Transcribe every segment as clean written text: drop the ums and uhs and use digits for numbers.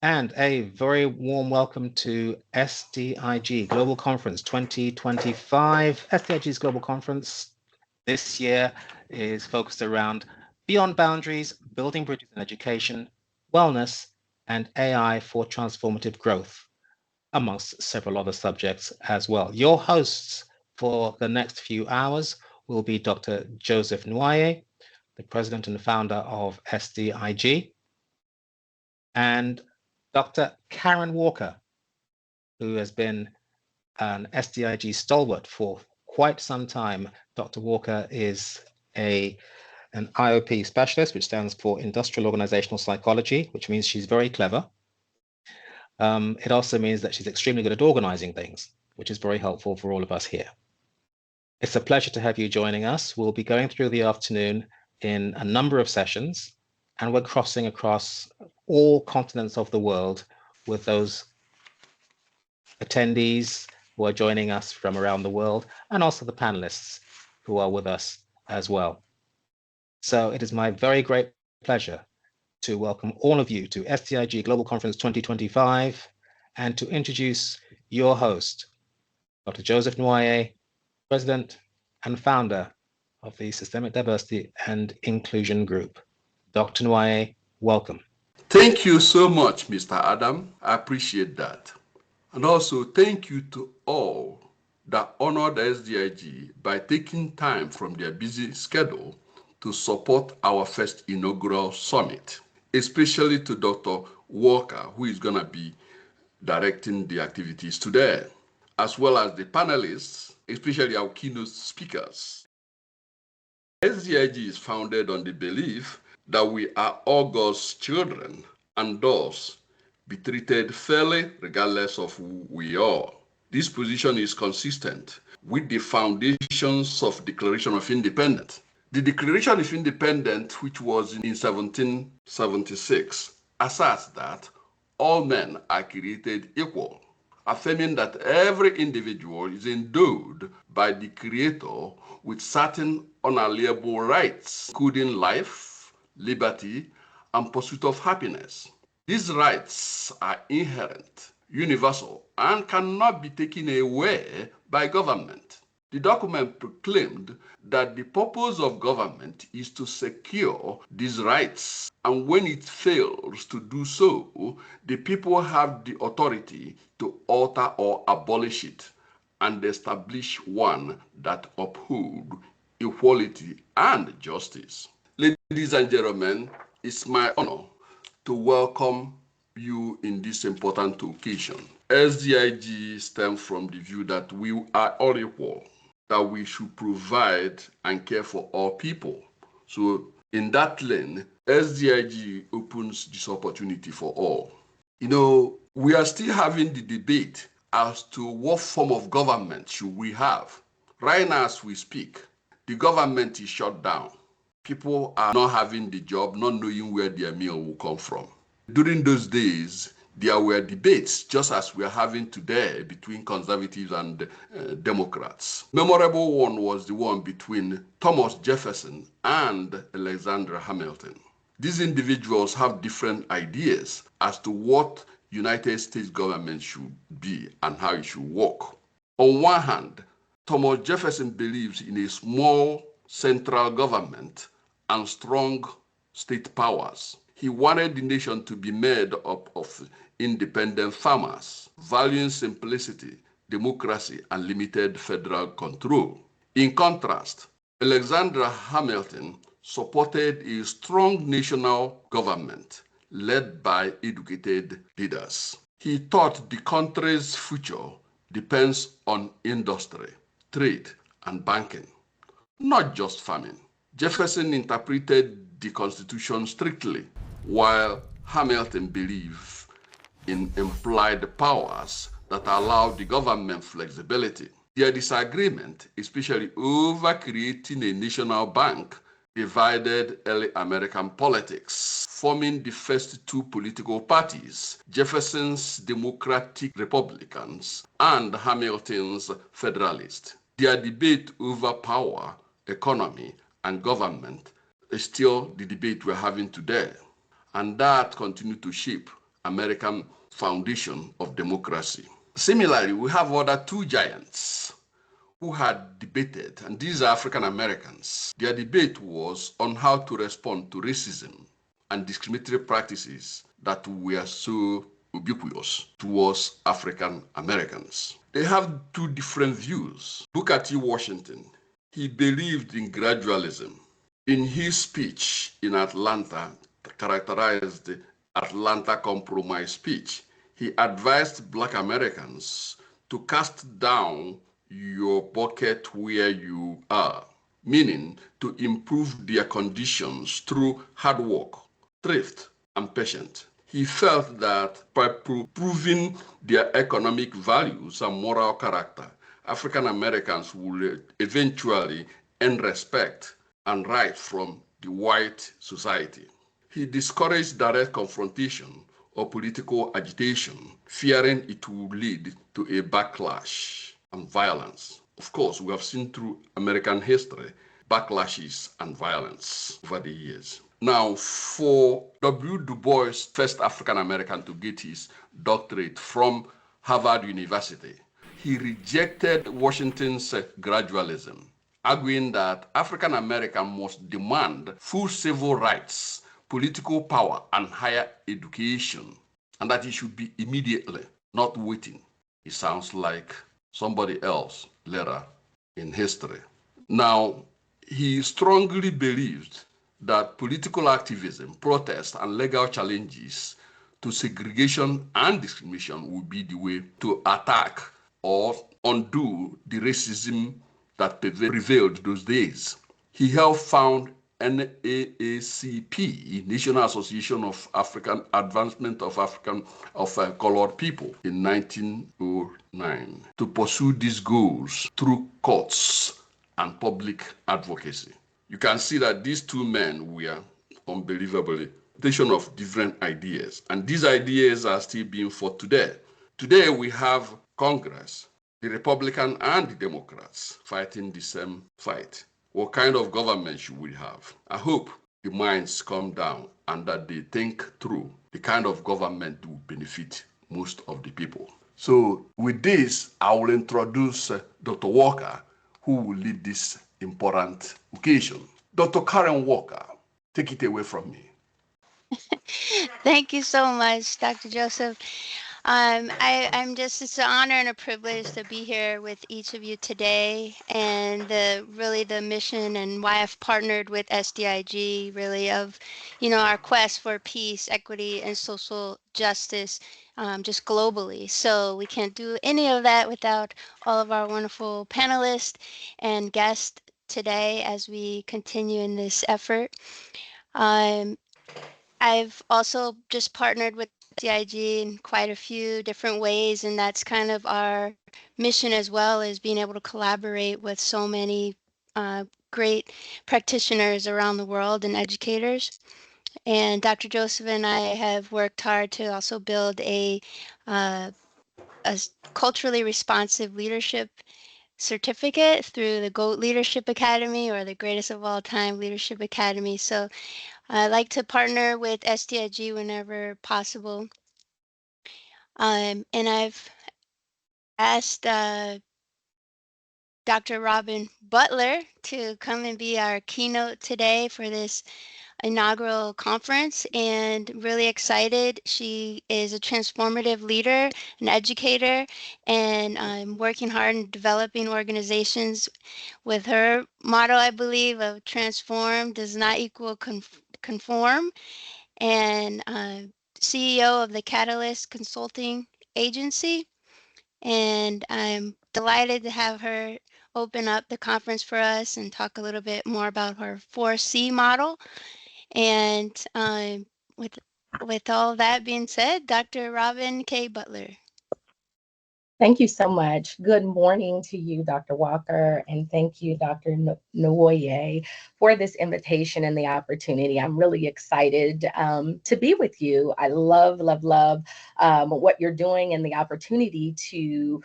And a very warm welcome to SDIG Global Conference 2025. SDIG's Global Conference this year is focused around beyond boundaries, building bridges in education, wellness, and AI for transformative growth, amongst several other subjects as well. Your hosts for the next few hours will be Dr. Joseph Nwoye, the president and founder of SDIG, and Dr. Karen Walker, who has been an SDIG stalwart for quite some time. Dr. Walker is an IOP specialist, which stands for Industrial Organizational Psychology, which means she's very clever. It also means that she's extremely good at organizing things, which is very helpful for all of us here. It's a pleasure to have you joining us. We'll be going through the afternoon in a number of sessions, and we're crossing across all continents of the world with those attendees who are joining us from around the world, and also the panelists who are with us as well. So it is my very great pleasure to welcome all of you to SDIG Global Conference 2025 and to introduce your host, Dr. Joseph Nwoye, President and founder of the Systemic Diversity and Inclusion Group. Dr. Nwoye, welcome. Thank you so much, Mr. Adam. I appreciate that. And also thank you to all that honored SDIG by taking time from their busy schedule to support our first inaugural summit, especially to Dr. Walker, who is going to be directing the activities today, as well as the panelists, especially our keynote speakers. SDIG is founded on the belief that we are all God's children and thus be treated fairly regardless of who we are. This position is consistent with the foundations of Declaration of Independence. The Declaration of Independence, which was in 1776, asserts that all men are created equal, affirming that every individual is endowed by the Creator with certain unalienable rights, including life, liberty, and pursuit of happiness. These rights are inherent, universal, and cannot be taken away by government. The document proclaimed that the purpose of government is to secure these rights, and when it fails to do so, the people have the authority to alter or abolish it and establish one that upholds equality and justice. Ladies and gentlemen, it's my honor to welcome you in this important occasion. SDIG stems from the view that we are all equal, that we should provide and care for all people. So in that lane, SDIG opens this opportunity for all. You know, we are still having the debate as to what form of government should we have. Right now as we speak, the government is shut down. People are not having the job, not knowing where their meal will come from. During those days, there were debates, just as we are having today, between conservatives and Democrats. Memorable one was the one between Thomas Jefferson and Alexander Hamilton. These individuals have different ideas as to what United States government should be and how it should work. On one hand, Thomas Jefferson believes in a small central government and strong state powers. He wanted the nation to be made up of independent farmers, valuing simplicity, democracy, and limited federal control. In contrast, Alexander Hamilton supported a strong national government led by educated leaders. He thought the country's future depends on industry, trade, and banking, not just farming. Jefferson interpreted the Constitution strictly, while Hamilton believed in implied powers that allow the government flexibility. Their disagreement, especially over creating a national bank, divided early American politics, forming the first two political parties, Jefferson's Democratic Republicans and Hamilton's Federalists. Their debate over power, economy, and government is still the debate we're having today. And that continued to shape American foundation of democracy. Similarly, we have other two giants who had debated, and these are African Americans. Their debate was on how to respond to racism and discriminatory practices that were so ubiquitous towards African Americans. They have two different views. Booker T. Washington, he believed in gradualism. In his speech in Atlanta, characterized the Atlanta Compromise speech, he advised Black Americans to cast down your bucket where you are, meaning to improve their conditions through hard work, thrift, and patience. He felt that by proving their economic values and moral character, African Americans would eventually earn respect and rights from the white society. He discouraged direct confrontation or political agitation, fearing it would lead to a backlash and violence. Of course, we have seen through American history backlashes and violence over the years. Now, for W. Du Bois, first African American to get his doctorate from Harvard University, he rejected Washington's gradualism, arguing that African Americans must demand full civil rights, political power, and higher education, and that it should be immediately, not waiting. It sounds like somebody else later in history. Now, he strongly believed that political activism, protest, and legal challenges to segregation and discrimination would be the way to attack or undo the racism that prevailed those days. He helped found NAACP, National Association of African Advancement of Colored People, in 1909, to pursue these goals through courts and public advocacy. You can see that these two men were unbelievably of different ideas, and these ideas are still being fought today. Today we have Congress, the Republican and the Democrats fighting the same fight. What kind of government should we have? I hope the minds come down and that they think through the kind of government that will benefit most of the people. So with this, I will introduce Dr. Walker, who will lead this important occasion. Dr. Karen Walker, take it away from me. Thank you so much, Dr. Joseph. It's an honor and a privilege to be here with each of you today, and the mission and why I've partnered with SDIG, really of, our quest for peace, equity, and social justice, just globally. So we can't do any of that without all of our wonderful panelists and guests today as we continue in this effort. I've also just partnered with SDIG in quite a few different ways, and that's kind of our mission as well, is being able to collaborate with so many great practitioners around the world and educators. And Dr. Joseph and I have worked hard to also build a culturally responsive leadership certificate through the GOAT Leadership Academy, or the Greatest of All Time Leadership Academy. So I like to partner with SDIG whenever possible. And I've asked Dr. Robin Butler to come and be our keynote today for this inaugural conference, and really excited. She is a transformative leader, an educator, and I'm working hard in developing organizations with her motto, I believe, of transform does not equal conform, and CEO of the Catalyst Consulting Agency. And I'm delighted to have her open up the conference for us and talk a little bit more about her 4C model. And with all that being said, Dr. Robin K. Butler. Thank you so much. Good morning to you, Dr. Walker, and thank you, Dr. Nwoye, for this invitation and the opportunity. I'm really excited to be with you. I love what you're doing and the opportunity to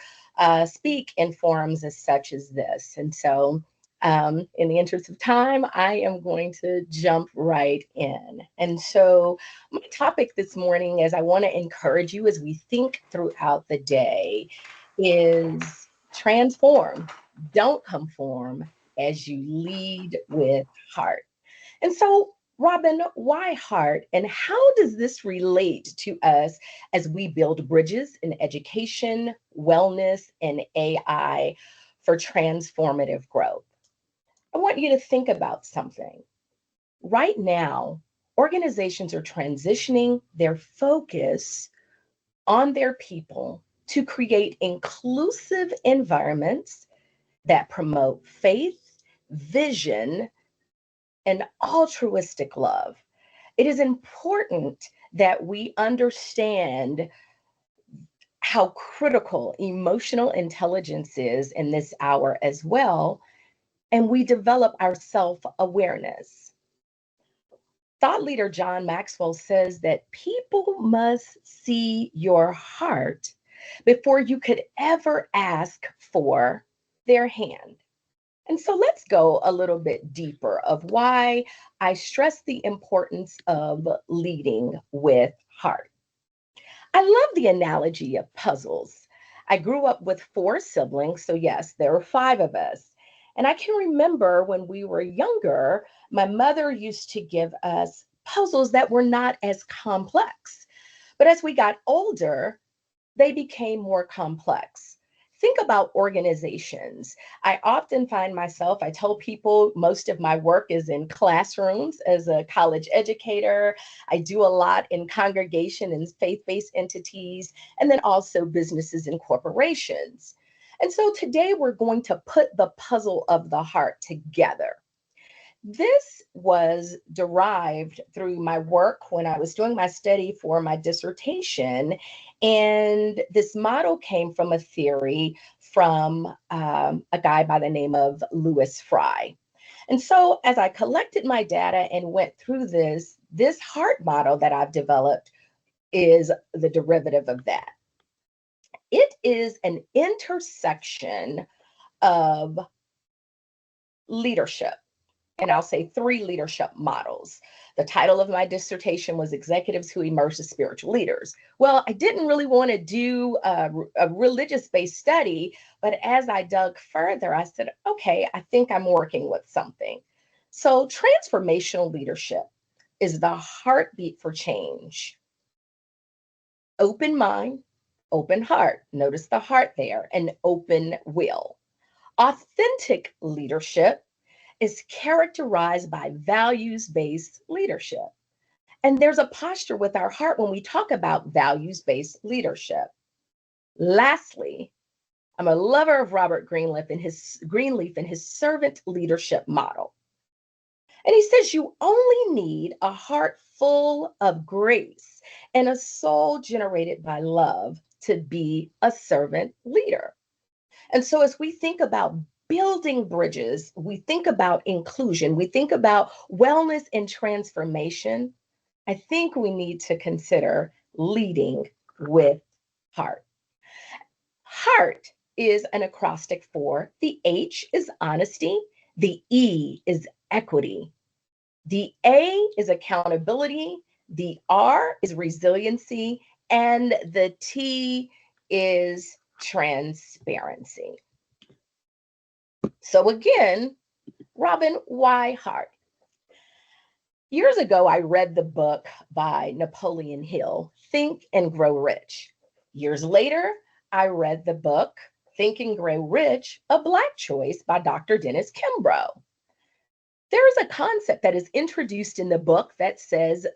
speak in forums as such as this. And so In the interest of time, I am going to jump right in. And so my topic this morning, as I want to encourage you as we think throughout the day, is transform. Don't conform as you lead with heart. And so, Robin, why heart? And how does this relate to us as we build bridges in education, wellness, and AI for transformative growth? I want you to think about something. Right now, organizations are transitioning their focus on their people to create inclusive environments that promote faith, vision, and altruistic love. It is important that we understand how critical emotional intelligence is in this hour as well, and we develop our self-awareness. Thought leader John Maxwell says that people must see your heart before you could ever ask for their hand. And so let's go a little bit deeper of why I stress the importance of leading with heart. I love the analogy of puzzles. I grew up with 4 siblings, so yes, there were 5 of us. And I can remember when we were younger, my mother used to give us puzzles that were not as complex. But as we got older, they became more complex. Think about organizations. I often find myself, I tell people most of my work is in classrooms as a college educator. I do a lot in congregation and faith-based entities, and then also businesses and corporations. And so today we're going to put the puzzle of the heart together. This was derived through my work when I was doing my study for my dissertation. And this model came from a theory from a guy by the name of Louis Fry. And so as I collected my data and went through this heart model that I've developed is the derivative of that. It is an intersection of leadership. And I'll say 3 leadership models. The title of my dissertation was Executives Who Emerge as Spiritual Leaders. Well, I didn't really want to do a religious-based study, but as I dug further, I said, okay, I think I'm working with something. So transformational leadership is the heartbeat for change. Open mind, open heart. Notice the heart there, and open will. Authentic leadership is characterized by values-based leadership. And there's a posture with our heart when we talk about values-based leadership. Lastly, I'm a lover of Robert Greenleaf and his servant leadership model. And he says you only need a heart full of grace and a soul generated by love to be a servant leader. And so as we think about building bridges, we think about inclusion, we think about wellness and transformation, I think we need to consider leading with heart. Heart is an acrostic for the H is honesty, the E is equity, the A is accountability, the R is resiliency, and the T is transparency. So again, Robin, why heart? Years ago, I read the book by Napoleon Hill, Think and Grow Rich. Years later, I read the book, Think and Grow Rich, A Black Choice by Dr. Dennis Kimbrough. There is a concept that is introduced in the book that says,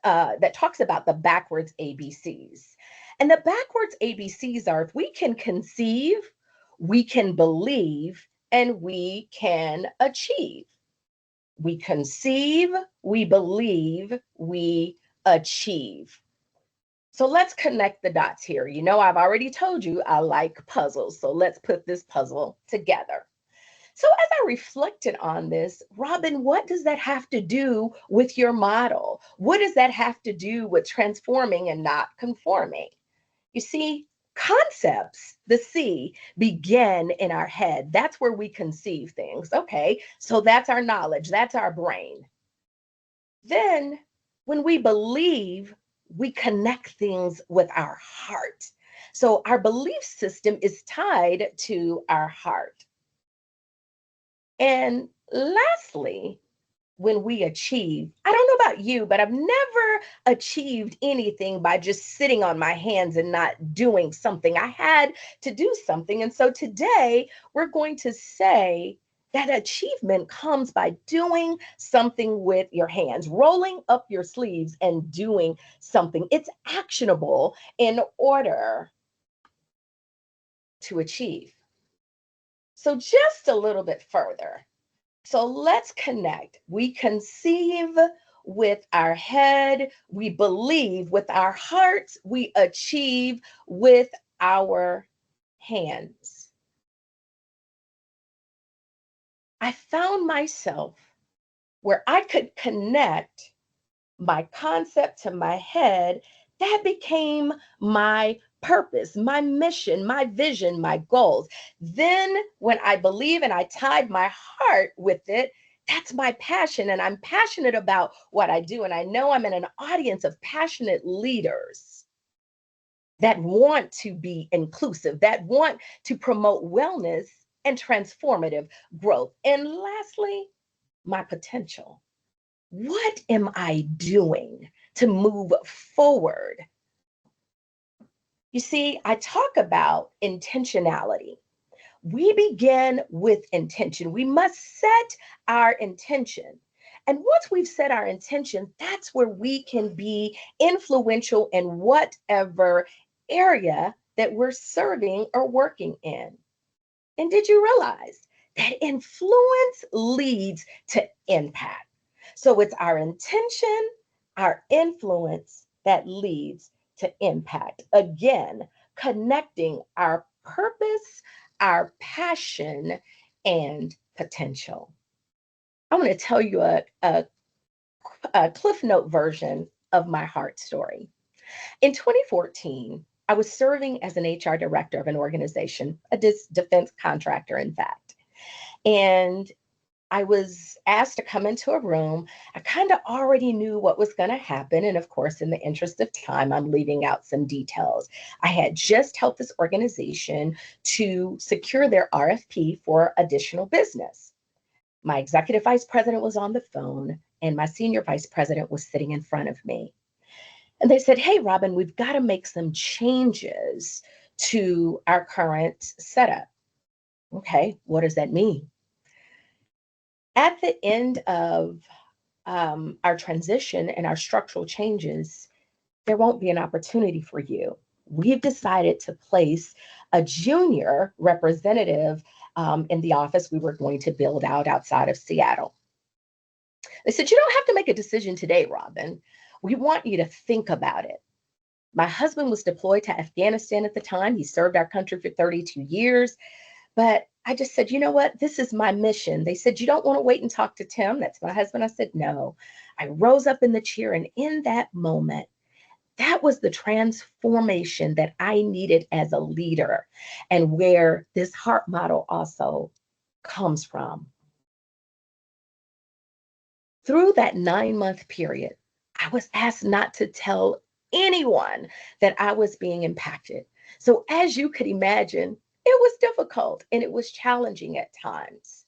that talks about the backwards ABCs. And the backwards ABCs are if we can conceive, we can believe, and we can achieve. We conceive, we believe, we achieve. So let's connect the dots here. You know, I've already told you I like puzzles, so let's put this puzzle together. So as I reflected on this, Robin, what does that have to do with your model? What does that have to do with transforming and not conforming? You see, Concepts, the C, begin in our head. That's where we conceive things. Okay, so that's our knowledge, that's our brain. Then when we believe, we connect things with our heart. So our belief system is tied to our heart. And lastly, when we achieve, I don't know about you, but I've never achieved anything by just sitting on my hands and not doing something. I had to do something. And so today we're going to say that achievement comes by doing something with your hands, rolling up your sleeves and doing something. It's actionable in order to achieve. So just a little bit further. So let's connect. We conceive with our head, we believe with our hearts, we achieve with our hands. I found myself where I could connect my concept to my head. That became my purpose, my mission, my vision, my goals. Then when I believe and I tied my heart with it, that's my passion. And I'm passionate about what I do. And I know I'm in an audience of passionate leaders that want to be inclusive, that want to promote wellness and transformative growth. And lastly, my potential. What am I doing to move forward? You see, I talk about intentionality. We begin with intention. We must set our intention. And once we've set our intention, that's where we can be influential in whatever area that we're serving or working in. And did you realize that influence leads to impact? So it's our intention, our influence that leads to impact. Again, connecting our purpose, our passion, and potential. I want to tell you a Cliff Note version of my heart story. In 2014, I was serving as an HR director of an organization, a defense contractor, in fact. And I was asked to come into a room. I kind of already knew what was going to happen. And of course, in the interest of time, I'm leaving out some details. I had just helped this organization to secure their RFP for additional business. My executive vice president was on the phone, and my senior vice president was sitting in front of me. And they said, "Hey, Robin, we've got to make some changes to our current setup." Okay, what does that mean? At the end of our transition and our structural changes, there won't be an opportunity for you. We've decided to place a junior representative in the office we were going to build out outside of Seattle. They said, "You don't have to make a decision today, Robin. We want you to think about it." My husband was deployed to Afghanistan at the time. He served our country for 32 years. But I just said, "You know what? This is my mission." They said, "You don't want to wait and talk to Tim?" That's my husband. I said, "No." I rose up in the chair, and in that moment, that was the transformation that I needed as a leader, and where this heart model also comes from. Through that 9-month period, I was asked not to tell anyone that I was being impacted. So as you could imagine, it was difficult and it was challenging at times.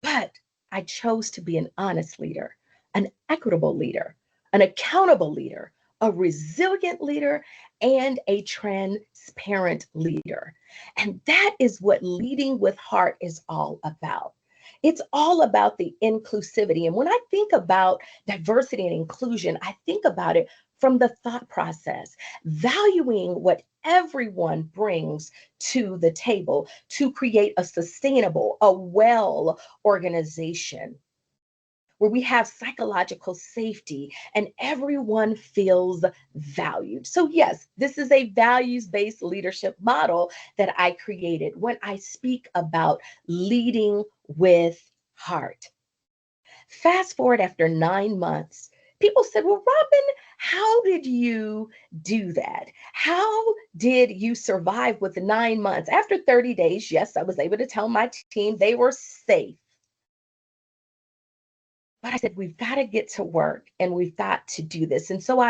But I chose to be an honest leader, an equitable leader, an accountable leader, a resilient leader, and a transparent leader. And that is what leading with heart is all about. It's all about the inclusivity. And when I think about diversity and inclusion, I think about it from the thought process, valuing what everyone brings to the table to create a sustainable, a well organization where we have psychological safety and everyone feels valued. So yes, this is a values-based leadership model that I created when I speak about leading with heart. Fast forward after 9 months, people said, "Well, Robin, How did you do that? How did you survive with 9 months? After 30 days, yes, I was able to tell my team they were safe. But I said, we've got to get to work and we've got to do this. And so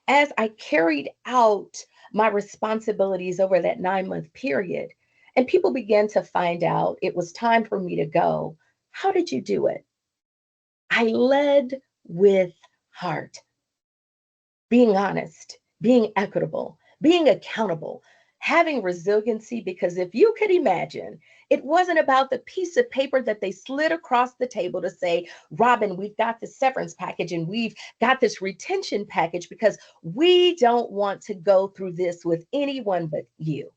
as I carried out my responsibilities over that 9-month period, and people began to find out it was time for me to go, how did you do it? I led with heart, being honest, being equitable, being accountable, having resiliency, because if you could imagine, it wasn't about the piece of paper that they slid across the table to say, Robin, we've got the severance package and we've got this retention package because we don't want to go through this with anyone but you.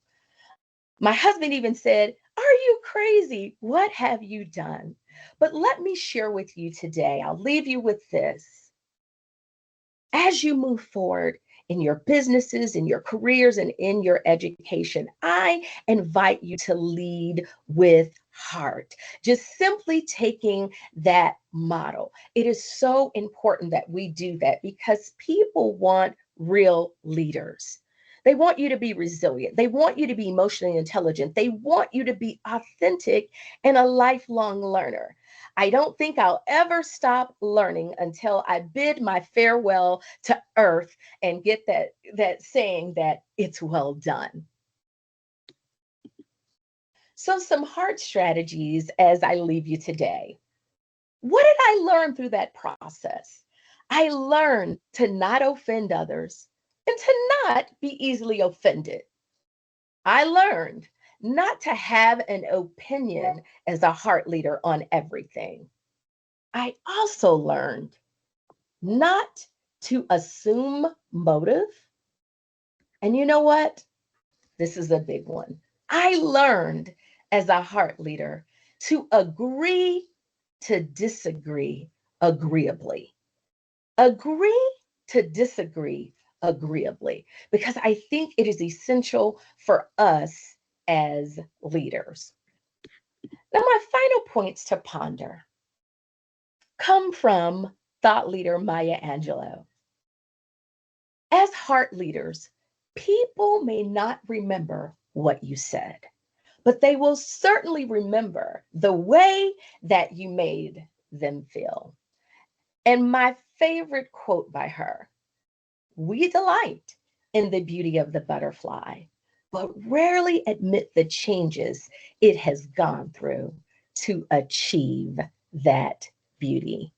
My husband even said, are you crazy? What have you done? But let me share with you today, I'll leave you with this. As you move forward in your businesses, in your careers, and in your education, I invite you to lead with heart. Just simply taking that model. It is so important that we do that because people want real leaders. They want you to be resilient. They want you to be emotionally intelligent. They want you to be authentic and a lifelong learner. I don't think I'll ever stop learning until I bid my farewell to earth and get that saying that it's well done. So some heart strategies as I leave you today. What did I learn through that process? I learned to not offend others and to not be easily offended. I learned not to have an opinion as a heart leader on everything. I also learned not to assume motive. And you know what? This is a big one. I learned as a heart leader to agree to disagree agreeably. Agree to disagree agreeably, because I think it is essential for us as leaders. Now, my final points to ponder come from thought leader Maya Angelou. As heart leaders, people may not remember what you said, but they will certainly remember the way that you made them feel. And my favorite quote by her, we delight in the beauty of the butterfly, but rarely admit the changes it has gone through to achieve that beauty.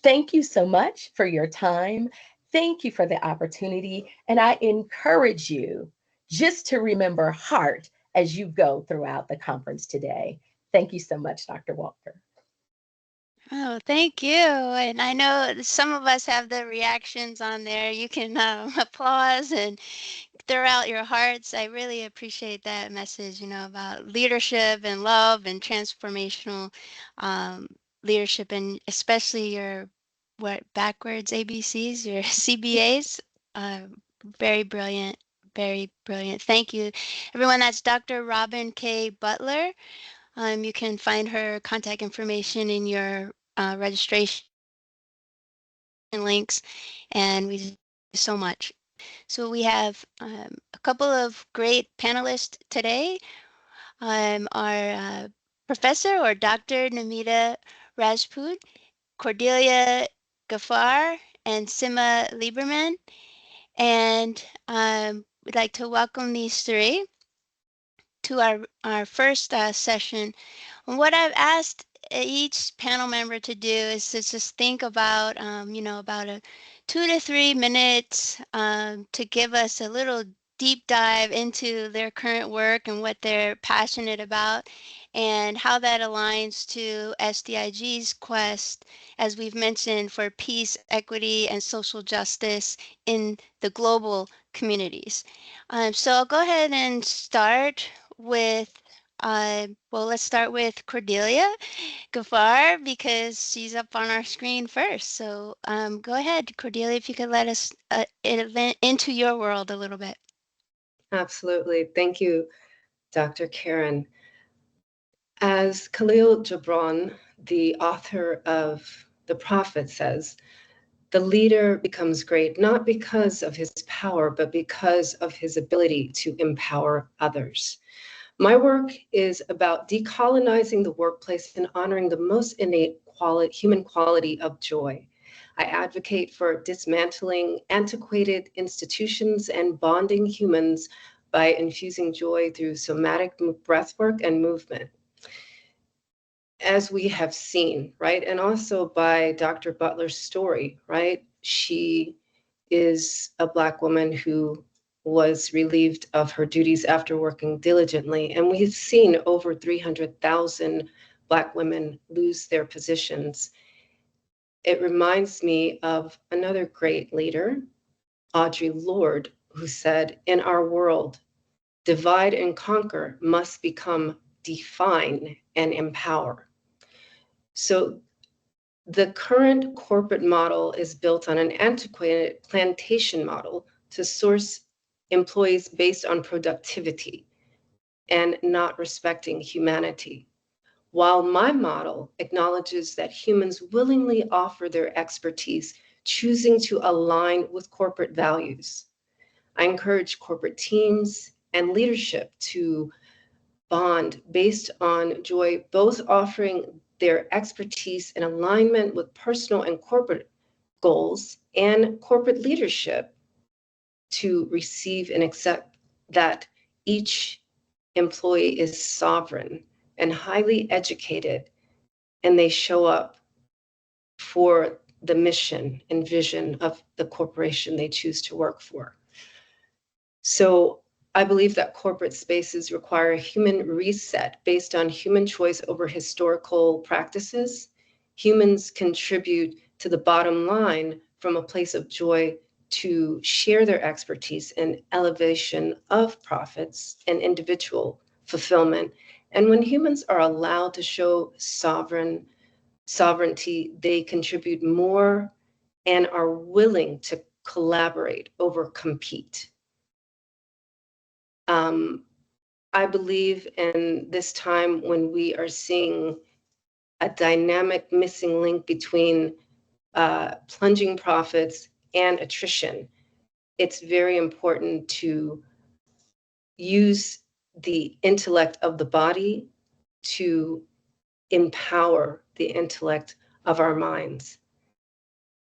Thank you so much for your time. Thank you for the opportunity. And I encourage you just to remember heart as you go throughout the conference today. Thank you so much, Dr. Walker. Oh, thank you. And I know some of us have the reactions on there. You can applause and throw out your hearts. I really appreciate that message, about leadership and love and transformational leadership, and especially your backwards ABCs, your CBAs. Very brilliant, very brilliant. Thank you, everyone. That's Dr. Robin K. Butler. You can find her contact information in your registration links, and we thank you so much. So we have a couple of great panelists today. Our professor or Dr. Namita Rajput, Cordelia Ghaffar, and Sima Lieberman. And we'd like to welcome these three to our first session. And what I've asked each panel member to do is to just think about, about a 2 to 3 minutes to give us a little deep dive into their current work and what they're passionate about and how that aligns to SDIG's quest, as we've mentioned, for peace, equity, and social justice in the global communities. So I'll go ahead and start with let's start with Cordelia Ghaffar because she's up on our screen first. So go ahead, Cordelia, if you could let us into your world a little bit. Absolutely. Thank you, Dr. Karen. As Khalil Gibran, the author of The Prophet, says, the leader becomes great not because of his power, but because of his ability to empower others. My work is about decolonizing the workplace and honoring the most innate human quality of joy. I advocate for dismantling antiquated institutions and bonding humans by infusing joy through somatic breathwork and movement, as we have seen, right? And also by Dr. Butler's story, right? She is a Black woman who was relieved of her duties after working diligently. And we've seen over 300,000 Black women lose their positions. It reminds me of another great leader, Audre Lorde, who said, "In our world, divide and conquer must become define and empower." So the current corporate model is built on an antiquated plantation model to source employees based on productivity and not respecting humanity. While my model acknowledges that humans willingly offer their expertise, choosing to align with corporate values. I encourage corporate teams and leadership to bond based on joy, both offering their expertise in alignment with personal and corporate goals, and corporate leadership to receive and accept that each employee is sovereign and highly educated, and they show up for the mission and vision of the corporation they choose to work for. So I believe that corporate spaces require a human reset based on human choice over historical practices. Humans contribute to the bottom line from a place of joy to share their expertise and elevation of profits and individual fulfillment. And when humans are allowed to show sovereignty, they contribute more and are willing to collaborate over compete. I believe in this time when we are seeing a dynamic missing link between plunging profits and attrition, it's very important to use the intellect of the body to empower the intellect of our minds.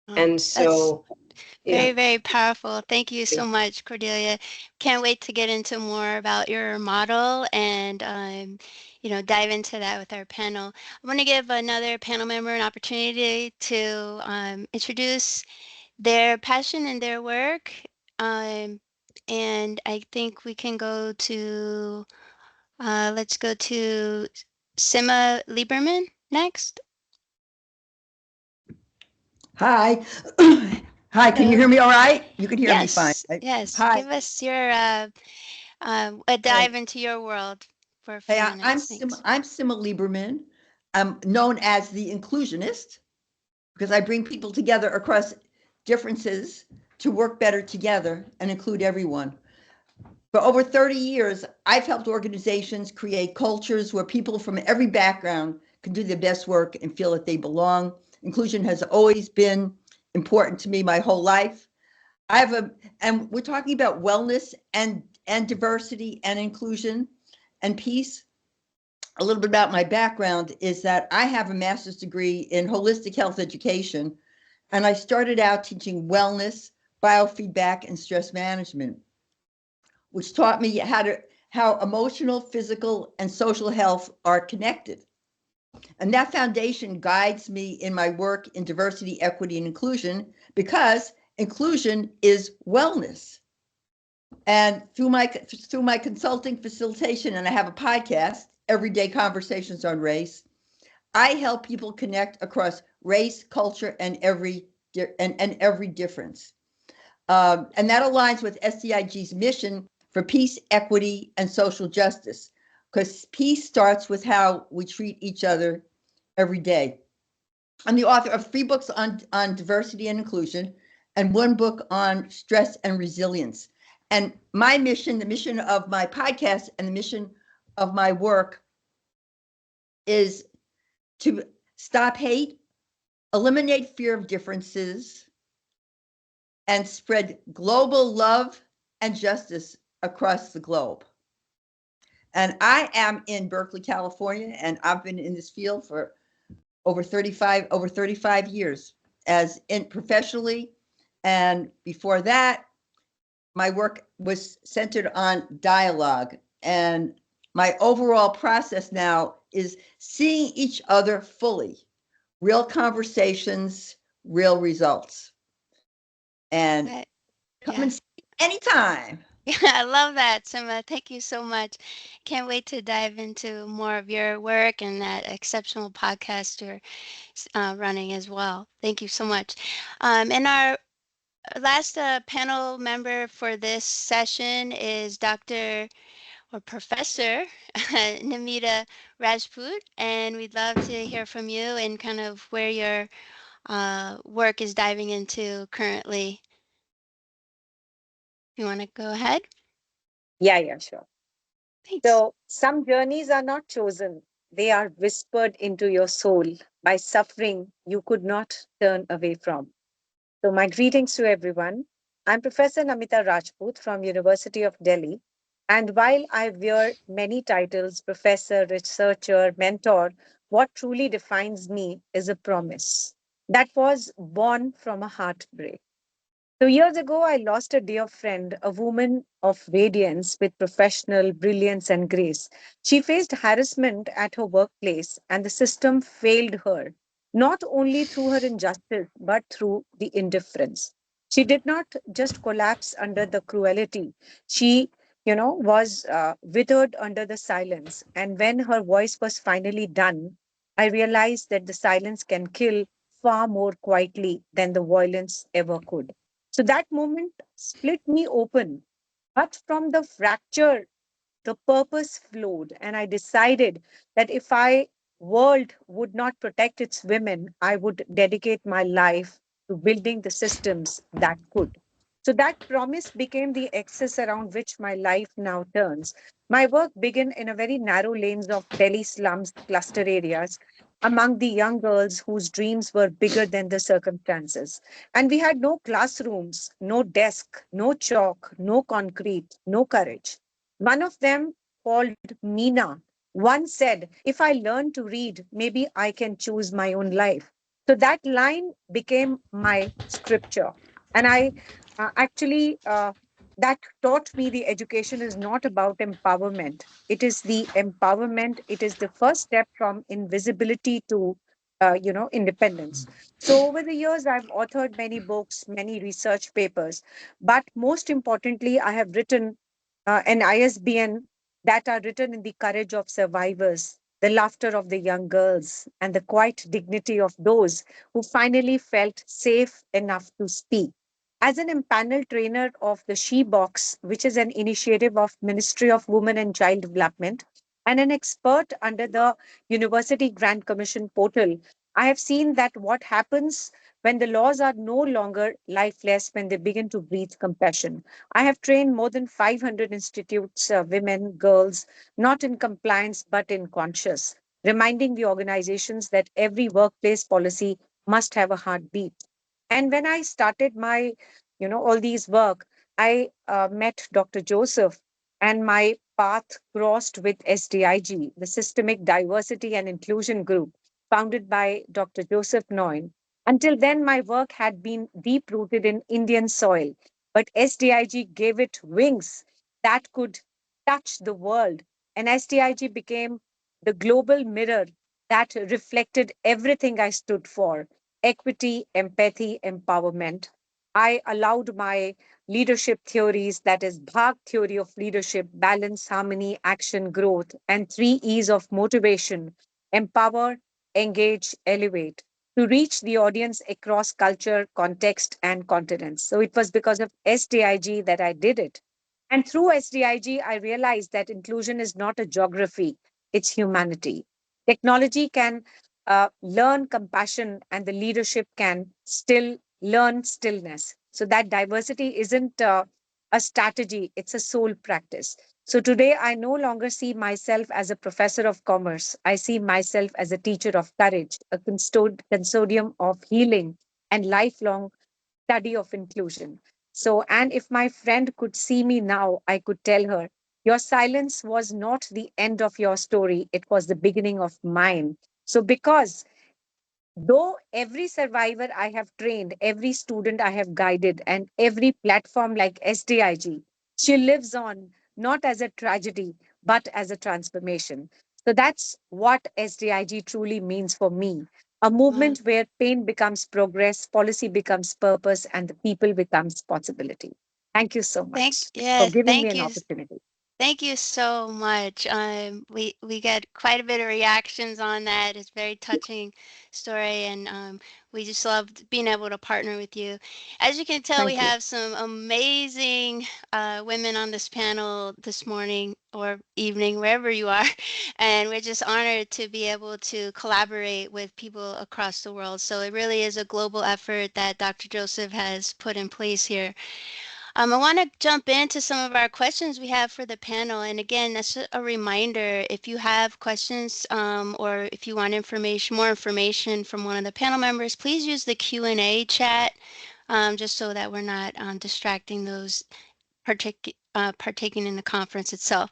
And so, very, very powerful. Thank you so much, Cordelia. Can't wait to get into more about your model and, dive into that with our panel. I want to give another panel member an opportunity to introduce their passion and their work. And I think we can go to, let's go to Sima Lieberman next. Hi. Hi, can you hear me all right? You can hear me fine. Right? Yes, Hi. give us your a dive into your world for a few minutes. I'm Sima Lieberman. I'm known as the inclusionist because I bring people together across differences to work better together and include everyone. For over 30 years, I've helped organizations create cultures where people from every background can do their best work and feel that they belong. Inclusion has always been important to me my whole life. And we're talking about wellness and diversity and inclusion and peace. A little bit about my background is that I have a master's degree in holistic health education, and I started out teaching wellness, biofeedback, and stress management, which taught me how emotional, physical, and social health are connected. And that foundation guides me in my work in diversity, equity, and inclusion, because inclusion is wellness. And through my consulting facilitation, and I have a podcast, Everyday Conversations on Race, I help people connect across race, culture, and every difference. And that aligns with SDIG's mission for peace, equity, and social justice, because peace starts with how we treat each other every day. I'm the author of 3 books on diversity and inclusion and 1 book on stress and resilience. And my mission, the mission of my podcast and the mission of my work is to stop hate, eliminate fear of differences, and spread global love and justice across the globe. And I am in Berkeley, California, and I've been in this field for over 35 years as in professionally. And before that, my work was centered on dialogue. And my overall process now is seeing each other fully, real conversations, real results. And come and see me anytime. Yeah, I love that, Sima. Thank you so much. Can't wait to dive into more of your work and that exceptional podcast you're running as well. Thank you so much. And our last panel member for this session is Dr. or Professor Namita Rajput, and we'd love to hear from you and kind of where your work is diving into currently. You want to go ahead? Yeah, sure. Thanks. So some journeys are not chosen. They are whispered into your soul by suffering you could not turn away from. So my greetings to everyone. I'm Professor Namita Rajput from University of Delhi. And while I wear many titles, professor, researcher, mentor, what truly defines me is a promise that was born from a heartbreak. So years ago, I lost a dear friend, a woman of radiance with professional brilliance and grace. She faced harassment at her workplace, and the system failed her, not only through her injustice, but through the indifference. She did not just collapse under the cruelty. She, was withered under the silence. And when her voice was finally done, I realized that the silence can kill far more quietly than the violence ever could. So that moment split me open. But from the fracture, the purpose flowed. And I decided that if I world would not protect its women, I would dedicate my life to building the systems that could. So that promise became the axis around which my life now turns. My work began in a very narrow lanes of Delhi slums cluster areas among the young girls whose dreams were bigger than the circumstances. And we had no classrooms, no desk, no chalk, no concrete, no courage. One of them, called Meena, once said, if I learn to read, maybe I can choose my own life. So that line became my scripture. And I actually, that taught me the education is not about empowerment. It is the empowerment. It is the first step from invisibility to, independence. So over the years, I've authored many books, many research papers, but most importantly, I have written an ISBN that are written in the courage of survivors, the laughter of the young girls, and the quiet dignity of those who finally felt safe enough to speak. As an empaneled trainer of the She Box, which is an initiative of Ministry of Women and Child Development, and an expert under the University Grant Commission portal, I have seen that what happens when the laws are no longer lifeless, when they begin to breathe compassion. I have trained more than 500 institutes, women, girls, not in compliance, but in conscious, reminding the organizations that every workplace policy must have a heartbeat. And when I started my, all these work, I met Dr. Joseph, and my path crossed with SDIG, the Systemic Diversity and Inclusion Group, founded by Dr. Joseph Nwoye. Until then, my work had been deep rooted in Indian soil, but SDIG gave it wings that could touch the world. And SDIG became the global mirror that reflected everything I stood for: equity, empathy, empowerment. I allowed my leadership theories, that is Bhag theory of leadership, balance, harmony, action, growth, and 3 E's of motivation: empower, engage, elevate, to reach the audience across culture, context, and continents. So it was because of SDIG that I did it. And through SDIG, I realized that inclusion is not a geography, it's humanity. Technology can learn compassion, and the leadership can still learn stillness. So that diversity isn't a strategy, it's a soul practice. So today, I no longer see myself as a professor of commerce. I see myself as a teacher of courage, a custodian of healing and lifelong study of inclusion. So, and if my friend could see me now, I could tell her, your silence was not the end of your story, it was the beginning of mine. So, because though every survivor I have trained, every student I have guided, and every platform like SDIG, she lives on not as a tragedy, but as a transformation. So that's what SDIG truly means for me. A movement where pain becomes progress, policy becomes purpose, and the people becomes possibility. Thank you so much for giving me Thank an you. opportunity. Thank you so much. We get quite a bit of reactions on that. It's a very touching story, and we just loved being able to partner with you. As you can tell, we Thank you. have some amazing women on this panel this morning or evening, wherever you are, and we're just honored to be able to collaborate with people across the world. So it really is a global effort that Dr. Joseph has put in place here. I want to jump into some of our questions we have for the panel. And again, that's a reminder, if you have questions or if you want more information from one of the panel members, please use the Q&A chat just so that we're not distracting those partaking in the conference itself.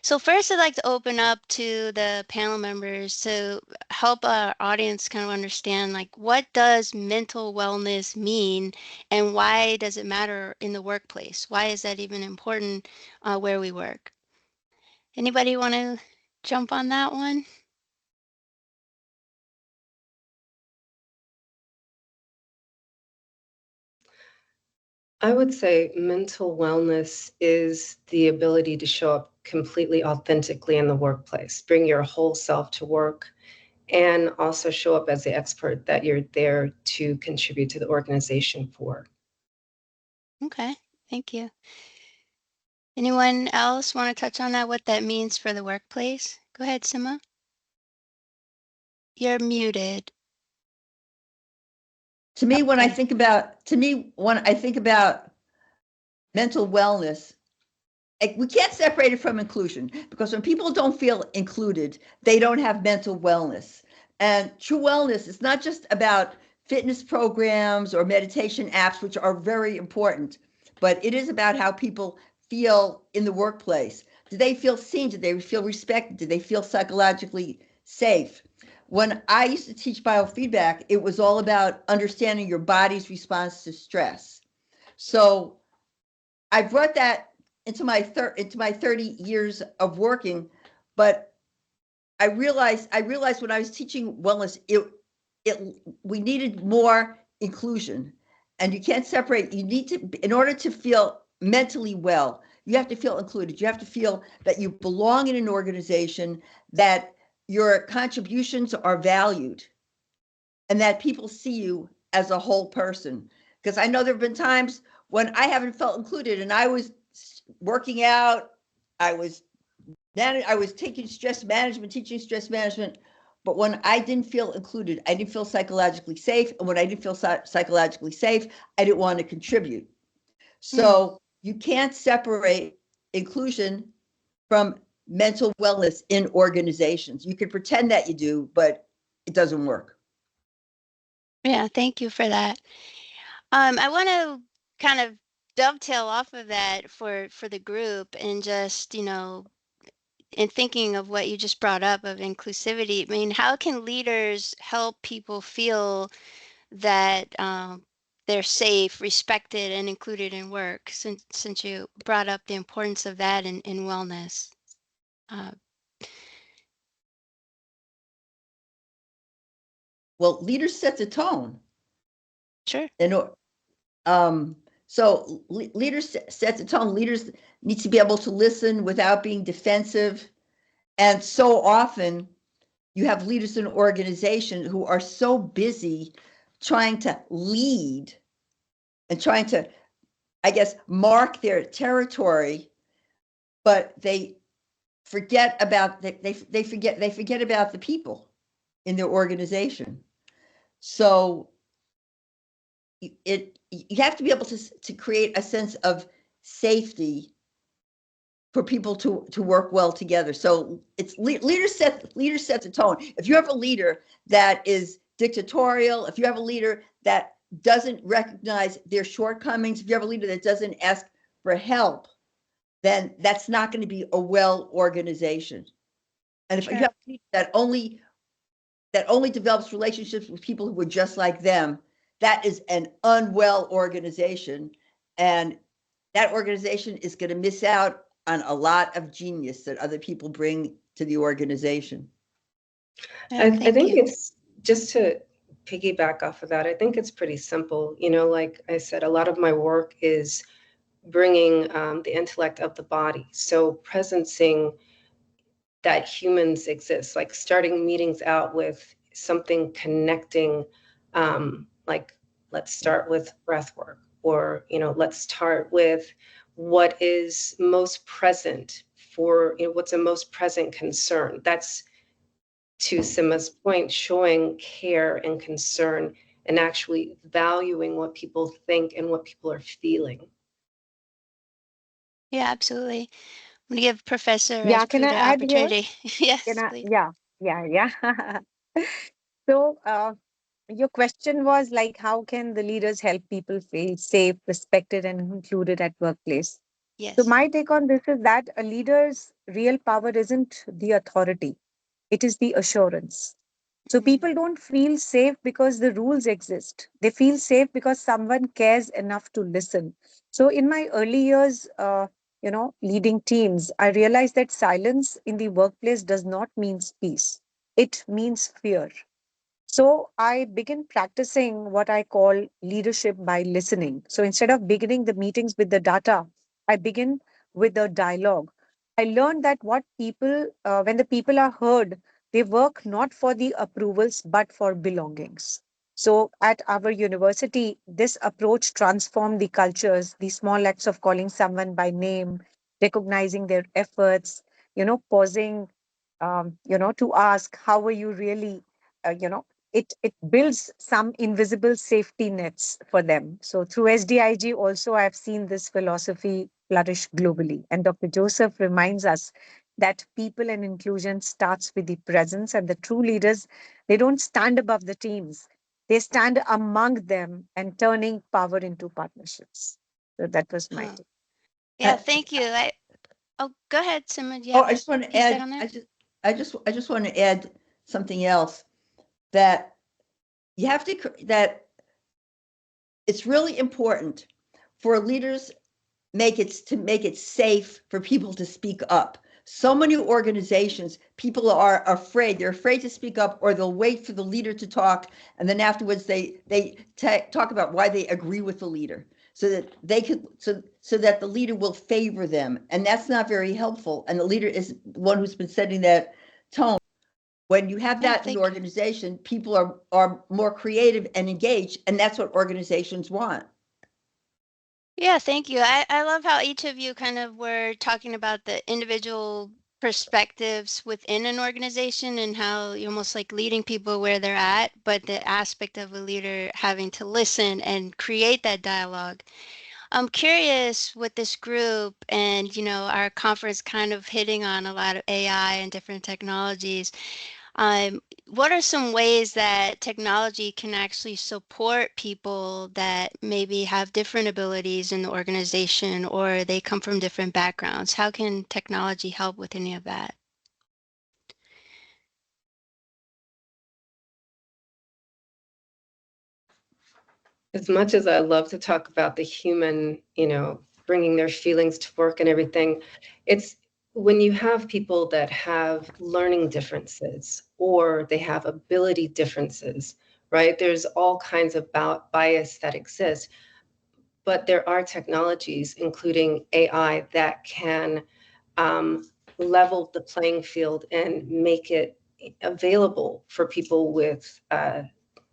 So first, I'd like to open up to the panel members to help our audience kind of understand, like, what does mental wellness mean and why does it matter in the workplace? Why is that even important where we work? Anybody want to jump on that one? I would say mental wellness is the ability to show up completely authentically in the workplace, bring your whole self to work, and also show up as the expert that you're there to contribute to the organization for. Okay, thank you. Anyone else want to touch on that, what that means for the workplace? Go ahead, Sima. You're muted. To me, when I Okay. think about mental wellness, we can't separate it from inclusion, because when people don't feel included, they don't have mental wellness. And true wellness is not just about fitness programs or meditation apps, which are very important, but it is about how people feel in the workplace. Do they feel seen? Do they feel respected? Do they feel psychologically safe? When I used to teach biofeedback, it was all about understanding your body's response to stress. So I brought that into my 30 years of working, but I realized when I was teaching wellness, we needed more inclusion, and you can't separate. You need to, in order to feel mentally well, you have to feel included. You have to feel that you belong in an organization, that your contributions are valued, and that people see you as a whole person. Because I know there have been times when I haven't felt included, and I was working out, I was taking stress management, teaching stress management, but when I didn't feel included, I didn't feel psychologically safe, and when I didn't feel psychologically safe, I didn't want to contribute. So you can't separate inclusion from mental wellness in organizations. You can pretend that you do, but it doesn't work. Yeah, thank you for that. I want to kind of dovetail off of that for the group, and just, in thinking of what you just brought up of inclusivity. I mean, how can leaders help people feel that they're safe, respected, and included in work? Since you brought up the importance of that in wellness. Well, leaders set the tone. Sure. So leaders set the tone. Leaders need to be able to listen without being defensive. And so often you have leaders in an organization who are so busy trying to lead and trying to, I guess, mark their territory, but they forget about they forget about the people in their organization. So you have to be able to create a sense of safety for people to work well together. So it's leaders set the tone. If you have a leader that is dictatorial, if you have a leader that doesn't recognize their shortcomings, if you have a leader that doesn't ask for help, then that's not going to be a well organization. And if you have a leader that only develops relationships with people who are just like them, that is an unwell organization. And that organization is going to miss out on a lot of genius that other people bring to the organization. I think it's, just to piggyback off of that, I think it's pretty simple. You know, like I said, a lot of my work is bringing the intellect of the body. So presencing that humans exist, like starting meetings out with something connecting, like let's start with breath work, or, you know, let's start with what is most present for, you know, what's a most present concern. That's, to Sima's point, showing care and concern and actually valuing what people think and what people are feeling. Yeah, absolutely. I'm going to give Professor Yeah, can I Rajput an add here? opportunity. Yes, Can I? please. Yeah. So, your question was like, how can the leaders help people feel safe, respected, and included at workplace? So Yes. my take on this is that a leader's real power isn't the authority, it is the assurance. So people don't feel safe because the rules exist. They feel safe because someone cares enough to listen. So in my early years, leading teams, I realized that silence in the workplace does not mean peace. It means fear. So I begin practicing what I call leadership by listening. So instead of beginning the meetings with the data, I begin with the dialogue. I learned that when the people are heard, they work not for the approvals, but for belongings. So at our university, this approach transformed the cultures, the small acts of calling someone by name, recognizing their efforts, pausing, to ask, how are you really, it builds some invisible safety nets for them. So through SDIG also I've seen this philosophy flourish globally. And Dr. Joseph reminds us that people and inclusion starts with the presence, and the true leaders, they don't stand above the teams. They stand among them and turning power into partnerships. So that was my take. Yeah, thank you. Go ahead, Simon. Do you Oh, have I just want to piece add, on there? I just want to add something else, that you have to, that it's really important for leaders make it safe for people to speak up. So many organizations, people are afraid. They're afraid to speak up, or they'll wait for the leader to talk, and then afterwards they talk about why they agree with the leader, so that they could so that the leader will favor them, and that's not very helpful. And the leader is the one who's been setting that tone. When you have that in the organization, people are more creative and engaged, and that's what organizations want. Yeah, thank you. I love how each of you kind of were talking about the individual perspectives within an organization and how you're almost like leading people where they're at, but the aspect of a leader having to listen and create that dialogue. I'm curious with this group and, our conference kind of hitting on a lot of AI and different technologies. What are some ways that technology can actually support people that maybe have different abilities in the organization or they come from different backgrounds? How can technology help with any of that? As much as I love to talk about the human, bringing their feelings to work and everything, it's when you have people that have learning differences or they have ability differences, right? There's all kinds of bias that exists, but there are technologies, including AI, that can level the playing field and make it available for people with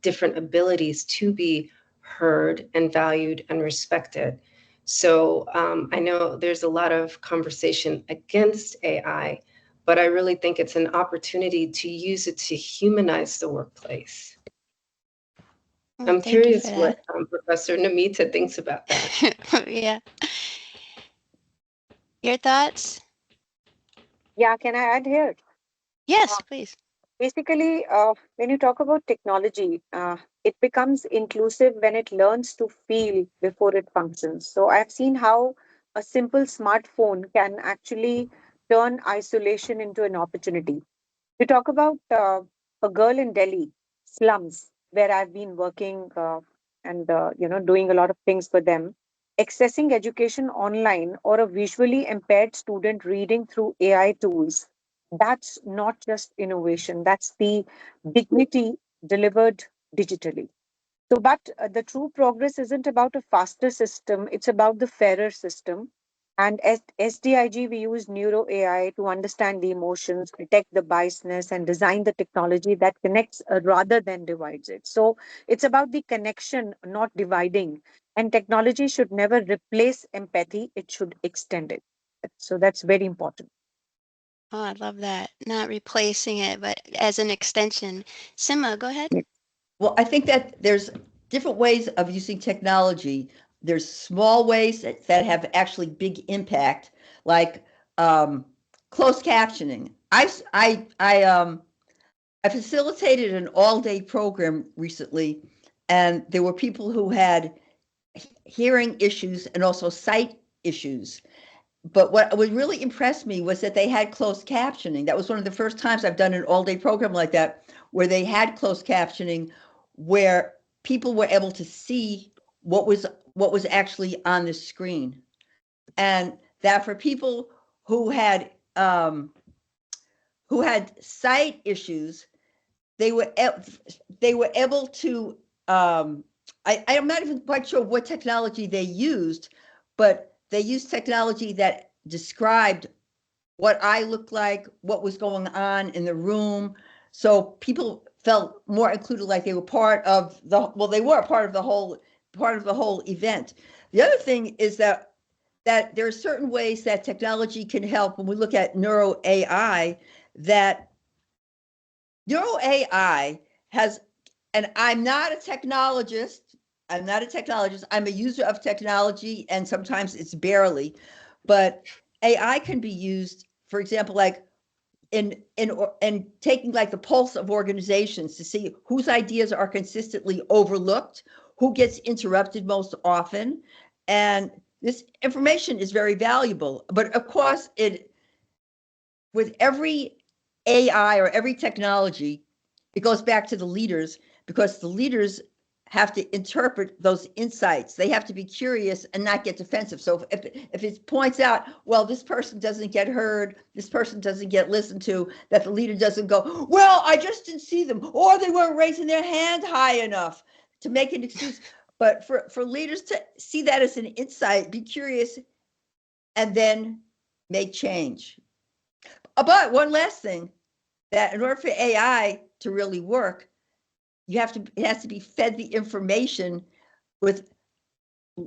different abilities to be heard and valued and respected. So I know there's a lot of conversation against AI, but I really think it's an opportunity to use it to humanize the workplace. I'm curious what Professor Namita thinks about that. Yeah. Your thoughts? Yeah, can I add here? Yes, please. Basically, when you talk about technology, It becomes inclusive when it learns to feel before it functions. So I've seen how a simple smartphone can actually turn isolation into an opportunity. We talk about a girl in Delhi slums where I've been working and doing a lot of things for them. Accessing education online or a visually impaired student reading through AI tools. That's not just innovation. That's the dignity delivered digitally. So, but the true progress isn't about a faster system, it's about the fairer system. And at SDIG, we use Neuro AI to understand the emotions, detect the biasness, and design the technology that connects rather than divides it. So, it's about the connection, not dividing. And technology should never replace empathy, it should extend it. So, that's very important. Oh, I love that. Not replacing it, but as an extension. Sima, go ahead. Well, I think that there's different ways of using technology. There's small ways that have actually big impact, like closed captioning. I facilitated an all-day program recently, and there were people who had hearing issues and also sight issues. But what really impressed me was that they had closed captioning. That was one of the first times I've done an all-day program like that, where they had closed captioning, where people were able to see what was actually on the screen, and that for people who had sight issues, they were able to. I'm not even quite sure what technology they used, but they used technology that described what I looked like, what was going on in the room. So people felt more included, like they were part of they were part of the whole event. The other thing is that there are certain ways that technology can help when we look at neuro AI, that neuro AI has, and I'm not a technologist, I'm a user of technology, and sometimes it's barely, but AI can be used, for example, like in taking like the pulse of organizations to see whose ideas are consistently overlooked, who gets interrupted most often. And this information is very valuable. But of course, with every AI or every technology, it goes back to the leaders, because the leaders have to interpret those insights. They have to be curious and not get defensive. So if it points out, well, this person doesn't get heard, this person doesn't get listened to, that the leader doesn't go, well, I just didn't see them, or they weren't raising their hand high enough, to make an excuse. But for leaders to see that as an insight, be curious, and then make change. But one last thing, that in order for AI to really work, it has to be fed the information with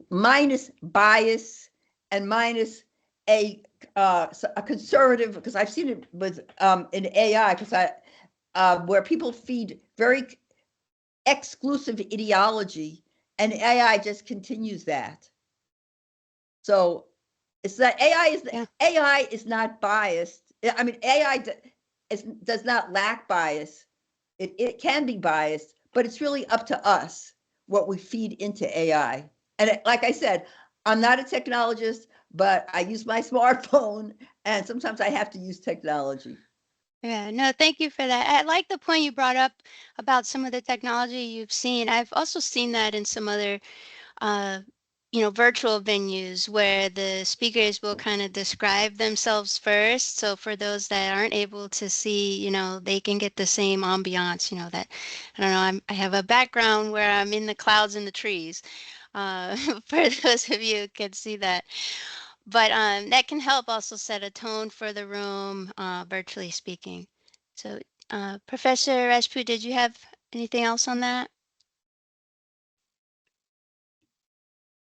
minus bias and minus a conservative, because I've seen it with in AI, because where people feed very exclusive ideology, and AI just continues that. So it's that AI is not biased. I mean, AI does not lack bias. It can be biased, but it's really up to us what we feed into AI. And like I said, I'm not a technologist, but I use my smartphone, and sometimes I have to use technology. Yeah, no, thank you for that. I like the point you brought up about some of the technology you've seen. I've also seen that in some other virtual venues where the speakers will kind of describe themselves first. So for those that aren't able to see, they can get the same ambiance, that, I don't know, I have a background where I'm in the clouds and the trees. For those of you who can see that. But that can help also set a tone for the room, virtually speaking. So Professor Rajput, did you have anything else on that?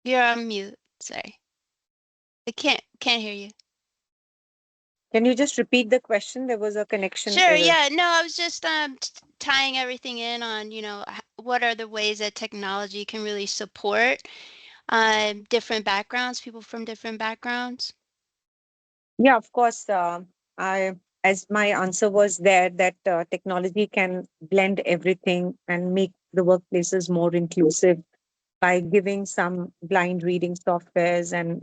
You're on mute. Sorry. I can't hear you. Can you just repeat the question? There was a connection Sure. error. Yeah. No, I was just tying everything in on, what are the ways that technology can really support different backgrounds, people from different backgrounds. Yeah, of course. As my answer was there, that technology can blend everything and make the workplaces more inclusive by giving some blind reading softwares and,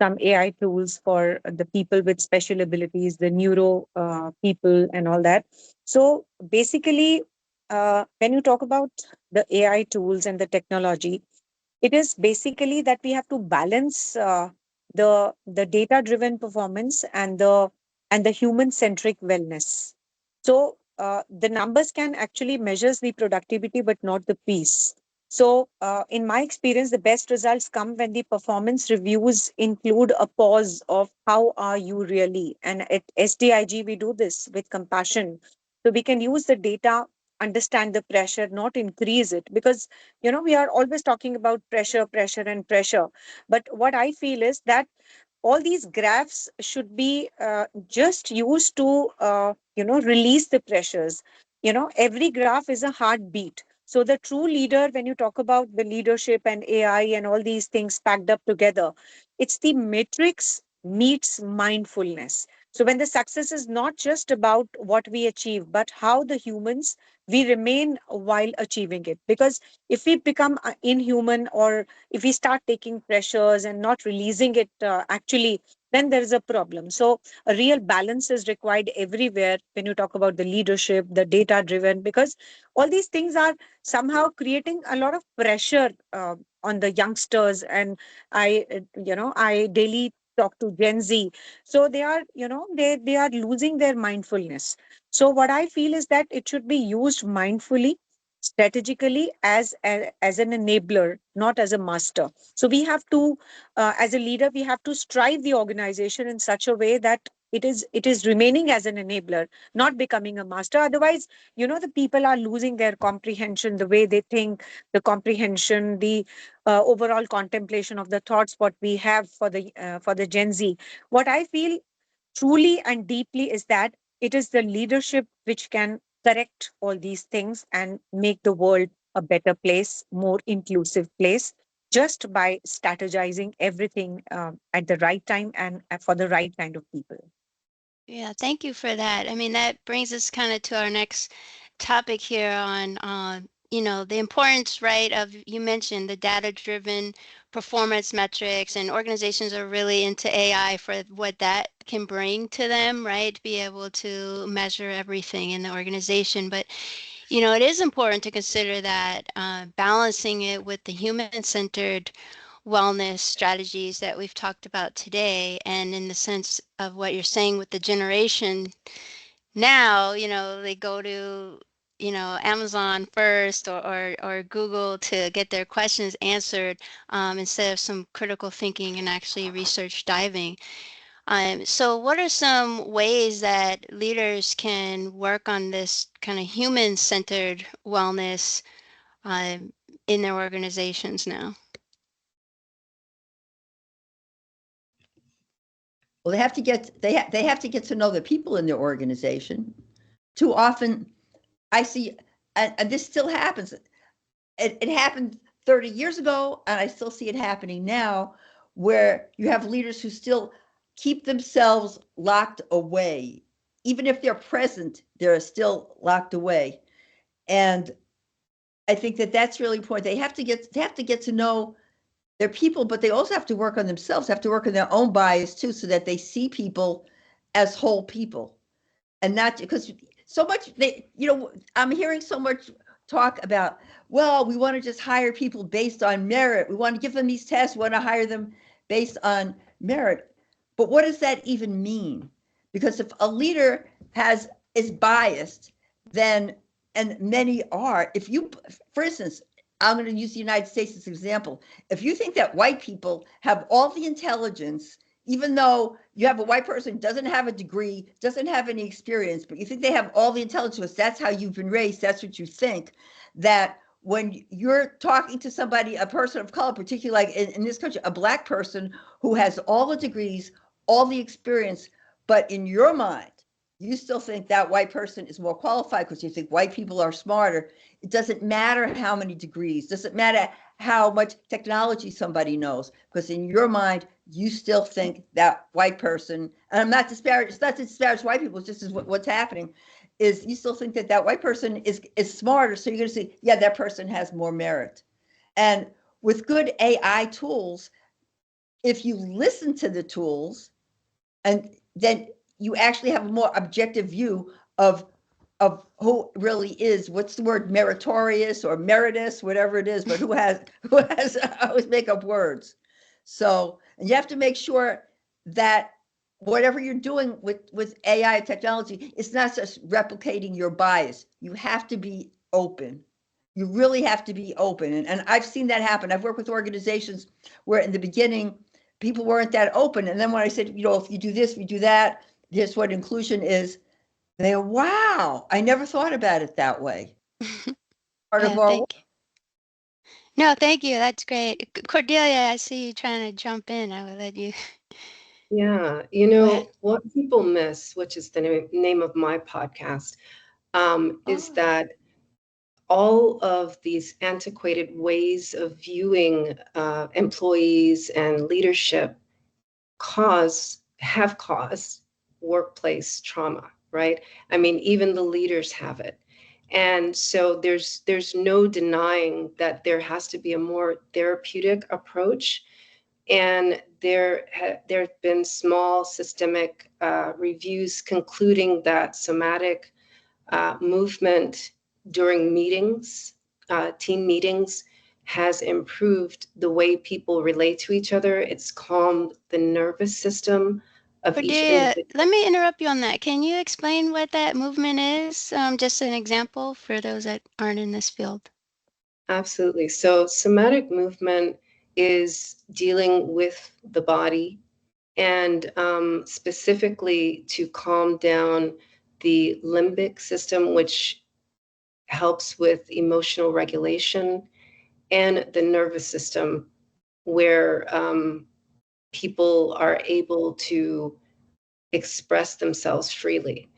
some AI tools for the people with special abilities, the neuro people and all that. So basically, when you talk about the AI tools and the technology, it is basically that we have to balance the data driven performance and the human centric wellness. So the numbers can actually measure the productivity but not the peace. So in my experience, the best results come when the performance reviews include a pause of how are you really, and at SDIG we do this with compassion, so we can use the data, understand the pressure, not increase it, because we are always talking about pressure, pressure and pressure. But what I feel is that all these graphs should be just used to release the pressures. Every graph is a heartbeat. So the true leader, when you talk about the leadership and AI and all these things packed up together, it's the matrix meets mindfulness. So when the success is not just about what we achieve but how the humans we remain while achieving it, because if we become inhuman, or if we start taking pressures and not releasing it actually, then there is a problem. So a real balance is required everywhere when you talk about the leadership, the data driven, because all these things are somehow creating a lot of pressure on the youngsters. And I daily talk to Gen Z. So they are, they are losing their mindfulness. So what I feel is that it should be used mindfully, strategically, as an enabler, not as a master. So we have to, as a leader, we have to strive the organization in such a way that it is remaining as an enabler, not becoming a master. Otherwise, the people are losing their comprehension, the way they think, the comprehension, the overall contemplation of the thoughts what we have for the Gen Z. What I feel truly and deeply is that it is the leadership which can correct all these things and make the world a better place, more inclusive place, just by strategizing everything at the right time and for the right kind of people. Yeah, thank you for that. I mean, that brings us kind of to our next topic here on, the importance, right, of, you mentioned the data-driven performance metrics, and organizations are really into AI for what that can bring to them, right, to be able to measure everything in the organization. But, it is important to consider that balancing it with the human-centered wellness strategies that we've talked about today, and in the sense of what you're saying with the generation now, they go to Amazon first, or Google to get their questions answered, instead of some critical thinking and actually research diving. So what are some ways that leaders can work on this kind of human-centered wellness in their organizations now? Well, they have to get to know the people in their organization. Too often, I see, and this still happens. It happened 30 years ago, and I still see it happening now, where you have leaders who still keep themselves locked away. Even if they're present, they're still locked away. And I think that that's really important. They have to get to know their people, but they also have to work on themselves, have to work on their own bias too, so that they see people as whole people. And not because so much I'm hearing so much talk about, well, we want to just hire people based on merit. We want to give them these tests. We want to hire them based on merit. But what does that even mean? Because if a leader is biased, then, and many are, if you, for instance, I'm going to use the United States as an example. If you think that white people have all the intelligence, even though you have a white person who doesn't have a degree, doesn't have any experience, but you think they have all the intelligence, that's how you've been raised, that's what you think, that when you're talking to somebody, a person of color, particularly like in this country, a Black person who has all the degrees, all the experience, but in your mind, you still think that white person is more qualified because you think white people are smarter. It doesn't matter how many degrees, doesn't matter how much technology somebody knows, because in your mind, you still think that white person, and I'm not disparaging, it's not to disparage white people, it's just what's happening, is you still think that that white person is smarter. So you're going to say, yeah, that person has more merit. And with good AI tools, if you listen to the tools, and then you actually have a more objective view of who really is, what's the word, meritorious or meritus, whatever it is, but who has, I always make up words. So, and you have to make sure that whatever you're doing with AI technology, it's not just replicating your bias. You have to be open. You really have to be open. And I've seen that happen. I've worked with organizations where in the beginning, people weren't that open. And then when I said, you know, if you do this, if you do that, here's what inclusion is, they go, wow, I never thought about it that way. Part of our thank you. No, thank you. That's great. Cordelia, I see you trying to jump in. I will let you. Yeah, you know, what people miss, which is the name of my podcast, is that all of these antiquated ways of viewing employees and leadership have caused workplace trauma, right? I mean, even the leaders have it. And so there's no denying that there has to be a more therapeutic approach. And there have been small systemic reviews concluding that somatic movement during meetings, team meetings, has improved the way people relate to each other. It's calmed the nervous system of each individual. Let me interrupt you on that. Can you explain what that movement is? Just an example for those that aren't in this field. Absolutely. So somatic movement is dealing with the body and specifically to calm down the limbic system, which helps with emotional regulation, and the nervous system, where people are able to express themselves freely.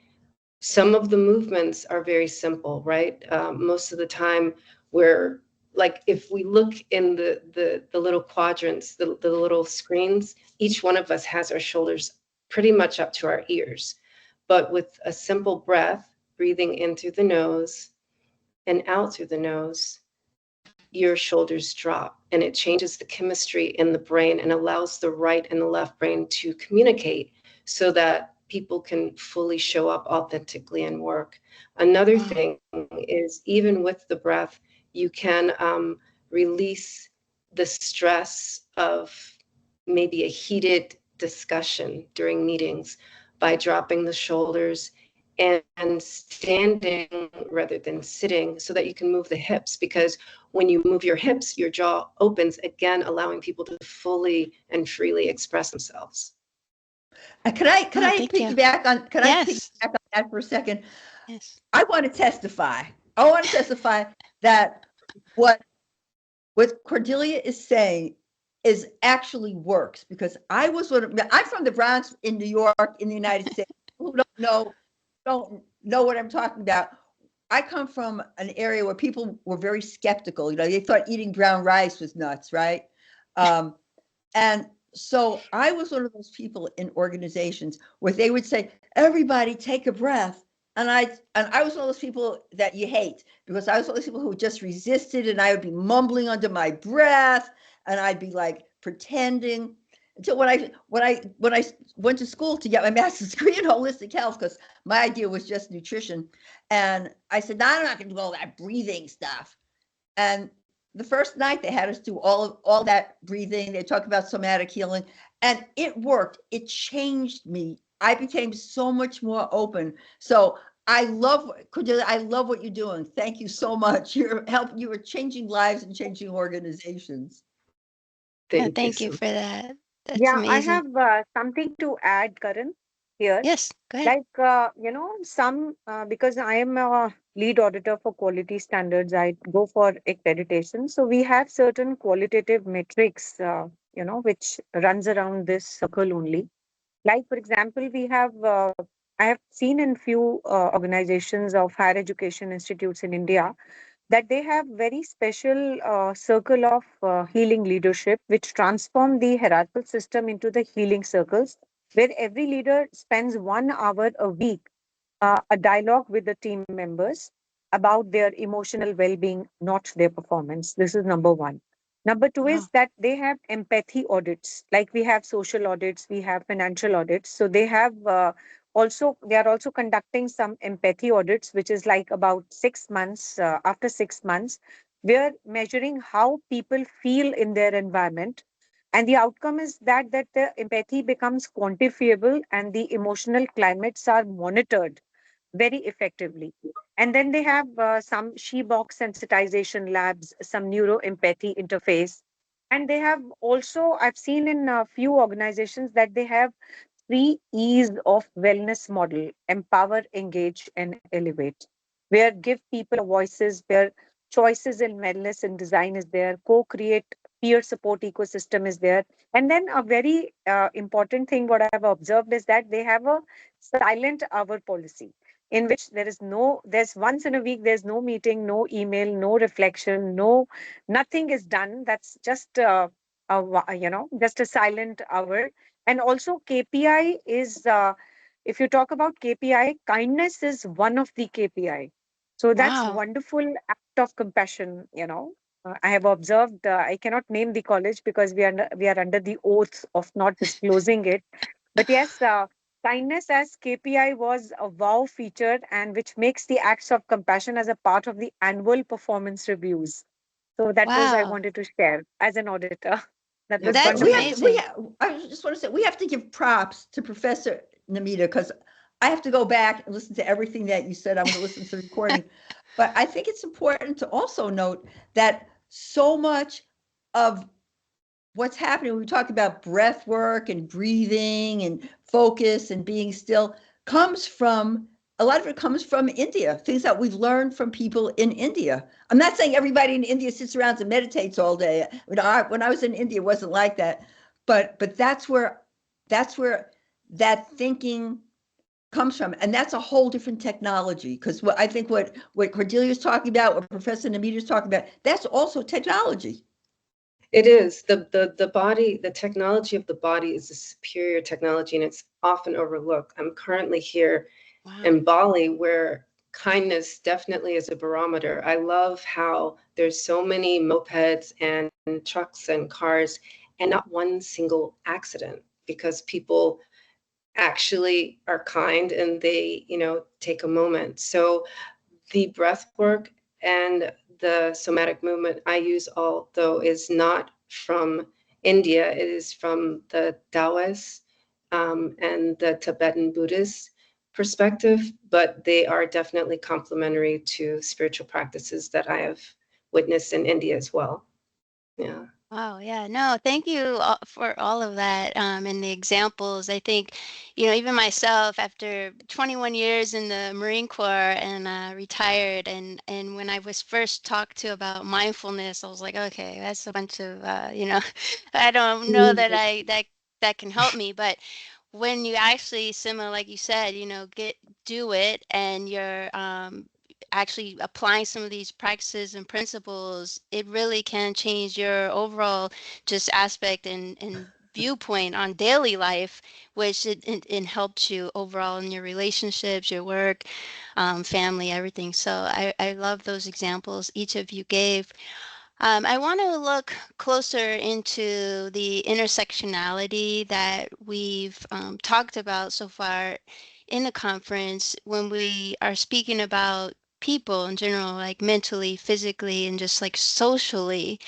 Some of the movements are very simple, right? Most of the time, we're like, if we look in the little quadrants, the little screens, each one of us has our shoulders pretty much up to our ears. But with a simple breath, breathing in through the nose and out through the nose, your shoulders drop, and it changes the chemistry in the brain and allows the right and the left brain to communicate so that people can fully show up authentically and work. Another thing is, even with the breath, you can release the stress of maybe a heated discussion during meetings by dropping the shoulders and standing rather than sitting, so that you can move the hips, because when you move your hips, your jaw opens again, allowing people to fully and freely express themselves. Can I piggyback on that for a second? Yes. I want to testify. I want to testify that what Cordelia is saying is actually works, because I'm from the Bronx in New York in the United States. Who don't know what I'm talking about. I come from an area where people were very skeptical. You know, they thought eating brown rice was nuts, right? And so I was one of those people in organizations where they would say, everybody take a breath. And I was one of those people that you hate, because I was one of those people who just resisted, and I would be mumbling under my breath, and I'd be like pretending, until when I went to school to get my master's degree in holistic health, because my idea was just nutrition. And I said, no, I'm not going to do all that breathing stuff. And the first night they had us do all that breathing. They talked about somatic healing, and it worked. It changed me. I became so much more open. So I love what you're doing. Thank you so much. You are changing lives and changing organizations. Thank you for that. That's amazing. I have something to add, Karan, here. Yes, go ahead. Like, because I am a lead auditor for quality standards, I go for accreditation. So we have certain qualitative metrics, which runs around this circle only. Like, for example, I have seen in few organizations of higher education institutes in India that they have very special circle of healing leadership, which transform the hierarchical system into the healing circles, where every leader spends 1 hour a week a dialogue with the team members about their emotional well-being, not their performance. This is number one. Number two Wow. is that they have empathy audits, like we have social audits, we have financial audits. So they have they are also conducting some empathy audits, which is like about 6 months, after 6 months, we're measuring how people feel in their environment. And the outcome is that the empathy becomes quantifiable and the emotional climates are monitored very effectively. And then they have some she-box sensitization labs, some neuroempathy interface. And they have also, I've seen in a few organizations that they have 3 E's of wellness model: empower, engage, and elevate, where give people voices, where choices in wellness and design is there, co-create peer support ecosystem is there. And then a very important thing, what I've observed is that they have a silent hour policy in which there's once in a week, there's no meeting, no email, no reflection, nothing is done. That's just, just a silent hour. And also KPI is, if you talk about KPI, kindness is one of the KPI. So that's Wow. wonderful act of compassion. I have observed, I cannot name the college because we are under the oath of not disclosing it. But yes, kindness as KPI was a wow feature, and which makes the acts of compassion as a part of the annual performance reviews. So that was I Wow. wanted to share as an auditor. That was That's We wonderful. amazing. I just want to say we have to give props to Professor Namita, because I have to go back and listen to everything that you said. I'm going to listen to the recording. But I think it's important to also note that so much of what's happening, we talk about breath work and breathing and focus and being still, a lot of it comes from India, things that we've learned from people in India. I'm not saying everybody in India sits around and meditates all day. When I was in India, it wasn't like that. But that's where that thinking comes from. And that's a whole different technology, because I think what Cordelia's talking about, what Professor Namita is talking about, that's also technology. It is. The body, the technology of the body is a superior technology, and it's often overlooked. I'm currently here Wow. in Bali, where kindness definitely is a barometer. I love how there's so many mopeds and trucks and cars and not one single accident, because people actually are kind and they, take a moment. So the breath work and the somatic movement I use, although is not from India, it is from the Taoist and the Tibetan Buddhist perspective, but they are definitely complementary to spiritual practices that I have witnessed in India as well. Yeah. Wow, yeah, no, thank you for all of that and the examples. I think, even myself, after 21 years in the Marine Corps and retired, and when I was first talked to about mindfulness, I was like, okay, that's a bunch of, I don't know that that can help me. But when you actually, similar, like you said, do it, and you're actually applying some of these practices and principles, it really can change your overall just aspect and viewpoint on daily life, which it helps you overall in your relationships, your work, family, everything. So I love those examples each of you gave. I want to look closer into the intersectionality that we've talked about so far in the conference when we are speaking about people in general, like mentally, physically, and just like socially.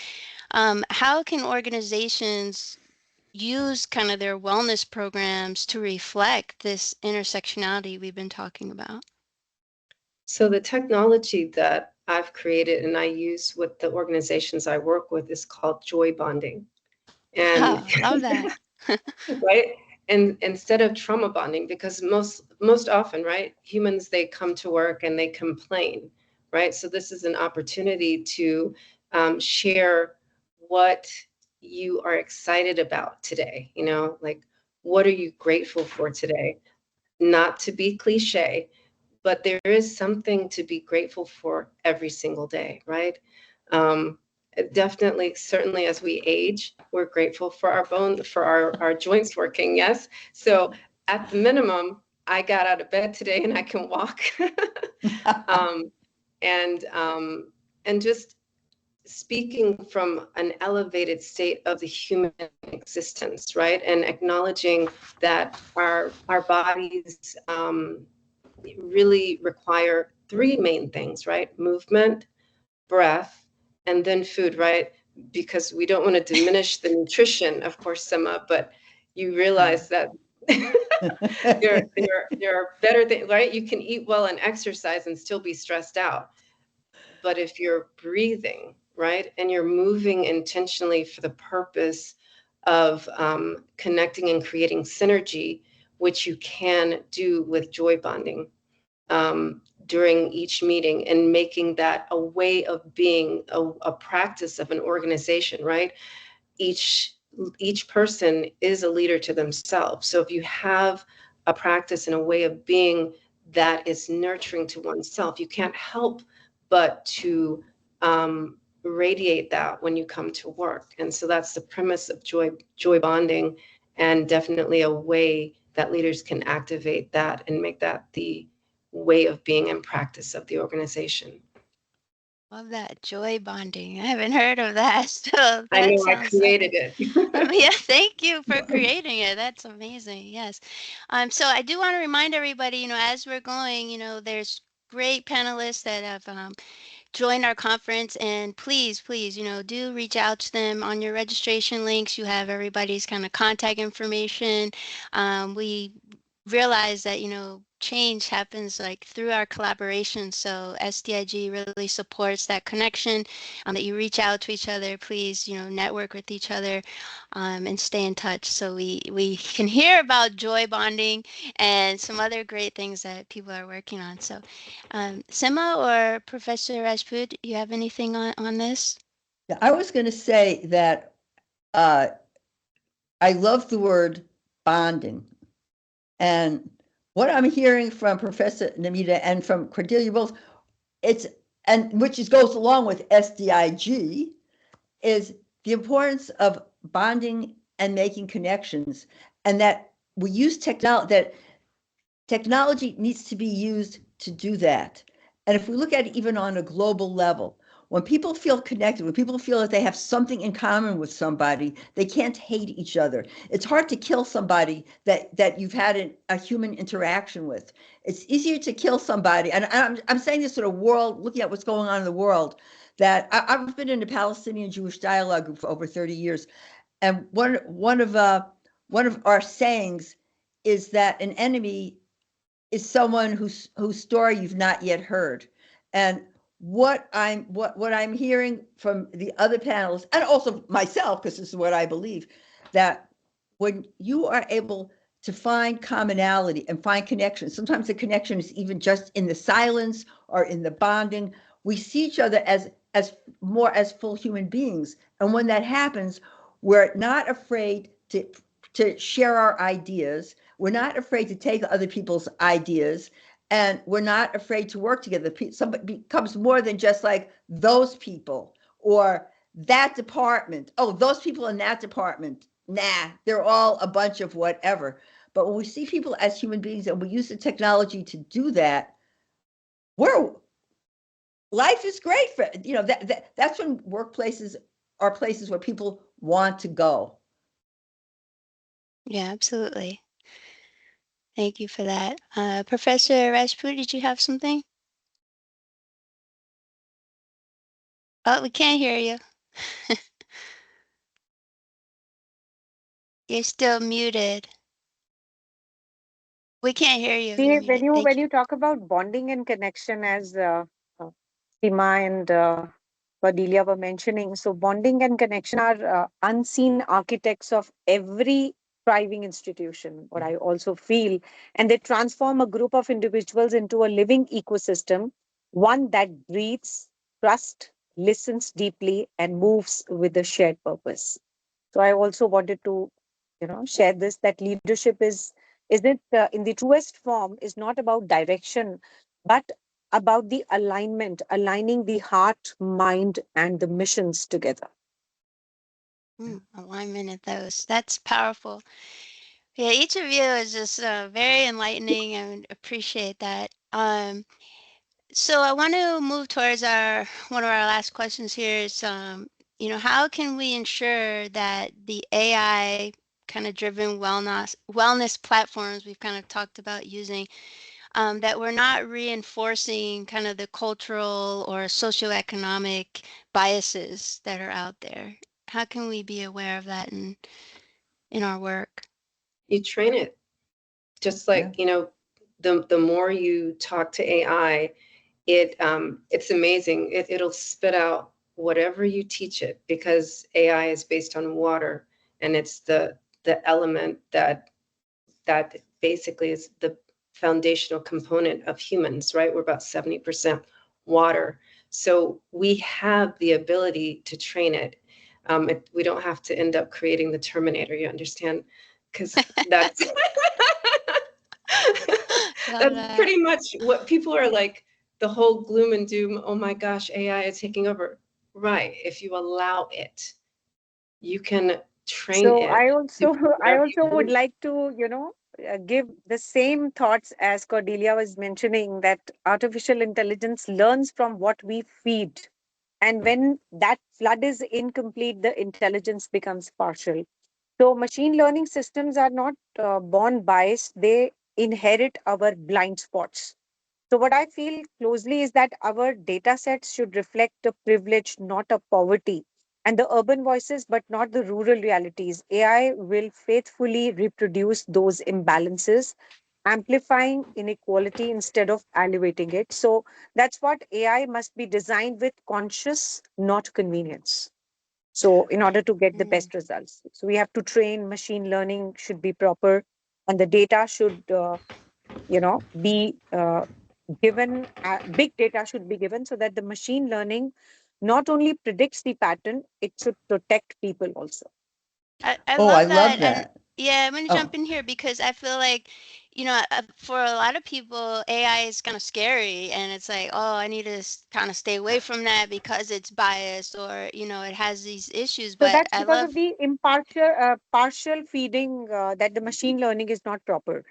How can organizations use kind of their wellness programs to reflect this intersectionality we've been talking about? So the technology that I've created and I use with the organizations I work with is called joy bonding. And Oh, love that. right? And instead of trauma bonding, because most often, right, humans, they come to work and they complain, right? So this is an opportunity to share what you are excited about today. Like, what are you grateful for today? Not to be cliche, but there is something to be grateful for every single day, right? Definitely, certainly as we age, we're grateful for our joints working, yes? So at the minimum, I got out of bed today and I can walk. um, and just speaking from an elevated state of the human existence, right? And acknowledging that our bodies really require three main things, right? Movement, breath, and then food, right? Because we don't want to diminish the nutrition, of course, Sima, but you realize that there are better things, right? You can eat well and exercise and still be stressed out. But if you're breathing, right, and you're moving intentionally for the purpose of connecting and creating synergy, which you can do with joy bonding during each meeting, and making that a way of being, a practice of an organization, right? Each person is a leader to themselves. So if you have a practice and a way of being that is nurturing to oneself, you can't help but to radiate that when you come to work. And so that's the premise of joy bonding, and definitely a way that leaders can activate that and make that the way of being and practice of the organization. Love that, joy bonding. I haven't heard of that. So that I know I sounds created it. yeah, thank you for creating it. That's amazing. Yes. So I do want to remind everybody, as we're going, there's great panelists that have joined our conference, and please, do reach out to them. On your registration links, you have everybody's kind of contact information. We realize that, change happens like through our collaboration. So SDIG really supports that connection, that you reach out to each other. Please, network with each other, and stay in touch, so we can hear about joy bonding and some other great things that people are working on. So Sima or Professor Rajput, you have anything on this? Yeah, I was going to say that I love the word bonding. And what I'm hearing from Professor Namita and from Cordelia both, which goes along with SDIG, is the importance of bonding and making connections, and that we use that technology needs to be used to do that. And if we look at it even on a global level, when people feel connected, when people feel that they have something in common with somebody, they can't hate each other. It's hard to kill somebody that you've had a human interaction with. It's easier to kill somebody, and I'm saying this sort of world, looking at what's going on in the world, that I've been in a Palestinian Jewish dialogue group for over 30 years, and one of our sayings is that an enemy is someone whose story you've not yet heard. And what I'm hearing from the other panelists, and also myself, because this is what I believe, that when you are able to find commonality and find connection, sometimes the connection is even just in the silence or in the bonding, we see each other as more as full human beings. And when that happens, we're not afraid to share our ideas. We're not afraid to take other people's ideas, and we're not afraid to work together. Somebody becomes more than just like those people or that department. Oh, those people in that department. Nah, they're all a bunch of whatever. But when we see people as human beings and we use the technology to do that, life is great for, that's when workplaces are places where people want to go. Yeah, absolutely. Thank you for that. Professor Rajput, did you have something? Oh, we can't hear you. You're still muted. We can't hear you. See, You're muted. when you talk about bonding and connection, as Seema and Cordelia were mentioning, so bonding and connection are unseen architects of every thriving institution, what I also feel, and they transform a group of individuals into a living ecosystem, one that breathes, trusts, listens deeply, and moves with a shared purpose. So I also wanted to, share this, that leadership isn't in the truest form, is not about direction, but about the alignment, aligning the heart, mind, and the missions together. Alignment of those. That's powerful. Yeah, each of you is just very enlightening and appreciate that. So I want to move towards one of our last questions here is, how can we ensure that the AI kind of driven wellness platforms we've kind of talked about using, that we're not reinforcing kind of the cultural or socioeconomic biases that are out there? How can we be aware of that in our work? You train it. Just like, the more you talk to AI, it's amazing. It'll spit out whatever you teach it, because AI is based on water, and it's the element that basically is the foundational component of humans, right? We're about 70% water. So we have the ability to train it. We don't have to end up creating the Terminator, you understand? Because that's Love that's that. pretty much what people are like, the whole gloom and doom. Oh my gosh, AI is taking over. Right. If you allow it, you can train So it I to also do I whatever also you would need. like to, give the same thoughts as Cordelia was mentioning, that artificial intelligence learns from what we feed. And when that flood is incomplete, the intelligence becomes partial. So machine learning systems are not born biased, they inherit our blind spots. So what I feel closely is that our data sets should reflect a privilege, not a poverty, and the urban voices, but not the rural realities. AI will faithfully reproduce those imbalances, amplifying inequality instead of elevating it. So that's what AI must be designed with conscious, not convenience. So in order to get the Mm. best results, so we have to train. Machine learning should be proper, and the data should be given. Big data should be given so that the machine learning not only predicts the pattern, it should protect people also. I Oh, I love love that. And that. yeah, I'm going to Oh, jump in here because I feel like, for a lot of people, AI is kind of scary. And it's like, oh, I need to kind of stay away from that because it's biased or, it has these issues. So But that's I because of love, the partial feeding, that the machine learning is not proper.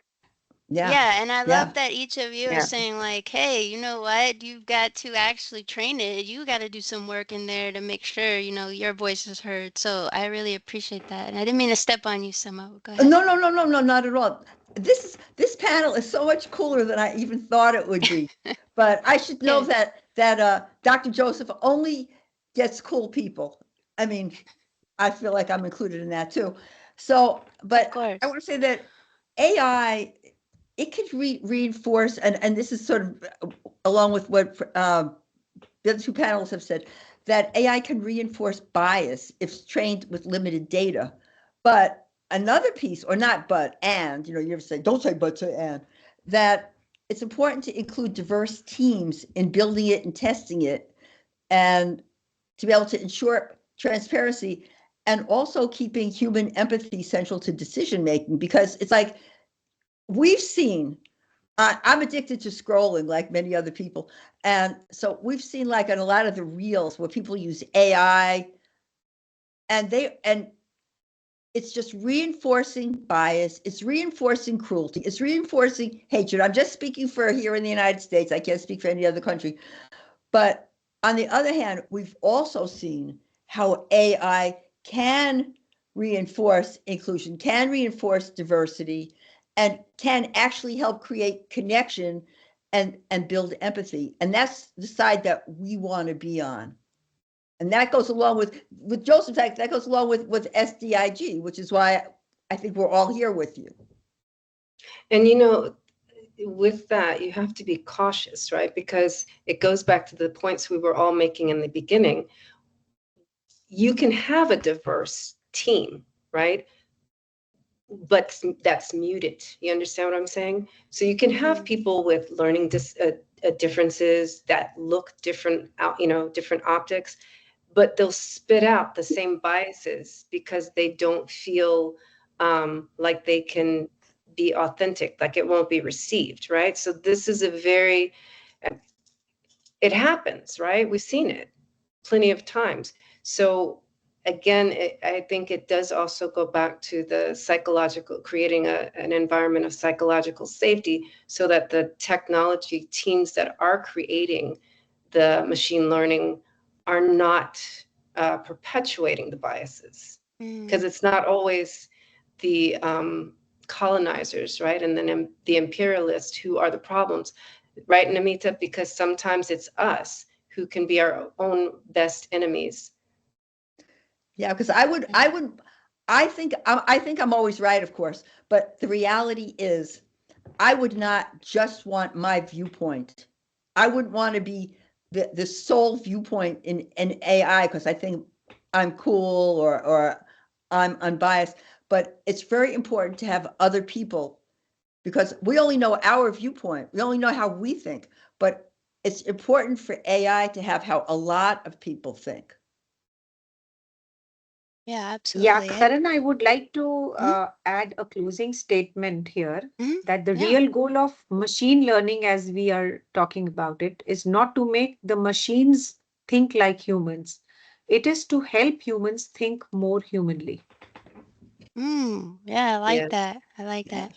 yeah. yeah. And I Yeah. love that each of you is Yeah. saying, like, hey, you know what? You've got to actually train it. You got to do some work in there to make sure, your voice is heard. So I really appreciate that. And I didn't mean to step on you, Samo. Go ahead. No, no, no, no, no, not at all. This panel is so much cooler than I even thought it would be. But I should know Good. that Dr. Joseph only gets cool people. I mean, I feel like I'm included in that too. So, Of but I course. want to say that AI, it could reinforce, and this is sort of along with what the other two panels have said, that AI can reinforce bias if it's trained with limited data. But another piece, or not but, and, you ever say, don't say but, say and, that it's important to include diverse teams in building it and testing it, and to be able to ensure transparency, and also keeping human empathy central to decision making. Because it's like, we've seen, I'm addicted to scrolling like many other people. And so we've seen, like, on a lot of the reels where people use AI, and it's just reinforcing bias. It's reinforcing cruelty. It's reinforcing hatred. I'm just speaking for here in the United States. I can't speak for any other country. But on the other hand, we've also seen how AI can reinforce inclusion, can reinforce diversity, and can actually help create connection and build empathy. And that's the side that we want to be on. And that goes along with Joseph's act, that goes along with SDIG, which is why I think we're all here with you. And with that, you have to be cautious, right? Because it goes back to the points we were all making in the beginning. You can have a diverse team, right? But that's muted. You understand what I'm saying? So you can have people with learning differences that look different out, different optics, but they'll spit out the same biases because they don't feel like they can be authentic, like it won't be received, right? So this is it happens, right? We've seen it plenty of times. So again, I think it does also go back to the psychological, creating an environment of psychological safety so that the technology teams that are creating the machine learning are not perpetuating the biases. Because it's not always the colonizers, right? And then the imperialists who are the problems, right, Namita? Because sometimes it's us who can be our own best enemies. Yeah, because I think I'm always right, of course, but the reality is I would not just want my viewpoint. I wouldn't want to be the sole viewpoint in AI because I think I'm cool or I'm unbiased. But it's very important to have other people because we only know our viewpoint. We only know how we think. But it's important for AI to have how a lot of people think. Yeah, Yeah, absolutely. Karan, I would like to add a closing statement here that the real goal of machine learning, as we are talking about it, is not to make the machines think like humans. It is to help humans think more humanly. Yeah, I like Yes. that. I like that.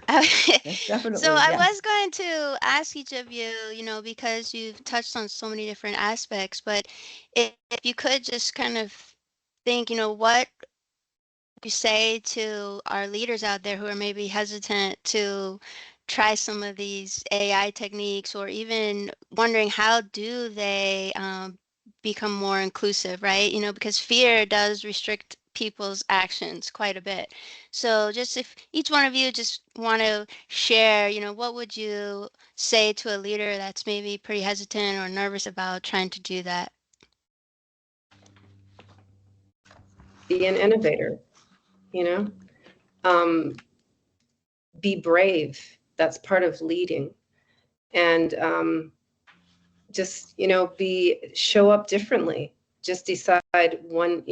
That's definitely, So I yeah. was going to ask each of you, because you've touched on so many different aspects, but if you could just kind of think, what you say to our leaders out there who are maybe hesitant to try some of these AI techniques, or even wondering how do they become more inclusive, right? Because fear does restrict people's actions quite a bit. So just if each one of you just want to share, what would you say to a leader that's maybe pretty hesitant or nervous about trying to do that? Be an innovator, be brave. That's part of leading. And just, show up differently. Just decide one,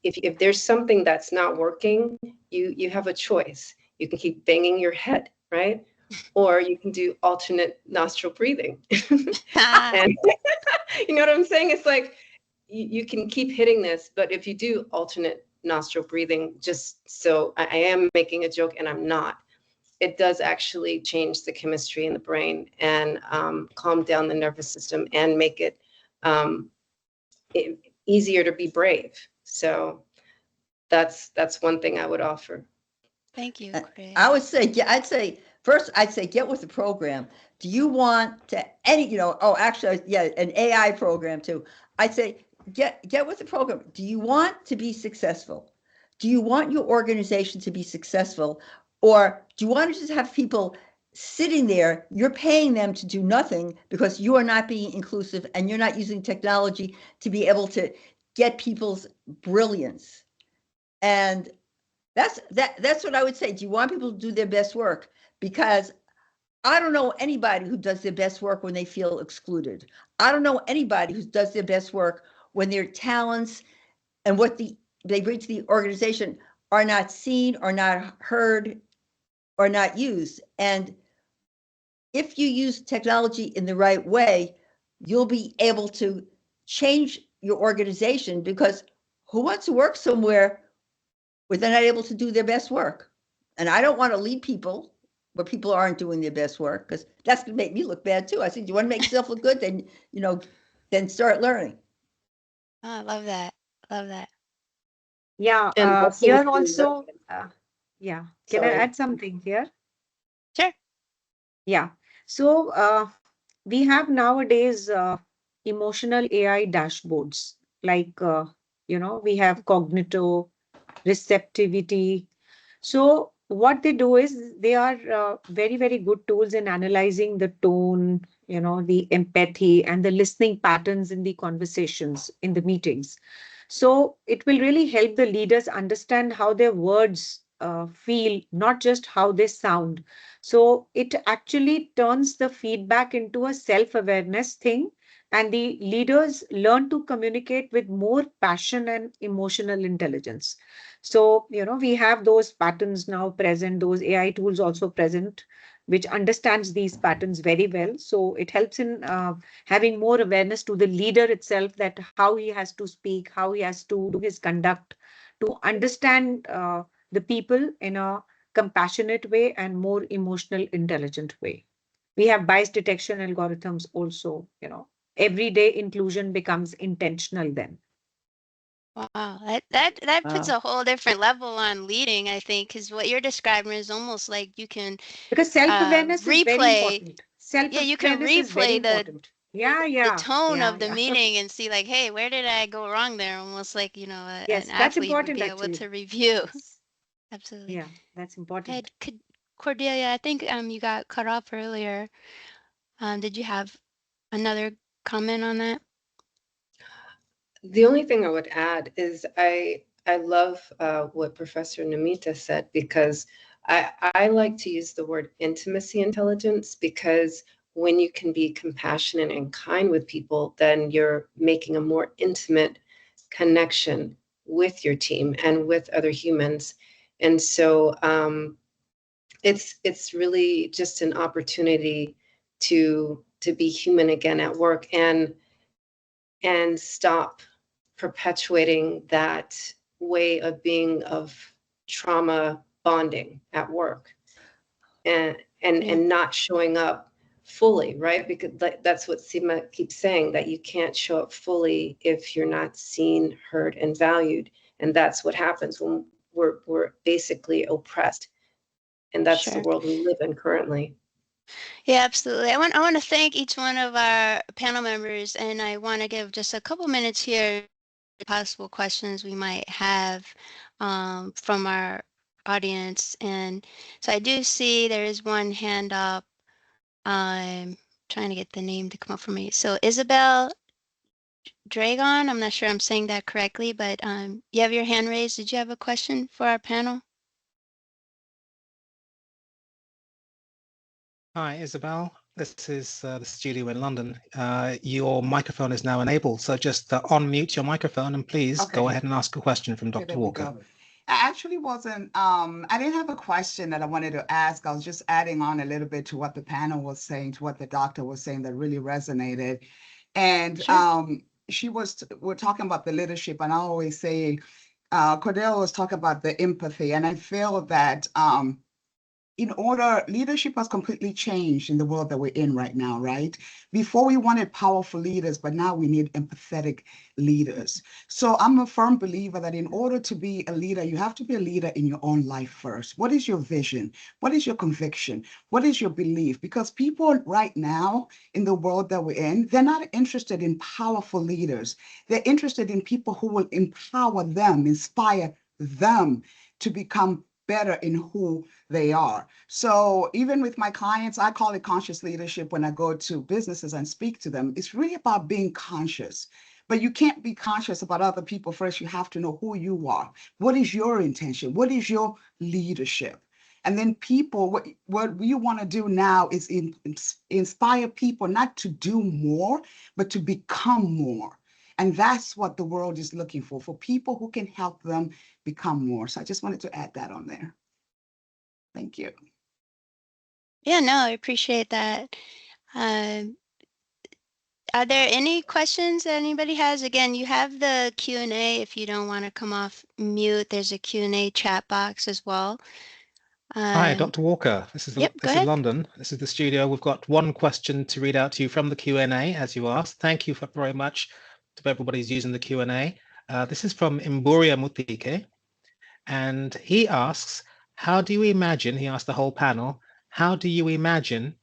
if there's something that's not working, you have a choice. You can keep banging your head, right? Or you can do alternate nostril breathing. And you know what I'm saying? It's like you can keep hitting this, but if you do alternate nostril breathing, just so I am making a joke and I'm not, it does actually change the chemistry in the brain and calm down the nervous system and make it easier to be brave. So that's one thing I would offer. Thank you, Chris. I would say, I'd say get with the program. Do you want to actually, an AI program too. I'd say get with the program. Do you want to be successful? Do you want your organization to be successful? Or do you want to just have people sitting there, you're paying them to do nothing because you are not being inclusive and you're not using technology to be able to get people's brilliance? And that's what I would say. Do you want people to do their best work? Because I don't know anybody who does their best work when they feel excluded. I don't know anybody who does their best work when their talents and what they bring to the organization are not seen or not heard or not used. And if you use technology in the right way, you'll be able to change your organization, because who wants to work somewhere where they're not able to do their best work? And I don't want to lead people where people aren't doing their best work, because that's going to make me look bad too. I said, you want to make yourself look good, then start learning. Oh, I love that. Love that. Yeah, And here also, yeah. Can I Sorry. add something here? Sure. Yeah. So we have nowadays emotional AI dashboards, like, we have Cognito, receptivity. So what they do is they are very, very good tools in analyzing the tone, the empathy and the listening patterns in the conversations in the meetings. So it will really help the leaders understand how their words feel, not just how they sound. So it actually turns the feedback into a self-awareness thing, and the leaders learn to communicate with more passion and emotional intelligence. So, we have those patterns now present, those AI tools also present. which understands these patterns very well. So it helps in having more awareness to the leader itself, that how he has to speak, how he has to do his conduct, to understand the people in a compassionate way and more emotional, intelligent way. We have bias detection algorithms also, everyday inclusion becomes intentional then. Wow, that puts Wow. a whole different level on leading, I think, because what you're describing is almost like you can Because self-awareness is very replay. important. Yeah, you can Self-awareness is very replay important. Yeah, the yeah, tone yeah, of the yeah. meeting and see like, hey, where did I go wrong there? Almost like, an Yes, that's athlete would important be able actually. to review. Yes. Absolutely. Yeah, that's important. Cordelia, I think you got cut off earlier. Did you have another comment on that? The only thing I would add is I love what Professor Namita said, because I like to use the word intimacy intelligence, because when you can be compassionate and kind with people, then you're making a more intimate connection with your team and with other humans. And so it's really just an opportunity to be human again at work, and stop perpetuating that way of being, of trauma bonding at work, and not showing up fully, right? Because that's what Seema keeps saying, that you can't show up fully if you're not seen, heard, and valued. And that's what happens when we're basically oppressed. And that's the Sure. world we live in currently. Yeah, absolutely. I want to thank each one of our panel members, and I want to give just a couple minutes here to possible questions we might have from our audience. And so I do see there is one hand up. I'm trying to get the name to come up for me. So Isabel Dragon, I'm not sure I'm saying that correctly, but you have your hand raised. Did you have a question for our panel? Hi, Isabel. This is the studio in London. Your microphone is now enabled, so just unmute your microphone and please go ahead and ask a question from Dr. Walker. I actually wasn't, I didn't have a question that I wanted to ask. I was just adding on a little bit to what the panel was saying, to what the doctor was saying that really resonated. And Sure. we're talking about the leadership, and I always say, Cordelia was talking about the empathy, and I feel that leadership has completely changed in the world that we're in right now, right? Before we wanted powerful leaders, but now we need empathetic leaders. So I'm a firm believer that in order to be a leader, you have to be a leader in your own life first. What is your vision? What is your conviction? What is your belief? Because people right now in the world that we're in, they're not interested in powerful leaders. They're interested in people who will empower them, inspire them to become better in who they are. So even with my clients, I call it conscious leadership when I go to businesses and speak to them. It's really about being conscious. But you can't be conscious about other people first. You have to know who you are. What is your intention? What is your leadership? And then people, what we want to do now is inspire people not to do more, but to become more. And that's what the world is looking for people who can help them become more. So I just wanted to add that on there. Thank you. Yeah, no, I appreciate that. Are there any questions that anybody has? Again, you have the Q&A if you don't want to come off mute. There's a Q&A chat box as well. Hi, Dr. Walker. This is London. This is the studio. We've got one question to read out to you from the Q&A, as you asked. Thank you very much to everybody who's using the Q&A. This is from Mburia Mutike, and he asks, how do you imagine, he asked the whole panel, how do you imagine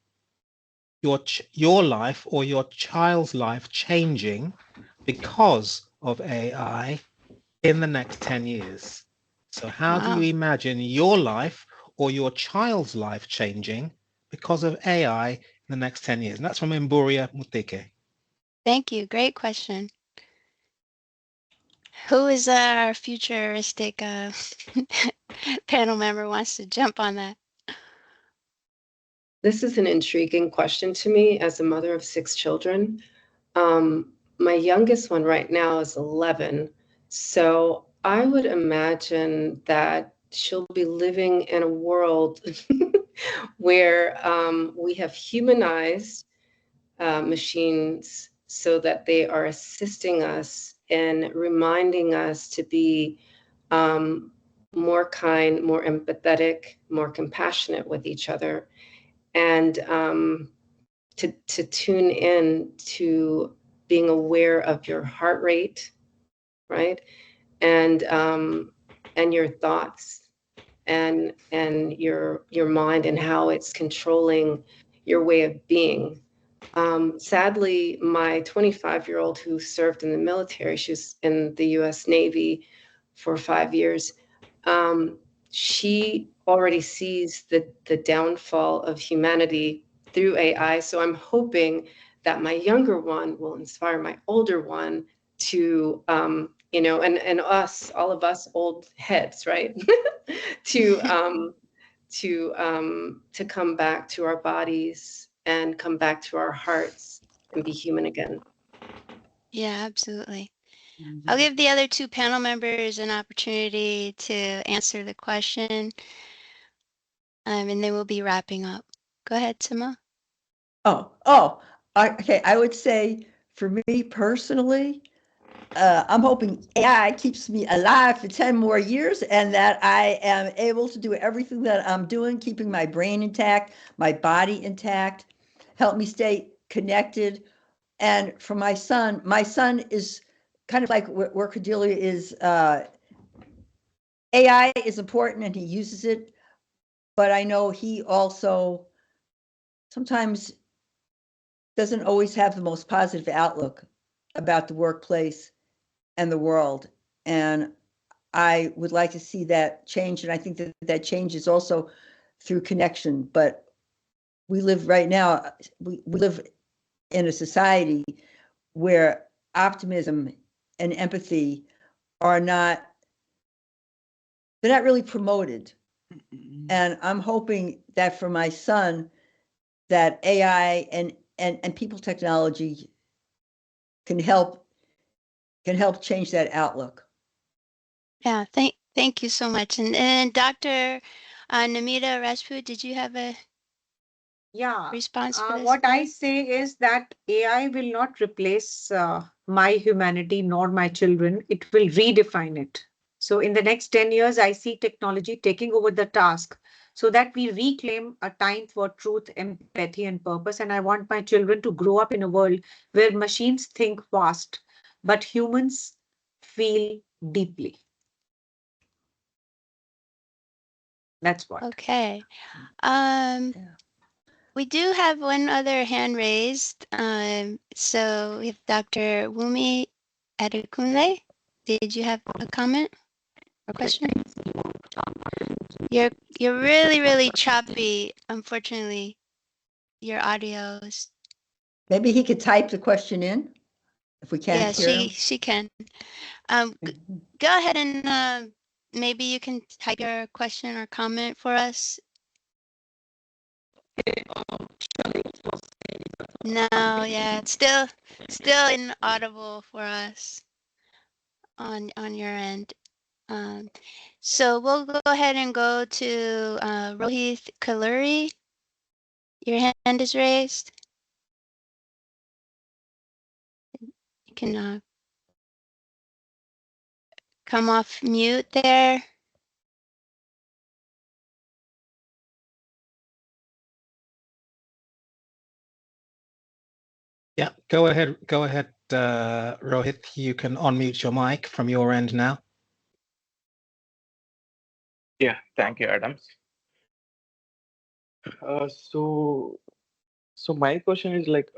your life or your child's life changing because of AI in the next 10 years? So how do you imagine your life or your child's life changing because of AI in the next 10 years? And that's from Mburia Mutike. Thank you. Great question. Who is our futuristic panel member wants to jump on that? This is an intriguing question to me as a mother of 6 children. My youngest one right now is 11. So I would imagine that she'll be living in a world where we have humanized machines so that they are assisting us and reminding us to be more kind, more empathetic, more compassionate with each other, and to tune in to being aware of your heart rate, right, and your thoughts, and your mind, and how it's controlling your way of being. Sadly, my 25-year-old who served in the military, she was in the US Navy for 5 years, she already sees the downfall of humanity through AI. So I'm hoping that my younger one will inspire my older one to, and us, all of us old heads, right? to come back to our bodies and come back to our hearts and be human again. Yeah, absolutely. I'll give the other two panel members an opportunity to answer the question, and then we'll be wrapping up. Go ahead, Sima. Okay. I would say for me personally, I'm hoping AI keeps me alive for 10 more years and that I am able to do everything that I'm doing, keeping my brain intact, my body intact, help me stay connected. And for my son is kind of like where Cordelia is, AI is important and he uses it, but I know he also sometimes doesn't always have the most positive outlook about the workplace and the world. And I would like to see that change. And I think that change is also through connection. But we live right now, we live in a society where optimism and empathy are not, they're not really promoted. And I'm hoping that for my son, that AI and people technology can help change that outlook. Yeah, thank you so much. And Dr. Namita Rajput, did you have a response for this? What I say is that AI will not replace my humanity nor my children. It will redefine it. So in the next 10 years, I see technology taking over the task so that we reclaim a time for truth, empathy, and purpose. And I want my children to grow up in a world where machines think fast, but humans feel deeply. That's what. Okay. Yeah. We do have one other hand raised. So we have Dr. Wumi Adekunle. Did you have a comment or question? You're really choppy. Unfortunately, your audio is. Maybe he could type the question in if we can't hear him. She can. Go ahead and maybe you can type your question or comment for us. No, yeah, it's still inaudible for us on your end. So we'll go ahead and go to Rohit Kaluri. Your hand is raised. You can come off mute there. Yeah, go ahead, Rohit. You can unmute your mic from your end now. Yeah, thank you, Adams. So my question is like,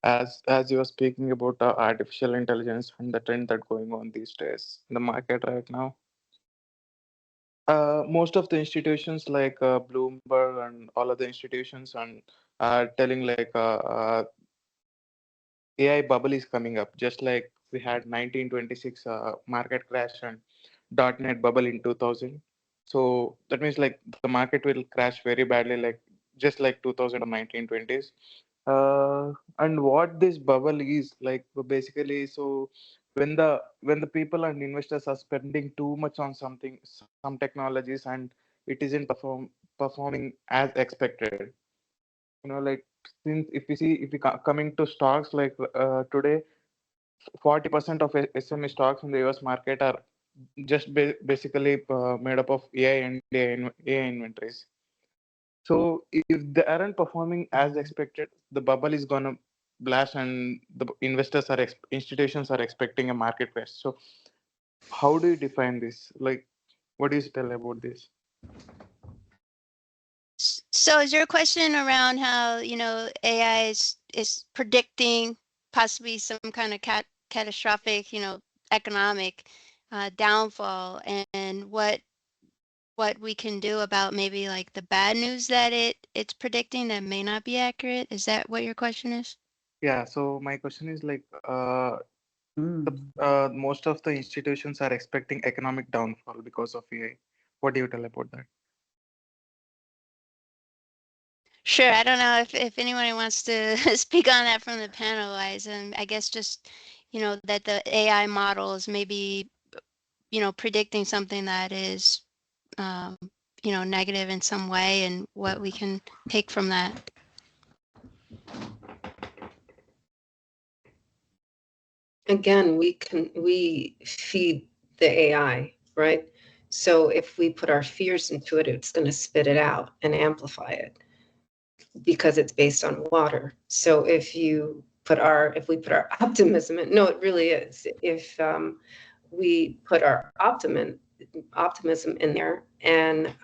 as you were speaking about artificial intelligence and the trend that going on these days in the market right now. Most of the institutions like Bloomberg and all of the institutions and are telling like AI bubble is coming up, just like we had 1926 market crash and .NET bubble in 2000. So that means like the market will crash very badly, like just like 2000 or 1920s. And what this bubble is like basically, so when the people and investors are spending too much on some technologies and it isn't performing as expected. Like since if we coming to stocks like today, 40% of SME stocks in the US market are just basically made up of AI and AI inventories. So if they aren't performing as expected, the bubble is gonna blast, and the investors are institutions are expecting a market crash. So how do you define this? Like, what do you tell about this? So is your question around how, AI is predicting possibly some kind of catastrophic, economic downfall, and what we can do about maybe like the bad news that it's predicting that may not be accurate? Is that what your question is? Yeah, so my question is like most of the institutions are expecting economic downfall because of AI. What do you tell about that? Sure. I don't know if anyone wants to speak on that from the panel wise. And I guess just, that the AI models may be, predicting something that is, negative in some way, and what we can take from that. Again, we feed the AI, right? So if we put our fears into it, it's going to spit it out and amplify it because it's based on water. So if we put our optimism in, no, it really is. If we put our optimism in there and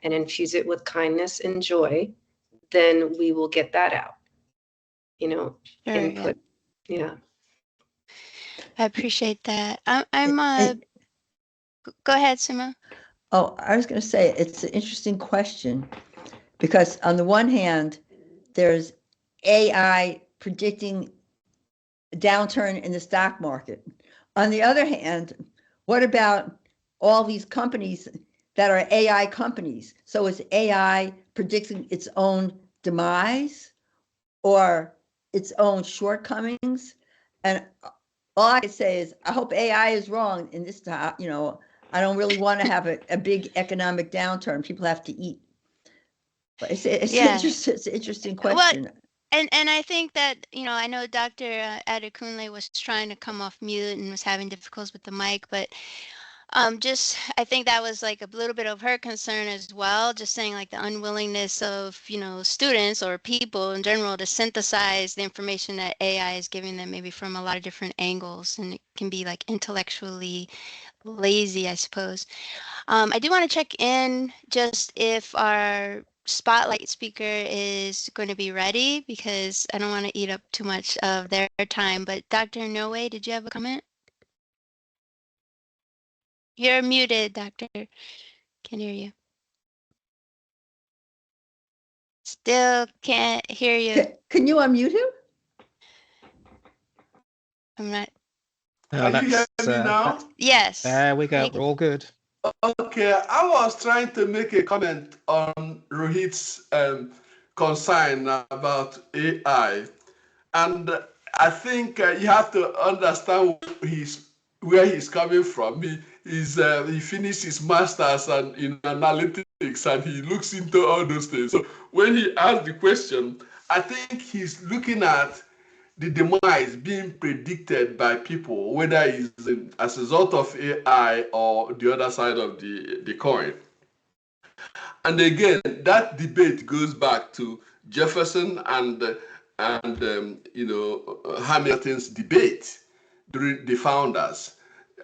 infuse it with kindness and joy, then we will get that out. Sure, input. Yeah. I appreciate that. Go ahead, Sima. Oh, I was going to say, it's an interesting question, because on the one hand, there's AI predicting a downturn in the stock market. On the other hand, what about all these companies that are AI companies? So is AI predicting its own demise or its own shortcomings? And all I can say is, I hope AI is wrong in this time. I don't really want to have a big economic downturn. People have to eat. But it's an interesting question. Well, and I think that, I know Dr. Adekunle was trying to come off mute and was having difficulties with the mic, but I think that was like a little bit of her concern as well, just saying like the unwillingness of, students or people in general to synthesize the information that AI is giving them, maybe from a lot of different angles, and it can be like intellectually lazy, I suppose. I do want to check in just if our spotlight speaker is going to be ready, because I don't want to eat up too much of their time. But Dr. Nwoye, did you have a comment? You're muted, Doctor. Can't hear you. Still can't hear you. Can you unmute him? I'm not. Can you hear me now? Yes. There we go. We're all good. Okay, I was trying to make a comment on Rohit's concern about AI, and I think you have to understand where he's coming from. He finished his master's in analytics, and he looks into all those things. So when he asked the question, I think he's looking at the demise being predicted by people, whether it's as a result of AI or the other side of the coin. And again, that debate goes back to Jefferson and Hamilton's debate during the founders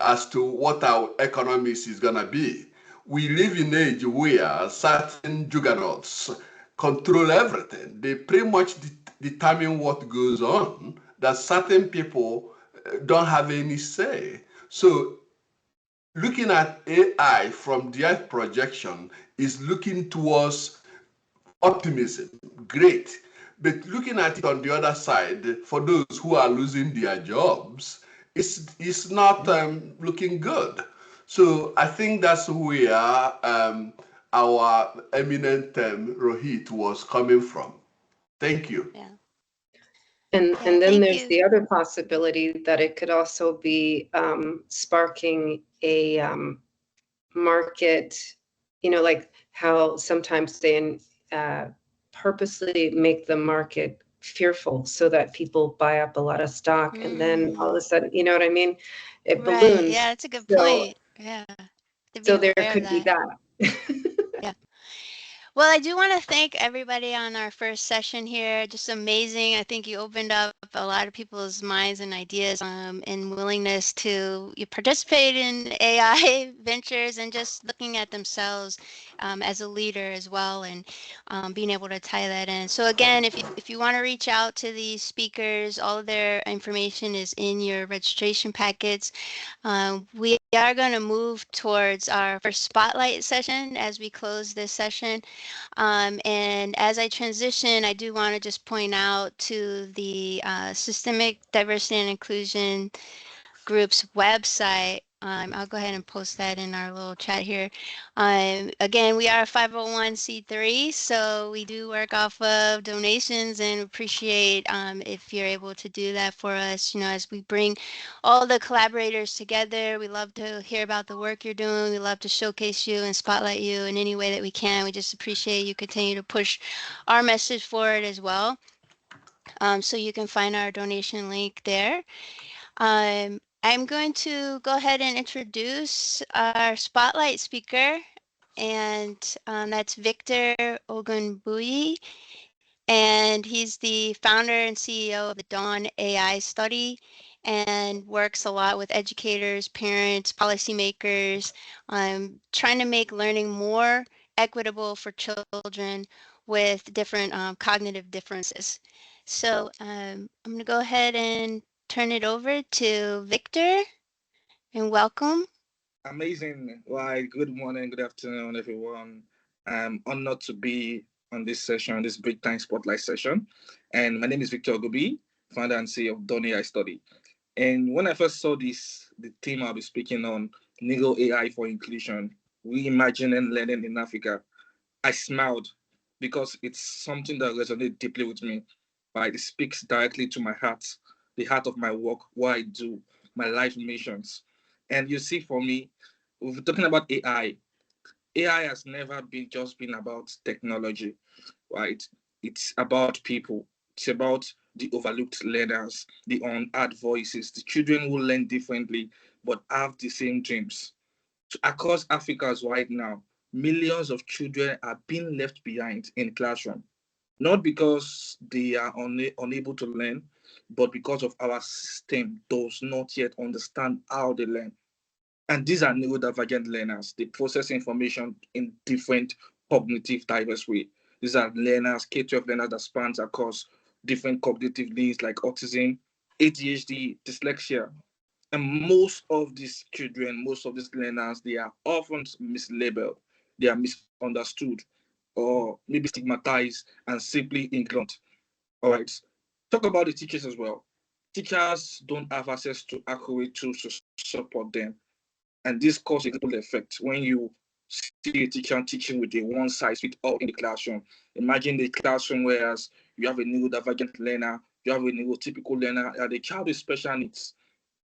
as to what our economics is going to be. We live in an age where certain juggernauts control everything. They pretty much determine what goes on, that certain people don't have any say. So looking at AI from their projection is looking towards optimism, great. But looking at it on the other side, for those who are losing their jobs, it's not looking good. So I think that's where our eminent Rohit was coming from. Thank you. Yeah. And then there's the other possibility that it could also be sparking a market like how sometimes they purposely make the market fearful so that people buy up a lot of stock, and then all of a sudden, you know what I mean? It Right. balloons. Yeah, that's a good So, point. Yeah. To be so there aware of could be that. that. Yeah. Well, I do want to thank everybody on our first session here. Just amazing. I think you opened up a lot of people's minds and ideas and willingness to participate in AI ventures and just looking at themselves as a leader as well, and being able to tie that in. So again, if you want to reach out to these speakers, all of their information is in your registration packets. We are going to move towards our first spotlight session as we close this session. And as I transition, I do want to just point out to the Systemic Diversity and Inclusion Group's website. I'll go ahead and post that in our little chat here. Again, we are a 501c3, so we do work off of donations and appreciate if you're able to do that for us. As we bring all the collaborators together, we love to hear about the work you're doing. We love to showcase you and spotlight you in any way that we can. We just appreciate you continue to push our message forward as well. So you can find our donation link there. I'm going to go ahead and introduce our spotlight speaker, and that's Victor Ogunbuyi, and he's the founder and CEO of the Dawn AI Study and works a lot with educators, parents, policymakers, trying to make learning more equitable for children with different cognitive differences. So I'm going to go ahead and turn it over to Victor, and welcome. Amazing. Well, good morning, good afternoon, everyone. I'm honored to be on this session, this big time spotlight session. And my name is Victor Ogobi, founder and CEO of Dawn AI Study. And when I first saw the theme I'll be speaking on, Nego AI for Inclusion, reimagining learning in Africa, I smiled because it's something that resonates deeply with me. Right? It speaks directly to my heart, the heart of my work, what I do, my life missions. And you see, for me, we're talking about AI. AI has never been about technology, right? It's about people. It's about the overlooked learners, the unheard voices, the children who learn differently but have the same dreams. So across Africa right now, millions of children are being left behind in classroom, not because they are unable to learn, but because of our system does not yet understand how they learn. And these are neurodivergent learners. They process information in different cognitive diverse way. These are learners, K-12 learners that spans across different cognitive needs like autism, ADHD, dyslexia. And most of these children, most of these learners, they are often mislabeled, they are misunderstood, or maybe stigmatized and simply ignored. All right. Talk about the teachers as well. Teachers don't have access to accurate tools to support them, and this causes a ripple effect when you see a teacher teaching with a one size fits all in the classroom. Imagine the classroom whereas you have a neurodivergent learner, you have a neurotypical learner, and the child with special needs.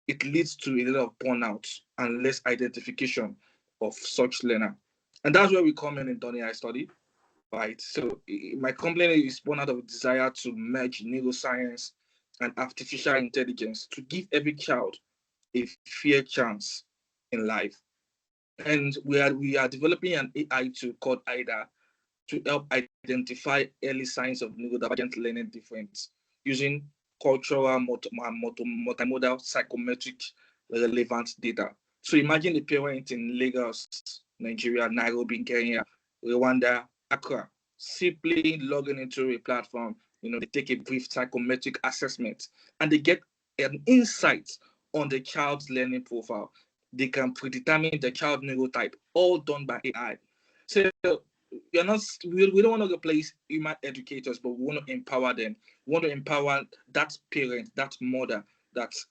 It leads to a lot of burnout and less identification of such learner. And that's where we come in Dawn AI Study, right? So my company is born out of a desire to merge neuroscience and artificial intelligence to give every child a fair chance in life. And we are developing an AI tool called IDA to help identify early signs of neurodivergent learning difference using cultural multimodal psychometric relevant data. So imagine a parent in Lagos, Nigeria, Nairobi, Kenya, Rwanda, Accra, simply logging into a platform. They take a brief psychometric assessment and they get an insight on the child's learning profile. They can predetermine the child neurotype, all done by AI. So you're not we don't want to replace human educators, but we want to empower them. We want to empower that parent, that mother that's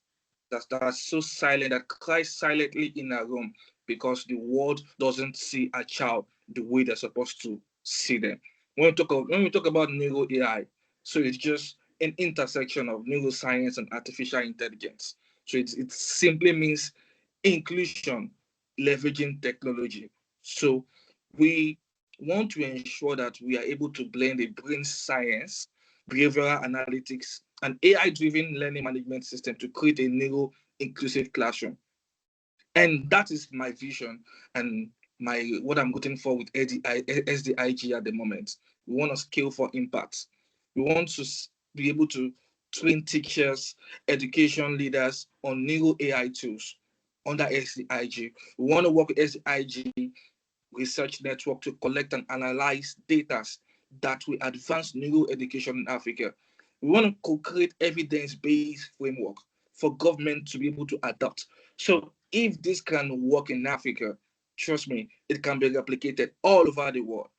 so silent, that cries silently in a room because the world doesn't see a child the way they're supposed to see them. When we talk about neuro AI, so it's just an intersection of neuroscience and artificial intelligence. So it simply means inclusion, leveraging technology. So We want to ensure that we are able to blend a brain science, behavioral analytics, and AI-driven learning management system to create a neuro-inclusive classroom. And that is my vision and what I'm looking for with SDIG at the moment. We want to scale for impact. We want to be able to train teachers, education leaders on neuro AI tools under SDIG. We want to work with SDIG research network to collect and analyze data that will advance neuro education in Africa. We want to co-create evidence-based framework for government to be able to adopt. So if this can work in Africa, trust me, it can be replicated all over the world.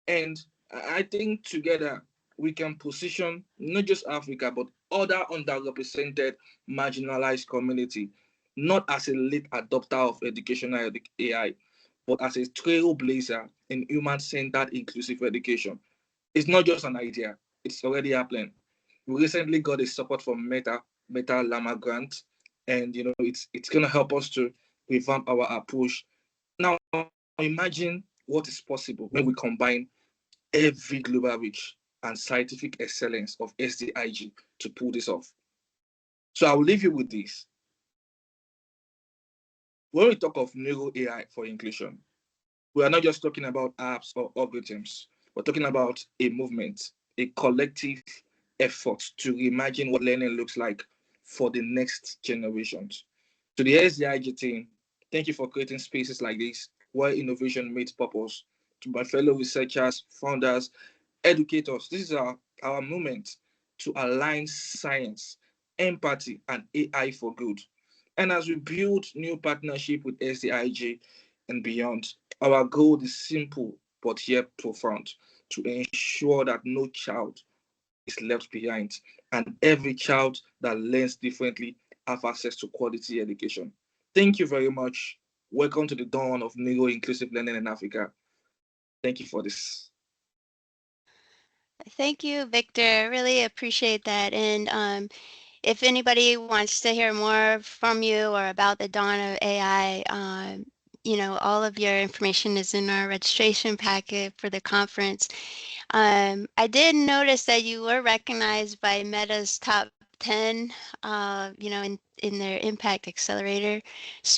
And I think together we can position not just Africa, but other underrepresented, marginalized community, not as a late adopter of educational AI, but as a trailblazer in human-centered inclusive education. It's not just an idea, it's already happening. We recently got a support from Meta Llama grant, and it's gonna help us to revamp our approach. Now imagine what is possible when we combine every global reach and scientific excellence of SDIG to pull this off. So I'll leave you with this. When we talk of neuro AI for inclusion, we are not just talking about apps or algorithms. We're talking about a movement, a collective effort to reimagine what learning looks like for the next generations. To the SDIG team, thank you for creating spaces like this where innovation meets purpose. To my fellow researchers, founders, educators, this is our moment to align science, empathy, and AI for good. And as we build new partnership with SDIG and beyond, our goal is simple but yet profound: to ensure that no child is left behind and every child that learns differently have access to quality education. Thank you very much. Welcome to the dawn of neuro-inclusive learning in Africa. Thank you for this. Thank you, Victor. Really appreciate that. And if anybody wants to hear more from you or about the dawn of AI, all of your information is in our registration packet for the conference. I did notice that you were recognized by Meta's top 10, in their Impact Accelerator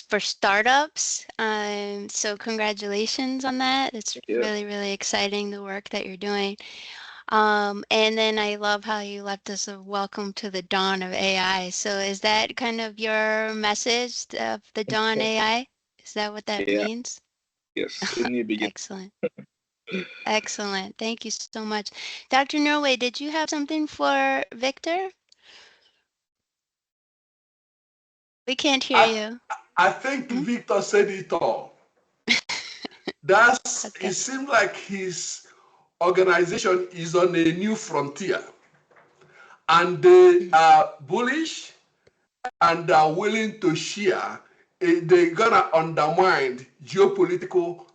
for startups. So congratulations on that. It's really, really exciting, the work that you're doing. And then I love how you left us a welcome to the dawn of AI. So is that kind of your message of the dawn AI? Is that what that means? Yes, a new beginning. Excellent. Excellent. Thank you so much. Dr. Nwoye, did you have something for Victor? We can't hear you. I think Victor said it all. Okay. It seems like his organization is on a new frontier, and they are bullish and are willing to share. They're gonna undermine geopolitical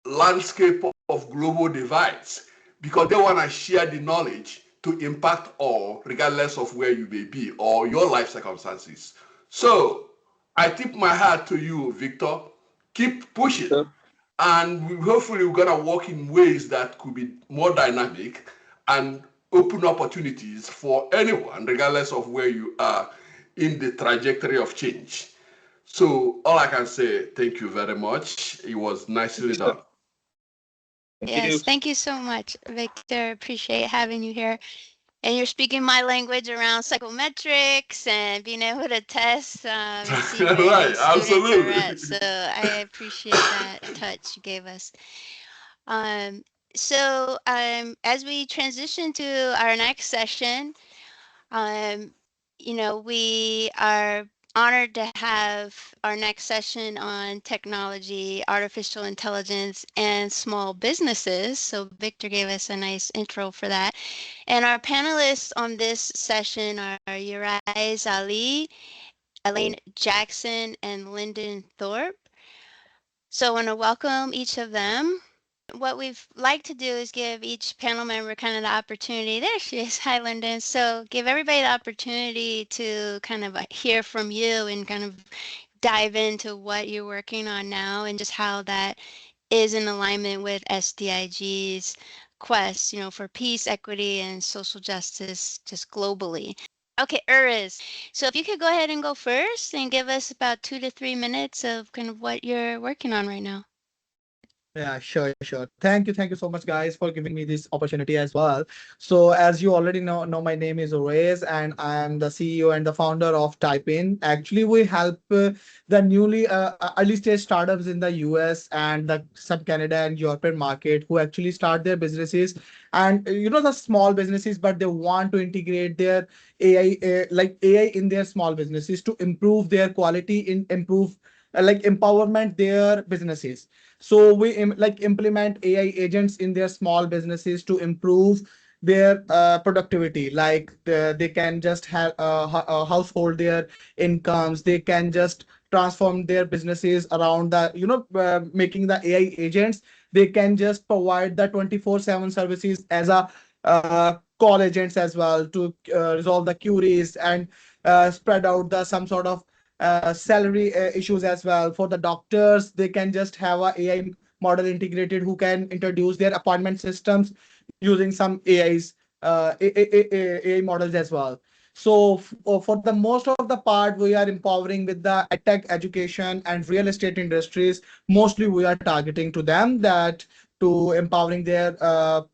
landscape of global divides because they want to share the knowledge to impact all, regardless of where you may be or your life circumstances. So I tip my hat to you, Victor. Keep pushing. And hopefully we're going to work in ways that could be more dynamic and open opportunities for anyone, regardless of where you are in the trajectory of change. So all I can say, thank you very much. It was nicely done. Yes, thank you so much, Victor. Appreciate having you here. And you're speaking my language around psychometrics and being able to test and see where Right, these students absolutely. are at. So I appreciate that touch you gave us. So as we transition to our next session, we are honored to have our next session on technology, artificial intelligence, and small businesses. So Victor gave us a nice intro for that. And our panelists on this session are Uriah Ali, Elaine Jackson, and Lyndon Thorpe. So I want to welcome each of them. What we've like to do is give each panel member kind of the opportunity. There she is. Hi, Lyndon. So give everybody the opportunity to kind of hear from you and kind of dive into what you're working on now and just how that is in alignment with SDIG's quest, for peace, equity, and social justice just globally. Okay, Uriz. So if you could go ahead and go first and give us about 2 to 3 minutes of kind of what you're working on right now. Yeah, sure. Thank you so much, guys, for giving me this opportunity as well. So, as you already know my name is Reyes, and I am the CEO and the founder of TypeIn. Actually, we help the newly early stage startups in the US and the some Canada and European market who actually start their businesses, and the small businesses, but they want to integrate their AI in their small businesses to improve their quality, improve like empowerment their businesses. So we implement AI agents in their small businesses to improve their productivity. Like they can just have household their incomes. They can just transform their businesses around the making the AI agents. They can just provide the 24/7 services as a call agents as well to resolve the queries and spread out the some sort of salary issues as well. For the doctors, they can just have a AI model integrated who can introduce their appointment systems using some AI models as well. So for the most of the part, we are empowering with the tech education and real estate industries. Mostly we are targeting to them that to empowering their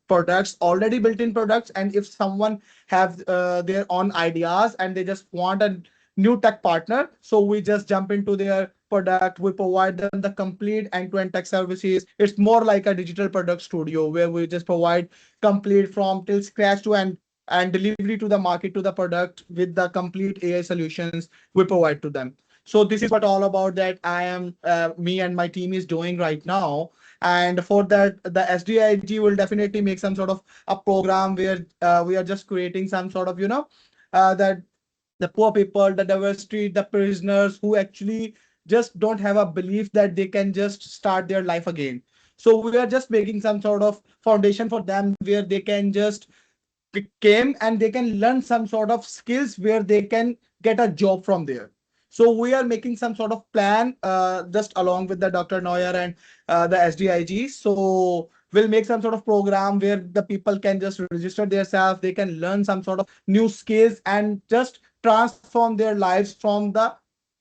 products, already built-in products. And if someone have their own ideas and they just want a new tech partner, so we just jump into their product. We provide them the complete end-to-end tech services. It's more like a digital product studio where we just provide complete from till scratch to and delivery to the market to the product with the complete AI solutions we provide to them. So this is what all about that I am me and my team is doing right now. And for that, the SDIG will definitely make some sort of a program where we are just creating some sort of that the poor people, the diversity, the prisoners who actually just don't have a belief that they can just start their life again. So we are just making some sort of foundation for them where they can just came and they can learn some sort of skills where they can get a job from there. So we are making some sort of plan just along with the Dr. Nwoye and the SDIG. So we'll make some sort of program where the people can just register themselves, they can learn some sort of new skills and just transform their lives from the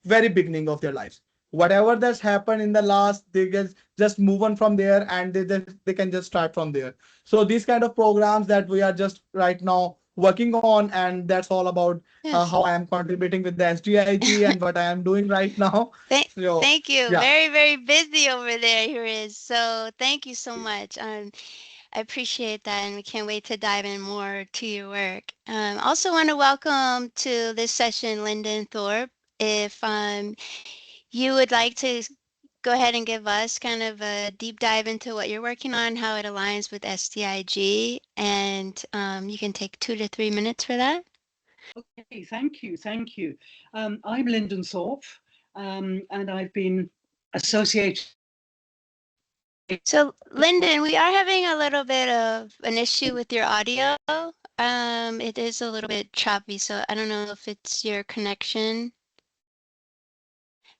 very beginning of their lives. Whatever that's happened in the last, they can just move on from there and they can just start from there. So these kind of programs that we are just right now working on, and that's all about Yes. how I am contributing with the SDIG and what I am doing right now. So Thank you. yeah. Very, very busy over there, Uriz. So thank you so much. I appreciate that, and we can't wait to dive in more to your work. Also want to welcome to this session Lyndon Thorpe. If you would like to go ahead and give us kind of a deep dive into what you're working on, how it aligns with SDIG, and you can take 2 to 3 minutes for that. Okay, thank you. I'm Lyndon Thorpe, and I've been associated. So, Lyndon, we are having a little bit of an issue with your audio. It is a little bit choppy, so I don't know if it's your connection.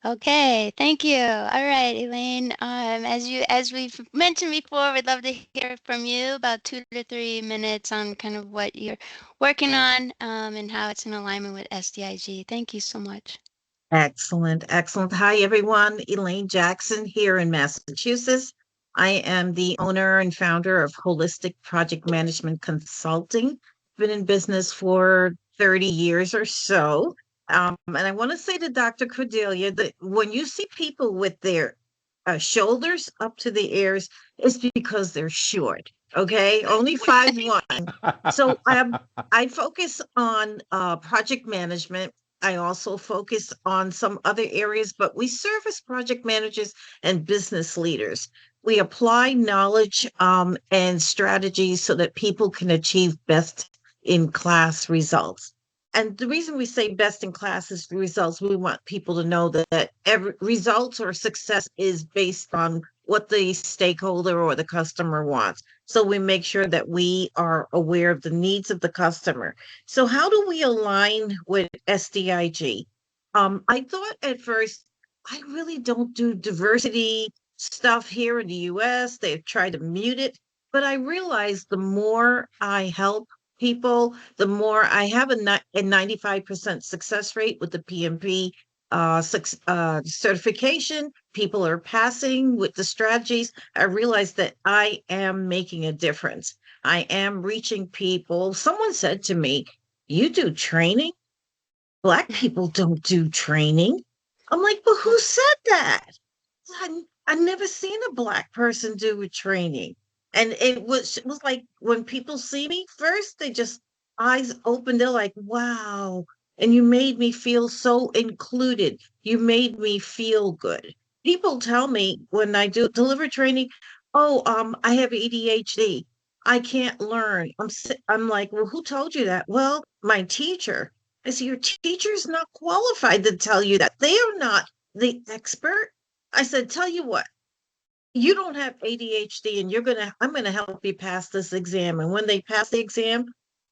Okay, thank you. All right, Elaine. As we've mentioned before, we'd love to hear from you about 2 to 3 minutes on kind of what you're working on and how it's in alignment with SDIG. Thank you so much. Excellent. Hi, everyone. Elaine Jackson here in Massachusetts. I am the owner and founder of Holistic Project Management Consulting. Been in business for 30 years or so. And I want to say to Dr. Cordelia that when you see people with their shoulders up to the ears, it's because they're short. Okay, only 5'1". So I focus on project management. I also focus on some other areas, but we serve as project managers and business leaders. We apply knowledge and strategies so that people can achieve best in class results. And the reason we say best in class is the results. We want people to know that every results or success is based on what the stakeholder or the customer wants. So we make sure that we are aware of the needs of the customer. So how do we align with SDIG? I thought at first, I really don't do diversity, stuff here in the US. They've tried to mute it. But I realize the more I help people, the more I have a 95% success rate with the PMP certification. People are passing with the strategies. I realize that I am making a difference. I am reaching people. Someone said to me, "You do training? Black people don't do training." I'm like, "But who said that?" I never seen a Black person do a training. And it was like when people see me first, they just eyes open. They're like, "Wow." And you made me feel so included. You made me feel good. People tell me when I do deliver training, "Oh, I have ADHD. I can't learn." I'm like, "Well, who told you that?" "Well, my teacher." I say, "Your teacher's not qualified to tell you that. They are not the expert." I said, "Tell you what, you don't have ADHD and I'm gonna help you pass this exam." And when they pass the exam,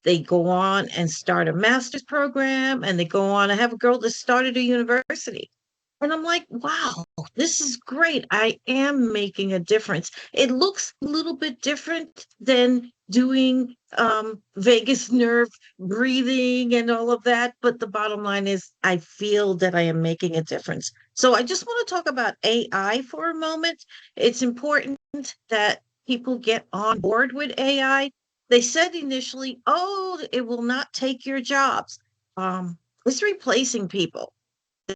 they go on and start a master's program, and they go on. I have a girl that started a university. And I'm like, "Wow, this is great. I am making a difference." It looks a little bit different than doing vagus nerve breathing and all of that. But the bottom line is, I feel that I am making a difference. So I just want to talk about AI for a moment. It's important that people get on board with AI. They said initially, "Oh, it will not take your jobs." It's replacing people.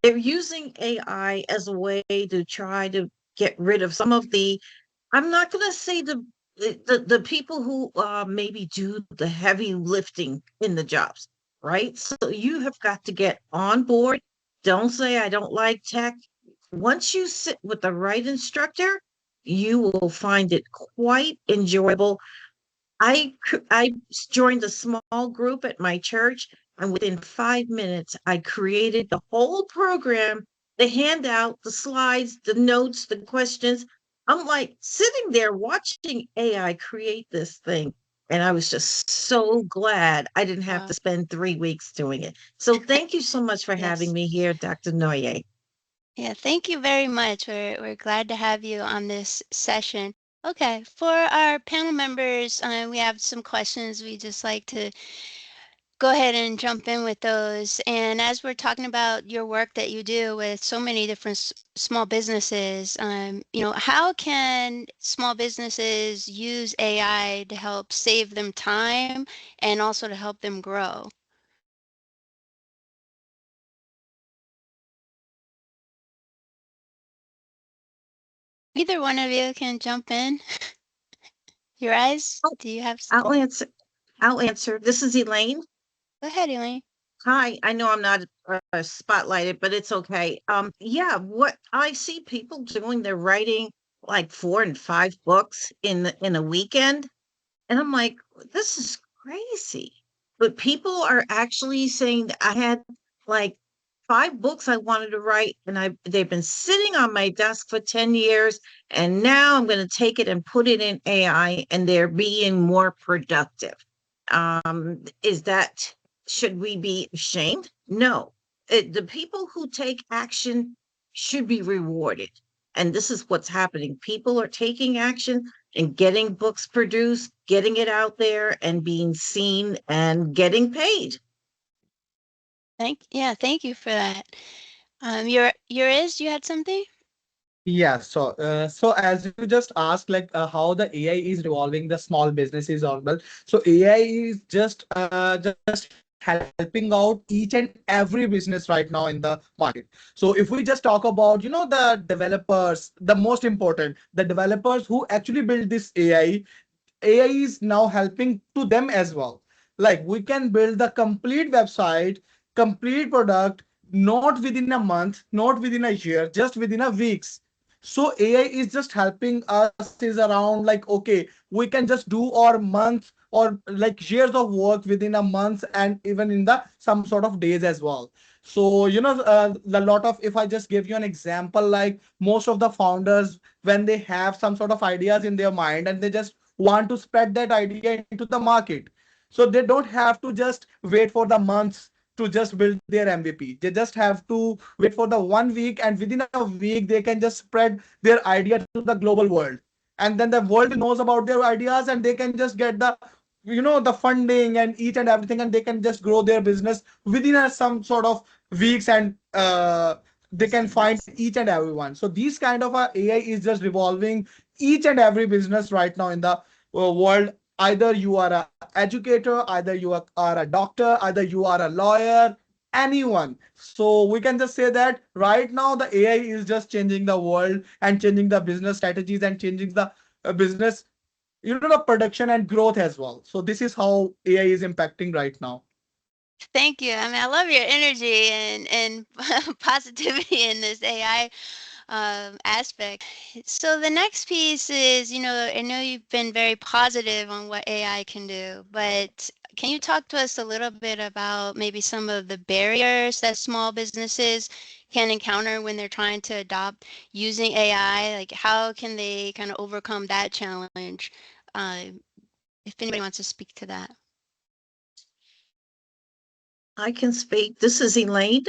They're using AI as a way to try to get rid of some of the, I'm not going to say the people who maybe do the heavy lifting in the jobs, right? So you have got to get on board. Don't say, "I don't like tech." Once you sit with the right instructor, you will find it quite enjoyable. I joined a small group at my church, and within 5 minutes, I created the whole program, the handout, the slides, the notes, the questions. I'm like sitting there watching AI create this thing. And I was just so glad I didn't have Wow. to spend 3 weeks doing it. So thank you so much for having Yes. me here, Dr. Nwoye. Yeah, thank you very much. We're glad to have you on this session. Okay, for our panel members, we have some questions. We just like to go ahead and jump in with those. And as we're talking about your work that you do with so many different small businesses, how can small businesses use AI to help save them time and also to help them grow? Either one of you can jump in. Your eyes, do you have? I'll answer. I'll answer. This is Elaine. Go ahead, Elaine. Hi, I know I'm not spotlighted, but it's okay. Yeah, what I see people doing, they're writing like 4 and 5 books in a weekend, and I'm like, this is crazy. But people are actually saying that I had like 5 books I wanted to write, and they've been sitting on my desk for 10 years, and now I'm going to take it and put it in AI, and they're being more productive. Is that, should we be ashamed? No. The people who take action should be rewarded. And this is what's happening. People are taking action and getting books produced, getting it out there and being seen and getting paid. Thank you for that. Your is, you had something? Yeah, so as you just asked, like how the AI is revolving the small businesses on well. So AI is just helping out each and every business right now in the market. So if we just talk about, the developers, the most important, the developers who actually build this AI is now helping to them as well. Like we can build the complete website, complete product, not within a month, not within a year, just within a weeks. So AI is just helping us is around like, okay, we can just do our months or like years of work within a month and even in the some sort of days as well. So, a lot of, if I just give you an example, like most of the founders, when they have some sort of ideas in their mind and they just want to spread that idea into the market. So they don't have to just wait for the months to just build their MVP. They just have to wait for the 1 week, and within a week, they can just spread their idea to the global world. And then the world knows about their ideas, and they can just get the, the funding and each and everything, and they can just grow their business within some sort of weeks, and they can find each and everyone. So these kind of AI is just revolving each and every business right now in the world. Either you are an educator, either you are a doctor, either you are a lawyer, anyone. So we can just say that right now the AI is just changing the world and changing the business strategies and changing the business, the production and growth as well. So this is how AI is impacting right now. Thank you. I mean, I love your energy and positivity in this AI aspect. So the next piece is, I know you've been very positive on what AI can do, but can you talk to us a little bit about maybe some of the barriers that small businesses can encounter when they're trying to adopt using AI? Like, how can they kind of overcome that challenge? If anybody wants to speak to that. I can speak. This is Elaine.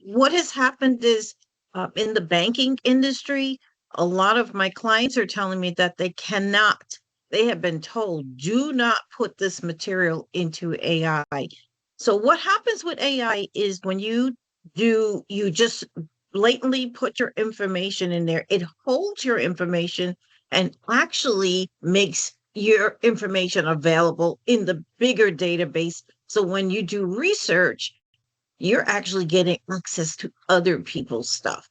What has happened is in the banking industry, a lot of my clients are telling me that they cannot. They have been told, do not put this material into AI. So what happens with AI is when you just blatantly put your information in there, it holds your information and actually makes your information available in the bigger database. So when you do research, you're actually getting access to other people's stuff.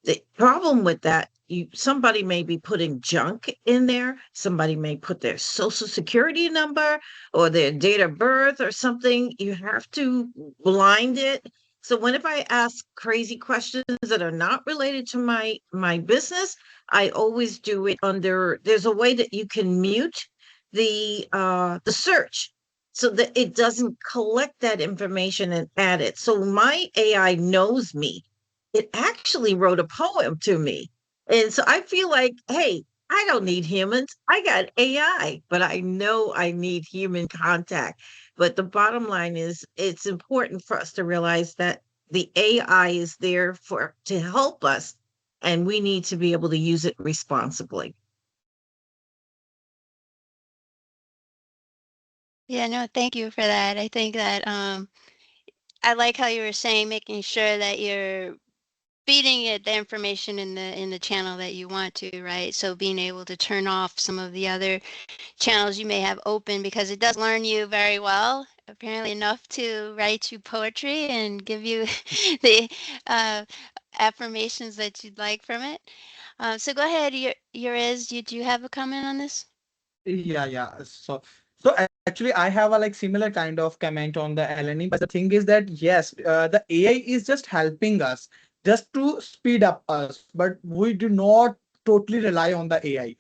The problem with that, somebody may be putting junk in there. Somebody may put their social security number or their date of birth or something. You have to blind it. So whenever I ask crazy questions that are not related to my business, I always do it under. There's a way that you can mute the search so that it doesn't collect that information and add it. So my AI knows me. It actually wrote a poem to me. And so I feel like, hey, I don't need humans. I got AI, but I know I need human contact. But the bottom line is it's important for us to realize that the AI is there to help us, and we need to be able to use it responsibly. Yeah, no, thank you for that. I think that I like how you were saying, making sure that you're feeding it the information in the channel that you want to, right? So being able to turn off some of the other channels you may have open, because it does learn you very well, apparently enough to write you poetry and give you the affirmations that you'd like from it. So go ahead, Yuriz, do you have a comment on this? Yeah. So actually, I have a like similar kind of comment on the LNE, but the thing is that yes, the AI is just helping us just to speed up us, but we do not totally rely on the AI.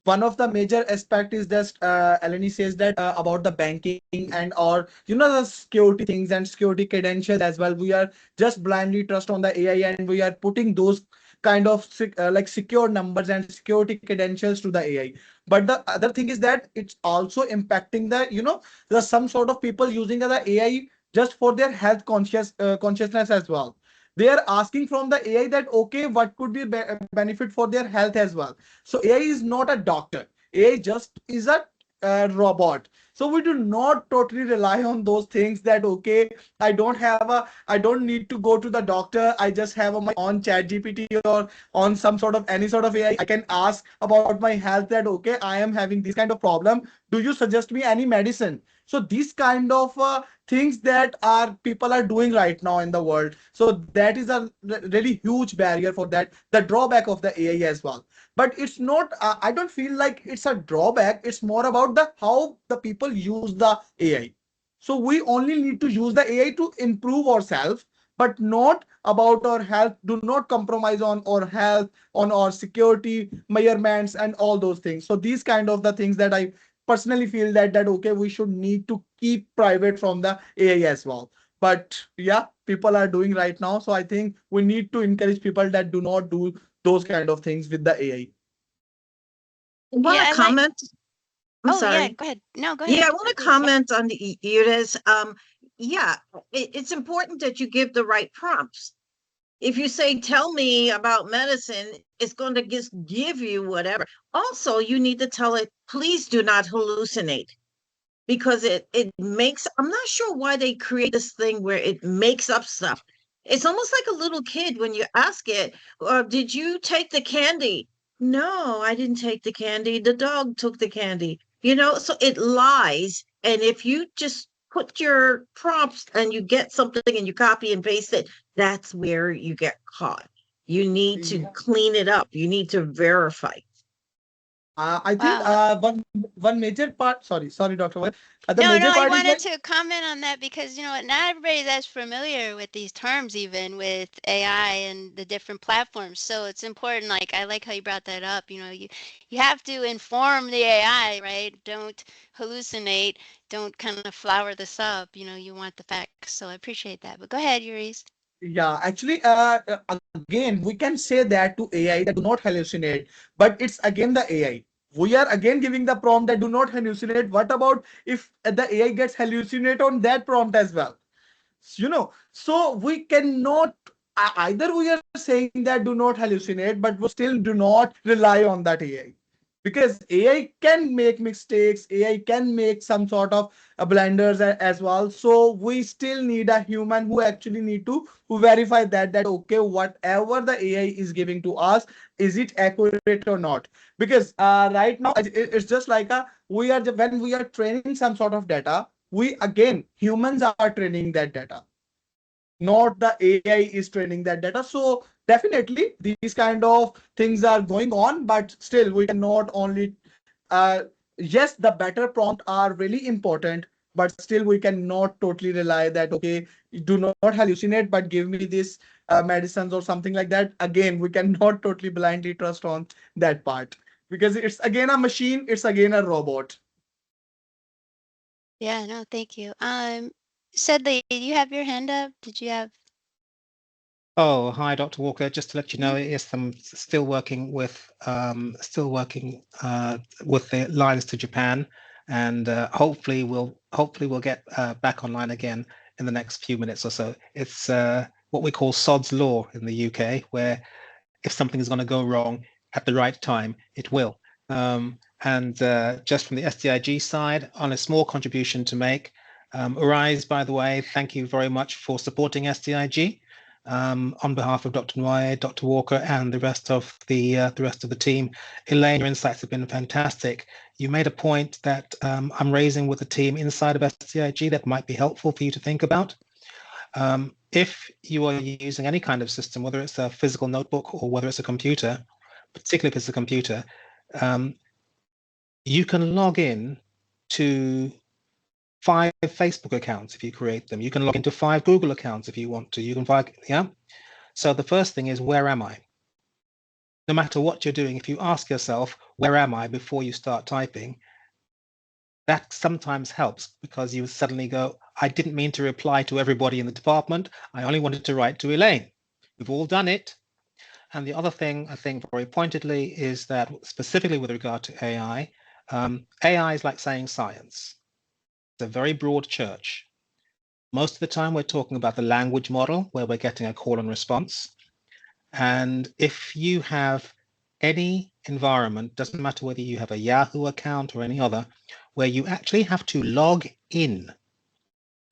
One of the major aspect is just Eleni says that about the banking and or the security things and security credentials as well. We are just blindly trust on the AI, and we are putting those kind of like secure numbers and security credentials to the AI. But the other thing is that it's also impacting the there's some sort of people using the AI just for their health consciousness as well. They are asking from the AI that okay, what could be benefit for their health as well. So AI is not a doctor. AI just is a robot. So we do not totally rely on those things that okay, I don't need to go to the doctor. I just have my own chat GPT or on some sort of any sort of AI. I can ask about my health that okay, I am having this kind of problem. Do you suggest me any medicine? So these kind of things that are people are doing right now in the world. So that is a really huge barrier for that. The drawback of the AI as well. But it's not. I don't feel like it's a drawback. It's more about the how the people use the AI. So we only need to use the AI to improve ourselves, but not about our health. Do not compromise on our health, on our security measurements, and all those things. So these kind of the things that I personally feel that okay, we should need to keep private from the AI as well. But yeah, people are doing right now. So I think we need to encourage people that do not do those kind of things with the AI. I want to comment. I'm Oh, yeah, sorry. go ahead. No, go Yeah, ahead. I want to comment on the Yuriz. yeah, it's important that you give the right prompts. If you say, tell me about medicine, it's going to just give you whatever. Also, you need to tell it, please do not hallucinate, because it makes, I'm not sure why they create this thing where it makes up stuff. It's almost like a little kid when you ask it, did you take the candy? No, I didn't take the candy. The dog took the candy. So it lies. And if you just put your prompts and you get something and you copy and paste it, that's where you get caught. You need to clean it up. You need to verify. I think one major part. Sorry, Dr. White. The No, major I part is wanted like, to comment on that because, not everybody that's familiar with these terms, even with AI and the different platforms. So it's important. Like, I like how you brought that up. You have to inform the AI, right? Don't hallucinate. Don't kind of flower this up. You want the facts. So I appreciate that. But go ahead, Yuris. yeah, actually, again, we can say that to AI that do not hallucinate, but it's again the AI. We are again giving the prompt that do not hallucinate. What about if the AI gets hallucinate on that prompt as well? So we cannot, either we are saying that do not hallucinate, but we still do not rely on that AI, because AI can make mistakes, AI can make some sort of blunders as well. So we still need a human who actually need to verify that okay, whatever the AI is giving to us, is it accurate or not? Because right now it's just like when we are training some sort of data, we again humans are training that data, not the AI is training that data. So definitely these kind of things are going on, but still we cannot only, yes, the better prompt are really important, but still we cannot totally rely that, okay, do not hallucinate, but give me this medicines or something like that. Again, we cannot totally blindly trust on that part, because it's again a machine, it's again a robot. Yeah, no, thank you. Sedley, you have your hand up? Did you have? Oh, hi, Dr. Walker. Just to let you know, yes, I'm still working with the lines to Japan, and hopefully we'll get back online again in the next few minutes or so. It's what we call Sod's Law in the UK, where if something is going to go wrong at the right time, it will. And just from the SDIG side, on a small contribution to make, Arise, by the way, thank you very much for supporting SDIG. On behalf of Dr. Nwoye, Dr. Walker, and the rest of the team, Elaine, your insights have been fantastic. You made a point that I'm raising with the team inside of SDIG that might be helpful for you to think about. If you are using any kind of system, whether it's a physical notebook or whether it's a computer, particularly if it's a computer, you can log in to 5 Facebook accounts if you create them. You can log into 5 Google accounts if you want to. You can yeah. So the first thing is, where am I? No matter what you're doing, if you ask yourself, where am I, before you start typing, that sometimes helps, because you suddenly go, I didn't mean to reply to everybody in the department. I only wanted to write to Elaine. We've all done it. And the other thing, I think very pointedly, is that specifically with regard to AI, AI is like saying science. It's a very broad church. Most of the time, we're talking about the language model, where we're getting a call and response. And if you have any environment, doesn't matter whether you have a Yahoo account or any other, where you actually have to log in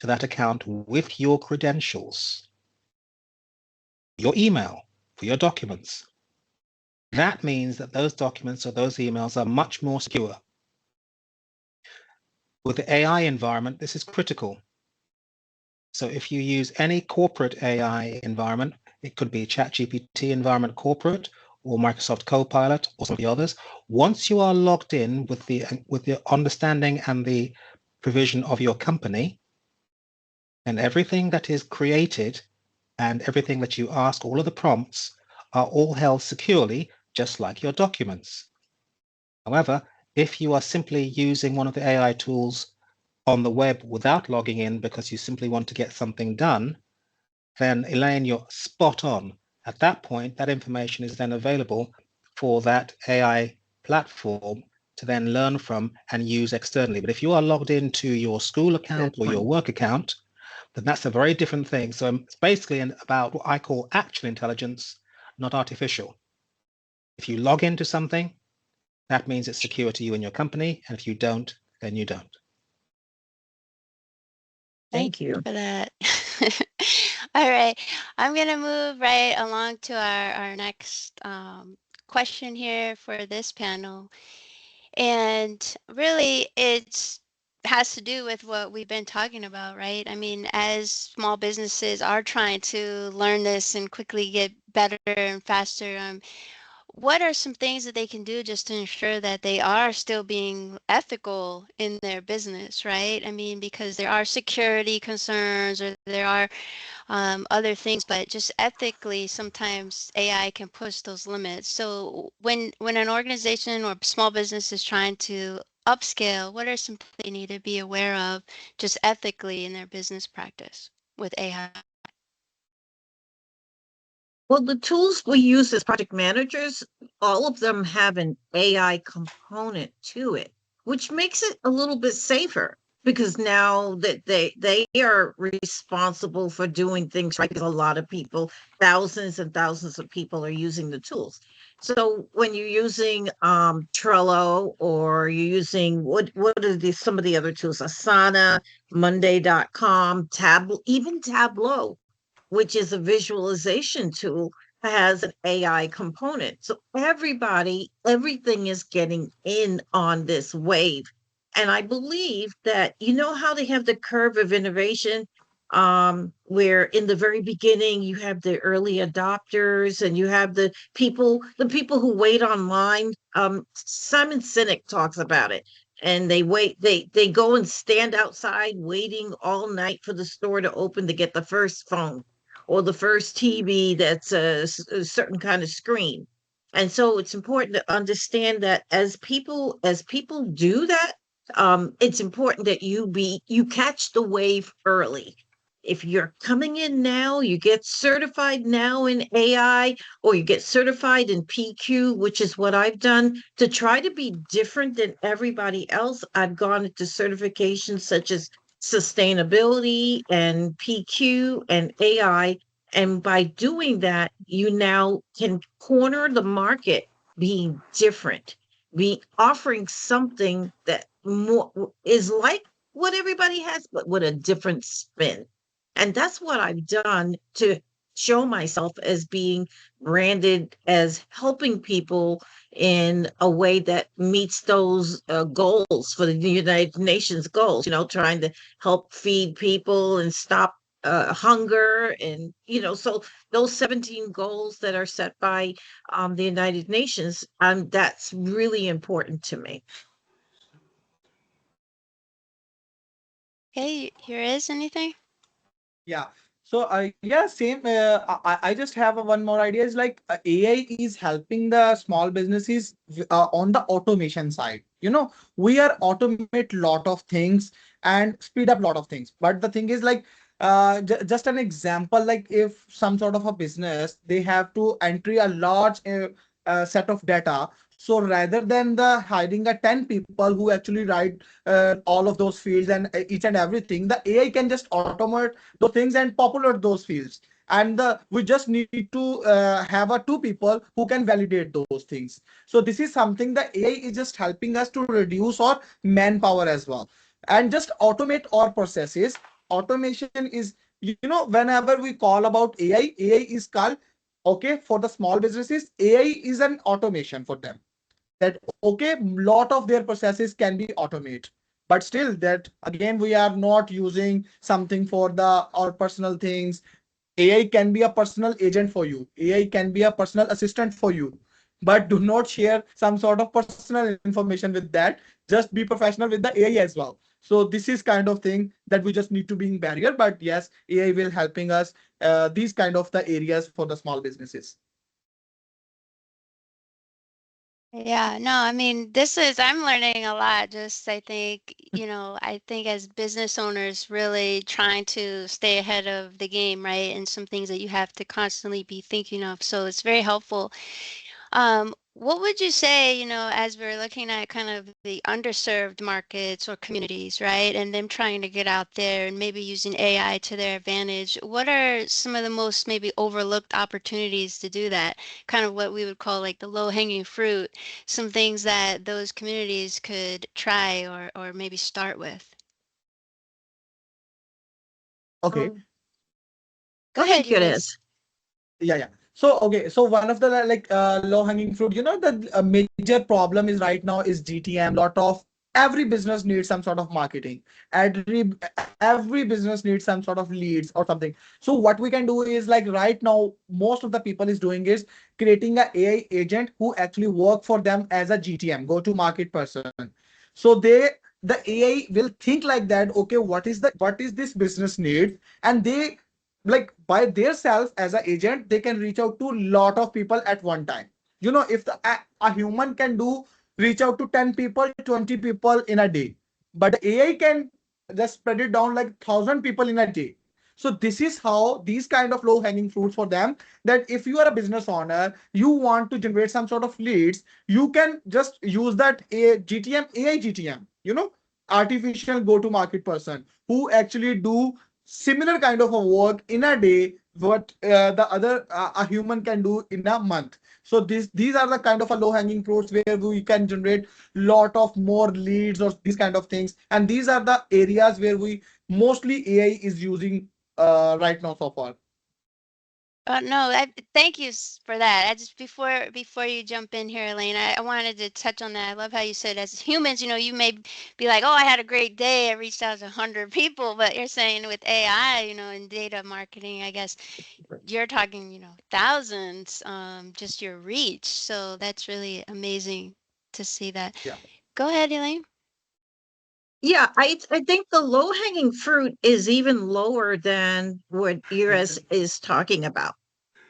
to that account with your credentials, your email, for your documents, that means that those documents or those emails are much more secure. With the AI environment, this is critical. So if you use any corporate AI environment, it could be ChatGPT environment corporate, or Microsoft Copilot, or some of the others. Once you are logged in with the understanding and the provision of your company, and everything that is created and everything that you ask, all of the prompts are all held securely, just like your documents. However, if you are simply using one of the AI tools on the web without logging in because you simply want to get something done, then Elaine, you're spot on. At that point, that information is then available for that AI platform to then learn from and use externally. But if you are logged into your school account or your work account, then that's a very different thing. So it's basically about what I call actual intelligence, not artificial. If you log into something, that means it's secure to you and your company. And if you don't, then you don't. Thank you for that. All right, I'm going to move right along to our next question here for this panel. And really, it has to do with what we've been talking about, right? I mean, as small businesses are trying to learn this and quickly get better and faster, what are some things that they can do just to ensure that they are still being ethical in their business, right? I mean, because there are security concerns or there are other things, but just ethically, sometimes AI can push those limits. So when an organization or small business is trying to upscale, what are some things they need to be aware of just ethically in their business practice with AI? Well, the tools we use as project managers, all of them have an AI component to it, which makes it a little bit safer because now that they are responsible for doing things right, because a lot of people, thousands and thousands of people are using the tools. So when you're using Trello or you're using what are some of the other tools, Asana, Monday.com, even Tableau, which is a visualization tool, has an AI component. So everything is getting in on this wave. And I believe that, you know how they have the curve of innovation, where in the very beginning you have the early adopters and you have the people who wait online. Simon Sinek talks about it. And they wait, they go and stand outside waiting all night for the store to open to get the first phone or the first TV that's a certain kind of screen. And so it's important to understand that as people do that, it's important that you catch the wave early. If you're coming in now, you get certified now in AI, or you get certified in PQ, which is what I've done to try to be different than everybody else. I've gone into certifications such as sustainability and PQ and AI. And by doing that, you now can corner the market being different, be offering something that more is like what everybody has, but with a different spin. And that's what I've done to show myself as being branded as helping people in a way that meets those goals for the United Nations goals, trying to help feed people and stop hunger. And, so those 17 goals that are set by the United Nations, that's really important to me. Okay, here is anything? Yeah. So yeah, same. I just have one more idea. Is like AI is helping the small businesses on the automation side. We are automate lot of things and speed up lot of things. But the thing is like just an example, like if some sort of a business, they have to entry a large set of data. So rather than the hiring a 10 people who actually write all of those fields and each and everything, the AI can just automate those things and populate those fields. And we just need to have two people who can validate those things. So this is something that AI is just helping us to reduce our manpower as well and just automate our processes. Automation is, whenever we call about AI is called, okay, for the small businesses, AI is an automation for them. That okay, lot of their processes can be automated, but still that again we are not using something for our personal things. AI can be a personal agent for you, AI can be a personal assistant for you, but do not share some sort of personal information with that. Just be professional with the AI as well. So this is kind of thing that we just need to be in barrier, but yes, AI will helping us these kind of the areas for the small businesses. Yeah, no, I mean, I'm learning a lot. Just, I think, I think as business owners, really trying to stay ahead of the game, right? And some things that you have to constantly be thinking of. So it's very helpful. What would you say, as we're looking at kind of the underserved markets or communities, right? And them trying to get out there and maybe using AI to their advantage. What are some of the most maybe overlooked opportunities to do that? Kind of what we would call like the low-hanging fruit, some things that those communities could try or maybe start with. Okay. Go ahead, you guys. Curious. Yeah. So okay, so one of the like low hanging fruit, the major problem is right now is GTM. Lot of every business needs some sort of marketing. Every business needs some sort of leads or something. So what we can do is like right now, most of the people is doing is creating a AI agent who actually work for them as a GTM, go to market person. So the AI will think like that. Okay, what is this business need, and they like by their self as an agent they can reach out to lot of people at one time. If a human can do reach out to 10 people 20 people in a day, but the AI can just spread it down like 1,000 people in a day. So this is how these kind of low hanging fruits for them, that if you are a business owner, you want to generate some sort of leads, you can just use that AI GTM, artificial go to market person, who actually do similar kind of a work in a day what the other a human can do in a month. So these are the kind of a low hanging fruits where we can generate lot of more leads or these kind of things, and these are the areas where we mostly AI is using right now so far. No, thank you for that. I just before you jump in here, Elaine, I wanted to touch on that. I love how you said as humans, you may be like, oh, I had a great day. I reached out to 100 people, but you're saying with AI, and data marketing, I guess you're talking, thousands, just your reach. So that's really amazing to see that. Yeah. Go ahead, Elaine. Yeah, I think the low hanging fruit is even lower than what Iris is talking about.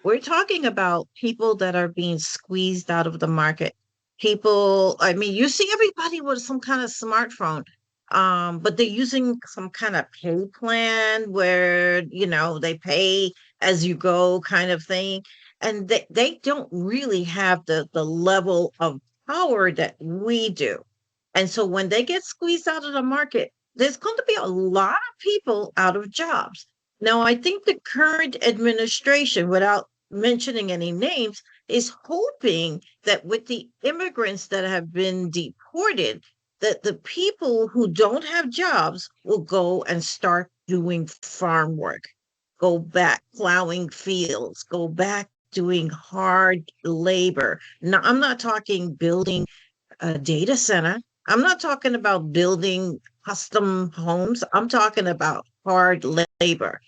We're talking about people that are being squeezed out of the market. People, I mean, you see everybody with some kind of smartphone, but they're using some kind of pay plan where, they pay as you go kind of thing. And they don't really have the level of power that we do. And so when they get squeezed out of the market, there's going to be a lot of people out of jobs. Now, I think the current administration, without mentioning any names, is hoping that with the immigrants that have been deported, that the people who don't have jobs will go and start doing farm work, go back plowing fields, go back doing hard labor. Now, I'm not talking building a data center. I'm not talking about building custom homes. I'm talking about hard labor.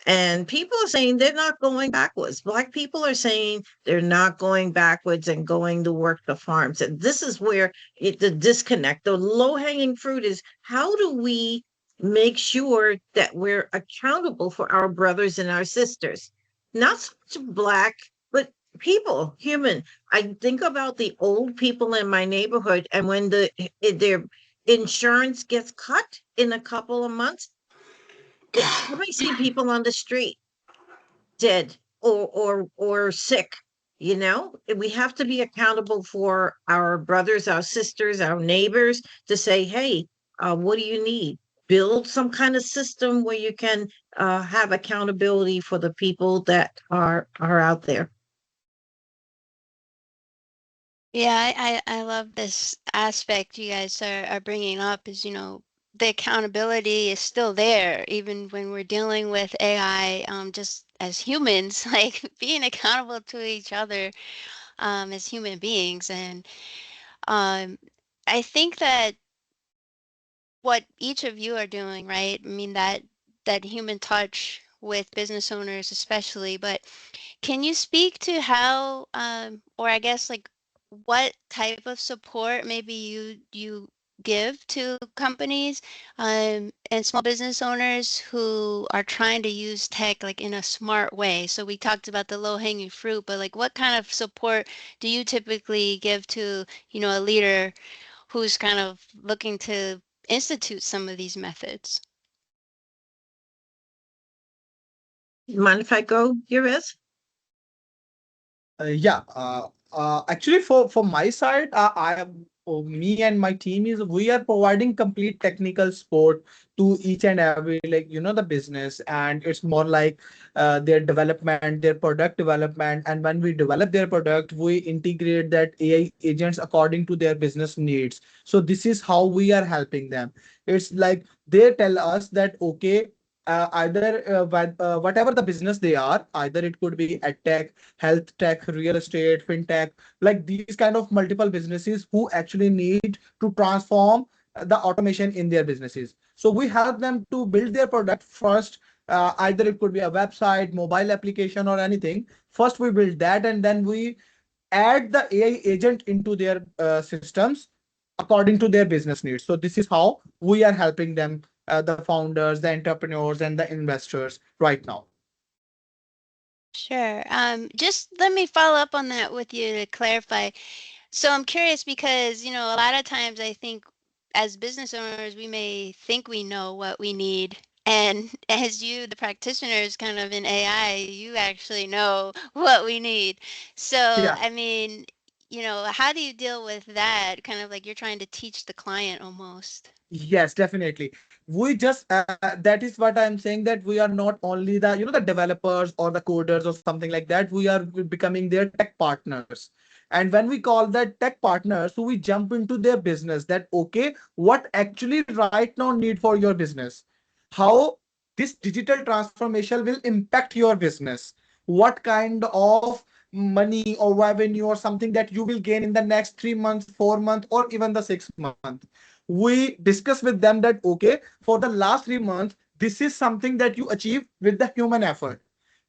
And people are saying they're not going backwards. Black people are saying they're not going backwards and going to work the farms. And this is where the disconnect, the low hanging fruit is, how do we make sure that we're accountable for our brothers and our sisters? Not so much Black, but people, human. I think about the old people in my neighborhood, and when their insurance gets cut in a couple of months, you might see people on the street dead or sick. We have to be accountable for our brothers, our sisters, our neighbors, to say, hey, what do you need? Build some kind of system where you can have accountability for the people that are out there. Yeah, I love this aspect you guys are bringing up is, the accountability is still there, even when we're dealing with AI, just as humans, like being accountable to each other as human beings. And um, I think that what each of you are doing, right? I mean, that human touch with business owners especially, but can you speak to how, or I guess like what type of support maybe you give to companies and small business owners who are trying to use tech like in a smart way? So we talked about the low-hanging fruit, but like what kind of support do you typically give to, a leader who's kind of looking to institute some of these methods? Mind if I go, Iris? Yeah. Actually, for my side, for me and my team is we are providing complete technical support to each and every, like, the business, and it's more like their development, their product development, and when we develop their product, we integrate that AI agents according to their business needs. So this is how we are helping them. It's like they tell us that, okay, either whatever the business they are, either it could be edtech, health tech, real estate, fintech, like these kind of multiple businesses who actually need to transform the automation in their businesses. So we help them to build their product first. Either it could be a website, mobile application, or anything. First, we build that, and then we add the AI agent into their systems according to their business needs. So this is how we are helping them, the founders, the entrepreneurs, and the investors right now. Sure. Just let me follow up on that with you to clarify. So I'm curious because, a lot of times I think as business owners, we may think we know what we need. And as you, the practitioners kind of in AI, you actually know what we need. So, Yeah. I mean, how do you deal with that? Kind of like you're trying to teach the client almost. Yes, definitely. We just that is what I'm saying, that we are not only the the developers or the coders or something like that. We are becoming their tech partners. And when we call that tech partners, so we jump into their business that, okay, what actually right now need for your business? How this digital transformation will impact your business? What kind of money or revenue or something that you will gain in the next 3 months, 4 months, or even the 6 months? We discuss with them that, okay, for the last 3 months, this is something that you achieve with the human effort.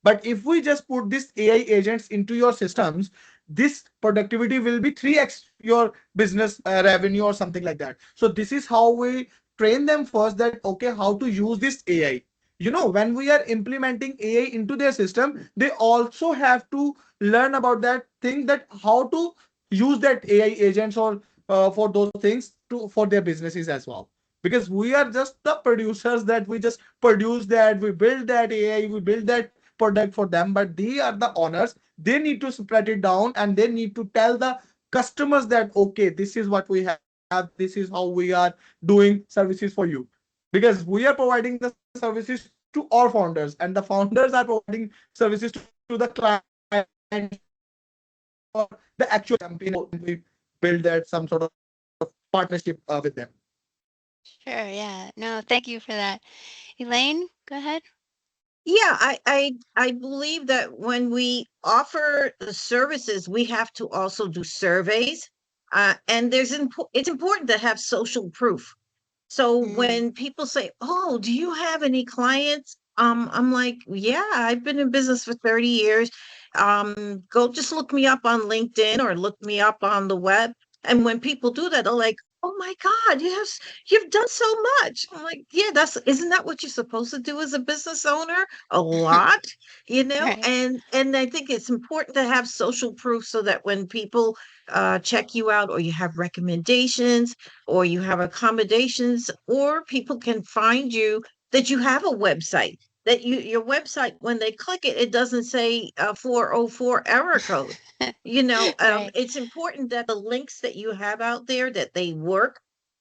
But if we just put this AI agents into your systems, this productivity will be 3x your business revenue or something like that. So this is how we train them first, that, okay, how to use this AI. When we are implementing AI into their system, they also have to learn about that thing, that how to use that AI agents or for those things to for their businesses as well. Because we are just the producers, that we just produce that, we build that AI, we build that product for them, but they are the owners. They need to spread it down, and they need to tell the customers that, okay, this is what we have, this is how we are doing services for you. Because we are providing the services to all founders, and the founders are providing services to the client or the actual business or the campaign, and we build that some sort of partnership with them. Sure. Yeah. No, thank you for that. Elaine, go ahead. Yeah, I believe that when we offer the services, we have to also do surveys. And it's important to have social proof. So when people say, "Oh, do you have any clients?" I'm like, "Yeah, I've been in business for 30 years. Go just look me up on LinkedIn or look me up on the web." And when people do that, they're like, "Oh my God, you've done so much." I'm like, "Yeah, isn't that what you're supposed to do as a business owner? A lot, Right. And I think it's important to have social proof so that when people check you out, or you have recommendations, or you have accommodations, or people can find you, that you have a website, that your website, when they click it, it doesn't say 404 error code. Right. It's important that the links that you have out there, that they work,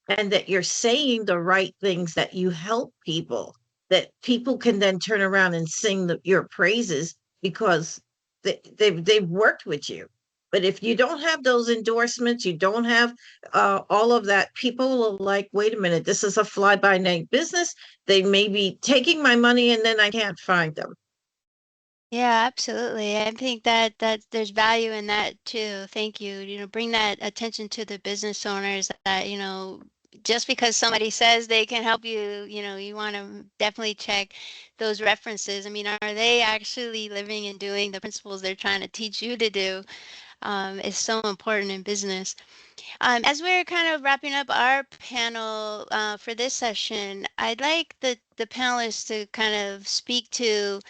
and that you're saying the right things, that you help people, that people can then turn around and sing your praises, because they've worked with you. But if you don't have those endorsements, you don't have all of that, people are like, wait a minute, this is a fly by night business. They may be taking my money and then I can't find them. Yeah, absolutely. I think that there's value in that too. Thank you. Bring that attention to the business owners that, just because somebody says they can help you, you want to definitely check those references. I mean, are they actually living and doing the principles they're trying to teach you to do? Is so important in business. As we're kind of wrapping up our panel for this session, I'd like the panelists to kind of speak to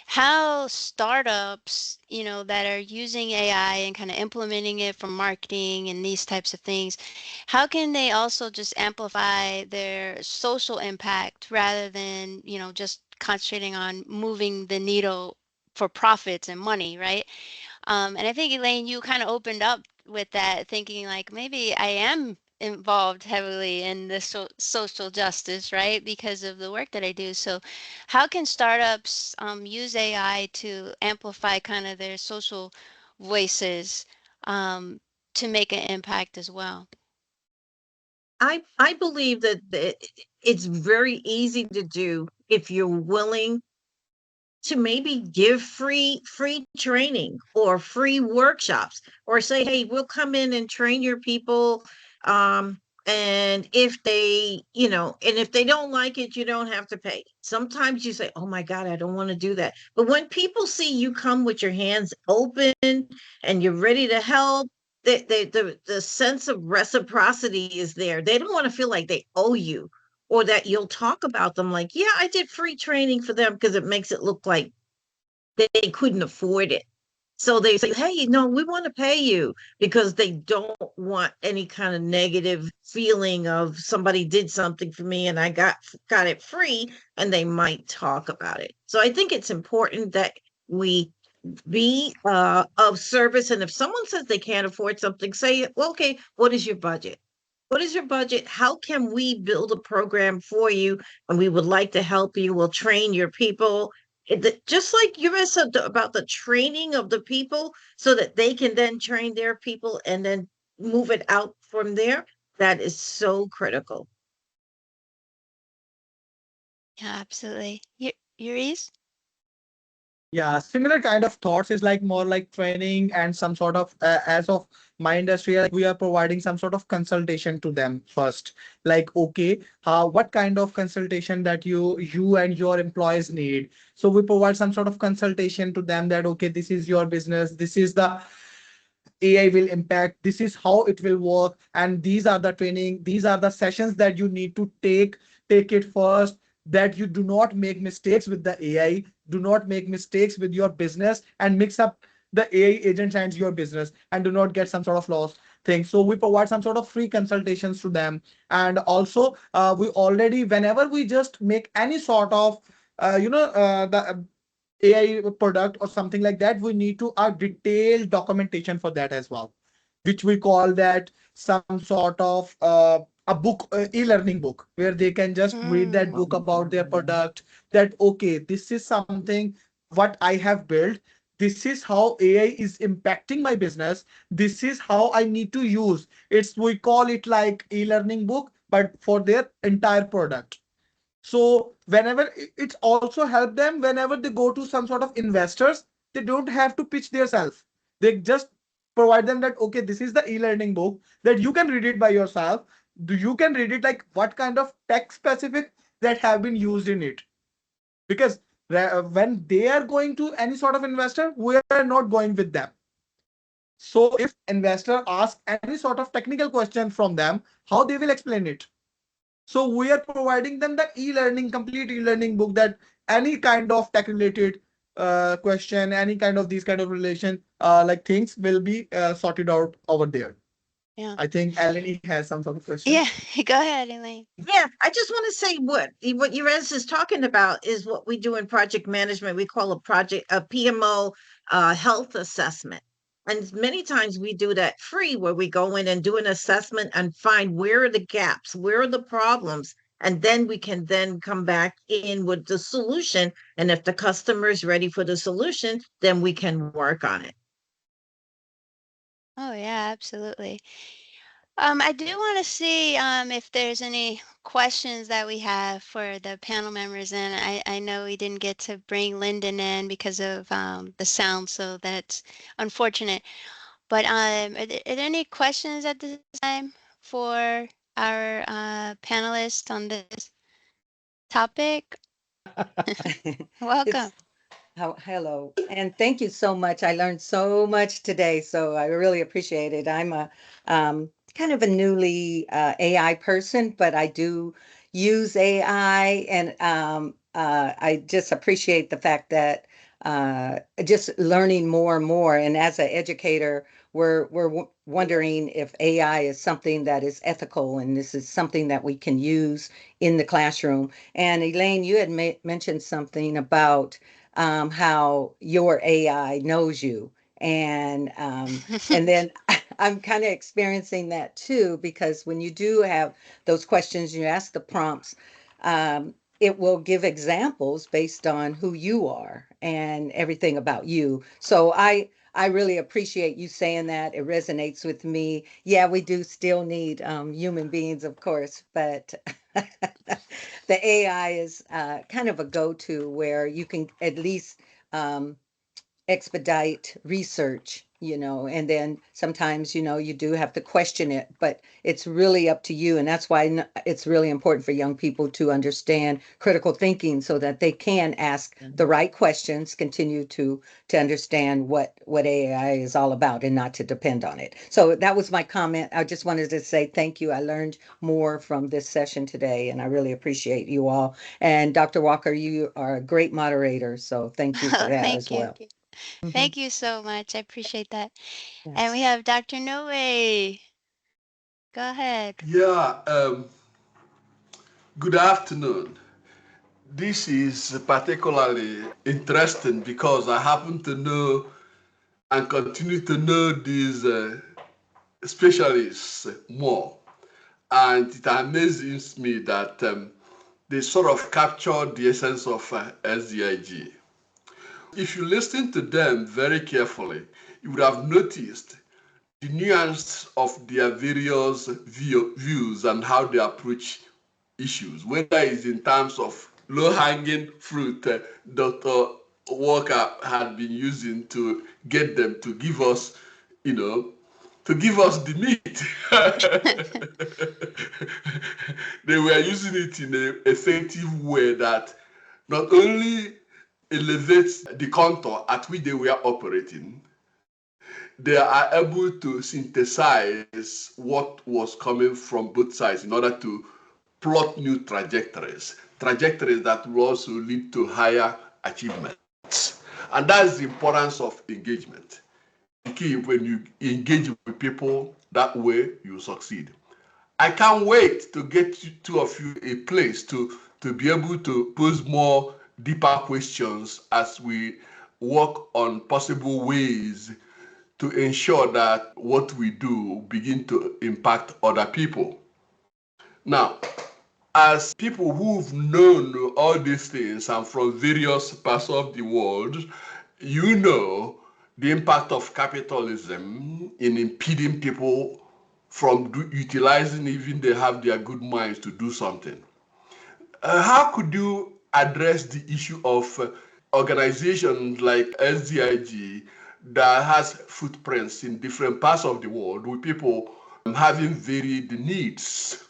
how startups, that are using AI and kind of implementing it for marketing and these types of things, how can they also just amplify their social impact rather than, just concentrating on moving the needle for profits and money, right? And I think, Elaine, you kind of opened up with that, thinking like maybe I am involved heavily in the social justice, right? Because of the work that I do. So how can startups use AI to amplify kind of their social voices to make an impact as well? I believe that it's very easy to do if you're willing to maybe give free training or free workshops, or say, hey, we'll come in and train your people, and if they, and if they don't like it, you don't have to pay. Sometimes you say, oh my god, I don't want to do that, but when people see you come with your hands open and you're ready to help, the sense of reciprocity is there. They don't want to feel like they owe you, or that you'll talk about them like, yeah, I did free training for them, because it makes it look like they couldn't afford it. So they say, hey, no, we want to pay you, because they don't want any kind of negative feeling of somebody did something for me and I got it free, and they might talk about it. So I think it's important that we be of service. And if someone says they can't afford something, say, well, okay, what is your budget? What is your budget? How can we build a program for you? And we would like to help you. We'll train your people. Just like you said about the training of the people, so that they can then train their people and then move it out from there. That is so critical. Yeah, absolutely. Yuri's? Yeah, similar kind of thoughts is like more like training and some sort of as of my industry, like we are providing some sort of consultation to them first. Like, okay, what kind of consultation that you and your employees need. So we provide some sort of consultation to them that, okay, this is your business, this is the AI will impact, this is how it will work, and these are the training, these are the sessions that you need to take it first, that you do not make mistakes with the AI, do not make mistakes with your business and mix up the AI agents and your business, and do not get some sort of loss thing. So we provide some sort of free consultations to them. And also we already, whenever we just make any sort of the AI product or something like that, we need to a detailed documentation for that as well, which we call that some sort of a book, e-learning book, where they can just read that book about their product, that, okay, this is something what I have built. This is how AI is impacting my business. This is how I need to use. We call it like e-learning book, but for their entire product. So whenever it's also help them whenever they go to some sort of investors, they don't have to pitch themselves. They just provide them that, okay, this is the e-learning book that you can read it by yourself. You can read it like what kind of tech specific that have been used in it. Because when they are going to any sort of investor, we are not going with them. So if investor asks any sort of technical question from them, how they will explain it? So we are providing them the e-learning, complete e-learning book, that any kind of tech related question, any kind of these kind of relation like things will be sorted out over there. Yeah. I think Eleni has some sort of question. Yeah, go ahead, Elaine. Yeah, I just want to say what Urez is talking about is what we do in project management. We call a PMO health assessment. And many times we do that free, where we go in and do an assessment and find where are the gaps, where are the problems, and then we can then come back in with the solution. And if the customer is ready for the solution, then we can work on it. Oh yeah, absolutely. I do want to see if there's any questions that we have for the panel members, and I know we didn't get to bring Lyndon in because of the sound, so that's unfortunate. But are there any questions at this time for our panelists on this topic? Welcome. Hello, and thank you so much. I learned so much today, so I really appreciate it. I'm a kind of a newly AI person, but I do use AI, and I just appreciate the fact that just learning more and more. And as an educator, we're wondering if AI is something that is ethical, and this is something that we can use in the classroom. And Elaine, you had mentioned something about how your AI knows you. And then I'm kind of experiencing that too, because when you do have those questions, you ask the prompts, it will give examples based on who you are and everything about you. So I really appreciate you saying that. It resonates with me. Yeah, we do still need human beings, of course, but the AI is kind of a go-to where you can at least expedite research, and then sometimes, you do have to question it, but it's really up to you. And that's why it's really important for young people to understand critical thinking so that they can ask the right questions, continue to understand what AI is all about and not to depend on it. So that was my comment. I just wanted to say thank you. I learned more from this session today, and I really appreciate you all. And Dr. Walker, you are a great moderator, so thank you for that Thank as you. well. Thank you so much. I appreciate that. And Yes. we have Dr. Nwoye. Go ahead. Yeah, good afternoon. This is particularly interesting because I happen to know and continue to know these specialists more. And it amazes me that they sort of captured the essence of SDIG. If you listen to them very carefully, you would have noticed the nuance of their various views and how they approach issues, whether it's in terms of low-hanging fruit Dr. Walker had been using to get them to give us, to give us the meat. They were using it in an effective way that not only elevates the contour at which they were operating, they are able to synthesize what was coming from both sides in order to plot new trajectories that will also lead to higher achievements. And that's the importance of engagement. The key, when you engage with people that way, you succeed. I can't wait to get you, two of you a place to be able to pose more deeper questions as we work on possible ways to ensure that what we do begin to impact other people. Now, as people who've known all these things and from various parts of the world, you know the impact of capitalism in impeding people from utilizing even they have their good minds to do something. How could you address the issue of organizations like SDIG that has footprints in different parts of the world with people having varied needs?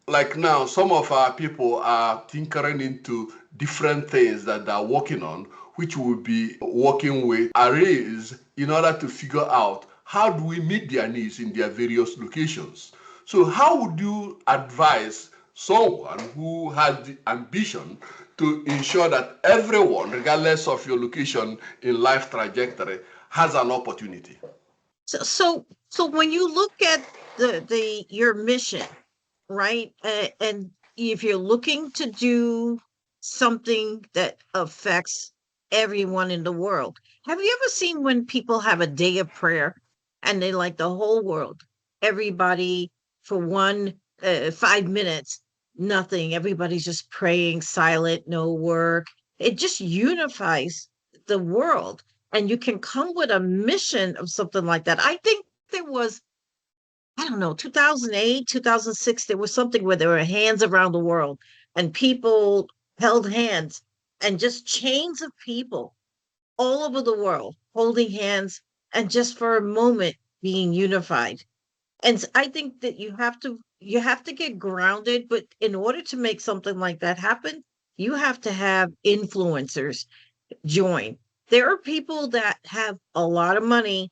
Like now, some of our people are tinkering into different things that they're working on, which will be working with arrays in order to figure out how do we meet their needs in their various locations. So how would you advise someone who has the ambition to ensure that everyone, regardless of your location in life trajectory, has an opportunity? So when you look at your mission, right? And if you're looking to do something that affects everyone in the world, have you ever seen when people have a day of prayer and they like the whole world, everybody for 5 minutes, nothing, everybody's just praying, silent, no work. It just unifies the world. And you can come with a mission of something like that. I think there was, I don't know, 2008, 2006, there was something where there were hands around the world and people held hands and just chains of people all over the world holding hands and just for a moment being unified. And I think that you have to get grounded, but in order to make something like that happen, you have to have influencers join. There are people that have a lot of money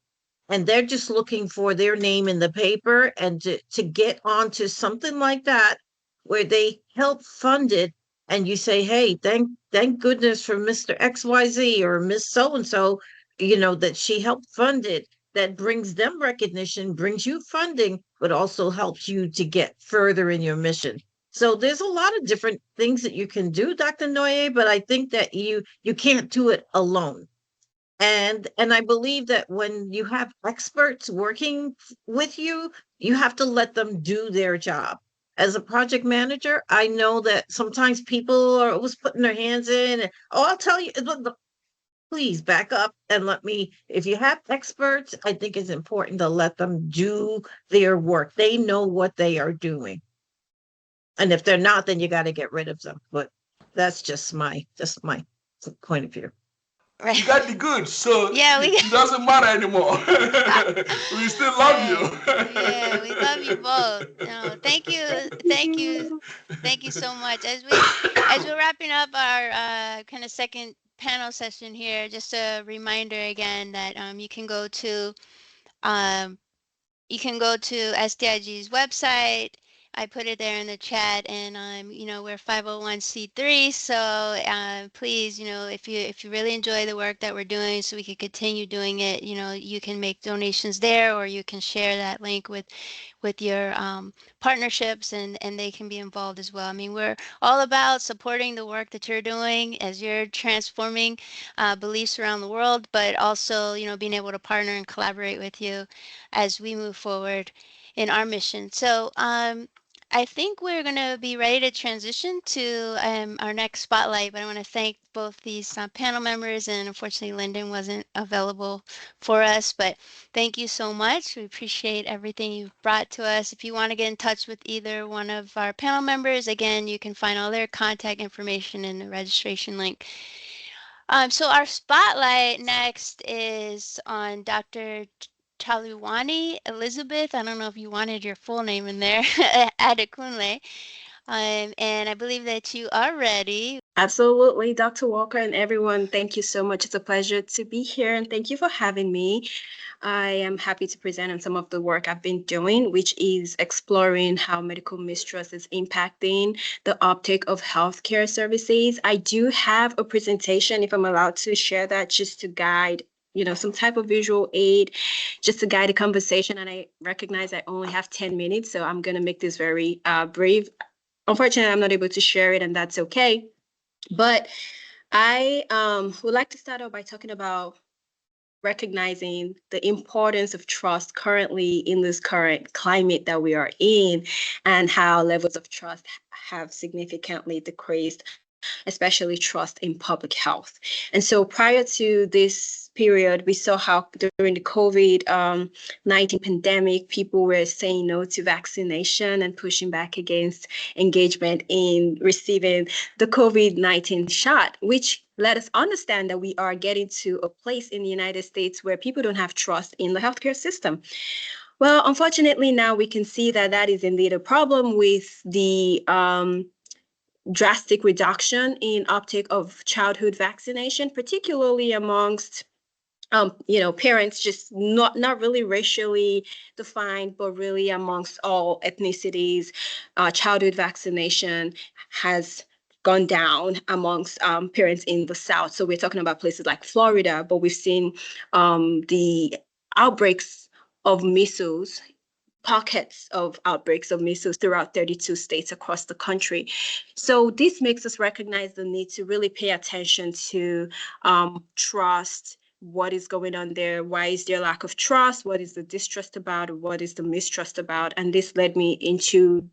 and they're just looking for their name in the paper and to get onto something like that where they help fund it and you say, hey, thank goodness for Mr. XYZ or Miss So-and-so, that she helped fund it. That brings them recognition, brings you funding, but also helps you to get further in your mission. So there's a lot of different things that you can do, Dr. Nwoye, but I think that you can't do it alone. And I believe that when you have experts working with you, you have to let them do their job. As a project manager, I know that sometimes people are always putting their hands in and, oh, I'll tell you, please back up and let me, if you have experts, I think it's important to let them do their work. They know what they are doing. And if they're not, then you got to get rid of them. But that's just my point of view. Right. You got the goods, so Yeah, it doesn't matter anymore. We still love you. Yeah, we love you both. No, thank you so much. As we're wrapping up our kind of second panel session here, just a reminder again that you can go to SDIG's website. I put it there in the chat, and we're 501c3. So please, if you really enjoy the work that we're doing, so we can continue doing it, you can make donations there, or you can share that link with your partnerships, and they can be involved as well. I mean, we're all about supporting the work that you're doing as you're transforming beliefs around the world, but also, being able to partner and collaborate with you as we move forward in our mission. So I think we're going to be ready to transition to our next spotlight, but I want to thank both these panel members, and unfortunately Lyndon wasn't available for us, but thank you so much. We appreciate everything you've brought to us. If you want to get in touch with either one of our panel members, again, you can find all their contact information in the registration link. So our spotlight next is on Dr. Chaluwani Elizabeth. I don't know if you wanted your full name in there, Adekunle. And I believe that you are ready. Absolutely, Dr. Walker and everyone, thank you so much. It's a pleasure to be here, and thank you for having me. I am happy to present on some of the work I've been doing, which is exploring how medical mistrust is impacting the uptake of healthcare services. I do have a presentation, if I'm allowed to share that, just to guide some type of visual aid, just to guide the conversation. And I recognize I only have 10 minutes, so I'm going to make this very brief. Unfortunately, I'm not able to share it, and that's okay. But I would like to start out by talking about recognizing the importance of trust currently in this current climate that we are in, and how levels of trust have significantly decreased, especially trust in public health. And so prior to this period, we saw how during the COVID-19 pandemic, people were saying no to vaccination and pushing back against engagement in receiving the COVID-19 shot, which let us understand that we are getting to a place in the United States where people don't have trust in the healthcare system. Well, unfortunately, now we can see that that is indeed a problem with the drastic reduction in uptake of childhood vaccination, particularly amongst parents, just not really racially defined, but really amongst all ethnicities. Childhood vaccination has gone down amongst parents in the South. So we're talking about places like Florida, but we've seen the outbreaks of measles, pockets of outbreaks of measles throughout 32 states across the country. So this makes us recognize the need to really pay attention to trust. What is going on there? Why is there lack of trust? What is the distrust about? What is the mistrust about? And this led me into,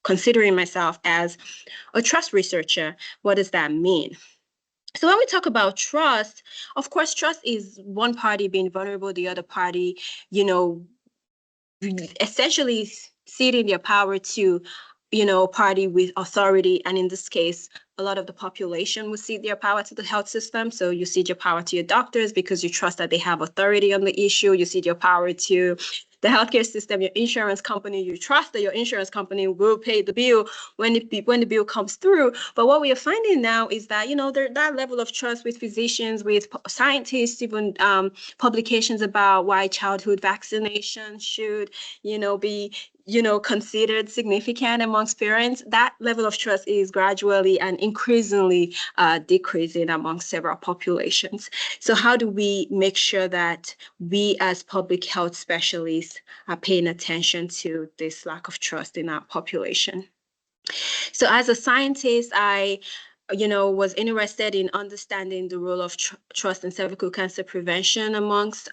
considering myself as a trust researcher. What does that mean? So when we talk about trust, of course, trust is one party being vulnerable, the other party, essentially ceding their power to, party with authority. And in this case, a lot of the population will cede their power to the health system. So you cede your power to your doctors because you trust that they have authority on the issue. You cede your power to the healthcare system, your insurance company. You trust that your insurance company will pay the bill when the bill comes through. But what we are finding now is that, that level of trust with physicians, with scientists, even publications about why childhood vaccination should, be considered significant amongst parents, that level of trust is gradually and increasingly decreasing among several populations. So how do we make sure that we as public health specialists are paying attention to this lack of trust in our population? So as a scientist, I was interested in understanding the role of trust in cervical cancer prevention amongst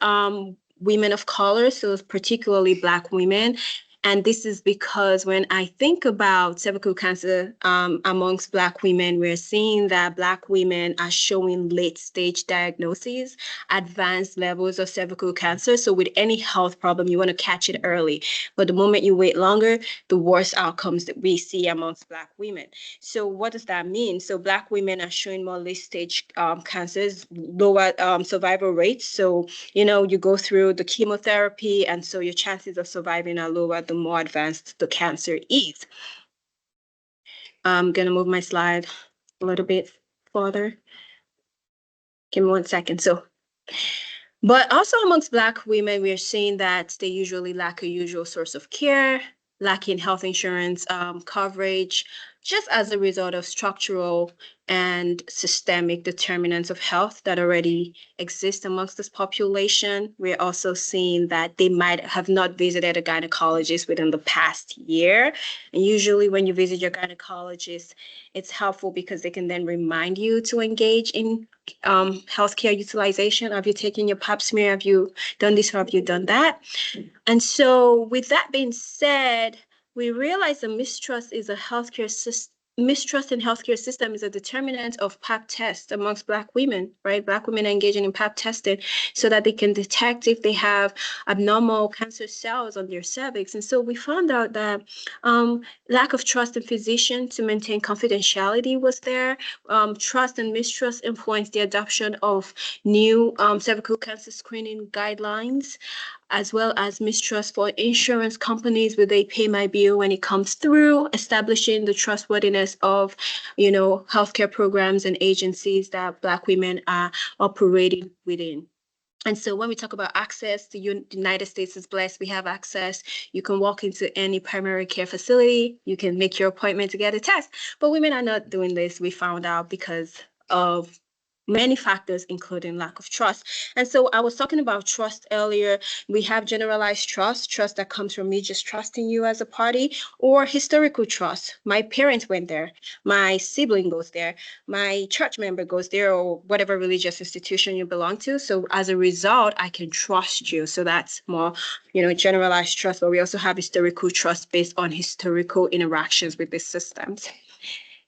women of color, so particularly Black women. And this is because when I think about cervical cancer amongst Black women, we're seeing that Black women are showing late-stage diagnoses, advanced levels of cervical cancer. So with any health problem, you want to catch it early. But the moment you wait longer, the worse outcomes that we see amongst Black women. So what does that mean? So Black women are showing more late-stage cancers, lower survival rates. So, you go through the chemotherapy, and so your chances of surviving are lower the more advanced the cancer is. I'm gonna move my slide a little bit further. Give me 1 second. But also amongst Black women, we are seeing that they usually lack a usual source of care, lacking health insurance coverage, just as a result of structural and systemic determinants of health that already exist amongst this population. We're also seeing that they might have not visited a gynecologist within the past year. And usually when you visit your gynecologist, it's helpful because they can then remind you to engage in healthcare utilization. Have you taken your pap smear? Have you done this or have you done that? And so with that being said, we realize that mistrust in healthcare system is a determinant of pap tests amongst Black women, right? Black women are engaging in pap testing so that they can detect if they have abnormal cancer cells on their cervix. And so we found out that lack of trust in physicians to maintain confidentiality was there. Trust and mistrust influenced the adoption of new cervical cancer screening guidelines, as well as mistrust for insurance companies. Will they pay my bill when it comes through? Establishing the trustworthiness of, healthcare programs and agencies that Black women are operating within. And so when we talk about access, the United States is blessed. We have access. You can walk into any primary care facility. You can make your appointment to get a test. But women are not doing this, we found out, because of many factors, including lack of trust. And so I was talking about trust earlier. We have generalized trust that comes from me just trusting you as a party, or historical trust. My parents went there, my sibling goes there, my church member goes there, or whatever religious institution you belong to. So as a result, I can trust you. So that's more, generalized trust. But we also have historical trust based on historical interactions with these systems.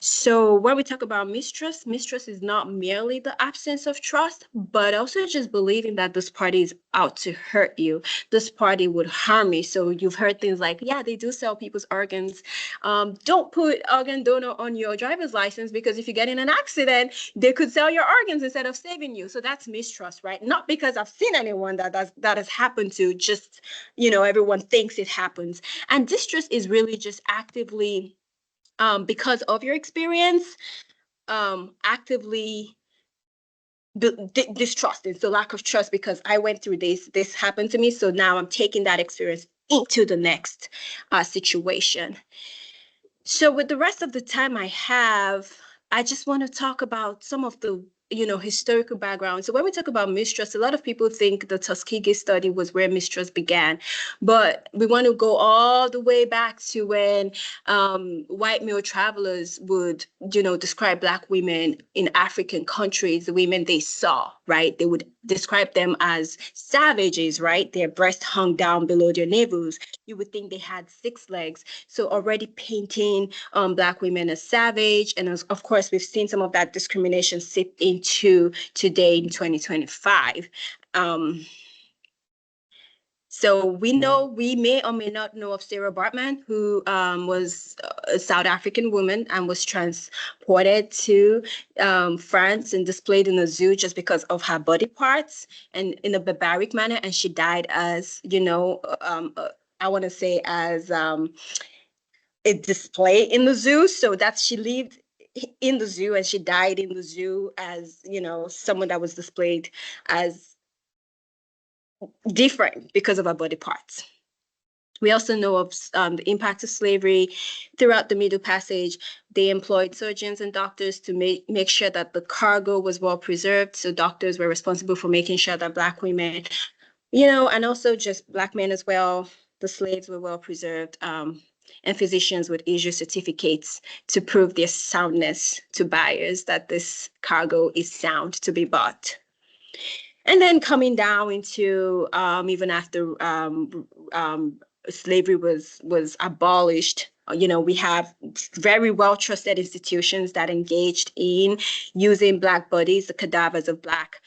So when we talk about mistrust is not merely the absence of trust, but also just believing that this party is out to hurt you. This party would harm me. So you've heard things like, yeah, they do sell people's organs. Don't put organ donor on your driver's license, because if you get in an accident, they could sell your organs instead of saving you. So that's mistrust, right? Not because I've seen anyone that has happened to, just, everyone thinks it happens. And distrust is really just actively, because of your experience, actively distrusted. So lack of trust because I went through this happened to me. So now I'm taking that experience into the next situation. So with the rest of the time I have, I just want to talk about some of the historical background. So when we talk about mistrust, a lot of people think the Tuskegee study was where mistrust began, but we want to go all the way back to when white male travelers would, describe Black women in African countries, the women they saw, right? They would describe them as savages, right? Their breasts hung down below their navels. You would think they had 6 legs. So already painting Black women as savage. And of course, we've seen some of that discrimination seep into today in 2025. So we may or may not know of Sarah Bartman, who was a South African woman and was transported to France and displayed in a zoo just because of her body parts and in a barbaric manner. And she died as, I want to say as a display in the zoo. So she lived in the zoo and she died in the zoo as, someone that was displayed as different because of her body parts. We also know of the impact of slavery throughout the Middle Passage. They employed surgeons and doctors to make sure that the cargo was well preserved. So doctors were responsible for making sure that Black women, and also just Black men as well, the slaves were well preserved. and physicians would issue certificates to prove their soundness to buyers, that this cargo is sound to be bought. And then coming down into even after slavery was abolished, we have very well trusted institutions that engaged in using Black bodies, the cadavers of Black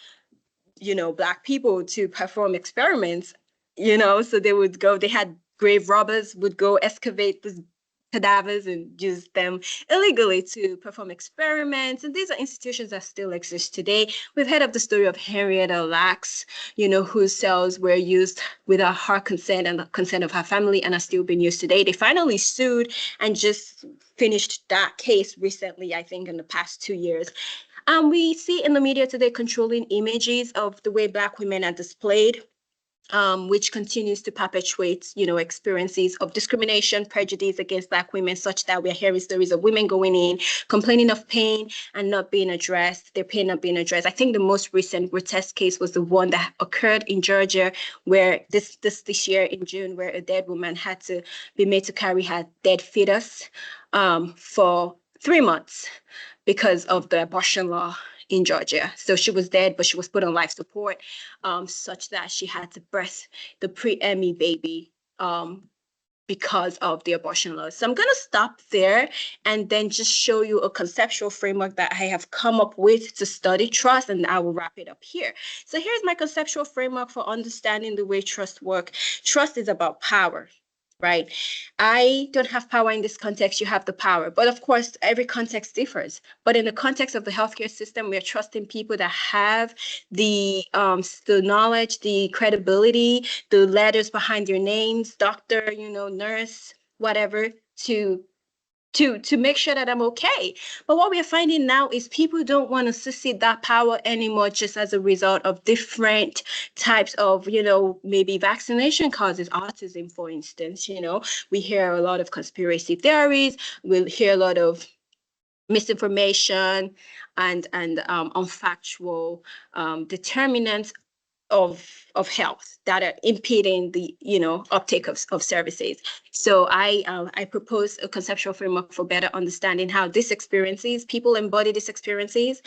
people, to perform experiments. So they had grave robbers would go excavate the cadavers and use them illegally to perform experiments. And these are institutions that still exist today. We've heard of the story of Henrietta Lacks, whose cells were used without her consent and the consent of her family and are still being used today. They finally sued and just finished that case recently, I think in the past 2 years. We see in the media today controlling images of the way Black women are displayed, which continues to perpetuate, experiences of discrimination, prejudice against Black women, such that we're hearing stories of women going in, complaining of pain and not being addressed, their pain not being addressed. I think the most recent grotesque case was the one that occurred in Georgia, where this year in June, where a dead woman had to be made to carry her dead fetus for 3 months because of the abortion law in Georgia. So she was dead, but she was put on life support, such that she had to birth the pre-Emmy baby because of the abortion laws. So I'm going to stop there and then just show you a conceptual framework that I have come up with to study trust, and I will wrap it up here. So here's my conceptual framework for understanding the way trust works. Trust is about power. Right? I don't have power in this context, you have the power. But of course, every context differs. But in the context of the healthcare system, we're trusting people that have the knowledge, the credibility, the letters behind their names, doctor, nurse, whatever, to make sure that I'm okay. But what we're finding now is people don't want to associate that power anymore, just as a result of different types of, maybe vaccination causes autism, for instance. We hear a lot of conspiracy theories. We'll hear a lot of misinformation and unfactual determinants of health that are impeding the uptake of services. So I propose a conceptual framework for better understanding how these experiences, people embody these experiences,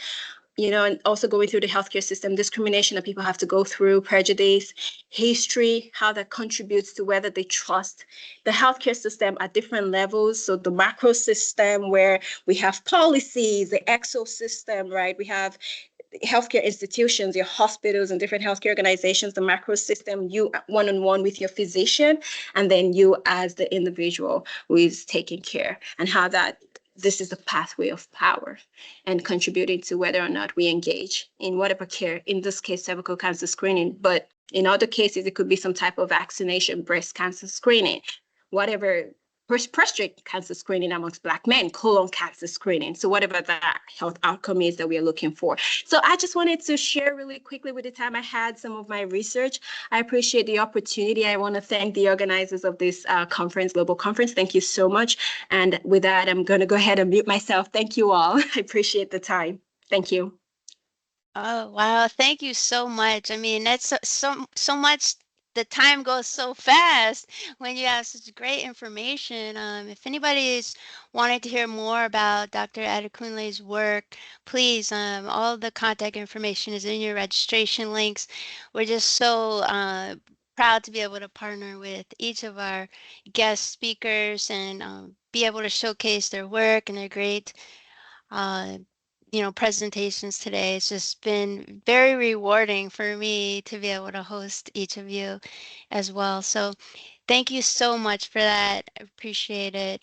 and also going through the healthcare system, discrimination that people have to go through, prejudice, history, how that contributes to whether they trust the healthcare system at different levels. So the macro system, where we have policies, the exosystem, right? We have healthcare institutions, your hospitals and different healthcare organizations, the macro system, you one-on-one with your physician, and then you as the individual who is taking care, and how this is the pathway of power and contributing to whether or not we engage in whatever care, in this case, cervical cancer screening, but in other cases, it could be some type of vaccination, breast cancer screening, whatever, prostate cancer screening amongst Black men, colon cancer screening. So whatever that health outcome is that we are looking for. So I just wanted to share really quickly with the time I had some of my research. I appreciate the opportunity. I want to thank the organizers of this global conference. Thank you so much. And with that, I'm going to go ahead and mute myself. Thank you all. I appreciate the time. Thank you. Oh, wow. Thank you so much. I mean, that's so much. The time goes so fast when you have such great information. If anybody is wanting to hear more about Dr. Adekunle's work, please, all the contact information is in your registration links. We're just so proud to be able to partner with each of our guest speakers and be able to showcase their work and their great presentations today. It's just been very rewarding for me to be able to host each of you as well. So thank you so much for that. I appreciate it.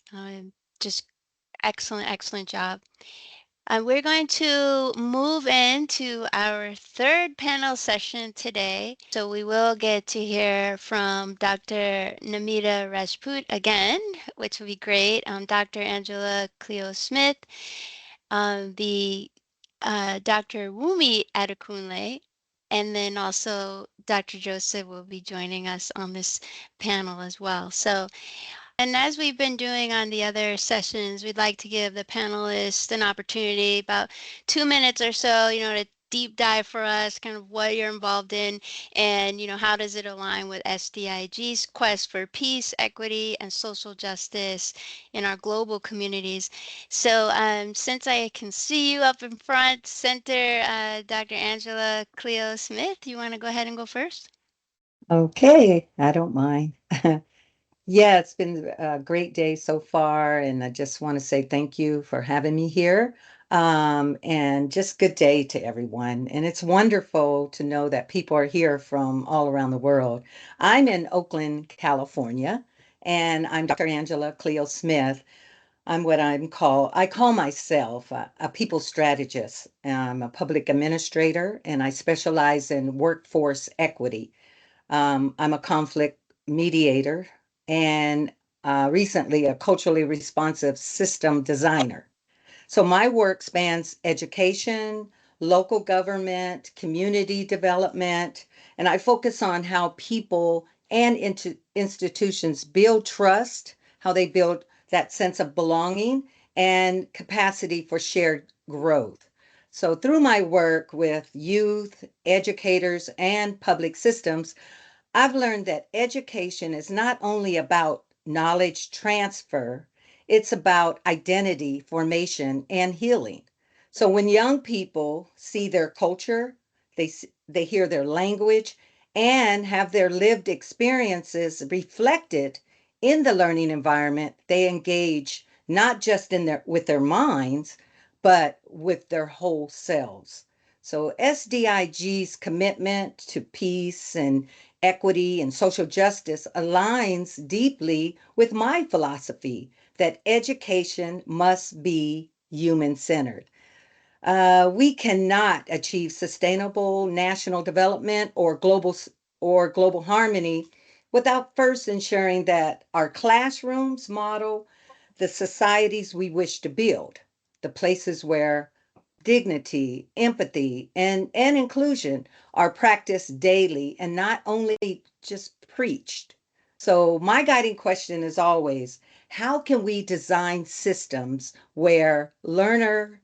Just excellent job. We're going to move into our third panel session today. So we will get to hear from Dr. Namita Rajput again, which will be great. Dr. Angela Cleo Smith, the Dr. Wumi Adekunle, and then also Dr. Joseph will be joining us on this panel as well. So, and as we've been doing on the other sessions, we'd like to give the panelists an opportunity, about 2 minutes or so, to deep dive for us, kind of what you're involved in, and how does it align with SDIG's quest for peace, equity, and social justice in our global communities. So since I can see you up in front, center, Dr. Angela Cleo Smith, you want to go ahead and go first? Okay, I don't mind. Yeah, it's been a great day so far, and I just want to say thank you for having me here. And just good day to everyone. And it's wonderful to know that people are here from all around the world. I'm in Oakland, California, and I'm Dr. Angela Cleo Smith. I'm what I call myself a people strategist. I'm a public administrator, and I specialize in workforce equity. I'm a conflict mediator and recently a culturally responsive system designer. So my work spans education, local government, community development, and I focus on how people and institutions build trust, how they build that sense of belonging and capacity for shared growth. So through my work with youth, educators, and public systems, I've learned that education is not only about knowledge transfer, it's about identity formation and healing. So when young people see their culture, they hear their language and have their lived experiences reflected in the learning environment, they engage not just in their with their minds, but with their whole selves. So SDIG's commitment to peace and equity and social justice aligns deeply with my philosophy that education must be human centered. We cannot achieve sustainable national development or global harmony without first ensuring that our classrooms model the societies we wish to build, the places where dignity, empathy, and inclusion are practiced daily and not only just preached. So, my guiding question is always how can we design systems where learner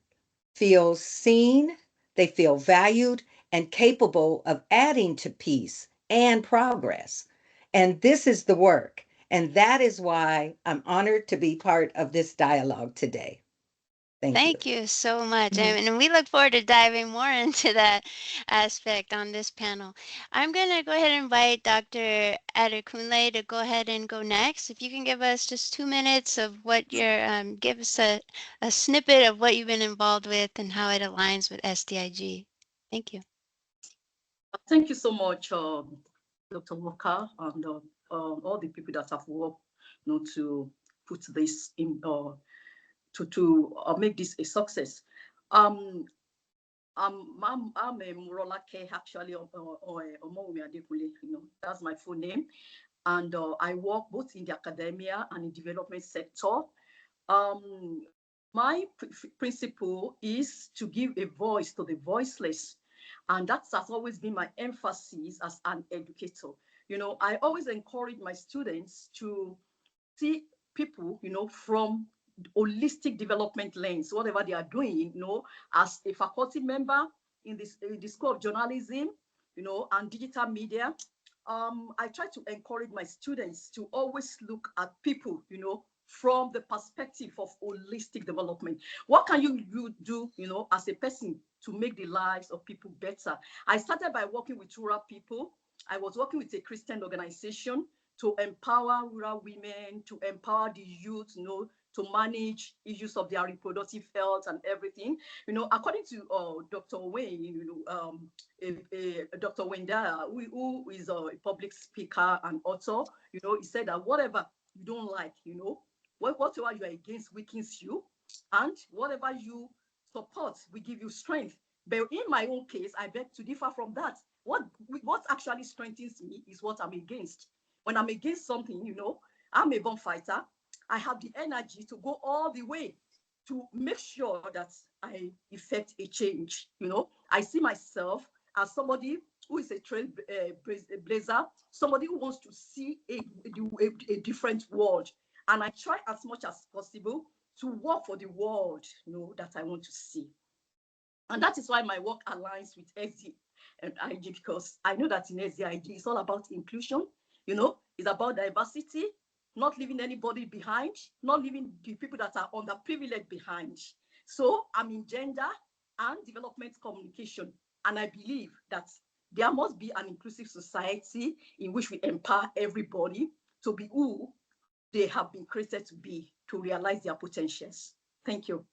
feels seen, they feel valued, and capable of adding to peace and progress? And this is the work. And that is why I'm honored to be part of this dialogue today. Thank you. Thank you so much. Mhm. And we look forward to diving more into that aspect on this panel. I'm going to go ahead and invite Dr. Adekunle to go ahead and go next. If you can give us just 2 minutes of what you're, give us a snippet of what you've been involved with and how it aligns with SDIG. Thank you. Thank you so much, Dr. Walker, and all the people that have worked to put this in, to make this a success. I'm a Murolake, actually, Omoumi Adekule, that's my full name. And I work both in the academia and in development sector. My principle is to give a voice to the voiceless. And that has always been my emphasis as an educator. I always encourage my students to see people, from holistic development lens, whatever they are doing, as a faculty member in the School of Journalism, and digital media. I try to encourage my students to always look at people, from the perspective of holistic development. What can you do, as a person to make the lives of people better? I started by working with rural people. I was working with a Christian organization to empower rural women, to empower the youth, to manage issues of their reproductive health and everything. According to Dr. Wayne, Dr. Wendaya, who is a public speaker and author, he said that whatever you don't like, whatever you are against weakens you, and whatever you support will give you strength. But in my own case, I beg to differ from that. What actually strengthens me is what I'm against. When I'm against something, I'm a born fighter. I have the energy to go all the way to make sure that I effect a change. I see myself as somebody who is a trailblazer, somebody who wants to see a different world. And I try as much as possible to work for the world, that I want to see. And that is why my work aligns with SDIG, because I know that in SDIG, it's all about inclusion, it's about diversity, not leaving anybody behind, not leaving the people that are underprivileged behind. So I'm in gender and development communication. And I believe that there must be an inclusive society in which we empower everybody to be who they have been created to be, to realize their potentials. Thank you.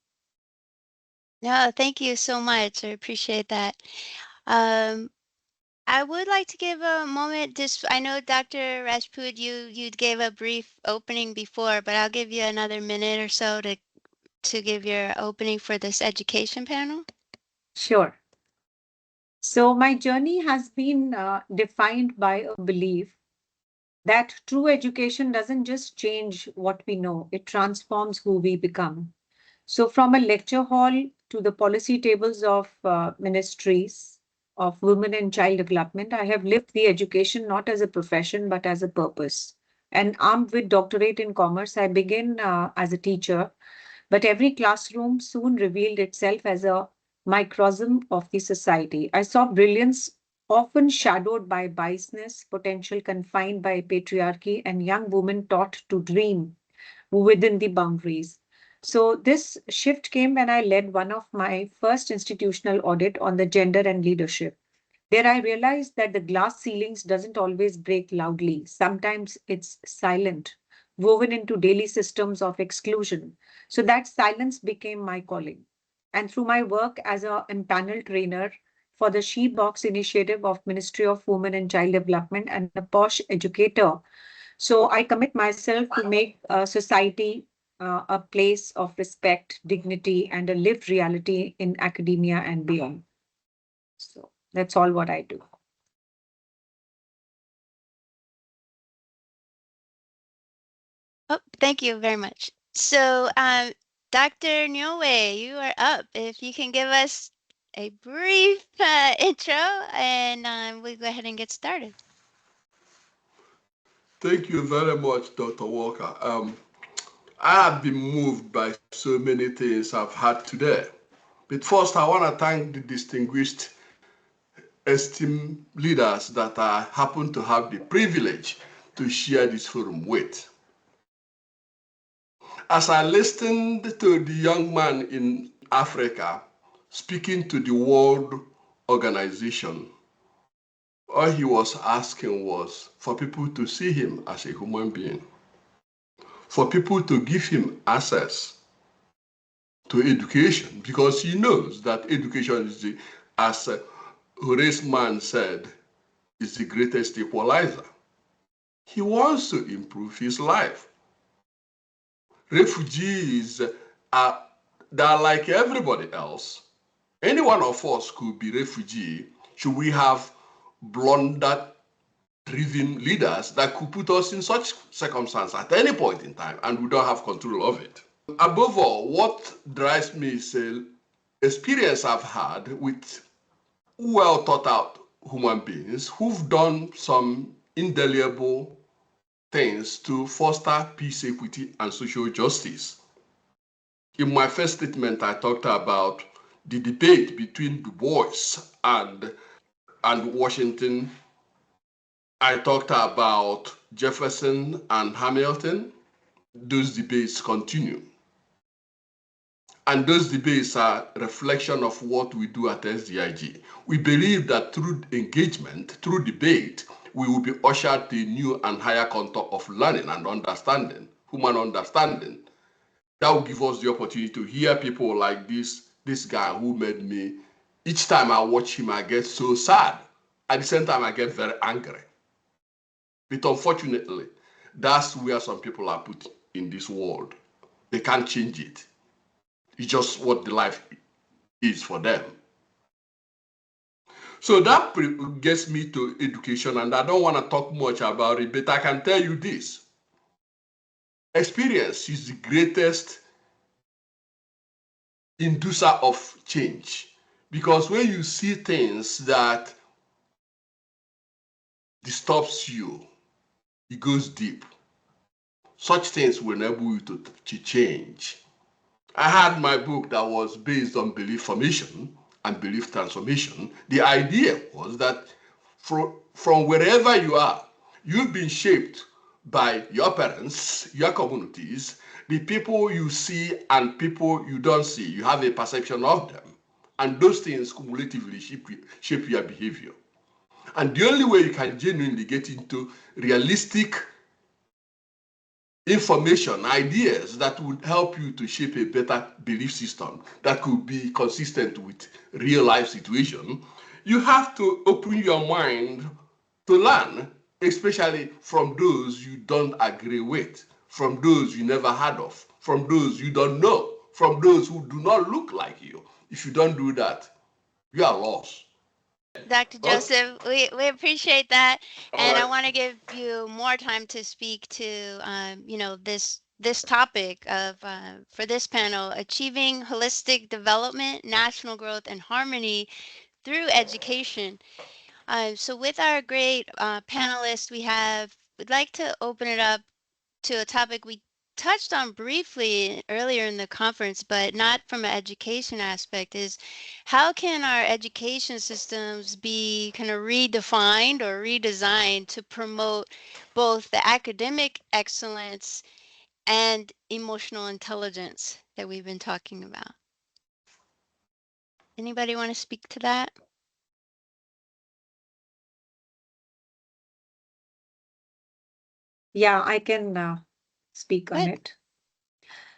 No, thank you so much. I appreciate that. I would like to give a moment. I know Dr. Rajput, you gave a brief opening before, but I'll give you another minute or so to give your opening for this education panel. Sure. So my journey has been defined by a belief that true education doesn't just change what we know, it transforms who we become. So from a lecture hall to the policy tables of ministries of women and child development, I have lived the education not as a profession, but as a purpose. And armed with doctorate in commerce, I began as a teacher, but every classroom soon revealed itself as a microcosm of the society. I saw brilliance often shadowed by biasness, potential confined by patriarchy, and young women taught to dream within the boundaries. So this shift came when I led one of my first institutional audit on the gender and leadership. There I realized that the glass ceilings doesn't always break loudly. Sometimes it's silent, woven into daily systems of exclusion. So that silence became my calling. And through my work as a empaneled trainer for the She Box initiative of Ministry of Women and Child Development and a POSH educator, so I commit myself to make society a place of respect, dignity, and a lived reality in academia and beyond. So that's all what I do. Oh, thank you very much. So, Dr. Nwoye, you are up. If you can give us a brief intro, and we'll go ahead and get started. Thank you very much, Dr. Walker. I have been moved by so many things I've had today. But first, I want to thank the distinguished esteemed leaders that I happen to have the privilege to share this forum with. As I listened to the young man in Africa speaking to the World Organization, all he was asking was for people to see him as a human being, for people to give him access to education, because he knows that education is, as Horace Mann said, is the greatest equalizer. He wants to improve his life. Refugees are like everybody else. Any one of us could be refugee should we have blunder-driven leaders that could put us in such circumstance at any point in time, and we don't have control of it. Above all, what drives me is experience I've had with well thought out human beings who've done some indelible things to foster peace, equity, and social justice. In my first statement, I talked about the debate between Du Bois and Washington. I talked about Jefferson and Hamilton. Those debates continue. And those debates are a reflection of what we do at SDIG. We believe that through engagement, through debate, we will be ushered to a new and higher contour of learning and understanding, human understanding. That will give us the opportunity to hear people like this guy who made me, each time I watch him, I get so sad. At the same time, I get very angry. But unfortunately, that's where some people are put in this world. They can't change it. It's just what the life is for them. So that gets me to education, and I don't want to talk much about it, but I can tell you this. Experience is the greatest inducer of change, because when you see things that disturbs you, it goes deep. Such things will enable you to change. I had my book that was based on belief formation, and belief transformation. The idea was that from wherever you are, you've been shaped by your parents, your communities, the people you see and people you don't see. You have a perception of them. And those things cumulatively shape your behavior. And the only way you can genuinely get into realistic information, ideas that would help you to shape a better belief system that could be consistent with real life situation, you have to open your mind to learn, especially from those you don't agree with, from those you never heard of, from those you don't know, from those who do not look like you. If you don't do that, you are lost. Dr. Joseph, we appreciate that. And right. I want to give you more time to speak to, this topic of, for this panel, achieving holistic development, national growth, and harmony through education. So with our great panelists, we'd like to open it up to a topic we touched on briefly earlier in the conference, but not from an education aspect, is how can our education systems be kind of redefined or redesigned to promote both the academic excellence and emotional intelligence that we've been talking about? Anybody want to speak to that? Yeah, I can speak on it.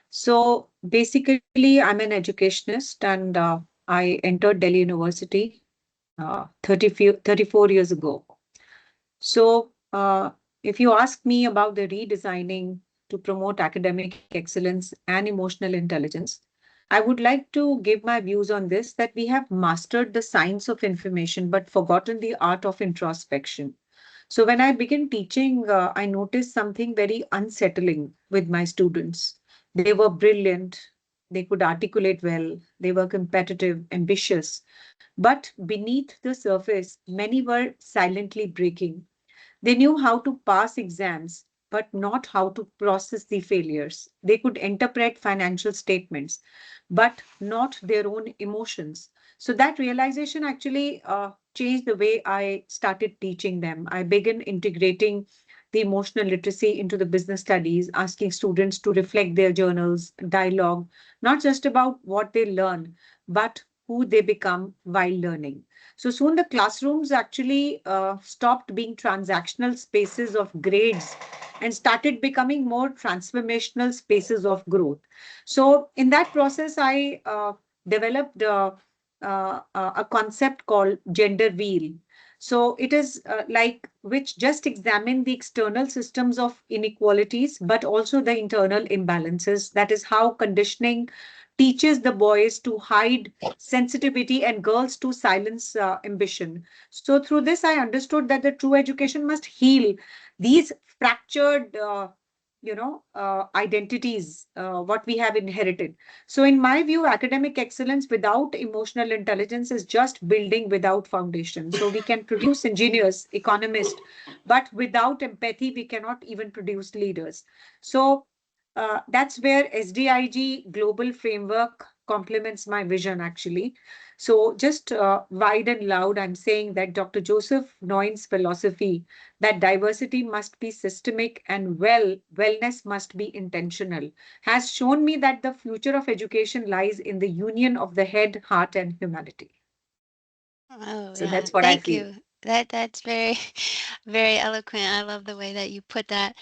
So basically, I'm an educationist and I entered Delhi University 34 years ago. So if you ask me about the redesigning to promote academic excellence and emotional intelligence, I would like to give my views on this, that we have mastered the science of information but forgotten the art of introspection. So when I began teaching, I noticed something very unsettling with my students. They were brilliant, they could articulate well, they were competitive, ambitious, but beneath the surface, many were silently breaking. They knew how to pass exams, but not how to process the failures. They could interpret financial statements, but not their own emotions. So that realization actually changed the way I started teaching them. I began integrating the emotional literacy into the business studies, asking students to reflect their journals, dialogue, not just about what they learn, but who they become while learning. So soon the classrooms actually stopped being transactional spaces of grades and started becoming more transformational spaces of growth. So in that process, I developed a concept called gender wheel. So it is which just examine the external systems of inequalities, but also the internal imbalances. That is how conditioning teaches the boys to hide sensitivity and girls to silence ambition. So through this, I understood that the true education must heal these fractured identities, what we have inherited. So in my view, academic excellence without emotional intelligence is just building without foundation. So we can produce engineers, economists, but without empathy, we cannot even produce leaders. So that's where SDIG Global Framework complements my vision, actually. So just wide and loud, I'm saying that Dr. Joseph Nwoye's philosophy that diversity must be systemic and wellness must be intentional has shown me that the future of education lies in the union of the head, heart, and humanity. Oh, So yeah. that's what I feel. Thank you. That's very, very eloquent. I love the way that you put that.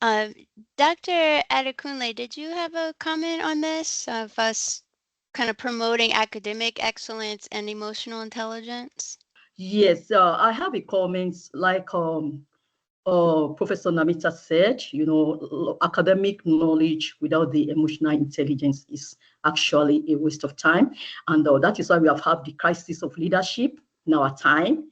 Dr. Adekunle, did you have a comment on this of us kind of promoting academic excellence and emotional intelligence? Yes, I have a comment like Professor Namita said, academic knowledge without the emotional intelligence is actually a waste of time. And that is why we have had the crisis of leadership in our time.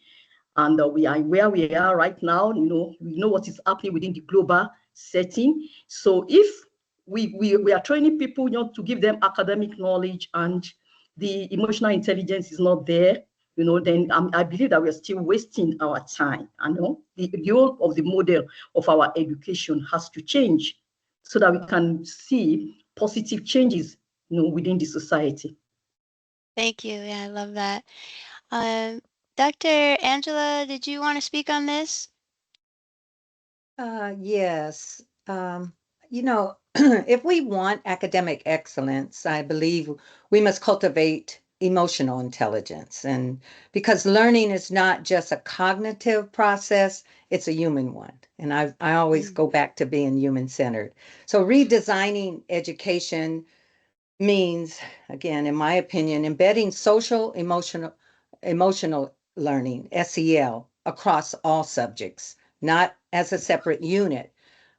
And we are where we are right now. We know what is happening within the global setting. So if we are training people, to give them academic knowledge and the emotional intelligence is not there, then I believe that we are still wasting our time. The whole of the model of our education has to change so that we can see positive changes, within the society. Thank you. Yeah, I love that. Dr. Angela, did you want to speak on this? Yes. You know, if we want academic excellence, I believe we must cultivate emotional intelligence. And because learning is not just a cognitive process, it's a human one. And I always go back to being human centered. So redesigning education means, again, in my opinion, embedding social emotional learning, SEL, across all subjects, not as a separate unit,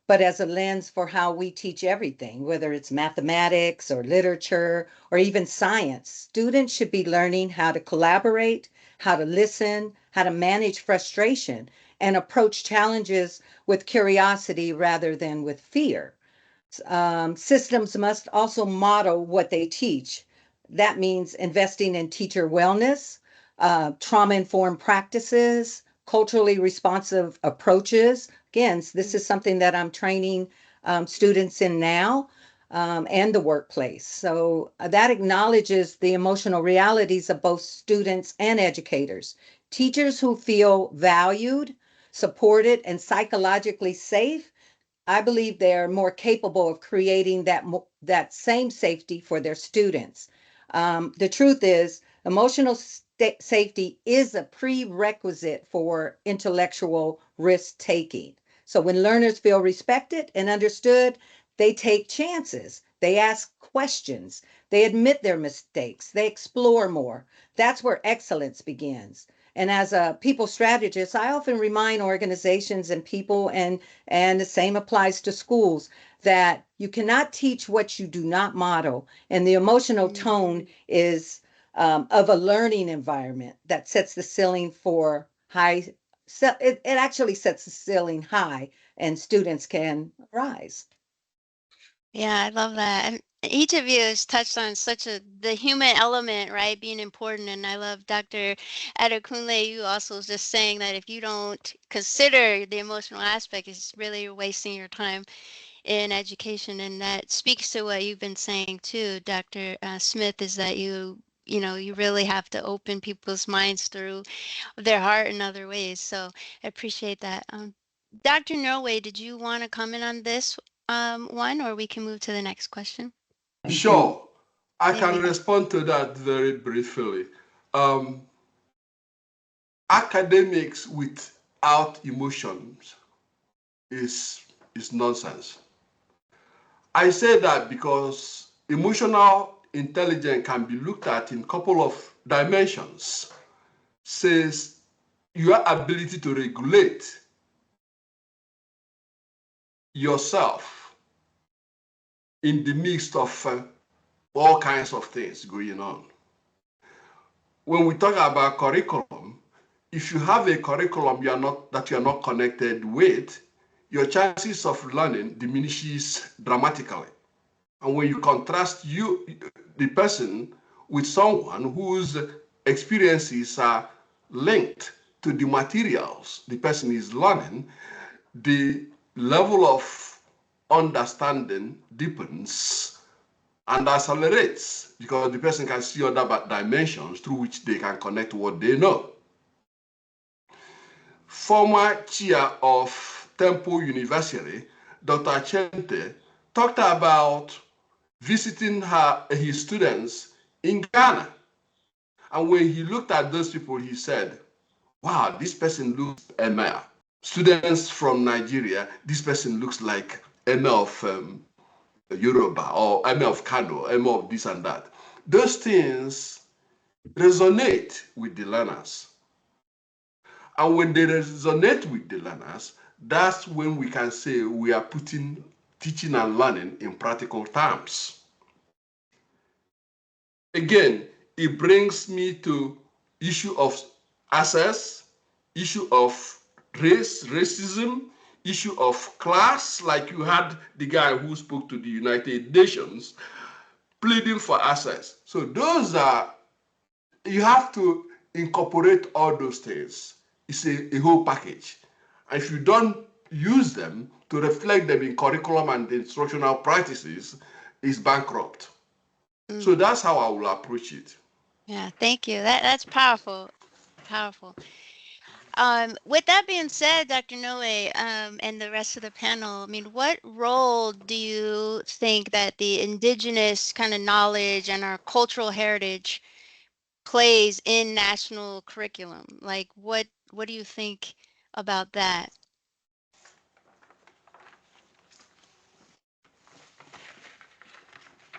but as a lens for how we teach everything, whether it's mathematics or literature or even science. Students should be learning how to collaborate, how to listen, how to manage frustration, and approach challenges with curiosity rather than with fear. Systems must also model what they teach. That means investing in teacher wellness, trauma-informed practices, culturally responsive approaches. Again, this is something that I'm training students in now, and the workplace. So that acknowledges the emotional realities of both students and educators. Teachers who feel valued, supported, and psychologically safe, I believe they're more capable of creating that same safety for their students. The truth is, emotional safety is a prerequisite for intellectual risk taking. So when learners feel respected and understood, they take chances, they ask questions, they admit their mistakes, they explore more. That's where excellence begins. And as a people strategist, I often remind organizations and people, and the same applies to schools, that you cannot teach what you do not model. And the emotional tone is of a learning environment that sets the ceiling for high. So it actually sets the ceiling high, and students can rise. Yeah, I love that. And each of you has touched on the human element, right, being important. And I love Dr. Adekunle, you also was just saying that if you don't consider the emotional aspect, it's really wasting your time in education. And that speaks to what you've been saying too, Dr. Smith, is that you really have to open people's minds through their heart in other ways. So I appreciate that. Dr. Nwoye, did you want to comment on this one, or we can move to the next question? Sure, I There we can go. respond to that very briefly. Um, Academics without emotions is nonsense. I say that because emotional intelligence can be looked at in a couple of dimensions. Says your ability to regulate yourself in the midst of all kinds of things going on. When we talk about curriculum, if you have a curriculum you're not connected with, your chances of learning diminishes dramatically. And when you contrast the person, with someone whose experiences are linked to the materials the person is learning, the level of understanding deepens and accelerates because the person can see other dimensions through which they can connect what they know. Former chair of Temple University, Dr. Chente, talked about visiting his students in Ghana. And when he looked at those people, he said, wow, this person looks ML. Students from Nigeria, this person looks like ML of Yoruba or ML of Kano, ML of this and that. Those things resonate with the learners. And when they resonate with the learners, that's when we can say we are putting teaching and learning in practical terms. Again, it brings me to issue of access, issue of racism, issue of class, like you had the guy who spoke to the United Nations pleading for access. So those are, you have to incorporate all those things. It's a whole package. And if you don't use them to reflect them in curriculum and instructional practices, it's bankrupt. So that's how I will approach it. Yeah, thank you. That's powerful. Powerful. With that being said, Dr. Nwoye, and the rest of the panel, I mean, what role do you think that the indigenous kind of knowledge and our cultural heritage plays in national curriculum? Like, what do you think about that?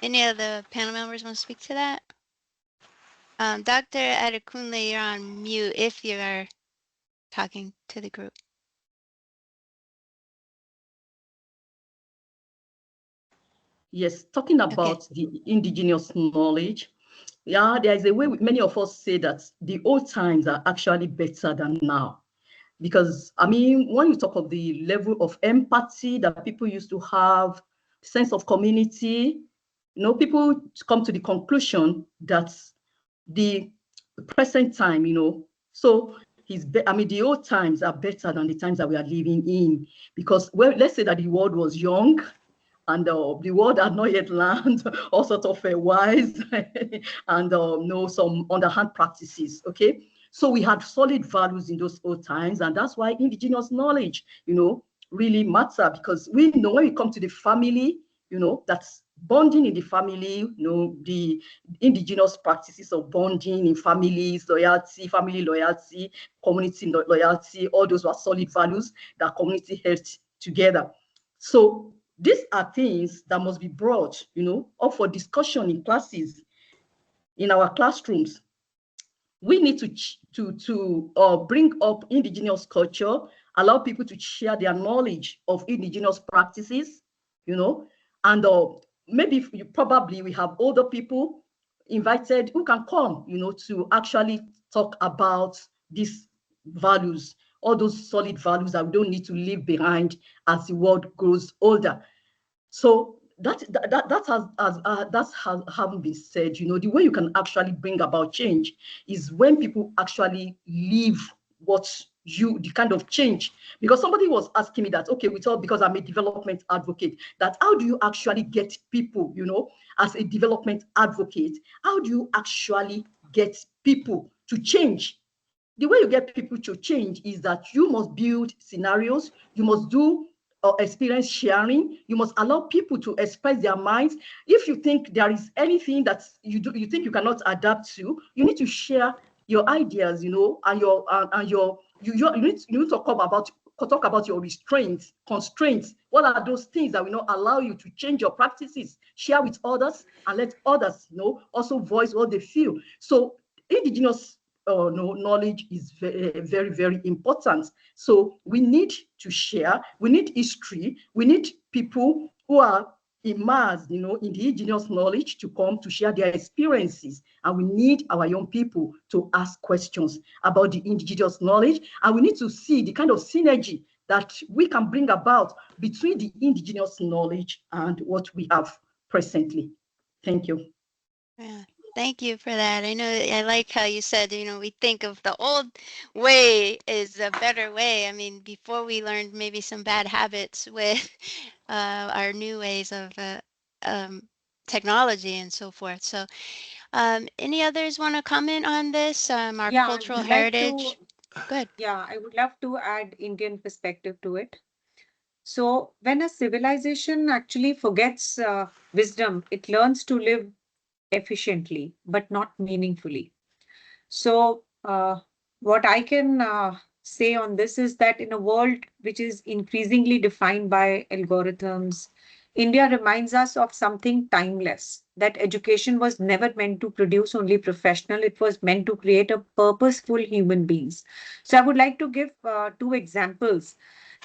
Any of the panel members want to speak to that? Dr. Adekunle, you're on mute if you are talking to the group. Yes, talking about the indigenous knowledge, yeah, there is a way many of us say that the old times are actually better than now. Because, I mean, when you talk of the level of empathy that people used to have, sense of community, you know, people come to the conclusion that the present time, you know, so I mean, the old times are better than the times that we are living in. Because, well, let's say that the world was young, and the world had not yet learned all sorts of wise and know some underhand practices. Okay, so we had solid values in those old times, and that's why indigenous knowledge, you know, really matter, because we know when we come to the family, you know, that's bonding in the family, you know, the indigenous practices of bonding in families, loyalty, family loyalty, community loyalty, all those were solid values that community held together. So these are things that must be brought, you know, up for discussion in classes, in our classrooms. We need to bring up indigenous culture, allow people to share their knowledge of indigenous practices, you know, and maybe probably we have older people invited who can come, you know, to actually talk about these values, all those solid values that we don't need to leave behind as the world grows older. So that haven't been said. You know, the way you can actually bring about change is when people actually live the kind of change. Because somebody was asking me that, okay, because I'm a development advocate, that how do you actually get people, you know, as a development advocate, how do you actually get people to change? The way you get people to change is that you must build scenarios, you must do experience sharing, you must allow people to express their minds. If you think there is anything that you think you cannot adapt to, you need to share your ideas, you know, and you need to talk about your restraints, constraints. What are those things that will not allow you to change your practices? Share with others and let others, you know, also voice what they feel. So indigenous knowledge is very, very, very important. So we need to share, we need history, we need people who are immersed, you know, in the indigenous knowledge to come to share their experiences. And we need our young people to ask questions about the indigenous knowledge. And we need to see the kind of synergy that we can bring about between the indigenous knowledge and what we have presently. Thank you. Yeah, thank you for that. I know I like how you said, you know, we think of the old way is a better way. I mean, before we learned maybe some bad habits with our new ways of technology and so forth. So, any others want to comment on this? Our Yeah, I cultural would like heritage. to, Good. yeah, I would love to add Indian perspective to it. So when a civilization actually forgets wisdom, it learns to live efficiently, but not meaningfully. So, what I can say on this is that in a world which is increasingly defined by algorithms, India reminds us of something timeless, that education was never meant to produce only professional, it was meant to create a purposeful human beings. So, I would like to give two examples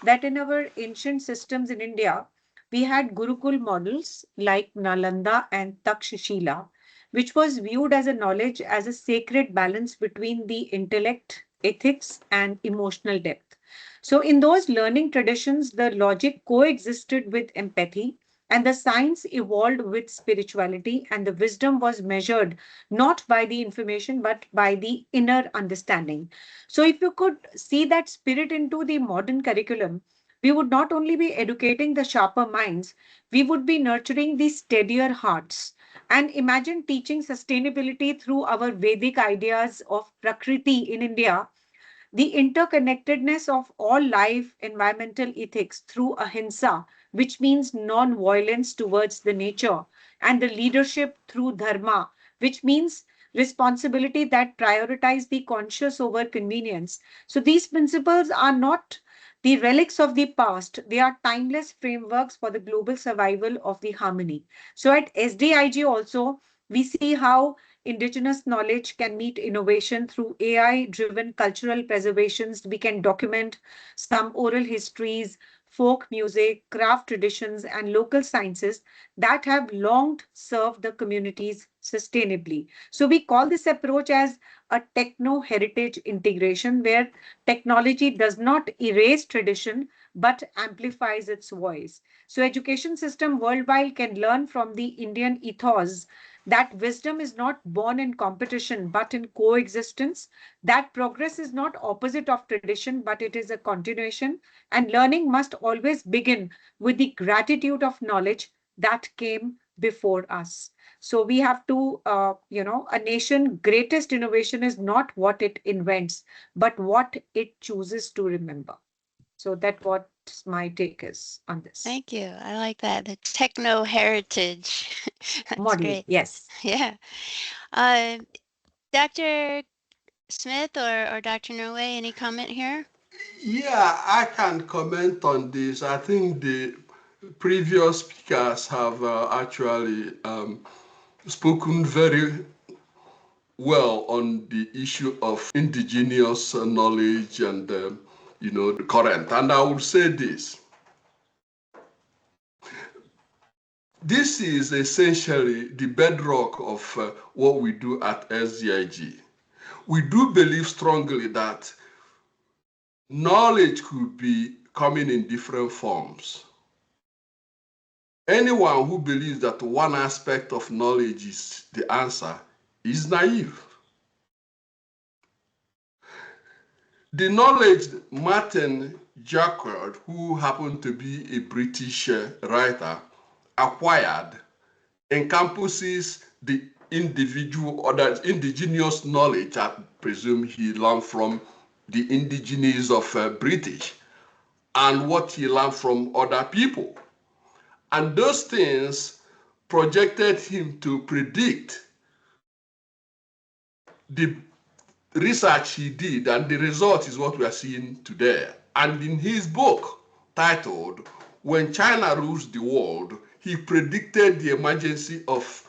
that in our ancient systems in India, we had Gurukul models like Nalanda and Takshashila, which was viewed as a knowledge as a sacred balance between the intellect, ethics, and emotional depth. So, in those learning traditions, the logic coexisted with empathy, and the science evolved with spirituality, and the wisdom was measured not by the information but by the inner understanding. So, if you could see that spirit into the modern curriculum, we would not only be educating the sharper minds, we would be nurturing the steadier hearts. And imagine teaching sustainability through our Vedic ideas of Prakriti in India, the interconnectedness of all life, environmental ethics through ahimsa, which means non-violence towards the nature, and the leadership through dharma, which means responsibility that prioritize the conscious over convenience. So these principles are not the relics of the past, they are timeless frameworks for the global survival of the harmony. So at SDIG also, we see how indigenous knowledge can meet innovation through AI-driven cultural preservations. We can document some oral histories, folk music, craft traditions, and local sciences that have long served the communities sustainably. So we call this approach as a techno-heritage integration, where technology does not erase tradition, but amplifies its voice. So education system worldwide can learn from the Indian ethos that wisdom is not born in competition, but in coexistence, that progress is not opposite of tradition, but it is a continuation, and learning must always begin with the gratitude of knowledge that came before us. So we have to, a nation greatest innovation is not what it invents, but what it chooses to remember. So that's what my take is on this. Thank you. I like that. The techno heritage. That's Module, great. yes. Yeah. Dr. Smith or Dr. Nwoye, any comment here? Yeah, I can comment on this. I think the previous speakers have actually spoken very well on the issue of indigenous knowledge and the current. And I would say this. This is essentially the bedrock of what we do at SDIG. We do believe strongly that knowledge could be coming in different forms. Anyone who believes that one aspect of knowledge is the answer is naive. The knowledge Martin Jacquard, who happened to be a British writer, acquired encompasses the indigenous knowledge I presume he learned from the indigenes of British and what he learned from other people. And those things projected him to predict the research he did, and the result is what we are seeing today. And in his book titled When China Rules the World, he predicted the emergence of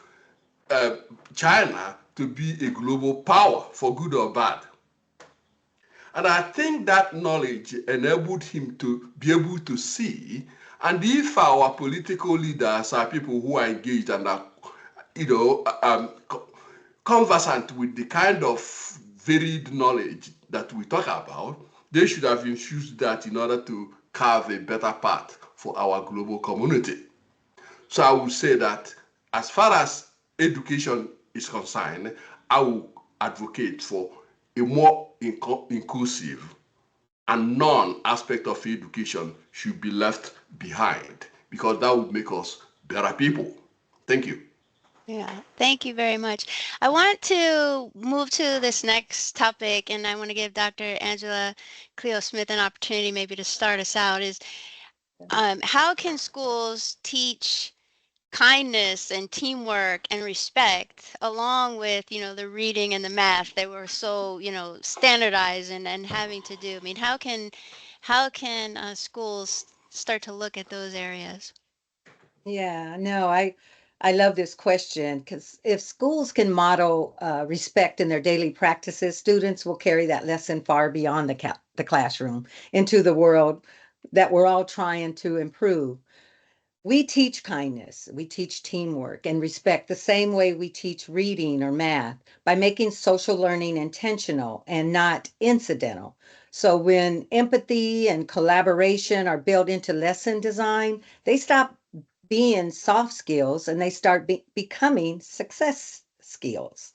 China to be a global power, for good or bad. And I think that knowledge enabled him to be able to see, and if our political leaders are people who are engaged and are, conversant with the kind of varied knowledge that we talk about, they should have infused that in order to carve a better path for our global community. So I would say that as far as education is concerned, I will advocate for a more inclusive and none aspect of education should be left behind, because that would make us better people. Thank you. Yeah, thank you very much. I want to move to this next topic, and I want to give Dr. Angela Cleo Smith an opportunity maybe to start us out, is how can schools teach kindness and teamwork and respect along with, the reading and the math that were so, standardized and having to do? I mean, how can schools start to look at those areas? Yeah, no, I love this question, because if schools can model respect in their daily practices, students will carry that lesson far beyond the classroom into the world that we're all trying to improve. We teach kindness, we teach teamwork and respect the same way we teach reading or math, by making social learning intentional and not incidental. So when empathy and collaboration are built into lesson design, they stop being soft skills and they start becoming success skills.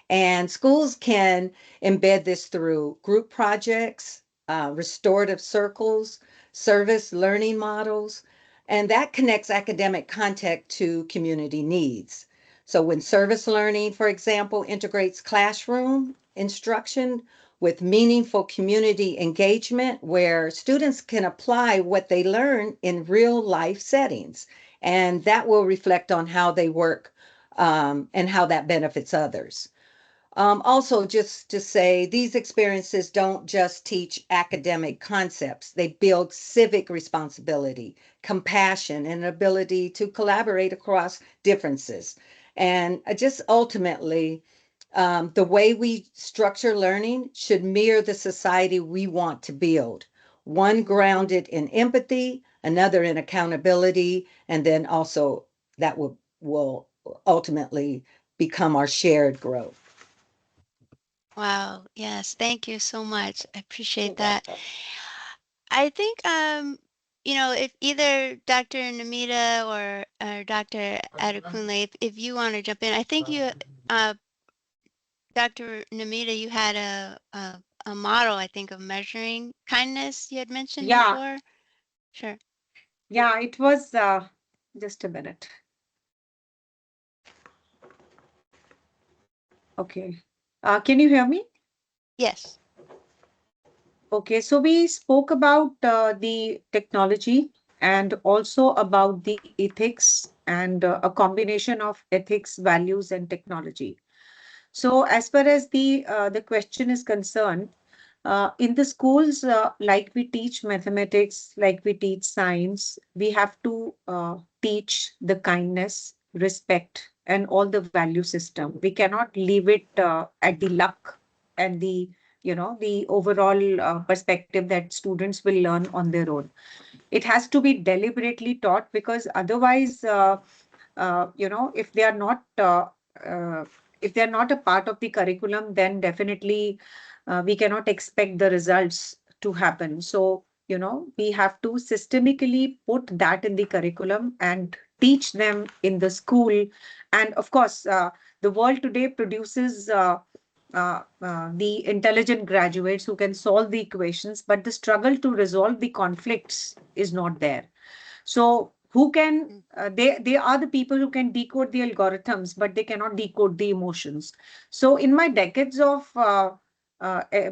And schools can embed this through group projects, restorative circles, service learning models, and that connects academic content to community needs. So when service learning, for example, integrates classroom instruction with meaningful community engagement where students can apply what they learn in real life settings. And that will reflect on how they work and how that benefits others. Also, just to say, these experiences don't just teach academic concepts. They build civic responsibility, compassion, and ability to collaborate across differences. And just ultimately, the way we structure learning should mirror the society we want to build. One grounded in empathy, another in accountability, and then also that will ultimately become our shared growth. Wow. Yes. Thank you so much. I appreciate that. I think, if either Dr. Namita or Dr. Adekunle, if you want to jump in, I think you, Dr. Namita, you had a model, I think, of measuring kindness you had mentioned Yeah, before. Sure. yeah, it was just a minute. Okay. Can you hear me? Yes. Okay, so we spoke about the technology and also about the ethics and a combination of ethics, values, and technology. So as far as the question is concerned, in the schools, like we teach mathematics, like we teach science, we have to teach the kindness, respect, and all the value system. We cannot leave it at the luck and the overall perspective that students will learn on their own. It has to be deliberately taught because otherwise, if they are not uh, if they are not a part of the curriculum, then definitely we cannot expect the results to happen. So, we have to systemically put that in the curriculum and teach them in the school. And of course, the world today produces the intelligent graduates who can solve the equations, but the struggle to resolve the conflicts is not there. So who can they are the people who can decode the algorithms, but they cannot decode the emotions. So in my decades of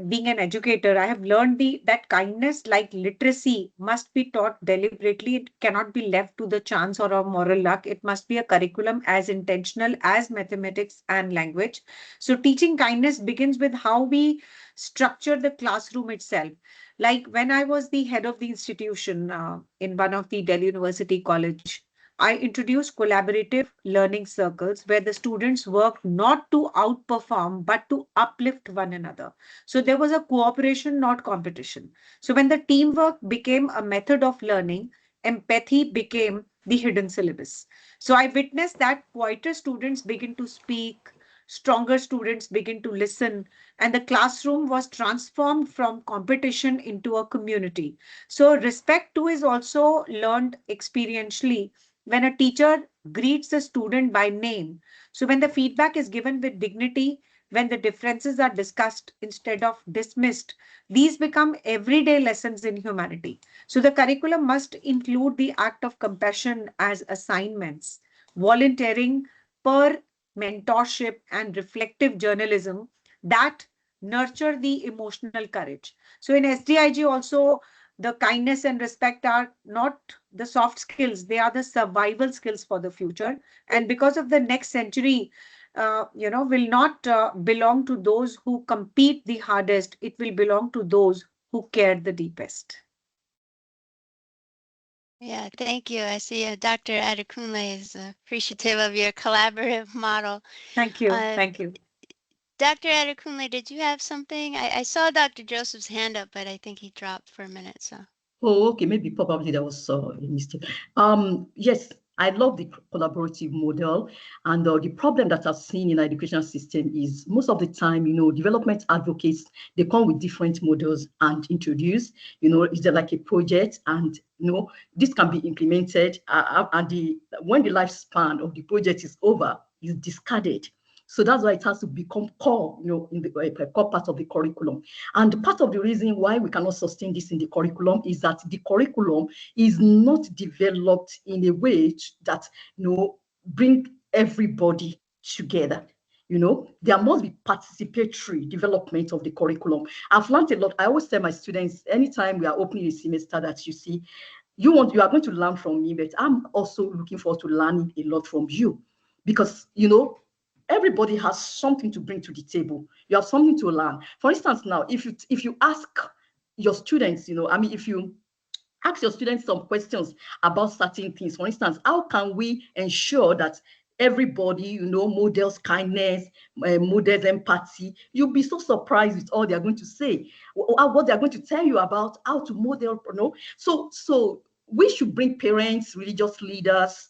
being an educator, I have learned that kindness, like literacy, must be taught deliberately. It cannot be left to the chance or a moral luck. It must be a curriculum as intentional as mathematics and language. So teaching kindness begins with how we structure the classroom itself. Like when I was the head of the institution in one of the Delhi University College, I introduced collaborative learning circles where the students worked not to outperform, but to uplift one another. So there was a cooperation, not competition. So when the teamwork became a method of learning, empathy became the hidden syllabus. So I witnessed that quieter students begin to speak, stronger students begin to listen, and the classroom was transformed from competition into a community. So respect too is also learned experientially when a teacher greets a student by name. So when the feedback is given with dignity, when the differences are discussed instead of dismissed, these become everyday lessons in humanity. So the curriculum must include the act of compassion as assignments, volunteering, per mentorship, and reflective journalism that nurture the emotional courage. So in SDIG also, the kindness and respect are not the soft skills, they are the survival skills for the future. And because of the next century, will not belong to those who compete the hardest. It will belong to those who care the deepest. Yeah, thank you. I see Dr. Adekunle is appreciative of your collaborative model. Thank you. Thank you. Dr. Adekunle, did you have something? I saw Dr. Joseph's hand up, but I think he dropped for a minute. So. Oh, okay. Maybe probably that was a mistake. Yes, I love the collaborative model, and the problem that I've seen in our educational system is most of the time, development advocates, they come with different models and introduce, is there like a project, and this can be implemented, and when the lifespan of the project is over, is discarded. So that's why it has to become core, in the core part of the curriculum. And part of the reason why we cannot sustain this in the curriculum is that the curriculum is not developed in a way that, bring everybody together. There must be participatory development of the curriculum. I've learned a lot. I always tell my students, anytime we are opening a semester, that you see, you are going to learn from me, but I'm also looking forward to learning a lot from you, because everybody has something to bring to the table. You have something to learn. For instance, now, if you ask your students, if you ask your students some questions about certain things, for instance, how can we ensure that everybody, models kindness, models empathy? You'll be so surprised with all they're going to say, what they're going to tell you about how to model, So we should bring parents, religious leaders,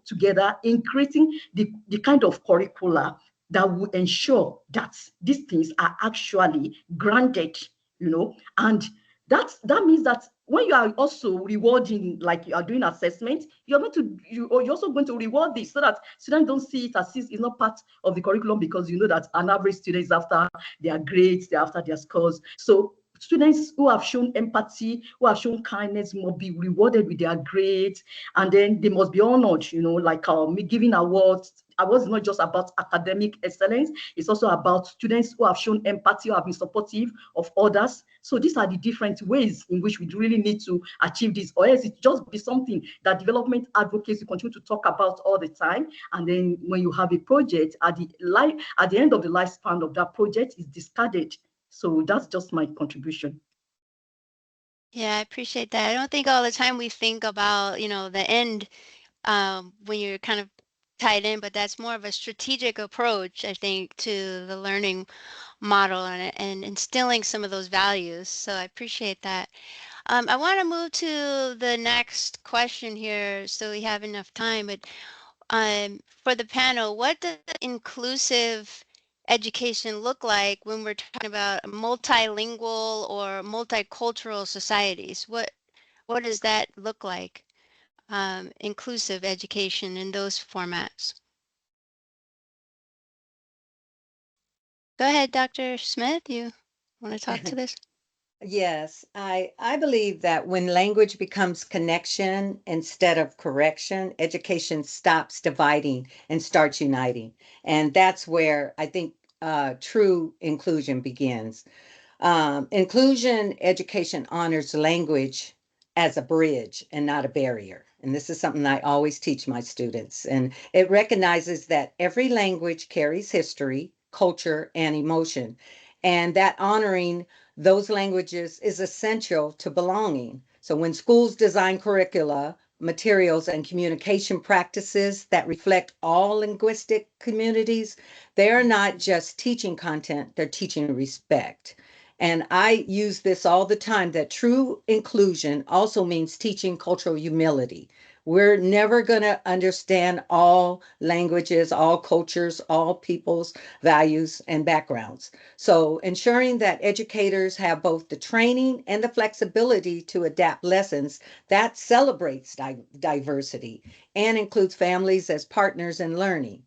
together in creating the kind of curricula that will ensure that these things are actually grounded, and that means that when you are also rewarding, like you are doing assessment, you're also going to reward this, so that students don't see it as if it's not part of the curriculum, because you know that an average student is after their grades, they're after their scores. So students who have shown empathy, who have shown kindness, must be rewarded with their grades, and then they must be honored, like giving awards. Awards is not just about academic excellence, it's also about students who have shown empathy, who have been supportive of others. So these are the different ways in which we really need to achieve this, or else it just be something that development advocates will continue to talk about all the time. And then when you have a project, at the end of the lifespan of that project, is discarded. So that's just my contribution. Yeah, I appreciate that. I don't think all the time we think about, the end when you're kind of tied in, but that's more of a strategic approach, I think, to the learning model and instilling some of those values. So I appreciate that. I want to move to the next question here so we have enough time, but for the panel, what does inclusive education look like when we're talking about multilingual or multicultural societies? What does that look like? Inclusive education in those formats. Go ahead, Dr. Smith. You want to talk to this? Yes, I believe that when language becomes connection instead of correction, education stops dividing and starts uniting. And that's where I think true inclusion begins. Inclusion education honors language as a bridge and not a barrier. And this is something I always teach my students. And it recognizes that every language carries history, culture, and emotion, and that honoring those languages is essential to belonging. So when schools design curricula, materials, and communication practices that reflect all linguistic communities, they are not just teaching content, they're teaching respect. And I use this all the time, that true inclusion also means teaching cultural humility. We're never going to understand all languages, all cultures, all people's values and backgrounds. So ensuring that educators have both the training and the flexibility to adapt lessons that celebrates diversity and includes families as partners in learning.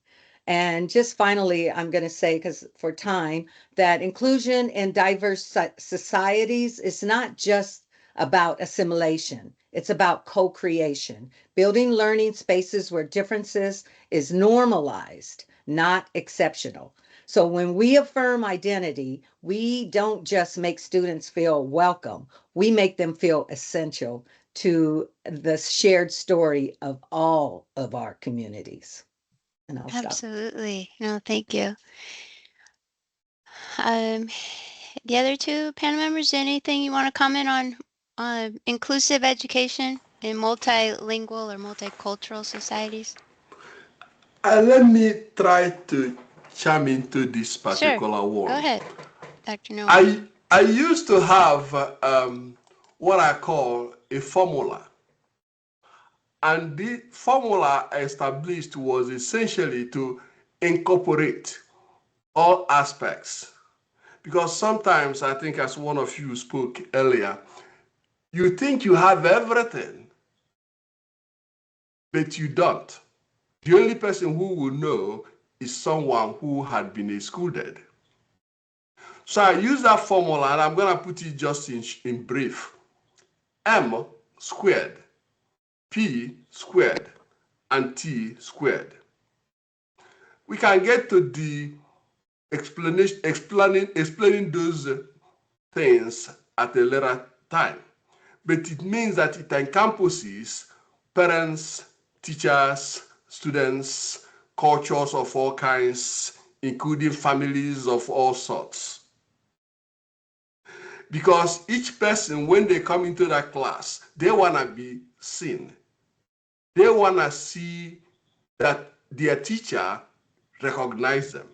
And just finally, I'm going to say, because for time, that inclusion in diverse societies is not just about assimilation. It's about co-creation, building learning spaces where differences is normalized, not exceptional. So when we affirm identity, we don't just make students feel welcome. We make them feel essential to the shared story of all of our communities. And I'll stop. Absolutely. No, thank you. The other two panel members, anything you want to comment on inclusive education in multilingual or multicultural societies? Let me try to chime into this Sure. particular one. Go ahead, Dr. Nwoye. I used to have what I call a formula. And the formula established was essentially to incorporate all aspects. Because sometimes, I think as one of you spoke earlier, you think you have everything, but you don't. The only person who will know is someone who had been excluded. So I use that formula, and I'm going to put it just in brief. M squared, P squared, and T squared. We can get to the explanation, explaining those things at a later time. But it means that it encompasses parents, teachers, students, cultures of all kinds, including families of all sorts. Because each person, when they come into that class, they want to be seen. They want to see that their teacher recognize them.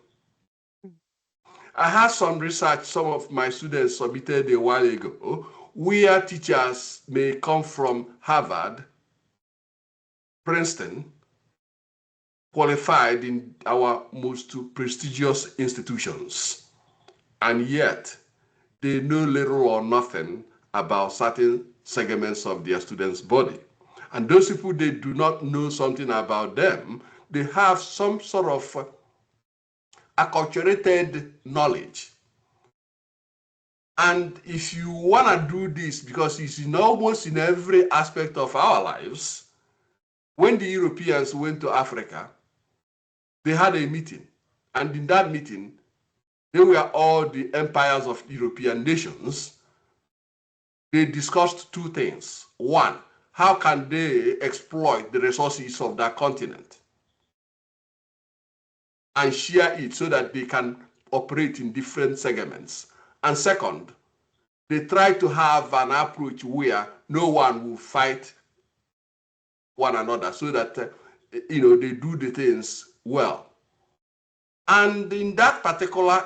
I had some research some of my students submitted a while ago, where teachers may come from Harvard, Princeton, qualified in our most prestigious institutions, and yet they know little or nothing about certain segments of their students' body. And those people, they do not know something about them. They have some sort of acculturated knowledge. And if you want to do this, because it's in almost in every aspect of our lives, when the Europeans went to Africa, they had a meeting. And in that meeting, they were all the empires of European nations. They discussed two things. One, how can they exploit the resources of that continent and share it so that they can operate in different segments? And second, they try to have an approach where no one will fight one another so that they do the things well. And in that particular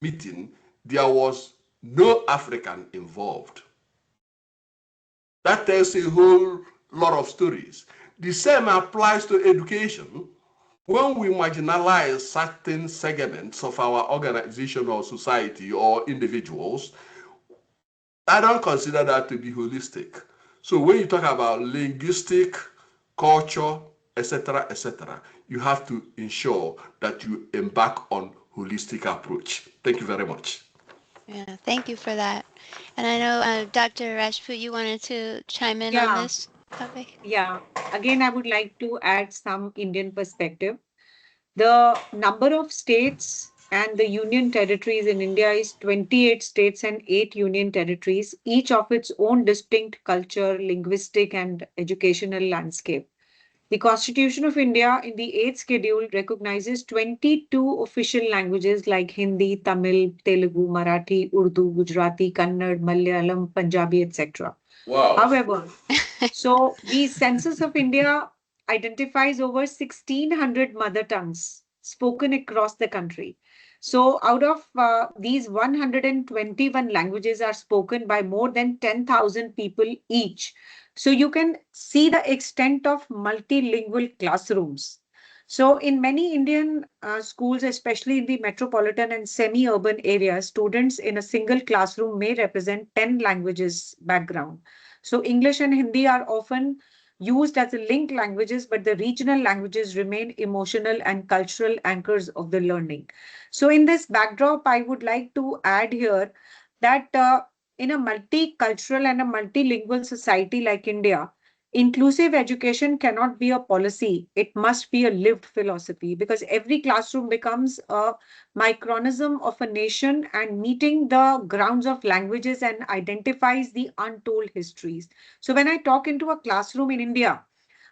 meeting, there was no African involved. That tells a whole lot of stories. The same applies to education. When we marginalize certain segments of our organization or society or individuals, I don't consider that to be holistic. So when you talk about linguistic, culture, etc., you have to ensure that you embark on holistic approach. Thank you very much. Yeah, thank you for that. And I know Dr. Rajput, you wanted to chime in on this topic. Yeah. Again, I would like to add some Indian perspective. The number of states and the union territories in India is 28 states and 8 union territories, each of its own distinct culture, linguistic, and educational landscape. The Constitution of India in the 8th schedule recognizes 22 official languages like Hindi, Tamil, Telugu, Marathi, Urdu, Gujarati, Kannada, Malayalam, Punjabi, etc. Wow. However, so the Census of India identifies over 1,600 mother tongues spoken across the country. So out of these 121 languages are spoken by more than 10,000 people each. So you can see the extent of multilingual classrooms. So in many Indian schools, especially in the metropolitan and semi-urban areas, students in a single classroom may represent 10 languages background. So English and Hindi are often used as the linked languages, but the regional languages remain emotional and cultural anchors of the learning. So in this backdrop, I would like to add here that in a multicultural and a multilingual society like India, inclusive education cannot be a policy. It must be a lived philosophy, because every classroom becomes a micronism of a nation and meeting the grounds of languages and identifies the untold histories. So when I talk into a classroom in India,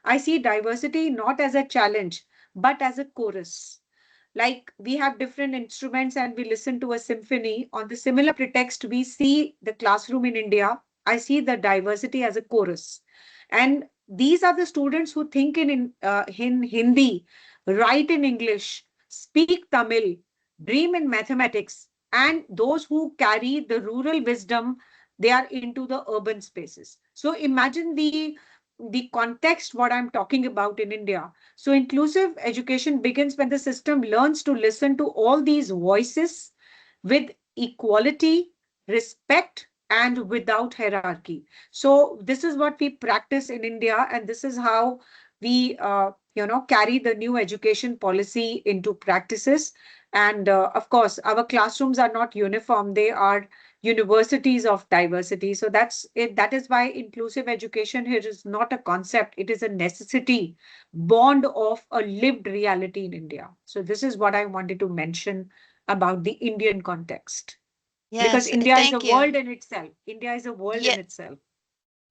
I see diversity not as a challenge, but as a chorus. Like we have different instruments and we listen to a symphony. On the similar pretext, we see the classroom in India. I see the diversity as a chorus. And these are the students who think in Hindi, write in English, speak Tamil, dream in mathematics, and those who carry the rural wisdom, they are into the urban spaces. So imagine the context what I'm talking about in India. So inclusive education begins when the system learns to listen to all these voices with equality, respect, and without hierarchy. So this is what we practice in India, and this is how we carry the new education policy into practices. And of course, our classrooms are not uniform. They are universities of diversity. So that's it. That is why inclusive education here is not a concept, it is a necessity born of a lived reality in India. So this is what I wanted to mention about the Indian context. Because Yes, India is a thank world you. in itself. India is a world Yeah, in itself.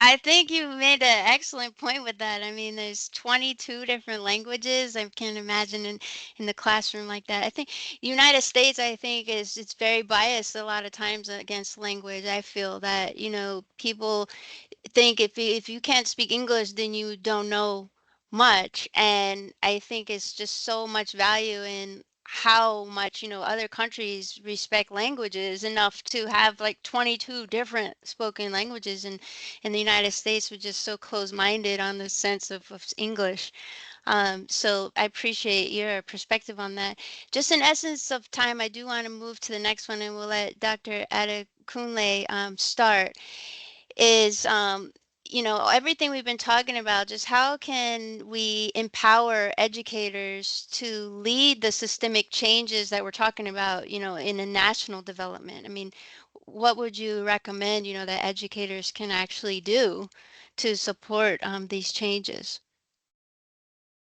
I think you made an excellent point with that. I mean, there's 22 different languages. I can't imagine in the classroom like that. I think United States, I think, is it's very biased a lot of times against language. I feel that, people think if you can't speak English, then you don't know much. And I think it's just so much value in how much, other countries respect languages enough to have like 22 different spoken languages. And in the United States, we're just so close-minded on the sense of English. So I appreciate your perspective on that. Just in essence of time, I do want to move to the next one, and we'll let Dr. Adekunle start is everything we've been talking about, just how can we empower educators to lead the systemic changes that we're talking about, in a national development? I mean, what would you recommend, that educators can actually do to support these changes?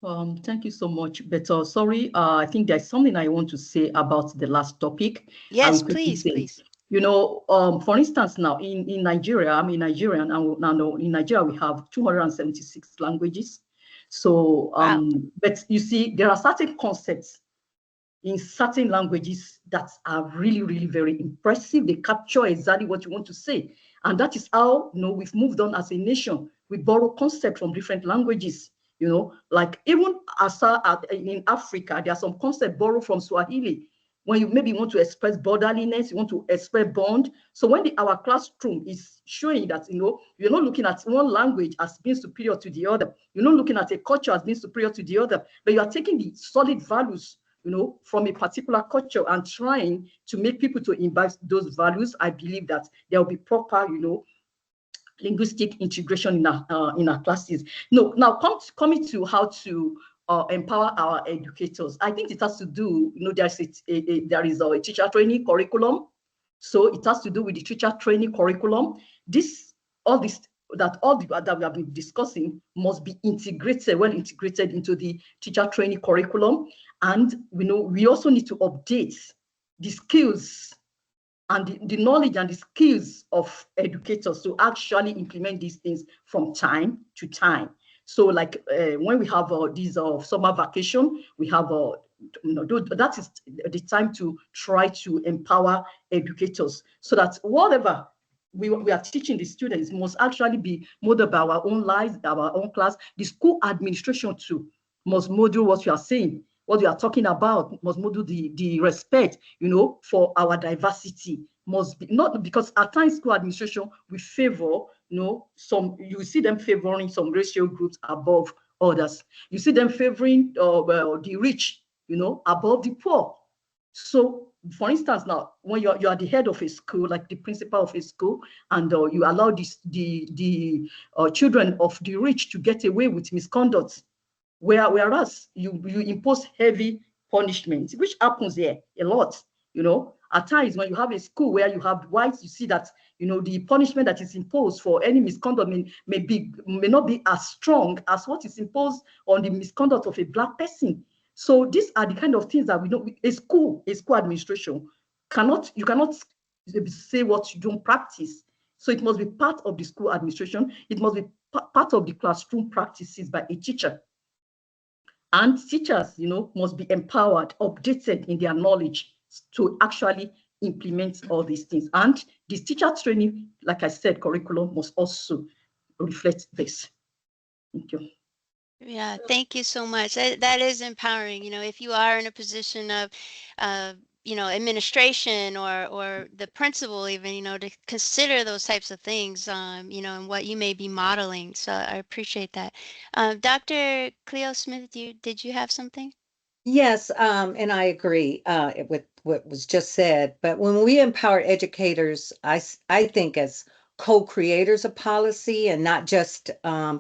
Thank you so much, Beto. Sorry, I think there's something I want to say about the last topic. I will Yes, quickly please, say, please. for instance, now in Nigeria, I'm in Nigerian, and now in Nigeria we have 276 languages. So, Wow. but you see, there are certain concepts in certain languages that are really, really very impressive. They capture exactly what you want to say. And that is how, we've moved on as a nation. We borrow concepts from different languages, like even in Africa, there are some concepts borrowed from Swahili. When you maybe want to express borderliness, you want to express bond. So when our classroom is showing that, you're not looking at one language as being superior to the other. You're not looking at a culture as being superior to the other, but you are taking the solid values from a particular culture and trying to make people to imbibe those values. I believe that there will be proper, linguistic integration in our classes. No, now coming to how to empower our educators. I think it has to do, there is a teacher training curriculum. So it has to do with the teacher training curriculum. All that we have been discussing must be integrated, well integrated into the teacher training curriculum. And we also need to update the skills and the knowledge and the skills of educators to actually implement these things from time to time. So like when we have these summer vacation, we have that is the time to try to empower educators so that whatever we are teaching the students must actually be modeled by our own lives, our own class. The school administration too must model what you are saying, what you are talking about, must model the respect, for our diversity. Must be not because at times school administration we favor, you see them favoring some racial groups above others. You see them favoring the rich, above the poor. So, for instance, now when you are the head of a school, like the principal of a school, and you allow the children of the rich to get away with misconduct, whereas you impose heavy punishment, which happens here a lot. At times when you have a school where you have whites, you see that the punishment that is imposed for any misconduct may not be as strong as what is imposed on the misconduct of a Black person. So these are the kind of things that we know. A school administration cannot say what you don't practice. So it must be part of the school administration. It must be part of the classroom practices by a teacher. And teachers, must be empowered, updated in their knowledge to actually implement all these things. And this teacher training, like I said, curriculum must also reflect this. Thank you. Yeah, thank you so much. That is empowering. If you are in a position of, administration or the principal even, to consider those types of things, and what you may be modeling. So I appreciate that. Dr. Cleo Smith, did you have something? Yes, and I agree with what was just said. But when we empower educators, I think as co-creators of policy and not just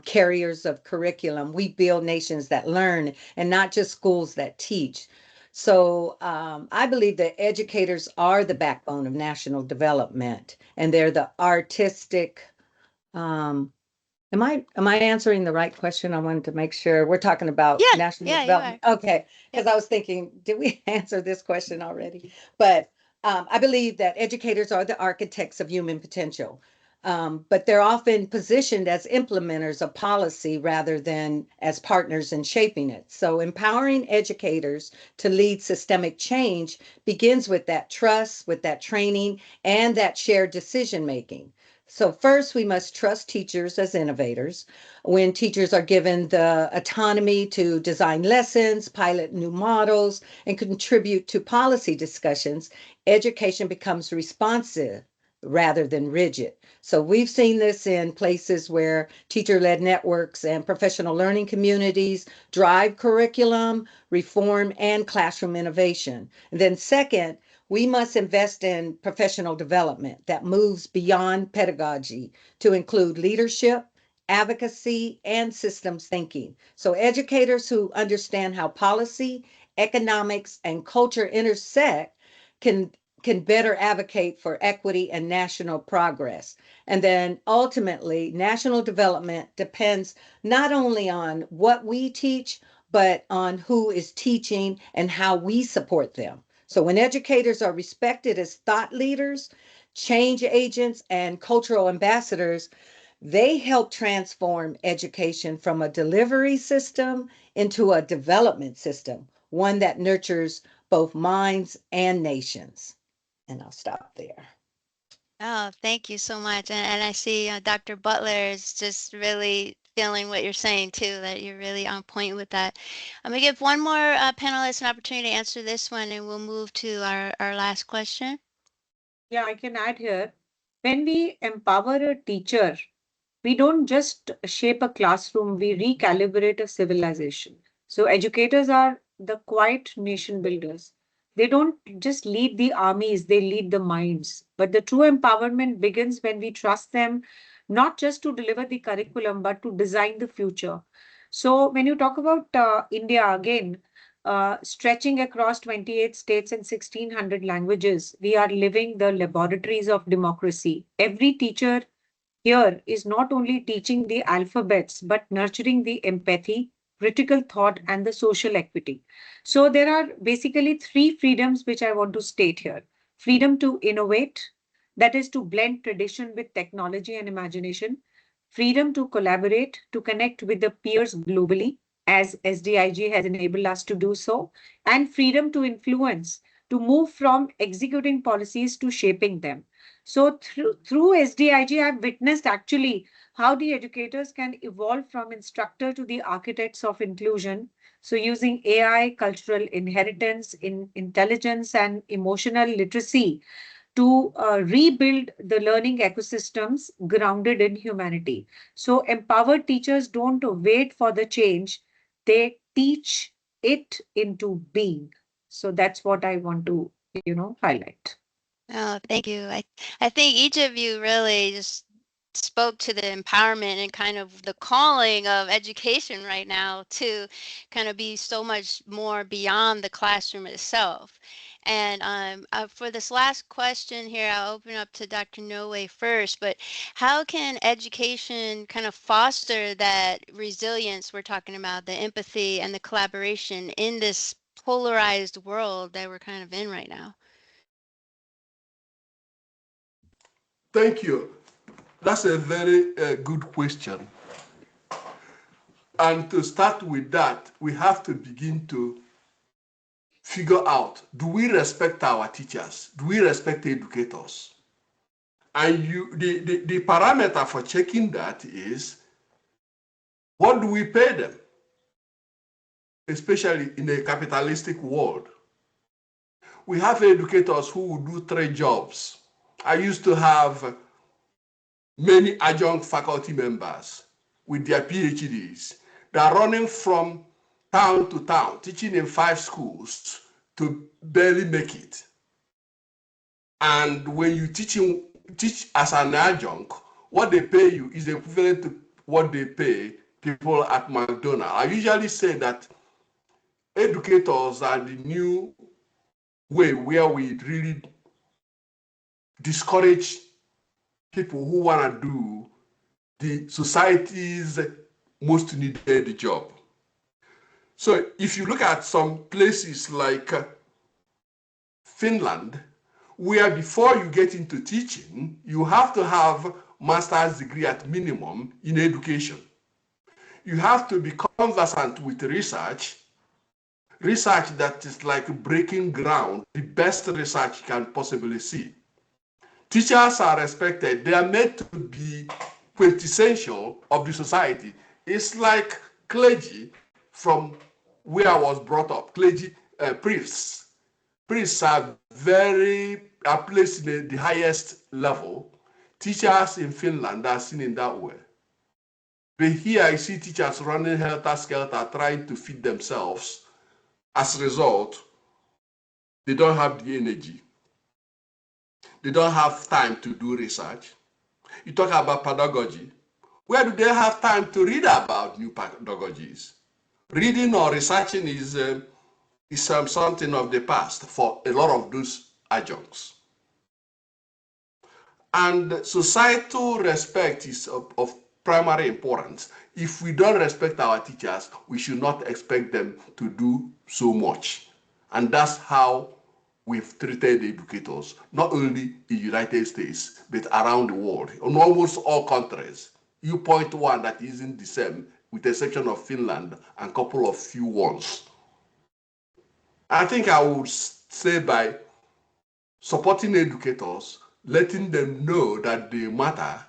carriers of curriculum, we build nations that learn and not just schools that teach. So I believe that educators are the backbone of national development, and they're the artistic. Am I answering the right question? I wanted to make sure we're talking about national Yeah, you development. are. Okay, because I was thinking, did we answer this question already? But I believe that educators are the architects of human potential. But they're often positioned as implementers of policy rather than as partners in shaping it. So empowering educators to lead systemic change begins with that trust, with that training, and that shared decision making. So first, we must trust teachers as innovators. When teachers are given the autonomy to design lessons, pilot new models, and contribute to policy discussions, education becomes responsive rather than rigid. So we've seen this in places where teacher-led networks and professional learning communities drive curriculum, reform, and classroom innovation. And then second, we must invest in professional development that moves beyond pedagogy to include leadership, advocacy, and systems thinking. So educators who understand how policy, economics, and culture intersect can better advocate for equity and national progress. And then ultimately, national development depends not only on what we teach, but on who is teaching and how we support them. So when educators are respected as thought leaders, change agents, and cultural ambassadors, they help transform education from a delivery system into a development system, one that nurtures both minds and nations. And I'll stop there. Oh, thank you so much. And I see Dr. Butler is just really feeling what you're saying too, that you're really on point with that. I'm going to give one more panelist an opportunity to answer this one, and we'll move to our last question. Yeah, I can add here. When we empower a teacher, we don't just shape a classroom, we recalibrate a civilization. So educators are the quiet nation builders. They don't just lead the armies, they lead the minds. But the true empowerment begins when we trust them, not just to deliver the curriculum, but to design the future. So when you talk about India again, stretching across 28 states and 1600 languages, we are living the laboratories of democracy. Every teacher here is not only teaching the alphabets, but nurturing the empathy, critical thought, and the social equity. So there are basically three freedoms which I want to state here. Freedom to innovate, that is to blend tradition with technology and imagination. Freedom to collaborate, to connect with the peers globally, as SDIG has enabled us to do so. And freedom to influence, to move from executing policies to shaping them. So through SDIG, I've witnessed actually how the educators can evolve from instructor to the architects of inclusion. So using AI, cultural inheritance, intelligence, and emotional literacy to rebuild the learning ecosystems grounded in humanity. So empowered teachers don't wait for the change, they teach it into being. So that's what I want to, highlight. Oh, thank you. I think each of you really just spoke to the empowerment and kind of the calling of education right now to kind of be so much more beyond the classroom itself. And for this last question here, I'll open up to Dr. Nwoye first, but how can education kind of foster that resilience we're talking about, the empathy and the collaboration in this polarized world that we're kind of in right now? Thank you. That's a very good question. And to start with that, we have to begin to figure out, do we respect our teachers? Do we respect educators? And the parameter for checking that is, what do we pay them? Especially in a capitalistic world. We have educators who will do 3 jobs. I used to have many adjunct faculty members with their PhDs. They are running from town to town, teaching in 5 schools to barely make it. And when you teach as an adjunct, what they pay you is equivalent to what they pay people at McDonald's. I usually say that educators are the new way where we really discourage people who want to do the society's most needed job. So if you look at some places like Finland, where before you get into teaching, you have to have master's degree at minimum in education. You have to be conversant with research that is like breaking ground, the best research you can possibly see. Teachers are respected. They are made to be quintessential of the society. It's like clergy from where I was brought up, clergy, priests. Priests are placed in the highest level. Teachers in Finland are seen in that way. But here I see teachers running helter-skelter, trying to feed themselves. As a result, they don't have the energy. They don't have time to do research. You talk about pedagogy. Where do they have time to read about new pedagogies? Reading or researching is something of the past for a lot of those adjuncts. And societal respect is of primary importance. If we don't respect our teachers, we should not expect them to do so much. And that's how we've treated educators, not only in the United States, but around the world, in almost all countries. You point one that isn't the same, with the exception of Finland and a couple of few ones. I think I would say by supporting educators, letting them know that they matter,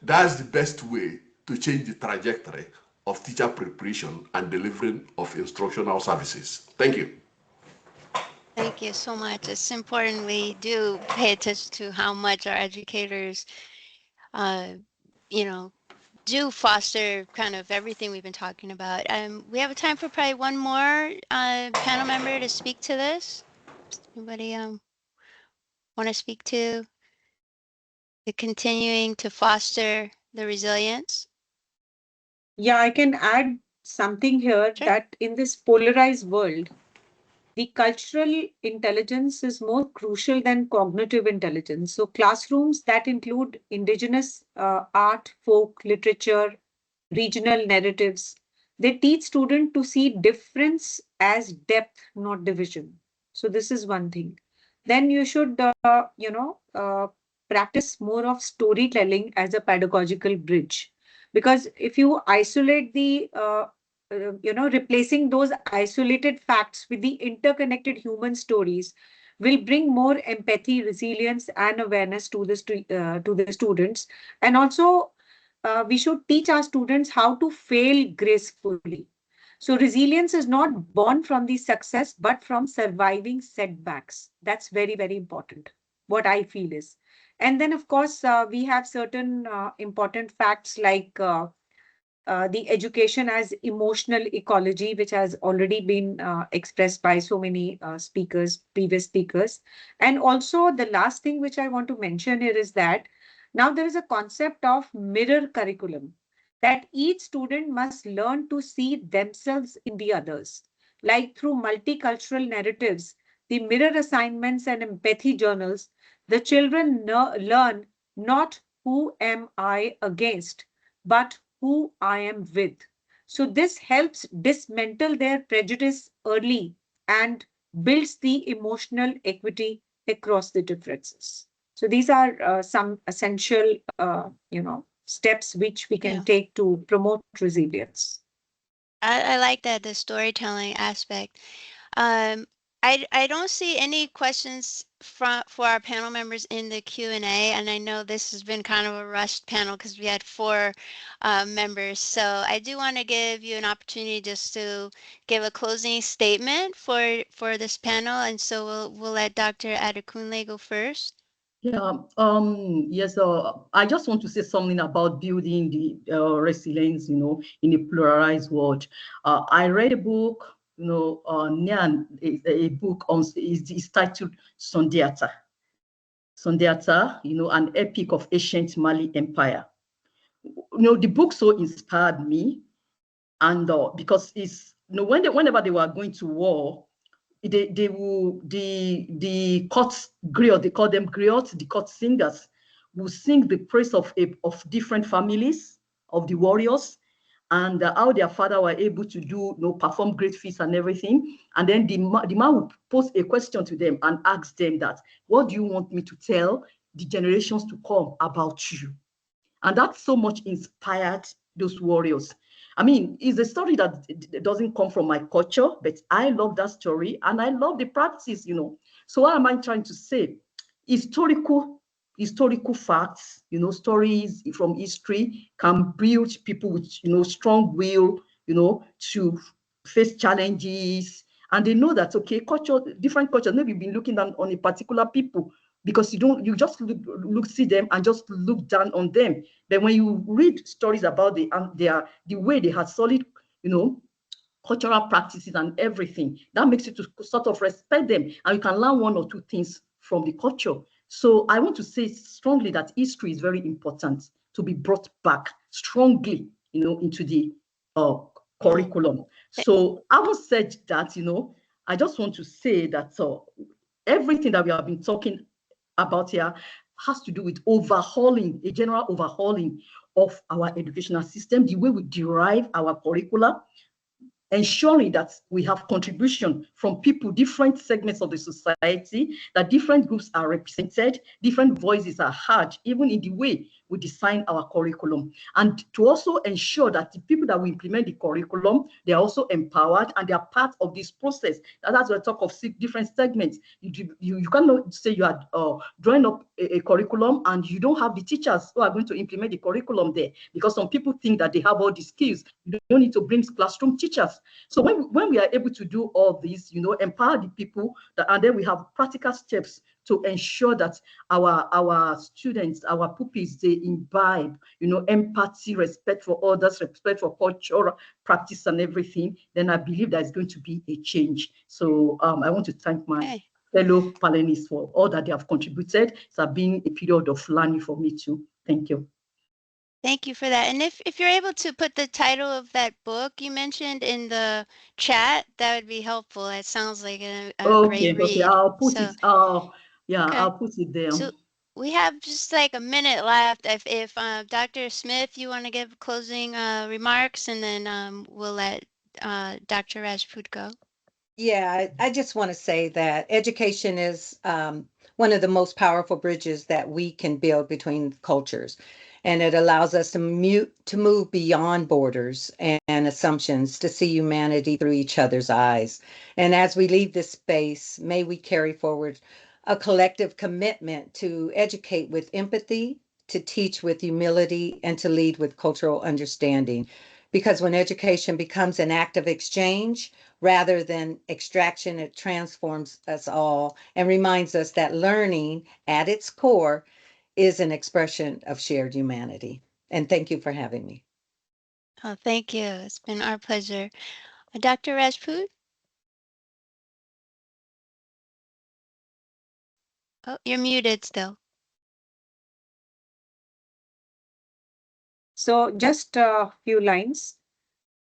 that's the best way to change the trajectory of teacher preparation and delivery of instructional services. Thank you. Thank you so much. It's important we do pay attention to how much our educators, do foster kind of everything we've been talking about. We have time for probably one more panel member to speak to this. Anybody want to speak to the continuing to foster the resilience? Yeah, I can add something here that in this polarized world, the cultural intelligence is more crucial than cognitive intelligence. So classrooms that include indigenous art, folk, literature, regional narratives, they teach students to see difference as depth, not division. So this is one thing. Then you should, practice more of storytelling as a pedagogical bridge. Because if you isolate the replacing those isolated facts with the interconnected human stories will bring more empathy, resilience, and awareness to the students. And also, we should teach our students how to fail gracefully. So resilience is not born from the success, but from surviving setbacks. That's very, very important. What I feel is. And then, of course, we have certain important facts like the education as emotional ecology, which has already been expressed by so many previous speakers. And also the last thing which I want to mention here is that now there is a concept of mirror curriculum, that each student must learn to see themselves in the others. Like through multicultural narratives, the mirror assignments and empathy journals, the children learn not who am I against, but who I am with. So this helps dismantle their prejudice early and builds the emotional equity across the differences. So these are some essential, steps which we can take to promote resilience. I like that, the storytelling aspect. I don't see any questions for our panel members in the Q&A, and I know this has been kind of a rushed panel because we had 4 members. So I do want to give you an opportunity just to give a closing statement for this panel, and so we'll let Dr. Adekunle go first. Yeah, yes, I just want to say something about building the resilience, in a pluralized world. I read a book, a book is titled Sundiata. Sundiata, an epic of ancient Mali Empire. The book so inspired me, and because it's whenever they were going to war, they will the court griot, they call them griots, the court singers will sing the praise of different families of the warriors, and how their father were able to perform great feats and everything. And then the man would pose a question to them and ask them that, what do you want me to tell the generations to come about you? And that so much inspired those warriors. I mean, it's a story that doesn't come from my culture, but I love that story and I love the practice, So what am I trying to say? Historical facts, stories from history can build people with, strong will, to face challenges. And they know that, okay, different cultures, maybe you've been looking down on a particular people because you just see them and just look down on them. But when you read stories about the way they had solid, cultural practices and everything, that makes you to sort of respect them, and you can learn one or two things from the culture. So I want to say strongly that history is very important to be brought back strongly, into the curriculum. So having said that, I just want to say that everything that we have been talking about here has to do with overhauling, a general overhauling of our educational system, the way we derive our curricula, ensuring that we have contribution from people, different segments of the society, that different groups are represented, different voices are heard, even in the way we design our curriculum. And to also ensure that the people that we implement the curriculum, they are also empowered and they are part of this process. That's why I talk of different segments. You cannot say you are drawing up a curriculum and you don't have the teachers who are going to implement the curriculum there, because some people think that they have all the skills. You don't need to bring classroom teachers. So when we are able to do all this, empower the people, and then we have practical steps to ensure that our students, our pupils, they imbibe, empathy, respect for others, respect for cultural practice and everything, then I believe there's going to be a change. So I want to thank my fellow panelists for all that they have contributed. It's been a period of learning for me too. Thank you. Thank you for that. And if you're able to put the title of that book you mentioned in the chat, that would be helpful. It sounds like a great read. Okay, I'll put it. I'll put it there. So we have just like a minute left. If Dr. Smith, you want to give closing remarks, and then we'll let Dr. Rajput go. Yeah, I just want to say that education is one of the most powerful bridges that we can build between cultures. And it allows us to move beyond borders and assumptions to see humanity through each other's eyes. And as we leave this space, may we carry forward a collective commitment to educate with empathy, to teach with humility, and to lead with cultural understanding. Because when education becomes an act of exchange, rather than extraction, it transforms us all and reminds us that learning at its core is an expression of shared humanity. And thank you for having me. Oh, thank you. It's been our pleasure. Dr. Rajput? Oh, you're muted still. So just a few lines.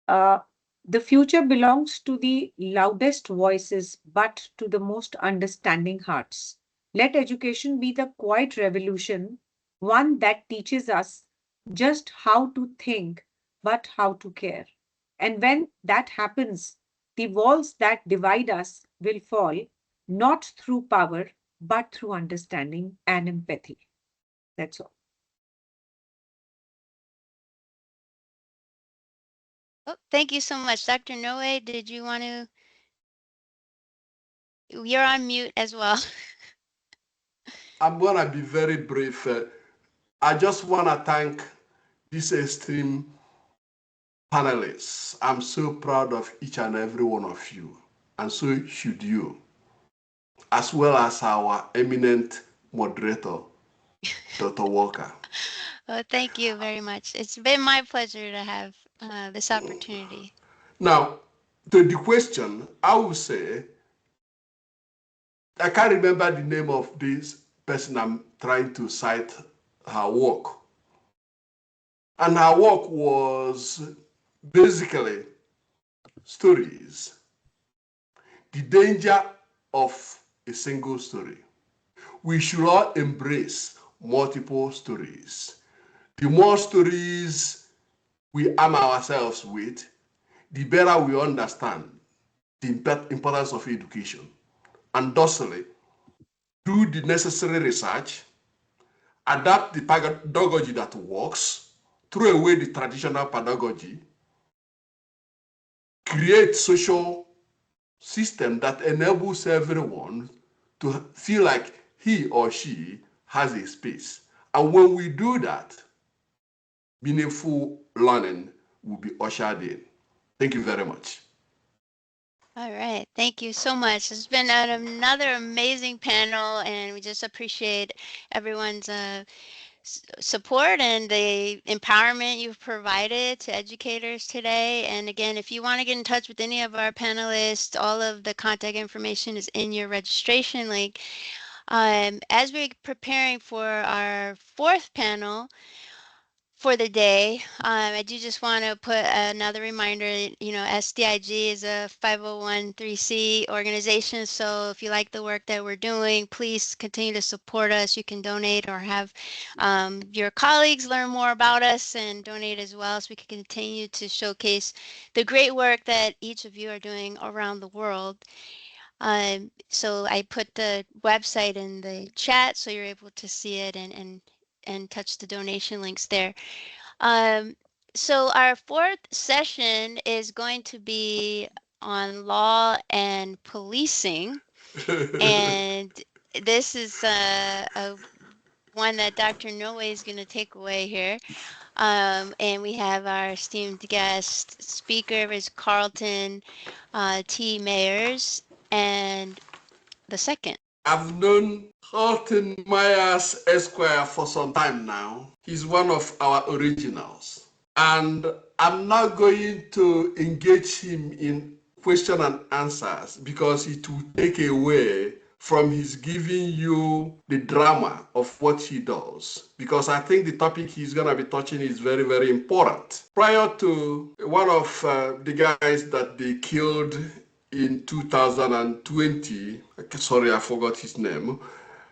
The future belongs to the loudest voices, but to the most understanding hearts. Let education be the quiet revolution, one that teaches us just how to think, but how to care. And when that happens, the walls that divide us will fall, not through power, but through understanding and empathy. That's all. Oh, thank you so much. Dr. Nwoye, did you want to? You're on mute as well. I'm going to be very brief. I just want to thank these esteemed panelists. I'm so proud of each and every one of you, and so should you, as well as our eminent moderator, Dr. Walker. Oh, thank you very much. It's been my pleasure to have this opportunity. Now, to the question, I will say, I can't remember the name of this person I'm trying to cite her work. And her work was basically stories, the danger of a single story. We should all embrace multiple stories. The more stories we arm ourselves with, the better we understand the importance of education. And thusly, do the necessary research, adapt the pedagogy that works, throw away the traditional pedagogy, create social system that enables everyone to feel like he or she has a space. And when we do that, meaningful learning will be ushered in. Thank you very much. All right, thank you so much. It's been another amazing panel, and we just appreciate everyone's support and the empowerment you've provided to educators today. And again, if you want to get in touch with any of our panelists, all of the contact information is in your registration link. As we're preparing for our fourth panel for the day, I do just want to put another reminder, SDIG is a 501(c) organization. So if you like the work that we're doing, please continue to support us. You can donate or have your colleagues learn more about us and donate as well, so we can continue to showcase the great work that each of you are doing around the world. So I put the website in the chat so you're able to see it and touch the donation links there. So our fourth session is going to be on law and policing. And this is one that Dr. Nwoye is going to take away here. And we have our esteemed guest speaker is Carlton T. Mayers, and the second. I've known Carlton Myers Esquire for some time now. He's one of our originals. And I'm not going to engage him in question and answers because it will take away from his giving you the drama of what he does, because I think the topic he's going to be touching is very, very important. Prior to one of the guys that they killed in 2020, sorry, I forgot his name.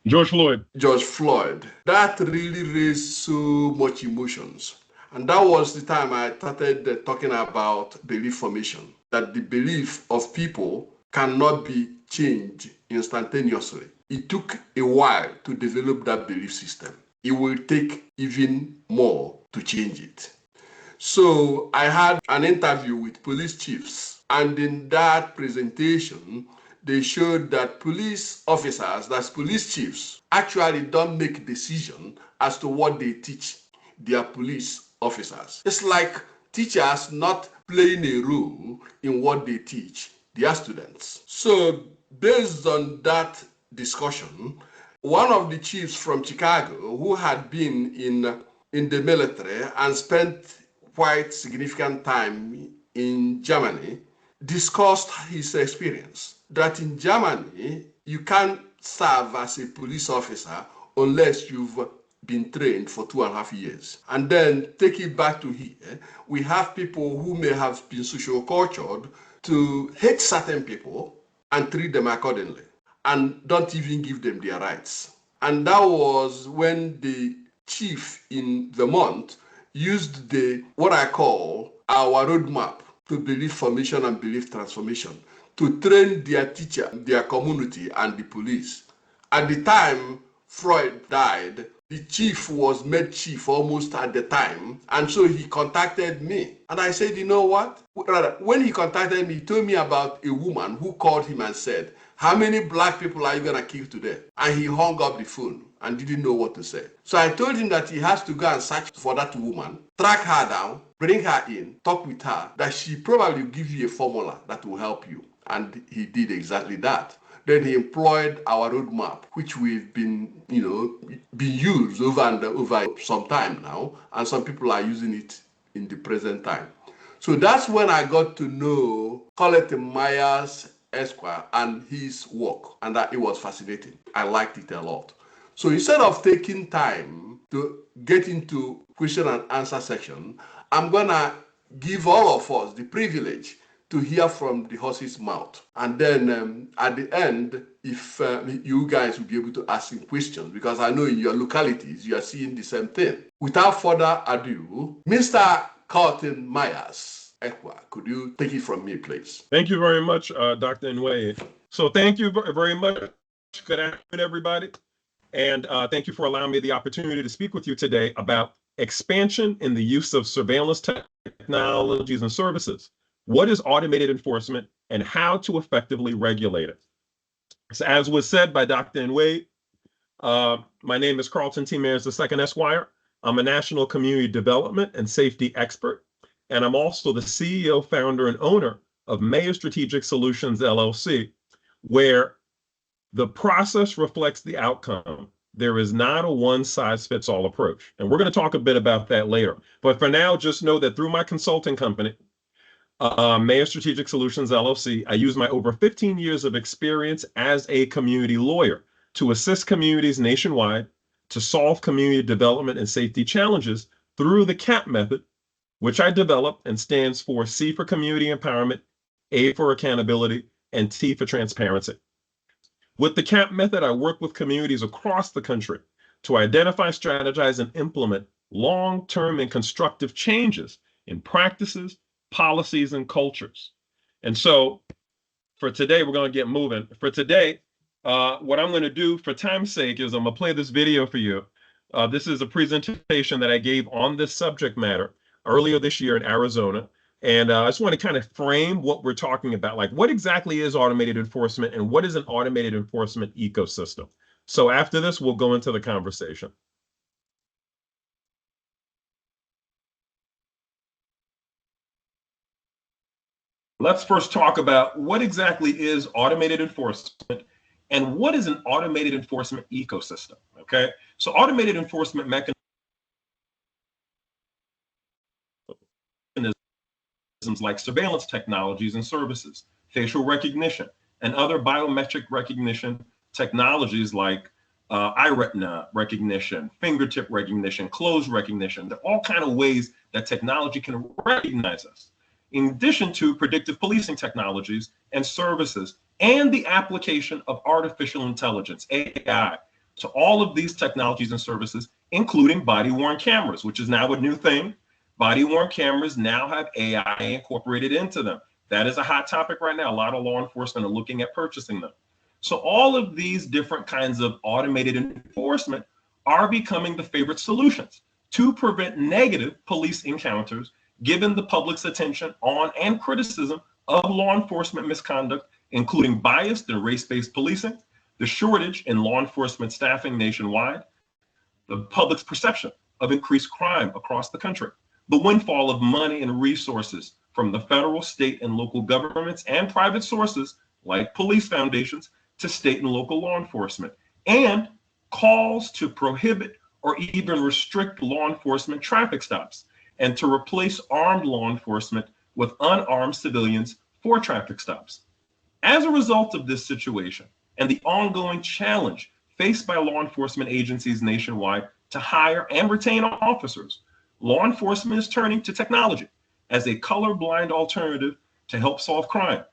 George Floyd. George Floyd. That really raised so much emotions. And that was the time I started talking about belief formation, that the belief of people cannot be changed instantaneously. It took a while to develop that belief system. It will take even more to change it. So I had an interview with police chiefs, and in that presentation, they showed that police officers, that's police chiefs, actually don't make decisions as to what they teach their police officers. It's like teachers not playing a role in what they teach their students. So based on that discussion, one of the chiefs from Chicago who had been in the military and spent quite significant time in Germany discussed his experience that in Germany you can't serve as a police officer unless you've been trained for 2.5 years. And then take it back to here, we have people who may have been social cultured to hate certain people and treat them accordingly and don't even give them their rights. And that was when the chief in Vermont used what I call our roadmap to belief formation and belief transformation to train their teacher, their community, and the police. At the time Floyd died, the chief was made chief almost at the time, and so he contacted me. And I said, you know what? When he contacted me, he told me about a woman who called him and said, how many black people are you going to kill today? And he hung up the phone and didn't know what to say. So I told him that he has to go and search for that woman, track her down, bring her in, talk with her, that she probably will give you a formula that will help you. And he did exactly that. Then he employed our roadmap, which we've been used over and over some time now, and some people are using it in the present time. So that's when I got to know Carlton Myers Esquire and his work, and that it was fascinating. I liked it a lot. So instead of taking time to get into question and answer section, I'm gonna give all of us the privilege to hear from the horse's mouth. And then at the end, if you guys will be able to ask him questions, because I know in your localities, you are seeing the same thing. Without further ado, Mr. Carlton Myers, Ekwa, could you take it from me, please? Thank you very much, Dr. Nwoye. So thank you very much. Good afternoon, everybody. And thank you for allowing me the opportunity to speak with you today about expansion in the use of surveillance technologies and services. What is automated enforcement and how to effectively regulate it? So as was said by Dr. Nwoye, my name is Carlton T. Myers II, Esquire. I'm a national community development and safety expert, and I'm also the CEO, founder, and owner of Mayor Strategic Solutions, LLC, where the process reflects the outcome. There is not a one-size-fits-all approach. And we're going to talk a bit about that later. But for now, just know that through my consulting company, Mayor Strategic Solutions, LLC, I use my over 15 years of experience as a community lawyer to assist communities nationwide to solve community development and safety challenges through the CAP method, which I developed and stands for C for community empowerment, A for accountability, and T for transparency. With the CAP method, I work with communities across the country to identify, strategize, and implement long-term and constructive changes in practices, policies, and cultures. And so for today, we're going to get moving. For today, what I'm going to do for time's sake is I'm going to play this video for you. This is a presentation that I gave on this subject matter earlier this year in Arizona. And I just want to kind of frame what we're talking about, like what exactly is automated enforcement and what is an automated enforcement ecosystem. So after this, we'll go into the conversation. Let's first talk about what exactly is automated enforcement and what is an automated enforcement ecosystem, okay? So automated enforcement mechanisms like surveillance technologies and services, facial recognition, and other biometric recognition technologies like eye retina recognition, fingertip recognition, clothes recognition. There are all kinds of ways that technology can recognize us. In addition to predictive policing technologies and services, and the application of artificial intelligence, AI, to all of these technologies and services, including body-worn cameras, which is now a new thing. Body-worn cameras now have AI incorporated into them. That is a hot topic right now. A lot of law enforcement are looking at purchasing them. So all of these different kinds of automated enforcement are becoming the favorite solutions to prevent negative police encounters, given the public's attention on and criticism of law enforcement misconduct, including biased and race-based policing, the shortage in law enforcement staffing nationwide, the public's perception of increased crime across the country, the windfall of money and resources from the federal, state, and local governments and private sources like police foundations to state and local law enforcement, and calls to prohibit or even restrict law enforcement traffic stops and to replace armed law enforcement with unarmed civilians for traffic stops. As a result of this situation and the ongoing challenge faced by law enforcement agencies nationwide to hire and retain officers, law enforcement is turning to technology as a colorblind alternative to help solve crime.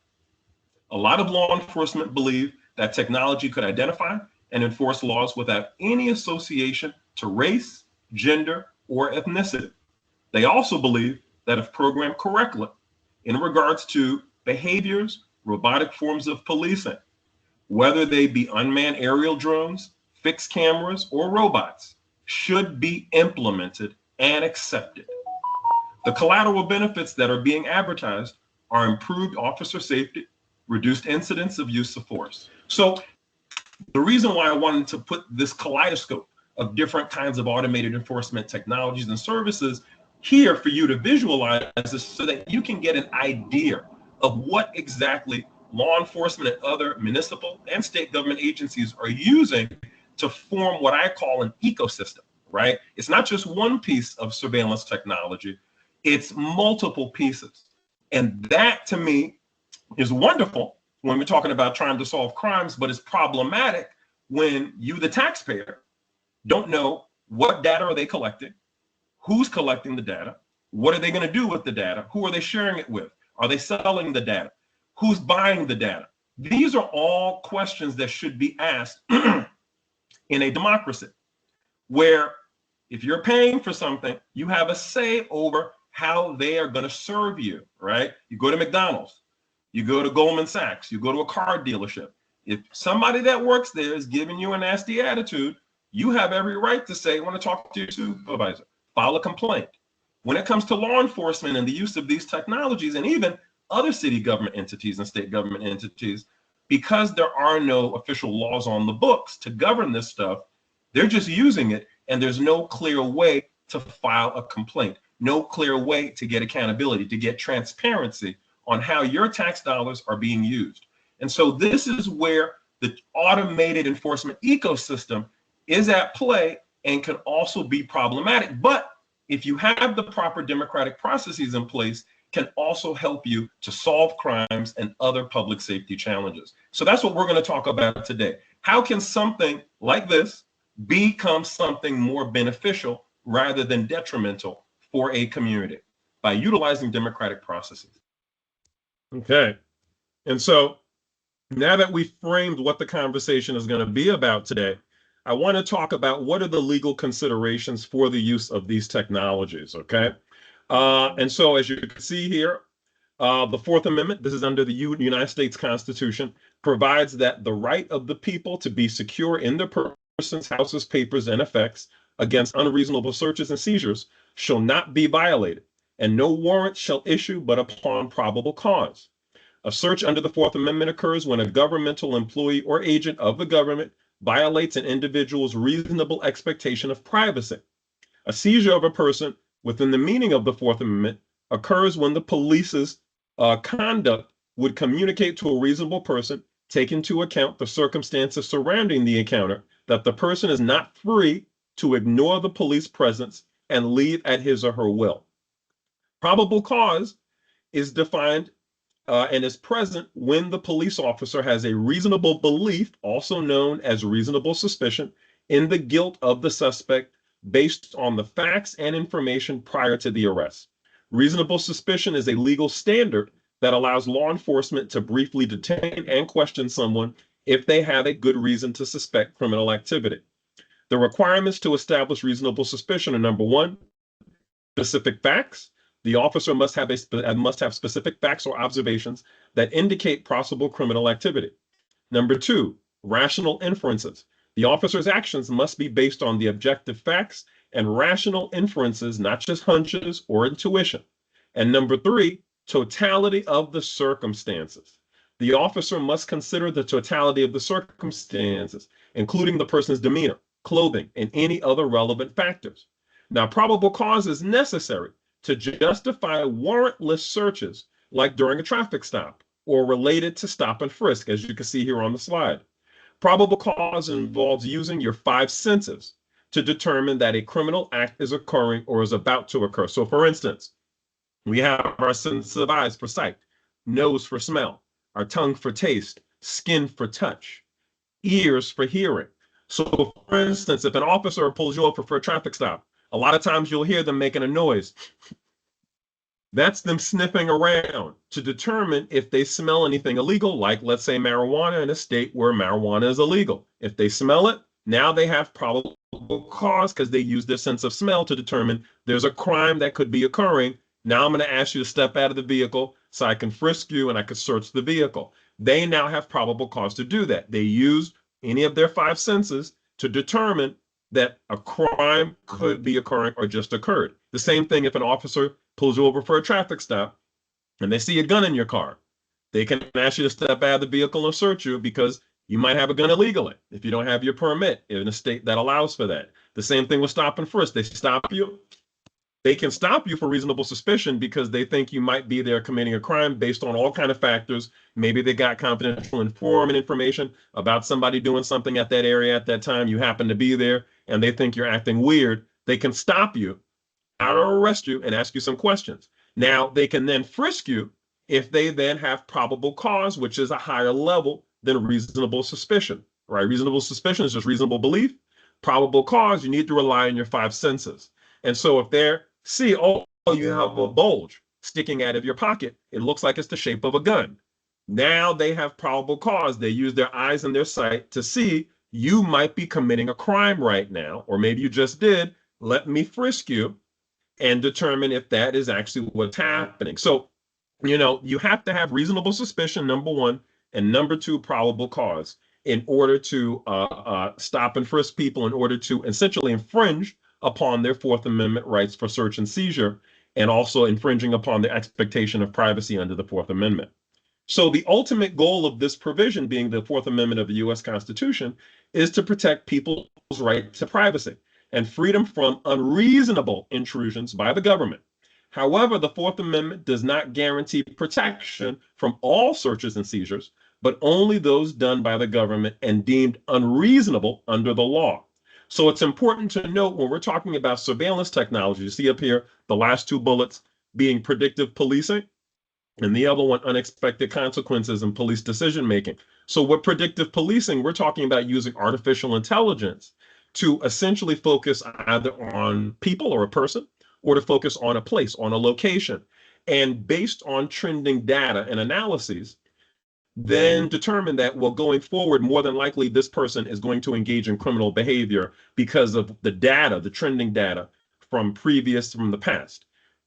A lot of law enforcement believe that technology could identify and enforce laws without any association to race, gender, or ethnicity. They also believe that if programmed correctly in regards to behaviors, robotic forms of policing, whether they be unmanned aerial drones, fixed cameras, or robots, should be implemented and accepted. The collateral benefits that are being advertised are improved officer safety, reduced incidents of use of force. So the reason why I wanted to put this kaleidoscope of different kinds of automated enforcement technologies and services here for you to visualize is so that you can get an idea of what exactly law enforcement and other municipal and state government agencies are using to form what I call an ecosystem, right? It's not just one piece of surveillance technology, it's multiple pieces. And that to me is wonderful when we're talking about trying to solve crimes, but it's problematic when you, the taxpayer, don't know what data are they collecting, who's collecting the data, what are they going to do with the data, who are they sharing it with? Are they selling the data? Who's buying the data? These are all questions that should be asked in a democracy, where if you're paying for something, you have a say over how they are going to serve you, right? You go to McDonald's, you go to Goldman Sachs, you go to a car dealership. If somebody that works there is giving you a nasty attitude, you have every right to say, I want to talk to your supervisor, file a complaint. When it comes to law enforcement and the use of these technologies, and even other city government entities and state government entities, because there are no official laws on the books to govern this stuff, they're just using it, and there's no clear way to file a complaint, no clear way to get accountability, to get transparency on how your tax dollars are being used. And so this is where the automated enforcement ecosystem is at play and can also be problematic. But if you have the proper democratic processes in place, can also help you to solve crimes and other public safety challenges. So that's what we're going to talk about today. How can something like this become something more beneficial rather than detrimental for a community by utilizing democratic processes? Okay. And so now that we've framed what the conversation is going to be about today, I want to talk about what are the legal considerations for the use of these technologies, okay? And so as you can see here, the Fourth Amendment, this is under the United States Constitution, provides that the right of the people to be secure in their persons, houses, papers, and effects against unreasonable searches and seizures shall not be violated, and no warrant shall issue but upon probable cause. A search under the Fourth Amendment occurs when a governmental employee or agent of the government violates an individual's reasonable expectation of privacy. A seizure of a person within the meaning of the Fourth Amendment occurs when the police's conduct would communicate to a reasonable person, take into account the circumstances surrounding the encounter, that the person is not free to ignore the police presence and leave at his or her will. Probable cause is defined and is present when the police officer has a reasonable belief, also known as reasonable suspicion, in the guilt of the suspect based on the facts and information prior to the arrest. Reasonable suspicion is a legal standard that allows law enforcement to briefly detain and question someone if they have a good reason to suspect criminal activity. The requirements to establish reasonable suspicion are: number one, specific facts. The officer must have specific facts or observations that indicate possible criminal activity. Number two, rational inferences. The officer's actions must be based on the objective facts and rational inferences, not just hunches or intuition. And number three, totality of the circumstances. The officer must consider the totality of the circumstances, including the person's demeanor, clothing, and any other relevant factors. Now, probable cause is necessary to justify warrantless searches, like during a traffic stop or related to stop and frisk, as you can see here on the slide. Probable cause involves using your five senses to determine that a criminal act is occurring or is about to occur. So, for instance, we have our sense of eyes for sight, nose for smell, our tongue for taste, skin for touch, ears for hearing. So, for instance, if an officer pulls you over for a traffic stop, a lot of times you'll hear them making a noise. That's them sniffing around to determine if they smell anything illegal, like, let's say, marijuana in a state where marijuana is illegal. If they smell it, now they have probable cause because they use their sense of smell to determine there's a crime that could be occurring. Now I'm going to ask you to step out of the vehicle so I can frisk you and I can search the vehicle. They now have probable cause to do that. They use any of their five senses to determine that a crime could be occurring or just occurred. The same thing if an officer pulls you over for a traffic stop and they see a gun in your car. They can ask you to step out of the vehicle and search you because you might have a gun illegally if you don't have your permit in a state that allows for that. The same thing with stop and frisk. They stop you. They can stop you for reasonable suspicion because they think you might be there committing a crime based on all kinds of factors. Maybe they got confidential informant information about somebody doing something at that area at that time. You happen to be there and they think you're acting weird. They can stop you, or arrest you, and ask you some questions. Now, they can then frisk you if they then have probable cause, which is a higher level than reasonable suspicion, right? Reasonable suspicion is just reasonable belief. Probable cause, you need to rely on your five senses. And so if they're see, oh, you have a bulge. sticking out of your pocket. It looks like it's the shape of a gun. Now they have probable cause. They use their eyes and their sight to see you might be committing a crime right now, or maybe you just did. Let me frisk you and determine if that is actually what's happening. So, you have to have reasonable suspicion, number one, and number two, probable cause in order to stop and frisk people, in order to essentially infringe upon their Fourth Amendment rights for search and seizure, and also infringing upon the expectation of privacy under the Fourth Amendment. So the ultimate goal of this provision, being the Fourth Amendment of the U.S. Constitution, is to protect people's right to privacy and freedom from unreasonable intrusions by the government. However, the Fourth Amendment does not guarantee protection from all searches and seizures, but only those done by the government and deemed unreasonable under the law. So it's important to note when we're talking about surveillance technology, you see up here the last two bullets being predictive policing, and the other one, unexpected consequences in police decision making. So with predictive policing, we're talking about using artificial intelligence to essentially focus either on people or a person, or to focus on a place, on a location. And based on trending data and analyses, then determine that, well, going forward, more than likely this person is going to engage in criminal behavior because of the data, the trending data from the past.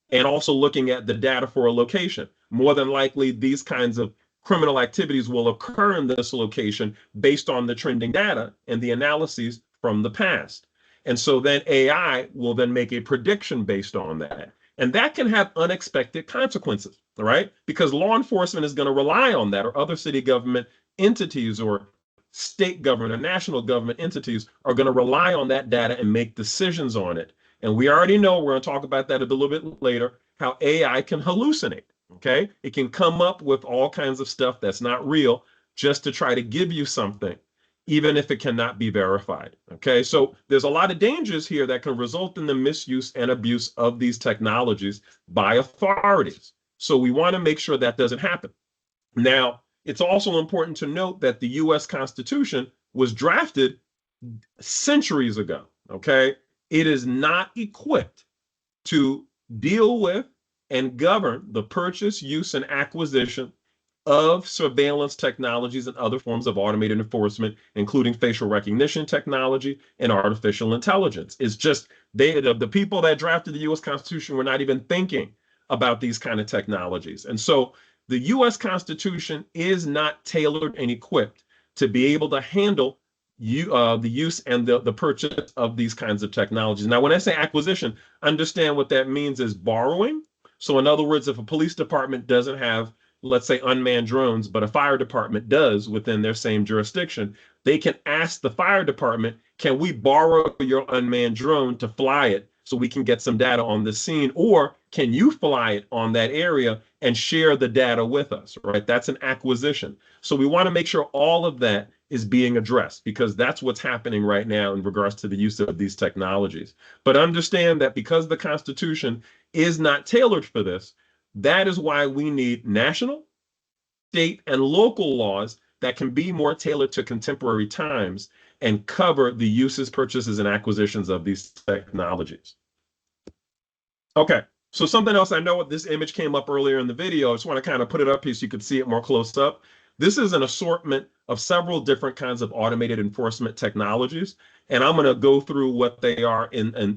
And also looking at the data for a location. More than likely, these kinds of criminal activities will occur in this location based on the trending data and the analyses from the past. And so then AI will then make a prediction based on that. And that can have unexpected consequences, right? Because law enforcement is going to rely on that, or other city government entities or state government or national government entities are going to rely on that data and make decisions on it. And we already know, we're going to talk about that a little bit later, how AI can hallucinate, okay? It can come up with all kinds of stuff that's not real just to try to give you something, even if it cannot be verified, okay? So there's a lot of dangers here that can result in the misuse and abuse of these technologies by authorities. So we want to make sure that doesn't happen. Now, it's also important to note that the U.S. Constitution was drafted centuries ago, okay? It is not equipped to deal with and govern the purchase, use, and acquisition of surveillance technologies and other forms of automated enforcement, including facial recognition technology and artificial intelligence. It's just the people that drafted the U.S. Constitution were not even thinking about these kind of technologies. And so the U.S. Constitution is not tailored and equipped to be able to handle the use and the purchase of these kinds of technologies. Now, when I say acquisition, understand what that means is borrowing. So in other words, if a police department doesn't have, let's say, unmanned drones, but a fire department does within their same jurisdiction, they can ask the fire department, can we borrow your unmanned drone to fly it so we can get some data on the scene? Or can you fly it on that area and share the data with us, right? That's an acquisition. So we want to make sure all of that is being addressed, because that's what's happening right now in regards to the use of these technologies. But understand that because the Constitution is not tailored for this, that is why we need national, state, and local laws that can be more tailored to contemporary times and cover the uses, purchases, and acquisitions of these technologies. Okay, so something else, I know this image came up earlier in the video. I just want to kind of put it up here so you can see it more close up. This is an assortment of several different kinds of automated enforcement technologies, and I'm going to go through what they are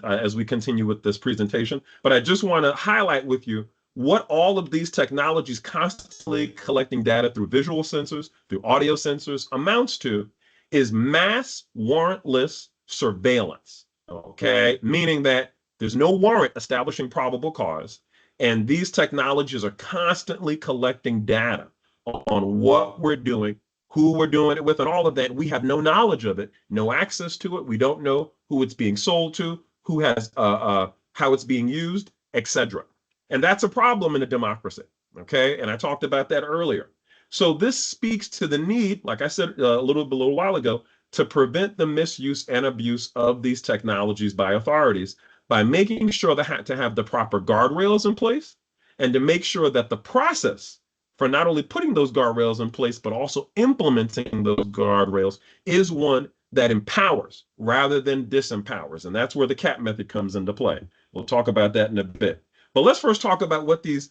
as we continue with this presentation. But I just want to highlight with you what all of these technologies constantly collecting data through visual sensors, through audio sensors, amounts to is mass warrantless surveillance, okay? Meaning that there's no warrant establishing probable cause, and these technologies are constantly collecting data on what we're doing, who we're doing it with, and all of that. We have no knowledge of it, no access to it. We don't know who it's being sold to, who has, how it's being used, etc. And that's a problem in a democracy, okay? And I talked about that earlier. So this speaks to the need, like I said a little while ago, to prevent the misuse and abuse of these technologies by authorities by making sure to have the proper guardrails in place, and to make sure that the process for not only putting those guardrails in place, but also implementing those guardrails is one that empowers rather than disempowers. And that's where the CAP method comes into play. We'll talk about that in a bit. But let's first talk about what these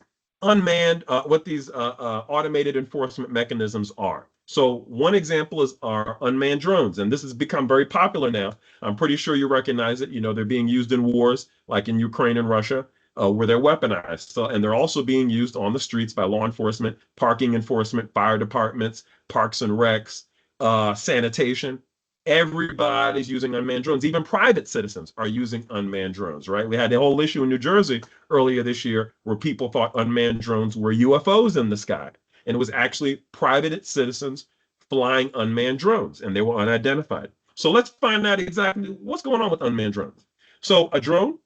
automated enforcement mechanisms are. So one example is our unmanned drones, and this has become very popular now. I'm pretty sure you recognize it. You know, they're being used in wars like in Ukraine and Russia, where they're weaponized. So, and they're also being used on the streets by law enforcement, parking enforcement, fire departments, parks and recs, sanitation. Everybody's using unmanned drones. Even private citizens are using unmanned drones, right? We had the whole issue in New Jersey earlier this year where people thought unmanned drones were UFOs in the sky. And it was actually private citizens flying unmanned drones, and they were unidentified. So let's find out exactly what's going on with unmanned drones. So a drone,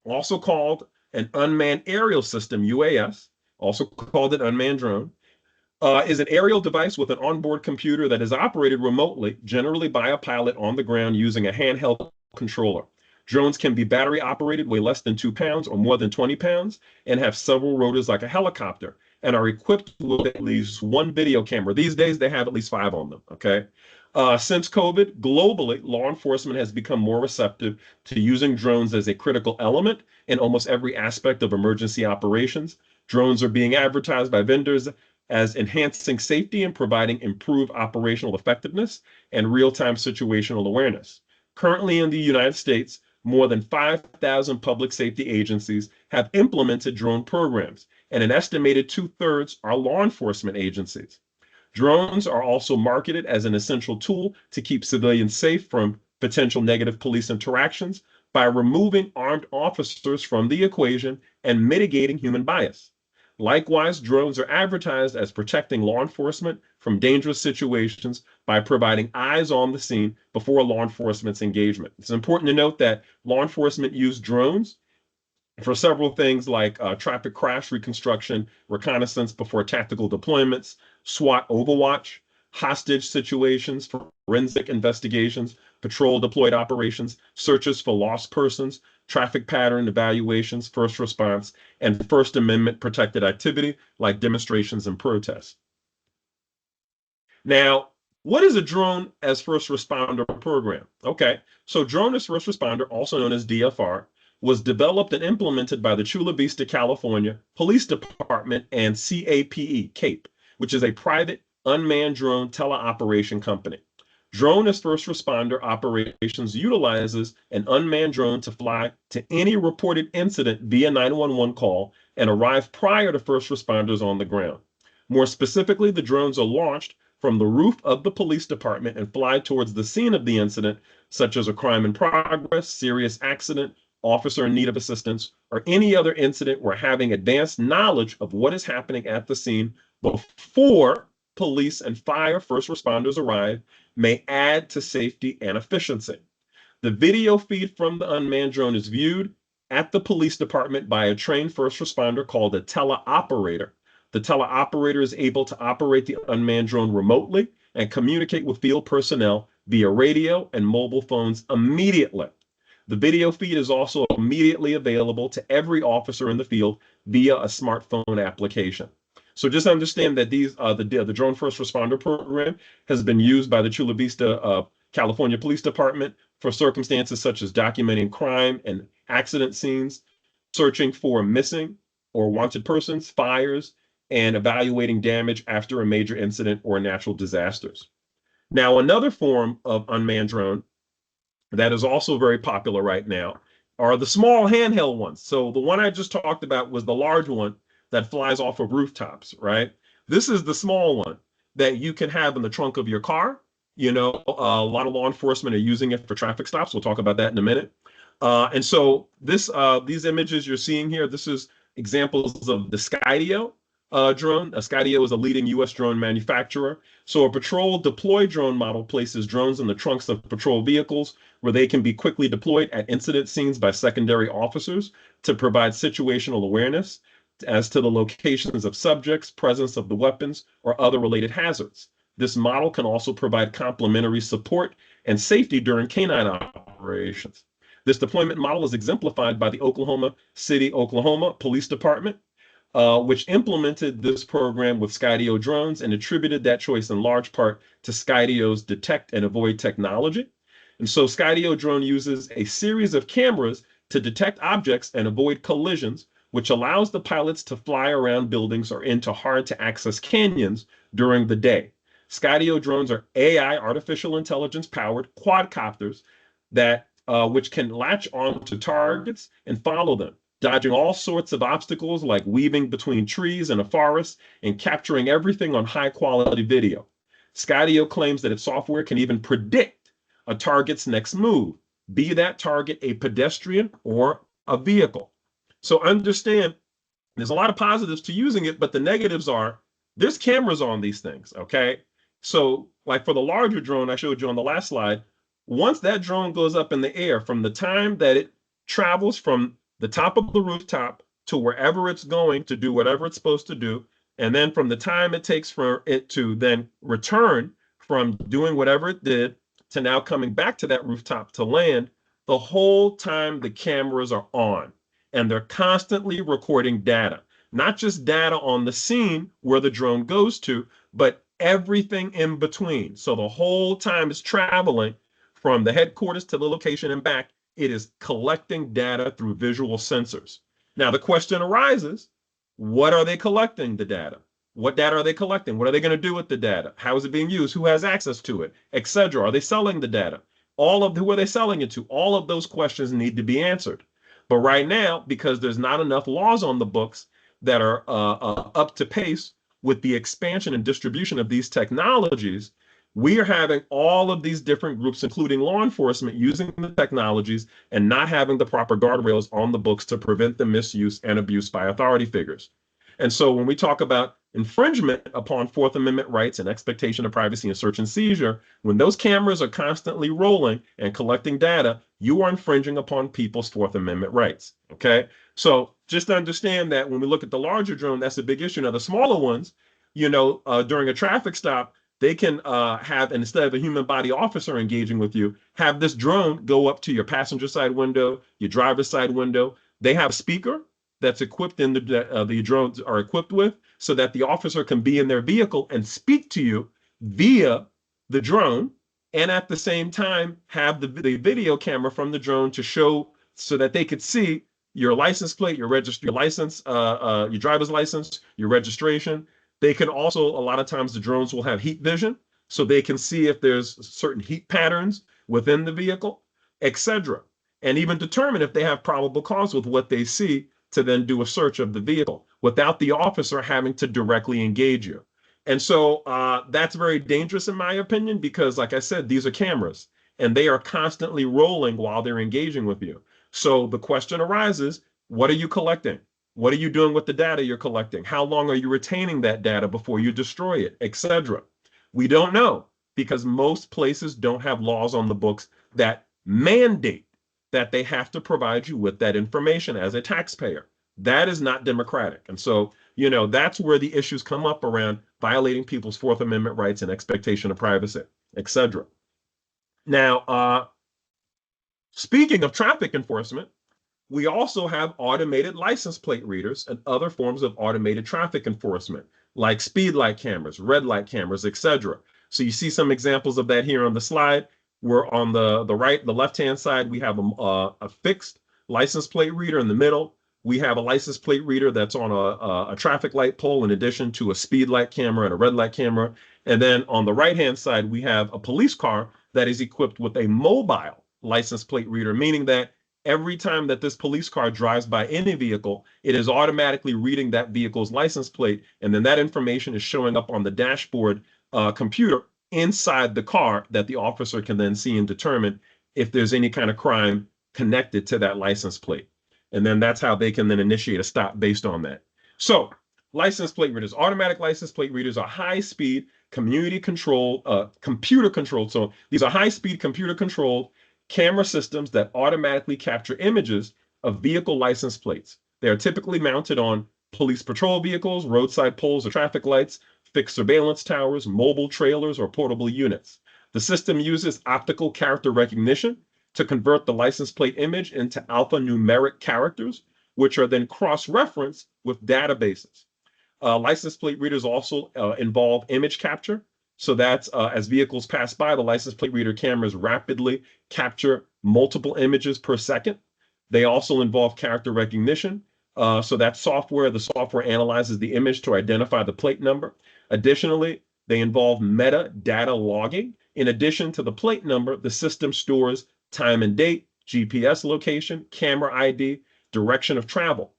also called an unmanned aerial system, UAS, also called an unmanned drone, is an aerial device with an onboard computer that is operated remotely, generally by a pilot on the ground using a handheld controller. Drones can be battery operated, weigh less than 2 pounds or more than 20 pounds, and have several rotors like a helicopter, and are equipped with at least one video camera. These days, they have at least 5 on them, okay? Since COVID, globally, law enforcement has become more receptive to using drones as a critical element in almost every aspect of emergency operations. Drones are being advertised by vendors as enhancing safety and providing improved operational effectiveness and real-time situational awareness. Currently in the United States, more than 5,000 public safety agencies have implemented drone programs, and an estimated 2/3 are law enforcement agencies. Drones are also marketed as an essential tool to keep civilians safe from potential negative police interactions by removing armed officers from the equation and mitigating human bias. Likewise, drones are advertised as protecting law enforcement from dangerous situations by providing eyes on the scene before law enforcement's engagement. It's important to note that law enforcement use drones for several things like traffic crash reconstruction, reconnaissance before tactical deployments, SWAT overwatch, hostage situations, forensic investigations, patrol deployed operations, searches for lost persons, traffic pattern evaluations, first response, and First Amendment protected activity like demonstrations and protests. Now, what is a drone as first responder program? Okay, so drone as first responder, also known as DFR, was developed and implemented by the Chula Vista, California Police Department and CAPE, which is a private unmanned drone teleoperation company. Drone as first responder operations utilizes an unmanned drone to fly to any reported incident via 911 call and arrive prior to first responders on the ground. More specifically, the drones are launched from the roof of the police department and fly towards the scene of the incident, such as a crime in progress, serious accident, officer in need of assistance, or any other incident where having advanced knowledge of what is happening at the scene before police and fire first responders arrive may add to safety and efficiency. The video feed from the unmanned drone is viewed at the police department by a trained first responder called a teleoperator. The teleoperator is able to operate the unmanned drone remotely and communicate with field personnel via radio and mobile phones immediately. The video feed is also immediately available to every officer in the field via a smartphone application. So just understand that the Drone First Responder Program has been used by the Chula Vista, California Police Department for circumstances such as documenting crime and accident scenes, searching for missing or wanted persons, fires, and evaluating damage after a major incident or natural disasters. Now, another form of unmanned drone that is also very popular right now are the small handheld ones. So the one I just talked about was the large one that flies off of rooftops, right? This is the small one that you can have in the trunk of your car. You know, a lot of law enforcement are using it for traffic stops. We'll talk about that in a minute. And so these images you're seeing here, this is examples of the Skydio drone. Skydio is a leading U.S. drone manufacturer. So a patrol deploy drone model places drones in the trunks of patrol vehicles where they can be quickly deployed at incident scenes by secondary officers to provide situational awareness as to the locations of subjects, presence of the weapons, or other related hazards. This model can also provide complementary support and safety during canine operations. This deployment model is exemplified by the Oklahoma City, Oklahoma Police Department, which implemented this program with Skydio drones and attributed that choice in large part to Skydio's detect and avoid technology. And so Skydio drone uses a series of cameras to detect objects and avoid collisions which allows the pilots to fly around buildings or into hard-to-access canyons during the day. Skydio drones are AI, artificial intelligence-powered quadcopters that which can latch on to targets and follow them, dodging all sorts of obstacles like weaving between trees in a forest and capturing everything on high-quality video. Skydio claims that its software can even predict a target's next move, be that target a pedestrian or a vehicle. So understand, there's a lot of positives to using it, but the negatives are there's cameras on these things, okay? So like for the larger drone I showed you on the last slide, once that drone goes up in the air, from the time that it travels from the top of the rooftop to wherever it's going to do whatever it's supposed to do, and then from the time it takes for it to then return from doing whatever it did to now coming back to that rooftop to land, the whole time the cameras are on and they're constantly recording data, not just data on the scene where the drone goes to, but everything in between. So the whole time it's traveling from the headquarters to the location and back, it is collecting data through visual sensors. Now the question arises, what are they collecting the data? What data are they collecting? What are they going to do with the data? How is it being used? Who has access to it, etc.? Are they selling the data? Who are they selling it to? All of those questions need to be answered. But right now, because there's not enough laws on the books that are up to pace with the expansion and distribution of these technologies, we are having all of these different groups, including law enforcement, using the technologies and not having the proper guardrails on the books to prevent the misuse and abuse by authority figures. And so when we talk about infringement upon Fourth Amendment rights and expectation of privacy and search and seizure, when those cameras are constantly rolling and collecting data, you are infringing upon people's Fourth Amendment rights, okay? So just understand that when we look at the larger drone, that's a big issue. Now, the smaller ones, during a traffic stop, they can have, instead of a human body officer engaging with you, have this drone go up to your passenger side window, your driver's side window. They have a speaker that's equipped in the drones are equipped with, so that the officer can be in their vehicle and speak to you via the drone, and at the same time have the video camera from the drone to show, so that they could see your license plate, your license, your driver's license, your registration. They can also, a lot of times the drones will have heat vision, so they can see if there's certain heat patterns within the vehicle, etc. And even determine if they have probable cause with what they see to then do a search of the vehicle without the officer having to directly engage you. And so that's very dangerous in my opinion, because like I said, these are cameras and they are constantly rolling while they're engaging with you. So the question arises, what are you collecting? What are you doing with the data you're collecting? How long are you retaining that data before you destroy it, etc.? We don't know, because most places don't have laws on the books that mandate that they have to provide you with that information as a taxpayer. That is not democratic. And so, that's where the issues come up around violating people's Fourth Amendment rights and expectation of privacy, etc. Now, speaking of traffic enforcement, we also have automated license plate readers and other forms of automated traffic enforcement, like speed light cameras, red light cameras, etc. So you see some examples of that here on the slide. We're on the left-hand side, we have a fixed license plate reader in the middle. We have a license plate reader that's on a traffic light pole, in addition to a speed light camera and a red light camera. And then on the right-hand side, we have a police car that is equipped with a mobile license plate reader, meaning that every time that this police car drives by any vehicle, it is automatically reading that vehicle's license plate, and then that information is showing up on the dashboard computer inside the car that the officer can then see and determine if there's any kind of crime connected to that license plate. And then that's how they can then initiate a stop based on that. So license plate readers, automatic license plate readers are high-speed, computer controlled. So these are high-speed, computer-controlled camera systems that automatically capture images of vehicle license plates. They are typically mounted on police patrol vehicles, roadside poles or traffic lights, fixed surveillance towers, mobile trailers, or portable units. The system uses optical character recognition to convert the license plate image into alphanumeric characters, which are then cross-referenced with databases. License plate readers also involve image capture. So that's as vehicles pass by, the license plate reader cameras rapidly capture multiple images per second. They also involve character recognition, So that software, the software analyzes the image to identify the plate number. Additionally, they involve metadata logging. In addition to the plate number, the system stores time and date, GPS location, camera ID, direction of travel.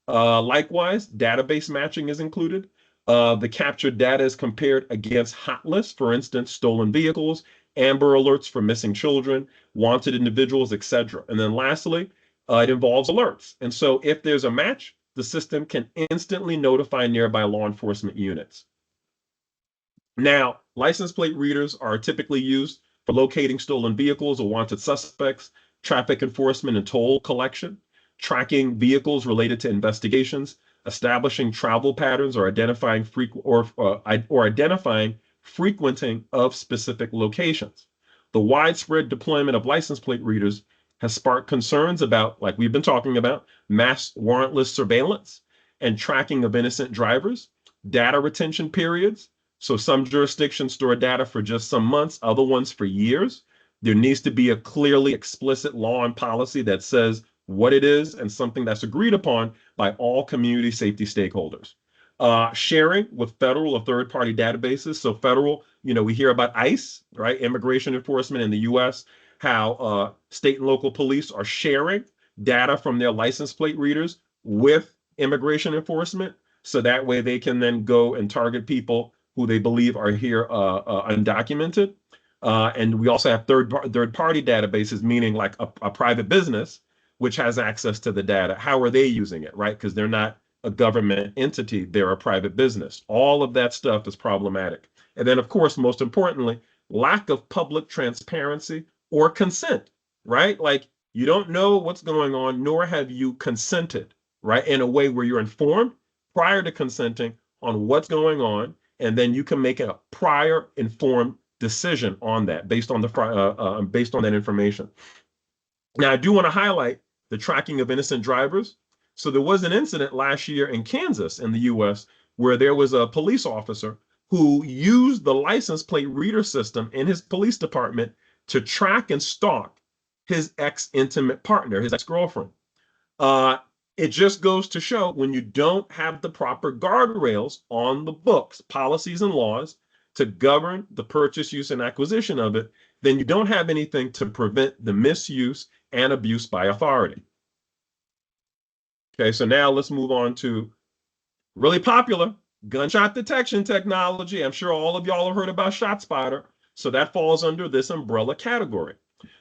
Likewise, database matching is included. The captured data is compared against hot lists, for instance, stolen vehicles, Amber Alerts for missing children, wanted individuals, etc. And then lastly, it involves alerts. And so if there's a match, the system can instantly notify nearby law enforcement units. Now, license plate readers are typically used for locating stolen vehicles or wanted suspects, traffic enforcement and toll collection, tracking vehicles related to investigations, establishing travel patterns, or identifying identifying frequenting of specific locations. The widespread deployment of license plate readers has sparked concerns about, like we've been talking about, mass warrantless surveillance and tracking of innocent drivers, data retention periods. So some jurisdictions store data for just some months, other ones for years. There needs to be a clearly explicit law and policy that says what it is and something that's agreed upon by all community safety stakeholders. Sharing with federal or third-party databases. So federal, we hear about ICE, right? Immigration enforcement in the US, how state and local police are sharing data from their license plate readers with immigration enforcement. So that way they can then go and target people who they believe are here undocumented. And we also have third-party databases, meaning like a private business, which has access to the data. How are they using it, right? Because they're not a government entity, they're a private business. All of that stuff is problematic. And then, of course, most importantly, lack of public transparency or consent, right? Like you don't know what's going on, nor have you consented, right? In a way where you're informed prior to consenting on what's going on, and then you can make a prior informed decision on that based on that information. Now, I do want to highlight the tracking of innocent drivers. So there was an incident last year in Kansas in the US where there was a police officer who used the license plate reader system in his police department to track and stalk his ex-intimate partner, his ex-girlfriend. It just goes to show when you don't have the proper guardrails on the books, policies and laws to govern the purchase, use, and acquisition of it, then you don't have anything to prevent the misuse and abuse by authority. Okay, so now let's move on to really popular gunshot detection technology. I'm sure all of y'all have heard about ShotSpotter. So that falls under this umbrella category.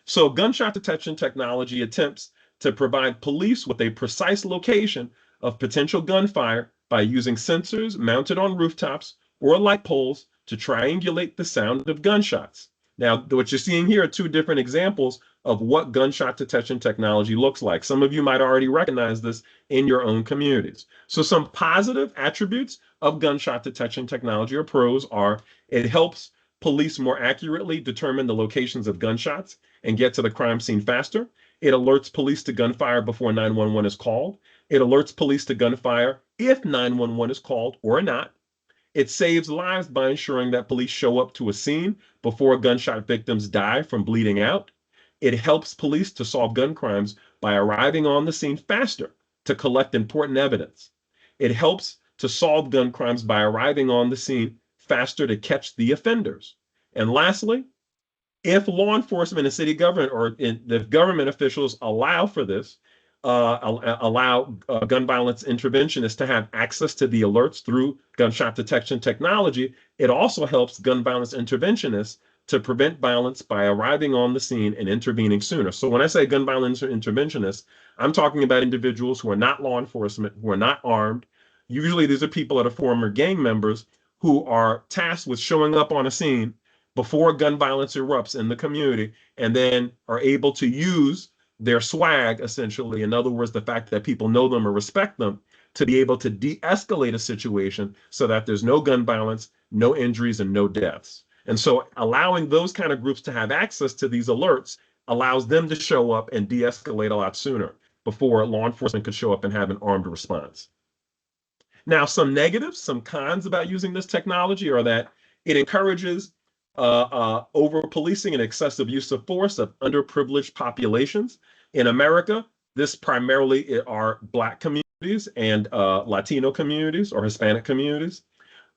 So gunshot detection technology attempts to provide police with a precise location of potential gunfire by using sensors mounted on rooftops or light poles to triangulate the sound of gunshots. Now, what you're seeing here are two different examples of what gunshot detection technology looks like. Some of you might already recognize this in your own communities. So some positive attributes of gunshot detection technology or pros are it helps police more accurately determine the locations of gunshots and get to the crime scene faster. It alerts police to gunfire before 911 is called. It alerts police to gunfire if 911 is called or not. It saves lives by ensuring that police show up to a scene before gunshot victims die from bleeding out. It helps police to solve gun crimes by arriving on the scene faster to collect important evidence. It helps to solve gun crimes by arriving on the scene faster to catch the offenders. And lastly, if law enforcement and city government or the government officials allow for this, allow gun violence interventionists to have access to the alerts through gunshot detection technology, it also helps gun violence interventionists to prevent violence by arriving on the scene and intervening sooner. So when I say gun violence interventionists, I'm talking about individuals who are not law enforcement, who are not armed. Usually these are people that are former gang members who are tasked with showing up on a scene before gun violence erupts in the community and then are able to use their swag, essentially, in other words, the fact that people know them or respect them, to be able to de-escalate a situation so that there's no gun violence, no injuries, and no deaths. And so allowing those kind of groups to have access to these alerts allows them to show up and de-escalate a lot sooner before law enforcement could show up and have an armed response. Now, some negatives, some cons about using this technology are that it encourages over-policing and excessive use of force of underprivileged populations. In America, this primarily are Black communities. and Latino communities or Hispanic communities.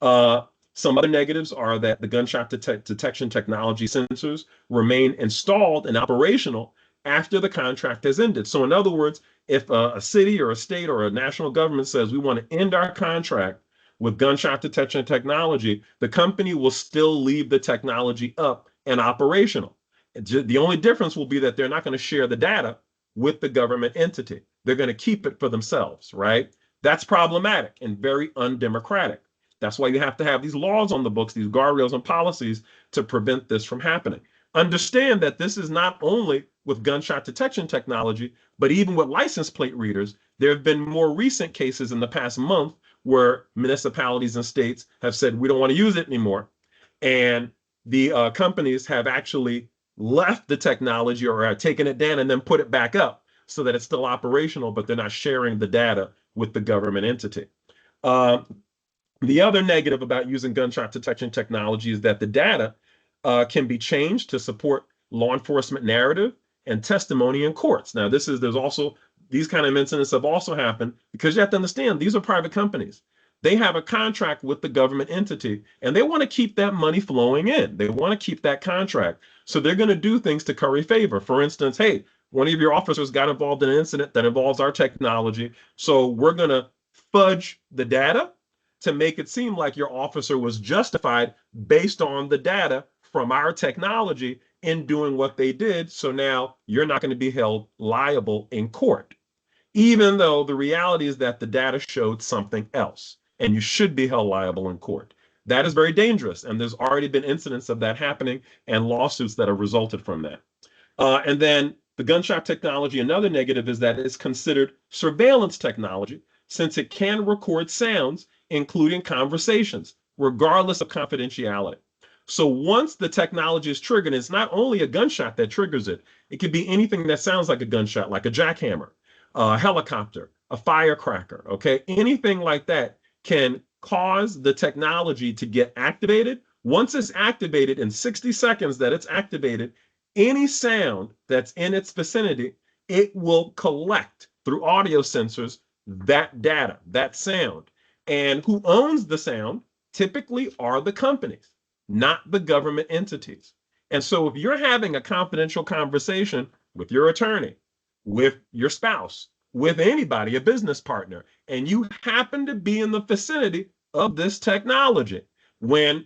Some other negatives are that the gunshot detection technology sensors remain installed and operational after the contract has ended. So in other words, if a city or a state or a national government says we want to end our contract with gunshot detection technology, the company will still leave the technology up and operational. The only difference will be that they're not going to share the data with the government entity. They're going to keep it for themselves, right? That's problematic and very undemocratic. That's why you have to have these laws on the books, these guardrails and policies to prevent this from happening. Understand that this is not only with gunshot detection technology, but even with license plate readers. There have been more recent cases in the past month where municipalities and states have said, we don't want to use it anymore. And the companies have actually left the technology or taken it down and then put it back up so that it's still operational, but they're not sharing the data with the government entity. The other negative about using gunshot detection technology is that the data can be changed to support law enforcement narrative and testimony in courts. Now, there's also these kind of incidents have also happened because you have to understand these are private companies. They have a contract with the government entity and they want to keep that money flowing in. They want to keep that contract. So they're going to do things to curry favor. For instance, hey, one of your officers got involved in an incident that involves our technology. So we're going to fudge the data to make it seem like your officer was justified based on the data from our technology in doing what they did. So now you're not going to be held liable in court, even though the reality is that the data showed something else and you should be held liable in court. That is very dangerous. And there's already been incidents of that happening and lawsuits that have resulted from that. And then the gunshot technology, another negative is that it's considered surveillance technology since it can record sounds, including conversations, regardless of confidentiality. So once the technology is triggered, it's not only a gunshot that triggers it. It could be anything that sounds like a gunshot, like a jackhammer, a helicopter, a firecracker, okay? Anything like that can cause the technology to get activated. Once it's activated, in 60 seconds that it's activated, any sound that's in its vicinity, it will collect through audio sensors that data, that sound. And who owns the sound typically are the companies, not the government entities. And so if you're having a confidential conversation with your attorney, with your spouse, with anybody, a business partner, and you happen to be in the vicinity of this technology, when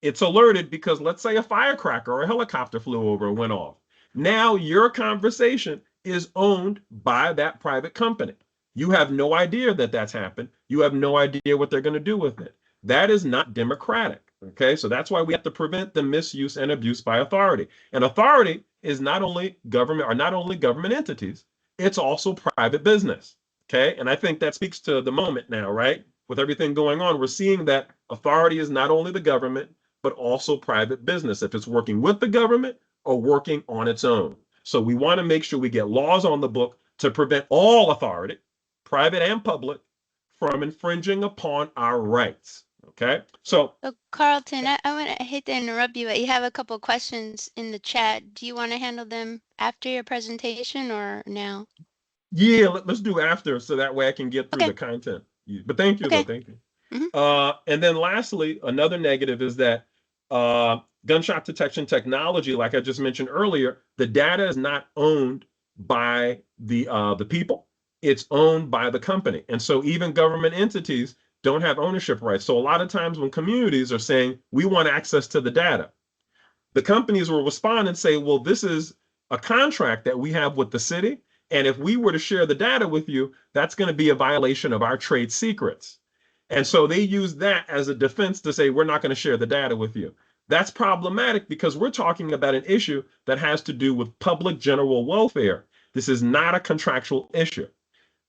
it's alerted because let's say a firecracker or a helicopter flew over and went off. Now your conversation is owned by that private company. You have no idea that that's happened. You have no idea what they're going to do with it. That is not democratic. Okay, so that's why we have to prevent the misuse and abuse by authority. And authority is not only government entities, it's also private business. Okay, and I think that speaks to the moment now, right? With everything going on, we're seeing that authority is not only the government, but also private business, if it's working with the government or working on its own. So we want to make sure we get laws on the book to prevent all authority, private and public, from infringing upon our rights. Okay, so Carlton, I hate to interrupt you, but you have a couple of questions in the chat. Do you want to handle them after your presentation or now? Yeah, let's do after so that way I can get through the content. But thank you, though. Thank you. And then lastly, another negative is that gunshot detection technology, like I just mentioned earlier, the data is not owned by the people. It's owned by the company. And so even government entities don't have ownership rights. So a lot of times when communities are saying, we want access to the data, the companies will respond and say, well, this is a contract that we have with the city. And if we were to share the data with you, that's going to be a violation of our trade secrets. And so they use that as a defense to say, we're not going to share the data with you. That's problematic because we're talking about an issue that has to do with public general welfare. This is not a contractual issue.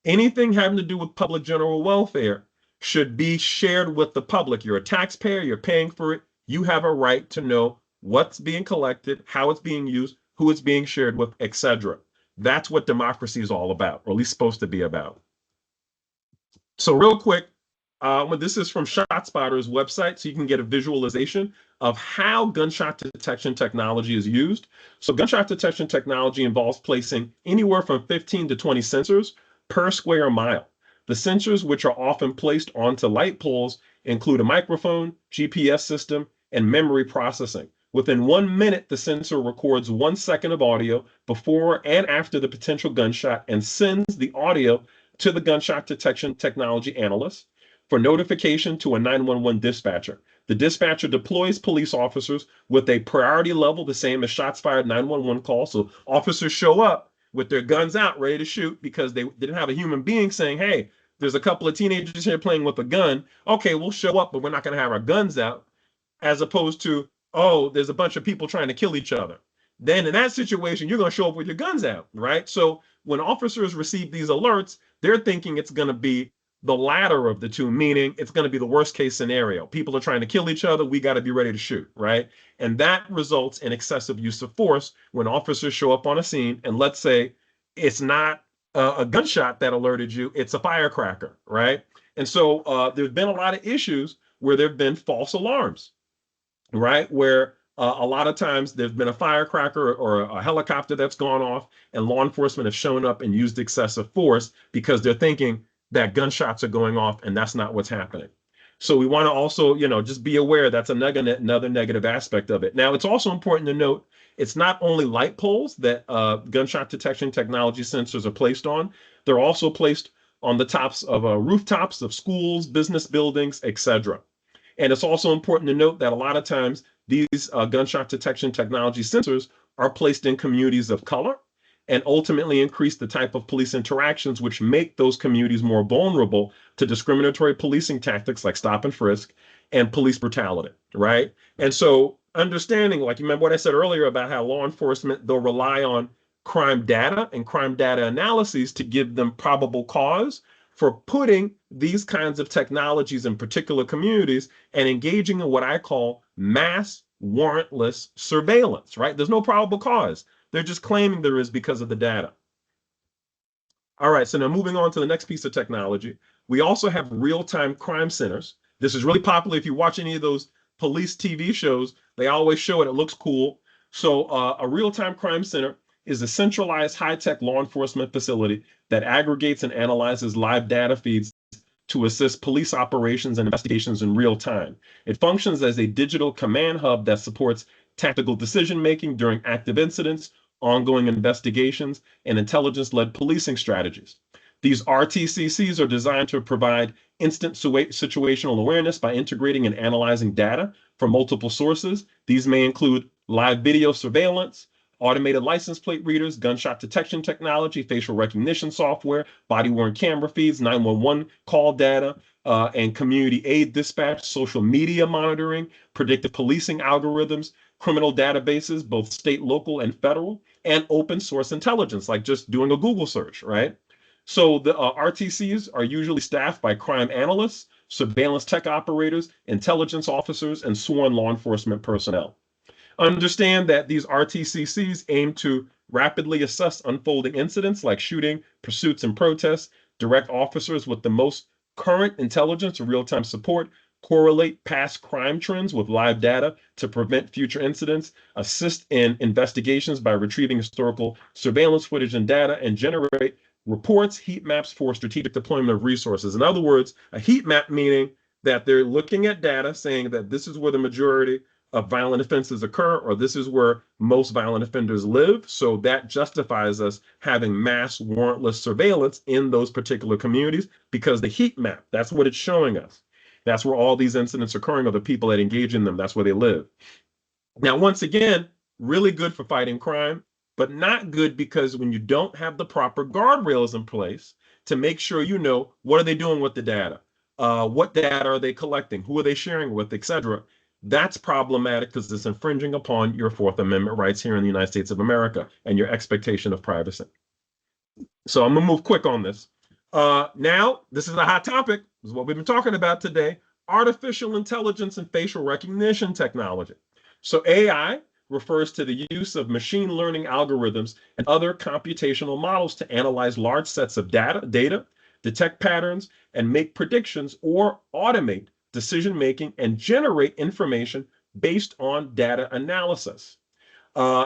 Anything having to do with public general welfare should be shared with the public. You're a taxpayer, you're paying for it. You have a right to know what's being collected, how it's being used, who it's being shared with, etc. That's what democracy is all about, or at least supposed to be about. So real quick, this is from ShotSpotter's website, so you can get a visualization of how gunshot detection technology is used. So gunshot detection technology involves placing anywhere from 15 to 20 sensors per square mile. The The sensors, which are often placed onto light poles, include a microphone, GPS system, and memory processing. Within 1 minute, the sensor records 1 second of audio before and after the potential gunshot and sends the audio to the gunshot detection technology analyst for notification to a 911 dispatcher. The dispatcher deploys police officers with a priority level, the same as shots fired 911 call. So officers show up with their guns out, ready to shoot because they didn't have a human being saying, hey, there's a couple of teenagers here playing with a gun. Okay, we'll show up, but we're not going to have our guns out. As opposed to, oh, there's a bunch of people trying to kill each other. Then in that situation, you're going to show up with your guns out, right? So when officers receive these alerts, they're thinking it's going to be the latter of the two, meaning it's going to be the worst case scenario. People are trying to kill each other. We got to be ready to shoot, right? And that results in excessive use of force when officers show up on a scene. And let's say it's not a gunshot that alerted you, it's a firecracker, right? And so there's been a lot of issues where there have been false alarms, right? Where a lot of times there's been a firecracker or a helicopter that's gone off and law enforcement have shown up and used excessive force because they're thinking that gunshots are going off and that's not what's happening. So we want to also, just be aware that's another negative aspect of it. Now, it's also important to note it's not only light poles that gunshot detection technology sensors are placed on. They're also placed on the tops of rooftops of schools, business buildings, etc. And it's also important to note that a lot of times these gunshot detection technology sensors are placed in communities of color and ultimately increase the type of police interactions which make those communities more vulnerable to discriminatory policing tactics like stop and frisk and police brutality, right? And so understanding, like you remember what I said earlier about how law enforcement, they'll rely on crime data and crime data analyses to give them probable cause for putting these kinds of technologies in particular communities and engaging in what I call mass warrantless surveillance, right? There's no probable cause. They're just claiming there is because of the data. All right, so now moving on to the next piece of technology. We also have real-time crime centers. This is really popular. If you watch any of those police TV shows, they always show it. It looks cool. So a real-time crime center is a centralized high-tech law enforcement facility that aggregates and analyzes live data feeds to assist police operations and investigations in real time. It functions as a digital command hub that supports tactical decision-making during active incidents, ongoing investigations, and intelligence-led policing strategies. These RTCCs are designed to provide instant situational awareness by integrating and analyzing data from multiple sources. These may include live video surveillance, automated license plate readers, gunshot detection technology, facial recognition software, body-worn camera feeds, 911 call data, and community aid dispatch, social media monitoring, predictive policing algorithms, criminal databases, both state, local, and federal, and open source intelligence, like just doing a Google search, right? So the RTCs are usually staffed by crime analysts, surveillance tech operators, intelligence officers, and sworn law enforcement personnel. Understand that these RTCCs aim to rapidly assess unfolding incidents like shooting, pursuits, and protests, direct officers with the most current intelligence or real-time support, correlate past crime trends with live data to prevent future incidents, assist in investigations by retrieving historical surveillance footage and data, and generate reports, heat maps for strategic deployment of resources. In other words, a heat map meaning that they're looking at data saying that this is where the majority of violent offenses occur, or this is where most violent offenders live. So that justifies us having mass warrantless surveillance in those particular communities because the heat map, that's what it's showing us. That's where all these incidents are occurring, or the people that engage in them, that's where they live. Now, once again, really good for fighting crime, but not good because when you don't have the proper guardrails in place to make sure you know what are they doing with the data, what data are they collecting, who are they sharing with, etc. That's problematic because it's infringing upon your Fourth Amendment rights here in the United States of America and your expectation of privacy. So I'm gonna move quick on this. Now, this is a hot topic. This is what we've been talking about today: artificial intelligence and facial recognition technology. So AI refers to the use of machine learning algorithms and other computational models to analyze large sets of data, detect patterns, and make predictions or automate decision-making and generate information based on data analysis.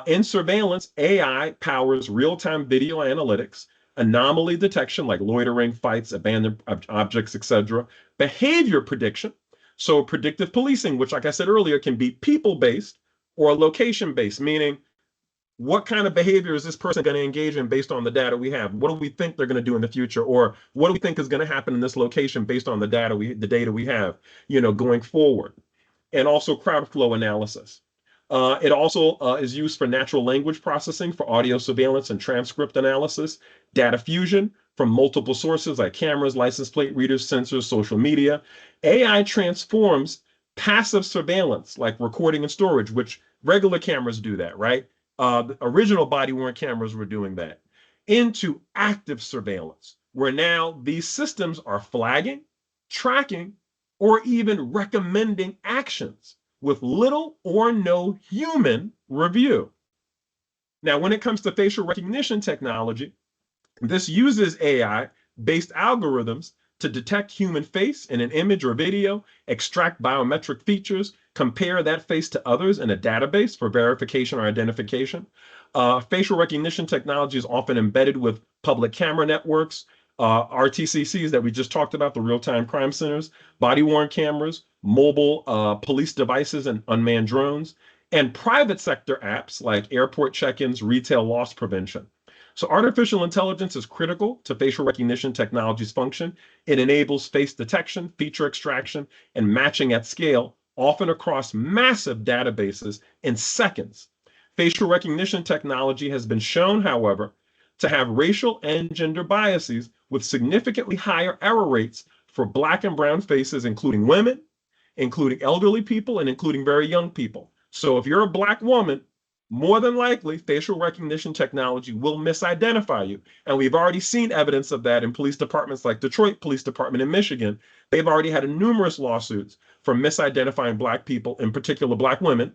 In surveillance, AI powers real-time video analytics, anomaly detection like loitering, fights, abandoned objects, etc. Behavior prediction, so predictive policing, which, like I said earlier, can be people-based or location-based, meaning what kind of behavior is this person going to engage in based on the data we have? What do we think they're going to do in the future? Or what do we think is going to happen in this location based on the data we have, going forward? And also crowd flow analysis. It also is used for natural language processing for audio surveillance and transcript analysis, data fusion from multiple sources like cameras, license plate readers, sensors, social media. AI transforms passive surveillance like recording and storage, which regular cameras do that, right? The original body-worn cameras were doing that, into active surveillance, where now these systems are flagging, tracking, or even recommending actions with little or no human review. Now, when it comes to facial recognition technology, this uses AI-based algorithms to detect human face in an image or video, extract biometric features, compare that face to others in a database for verification or identification. Facial recognition technology is often embedded with public camera networks, RTCCs that we just talked about, the real-time crime centers, body-worn cameras, mobile police devices and unmanned drones, and private sector apps like airport check-ins, retail loss prevention. So artificial intelligence is critical to facial recognition technology's function. It enables face detection, feature extraction, and matching at scale, often across massive databases in seconds. Facial recognition technology has been shown, however, to have racial and gender biases with significantly higher error rates for Black and brown faces, including women, including elderly people, and including very young people. So if you're a Black woman, more than likely, facial recognition technology will misidentify you. And we've already seen evidence of that in police departments like Detroit Police Department in Michigan. They've already had numerous lawsuits for misidentifying Black people, in particular Black women,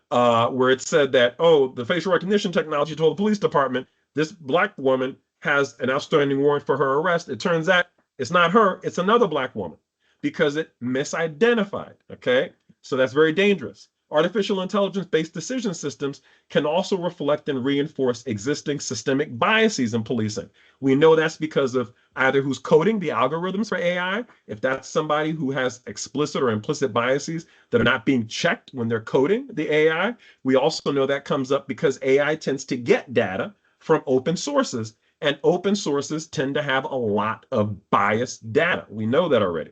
where it said that, oh, the facial recognition technology told the police department this Black woman has an outstanding warrant for her arrest. It turns out it's not her, it's another Black woman because it misidentified, okay? So that's very dangerous. Artificial intelligence-based decision systems can also reflect and reinforce existing systemic biases in policing. We know that's because of either who's coding the algorithms for AI, if that's somebody who has explicit or implicit biases that are not being checked when they're coding the AI. We also know that comes up because AI tends to get data from open sources, and open sources tend to have a lot of biased data. We know that already.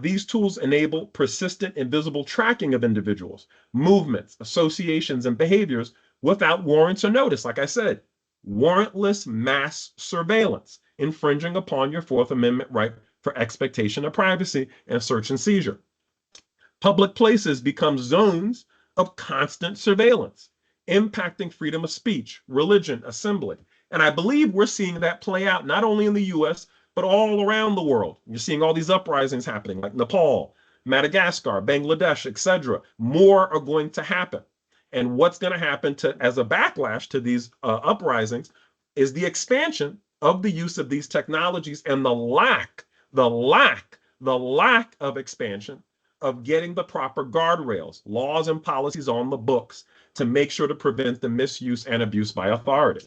These tools enable persistent and visible tracking of individuals, movements, associations, and behaviors without warrants or notice. Like I said, warrantless mass surveillance, infringing upon your Fourth Amendment right for expectation of privacy and search and seizure. Public places become zones of constant surveillance, impacting freedom of speech, religion, assembly. And I believe we're seeing that play out not only in the US, but all around the world. You're seeing all these uprisings happening, like Nepal, Madagascar, Bangladesh, etc. More are going to happen. And what's going to happen as a backlash to these uprisings is the expansion of the use of these technologies and the lack of expansion of getting the proper guardrails, laws, and policies on the books to make sure to prevent the misuse and abuse by authority.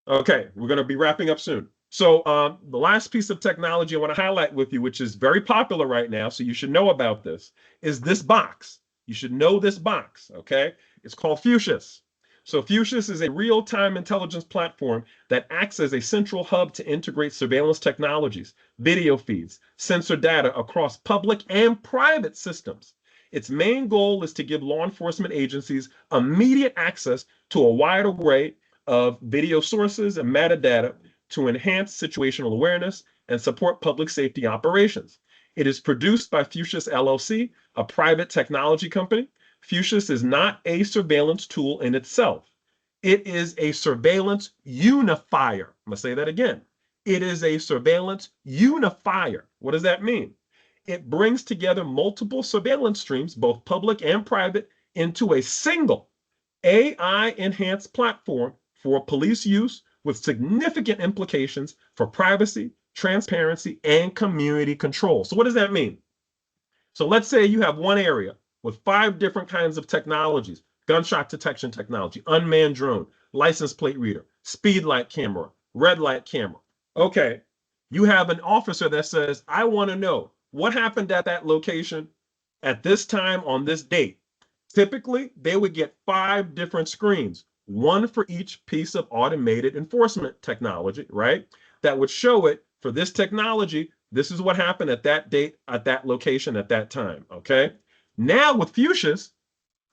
Okay, we're going to be wrapping up soon. So the last piece of technology I want to highlight with you, which is very popular right now, so you should know about this, is this box. You should know this box, okay? It's called Fuchsias. So Fuchsias is a real-time intelligence platform that acts as a central hub to integrate surveillance technologies, video feeds, sensor data across public and private systems. Its main goal is to give law enforcement agencies immediate access to a wide array of video sources and metadata to enhance situational awareness and support public safety operations. It is produced by Fuchsias LLC, a private technology company. Fuchsias is not a surveillance tool in itself. It is a surveillance unifier. I'm going to say that again. It is a surveillance unifier. What does that mean? It brings together multiple surveillance streams, both public and private, into a single AI-enhanced platform for police use with significant implications for privacy, transparency, and community control. So what does that mean? So let's say you have one area with 5 different kinds of technologies: gunshot detection technology, unmanned drone, license plate reader, speed light camera, red light camera. Okay, you have an officer that says, I want to know what happened at that location at this time on this date. Typically, they would get 5 different screens, one for each piece of automated enforcement technology, right? That would show it for this technology, this is what happened at that date, at that location, at that time, okay? Now with Fuchsia's,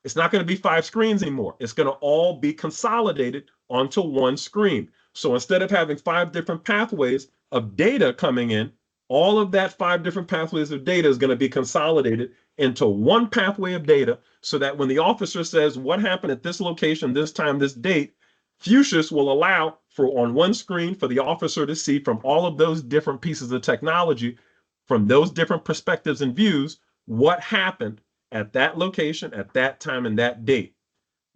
it's not going to be 5 screens anymore. It's going to all be consolidated onto one screen. So instead of having 5 different pathways of data coming in, all of that 5 different pathways of data is going to be consolidated into one pathway of data, so that when the officer says what happened at this location, this time, this date, Fuchsia's will allow for on one screen for the officer to see from all of those different pieces of technology, from those different perspectives and views, what happened at that location, at that time, and that date.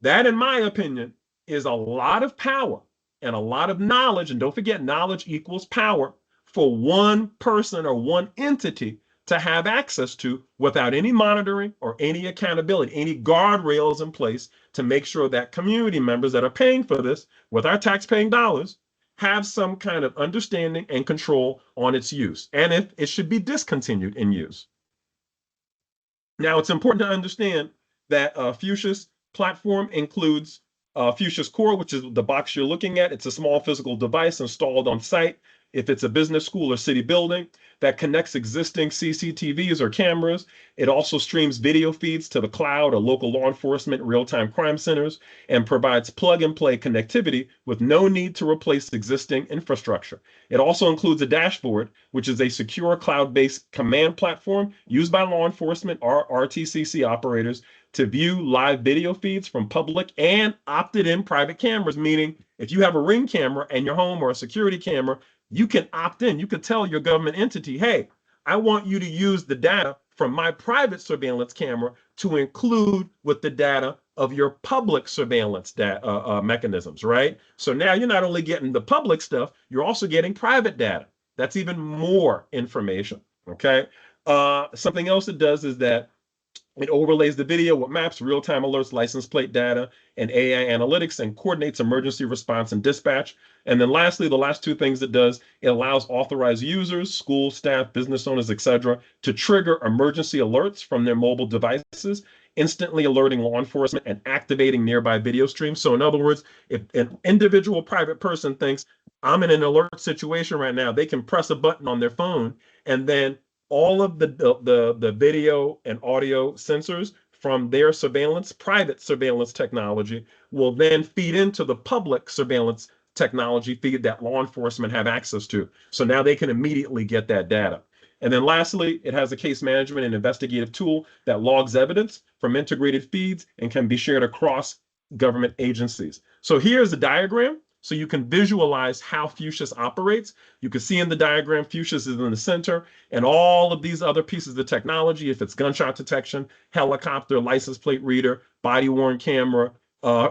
That, in my opinion, is a lot of power and a lot of knowledge. And don't forget, knowledge equals power for one person or one entity to have access to without any monitoring or any accountability, any guardrails in place to make sure that community members that are paying for this with our tax-paying dollars have some kind of understanding and control on its use, and if it should be discontinued in use. Now, it's important to understand that Fuchsia's platform includes Fuchsia's Core, which is the box you're looking at. It's a small physical device installed on site if it's a business, school, or city building that connects existing CCTVs or cameras. It also streams video feeds to the cloud or local law enforcement real-time crime centers and provides plug-and-play connectivity with no need to replace existing infrastructure. It also includes a dashboard, which is a secure cloud-based command platform used by law enforcement or RTCC operators to view live video feeds from public and opted-in private cameras, meaning if you have a Ring camera in your home or a security camera, you can opt in. You could tell your government entity, hey, I want you to use the data from my private surveillance camera to include with the data of your public surveillance mechanisms, right? So now you're not only getting the public stuff, you're also getting private data. That's even more information, okay? Something else it does is that it overlays the video with maps, real-time alerts, license plate data, and AI analytics, and coordinates emergency response and dispatch. And then lastly, the last 2 things it does, it allows authorized users, school staff, business owners, etc., to trigger emergency alerts from their mobile devices, instantly alerting law enforcement and activating nearby video streams. So in other words, if an individual private person thinks, I'm in an alert situation right now, they can press a button on their phone, and then all of the video and audio sensors from their surveillance, private surveillance technology, will then feed into the public surveillance technology feed that law enforcement have access to. So now they can immediately get that data. And then lastly, it has a case management and investigative tool that logs evidence from integrated feeds and can be shared across government agencies. So here's a diagram, so you can visualize how Fuchsia's operates. You can see in the diagram, Fuchsia's is in the center, and all of these other pieces of technology, if it's gunshot detection, helicopter, license plate reader, body-worn camera,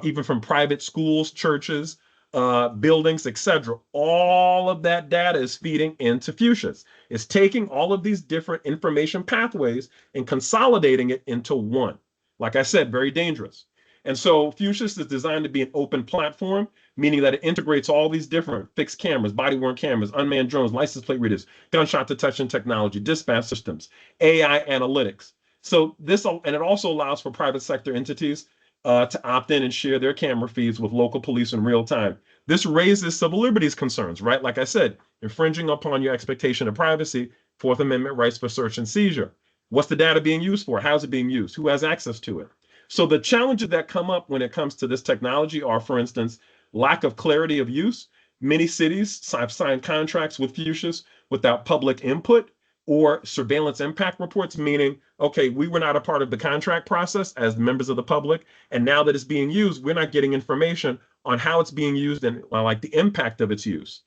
even from private schools, churches, buildings, etc. All of that data is feeding into Fuchsia's. It's taking all of these different information pathways and consolidating it into one. Like I said, very dangerous. And so Fuchsia's is designed to be an open platform, meaning that it integrates all these different fixed cameras, body-worn cameras, unmanned drones, license plate readers, gunshot detection technology, dispatch systems, AI analytics. So this, and it also allows for private sector entities to opt in and share their camera feeds with local police in real time. This raises civil liberties concerns, right? Like I said, infringing upon your expectation of privacy, Fourth Amendment rights for search and seizure. What's the data being used for? How's it being used? Who has access to it? So the challenges that come up when it comes to this technology are, for instance, lack of clarity of use. Many cities have signed contracts with Fuchsia's without public input or surveillance impact reports, meaning, okay, we were not a part of the contract process as members of the public, and now that it's being used, we're not getting information on how it's being used and like the impact of its use.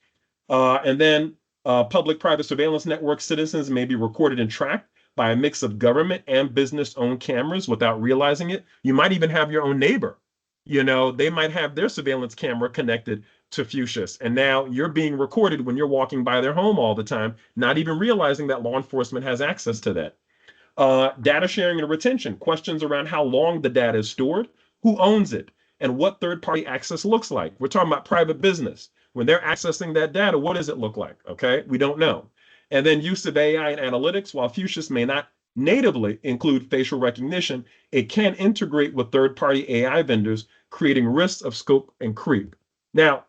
And then public-private surveillance network citizens may be recorded and tracked by a mix of government and business-owned cameras without realizing it. You might even have your own neighbor. You know, they might have their surveillance camera connected to Fuchsia's, and now you're being recorded when you're walking by their home all the time, not even realizing that law enforcement has access to that. Data sharing and retention, questions around how long the data is stored, who owns it, and what third-party access looks like. We're talking about private business. When they're accessing that data, what does it look like? Okay, we don't know. And then use of AI and analytics, while Fuchsia's may not natively include facial recognition, it can integrate with third-party AI vendors, creating risks of scope and creep. Now,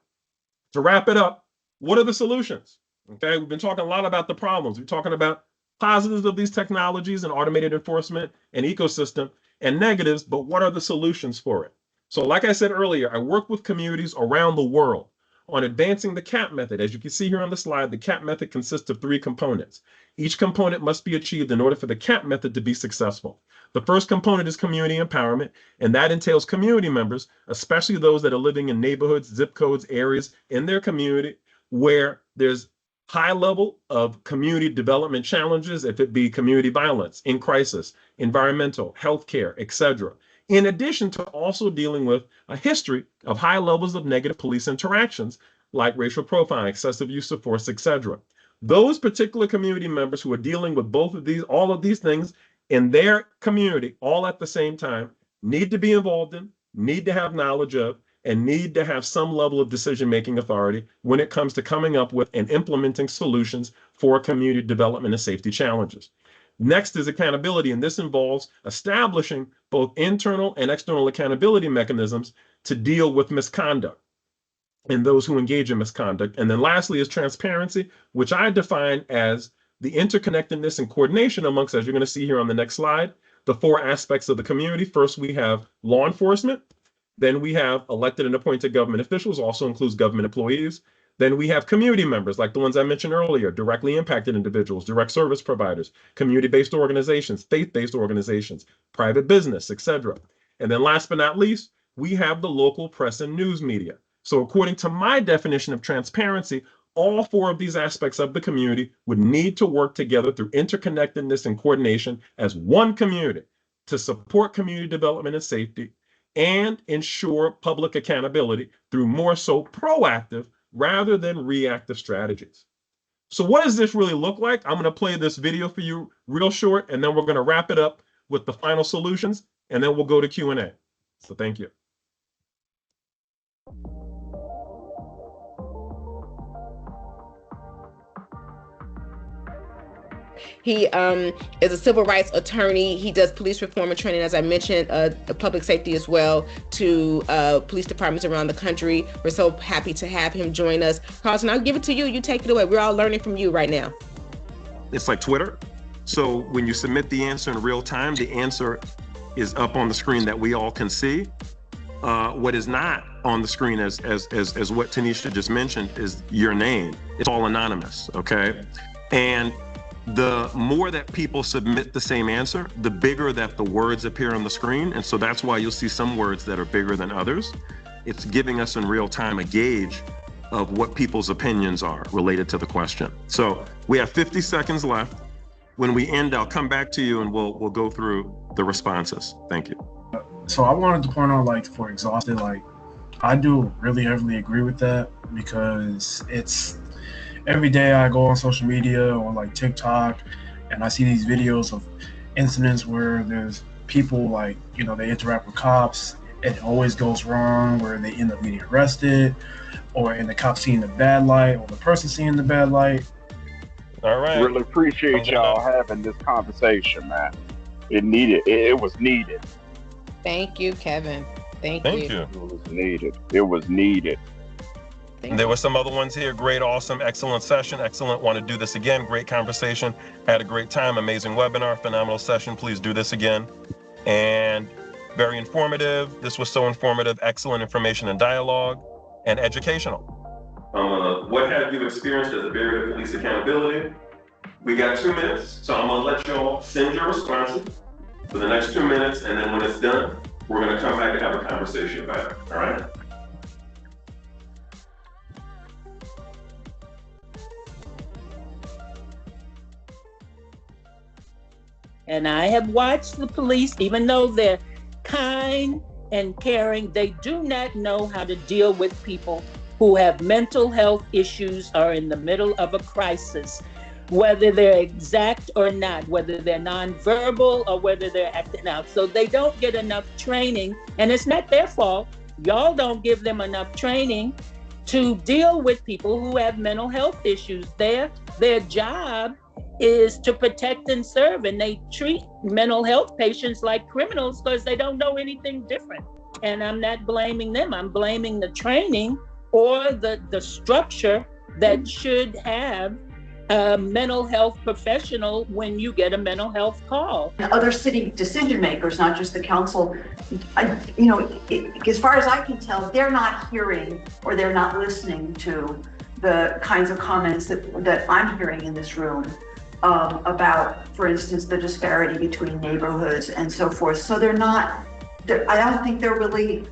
to wrap it up, what are the solutions? Okay, we've been talking a lot about the problems. We're talking about positives of these technologies and automated enforcement and ecosystem, and negatives, but what are the solutions for it? So like I said earlier, I work with communities around the world on advancing the CAP method. As you can see here on the slide, the CAP method consists of 3 components. Each component must be achieved in order for the CAP method to be successful. The first component is community empowerment, and that entails community members, especially those that are living in neighborhoods, zip codes, areas in their community where there's high level of community development challenges, if it be community violence, in crisis, environmental, healthcare, etc. In addition to also dealing with a history of high levels of negative police interactions like racial profiling, excessive use of force, etc. Those particular community members who are dealing with both of these, all of these things in their community, all at the same time, need to be involved in, need to have knowledge of, and need to have some level of decision-making authority when it comes to coming up with and implementing solutions for community development and safety challenges. Next is accountability, and this involves establishing both internal and external accountability mechanisms to deal with misconduct and those who engage in misconduct. And then lastly is transparency, which I define as the interconnectedness and coordination amongst, as you're going to see here on the next slide, the 4 aspects of the community. First, we have law enforcement. Then we have elected and appointed government officials, also includes government employees. Then we have community members, like the ones I mentioned earlier, directly impacted individuals, direct service providers, community-based organizations, faith-based organizations, private business, etc. And then last but not least, we have the local press and news media. So according to my definition of transparency, all 4 of these aspects of the community would need to work together through interconnectedness and coordination as one community to support community development and safety and ensure public accountability through more so proactive rather than reactive strategies. So what does this really look like? I'm going to play this video for you real short, and then we're going to wrap it up with the final solutions, and then we'll go to Q&A. So thank you. He is a civil rights attorney. He does police reform and training, as I mentioned, public safety as well, to police departments around the country. We're so happy to have him join us. Carlton, I'll give it to you. You take it away. We're all learning from you right now. It's like Twitter. So when you submit the answer in real time, the answer is up on the screen that we all can see. What is not on the screen, as what Tanisha just mentioned, is your name. It's all anonymous, okay? And the more that people submit the same answer, the bigger that the words appear on the screen. And so that's why you'll see some words that are bigger than others. It's giving us in real time a gauge of what people's opinions are related to the question. So we have 50 seconds left. When we end, I'll come back to you and we'll go through the responses. Thank you. So I wanted to point out, like, for exhausted, like, I do really heavily agree with that, because it's every day I go on social media or like TikTok and I see these videos of incidents where there's people, like, you know, they interact with cops, it always goes wrong, where they end up getting arrested, or in the cop seeing the bad light, or the person seeing the bad light. All right. Really appreciate y'all having this conversation, man. It was needed. Thank you, Kevin. Thank you. It was needed. It was needed. There were some other ones here. Great, awesome, excellent session. Excellent. Want to do this again. Great conversation. Had a great time. Amazing webinar. Phenomenal session. Please do this again. And very informative. This was so informative. Excellent information and dialogue, and educational. What have you experienced as a barrier to police accountability? We got 2 minutes, so I'm going to let y'all send your responses for the next 2 minutes, and then when it's done, we're going to come back and have a conversation about it. All right? And I have watched the police, even though they're kind and caring, they do not know how to deal with people who have mental health issues or in the middle of a crisis, whether they're exact or not, whether they're nonverbal or whether they're acting out. So they don't get enough training, and it's not their fault. Y'all don't give them enough training to deal with people who have mental health issues. Their job is to protect and serve, and they treat mental health patients like criminals because they don't know anything different. And I'm not blaming them. I'm blaming the training or the structure that should have a mental health professional when you get a mental health call. Other city decision makers, not just the council, as far as I can tell, they're not hearing or they're not listening to the kinds of comments that I'm hearing in this room about, for instance, the disparity between neighborhoods and so forth. So I don't think they're really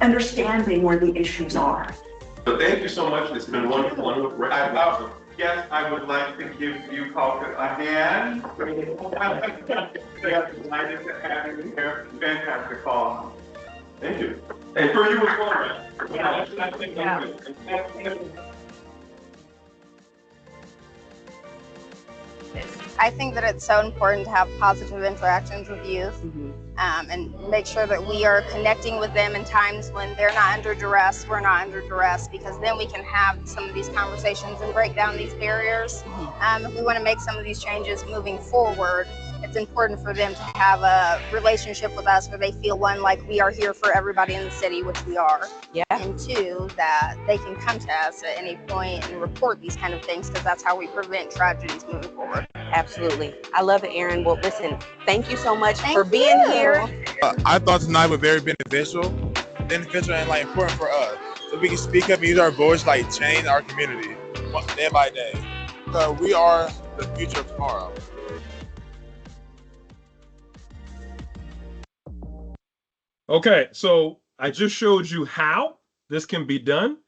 understanding where the issues are. So thank you so much. It's been wonderful. Yes, I would like to give you a hand. Delighted to have you here. Fantastic call. Thank you. And for you as well, right? Yeah. I think that it's so important to have positive interactions with youth and make sure that we are connecting with them in times when they're not under duress, we're not under duress, because then we can have some of these conversations and break down these barriers. If we want to make some of these changes moving forward, it's important for them to have a relationship with us where they feel, one, like we are here for everybody in the city, which we are. Yeah. And two, that they can come to us at any point and report these kind of things, because that's how we prevent tragedies moving forward. Absolutely. I love it, Erin. Well, listen, thank you so much for being here. I thought tonight was very beneficial and important for us. So we can speak up and use our voice, change our community day by day. Because we are the future of tomorrow. Okay, so I just showed you how this can be done.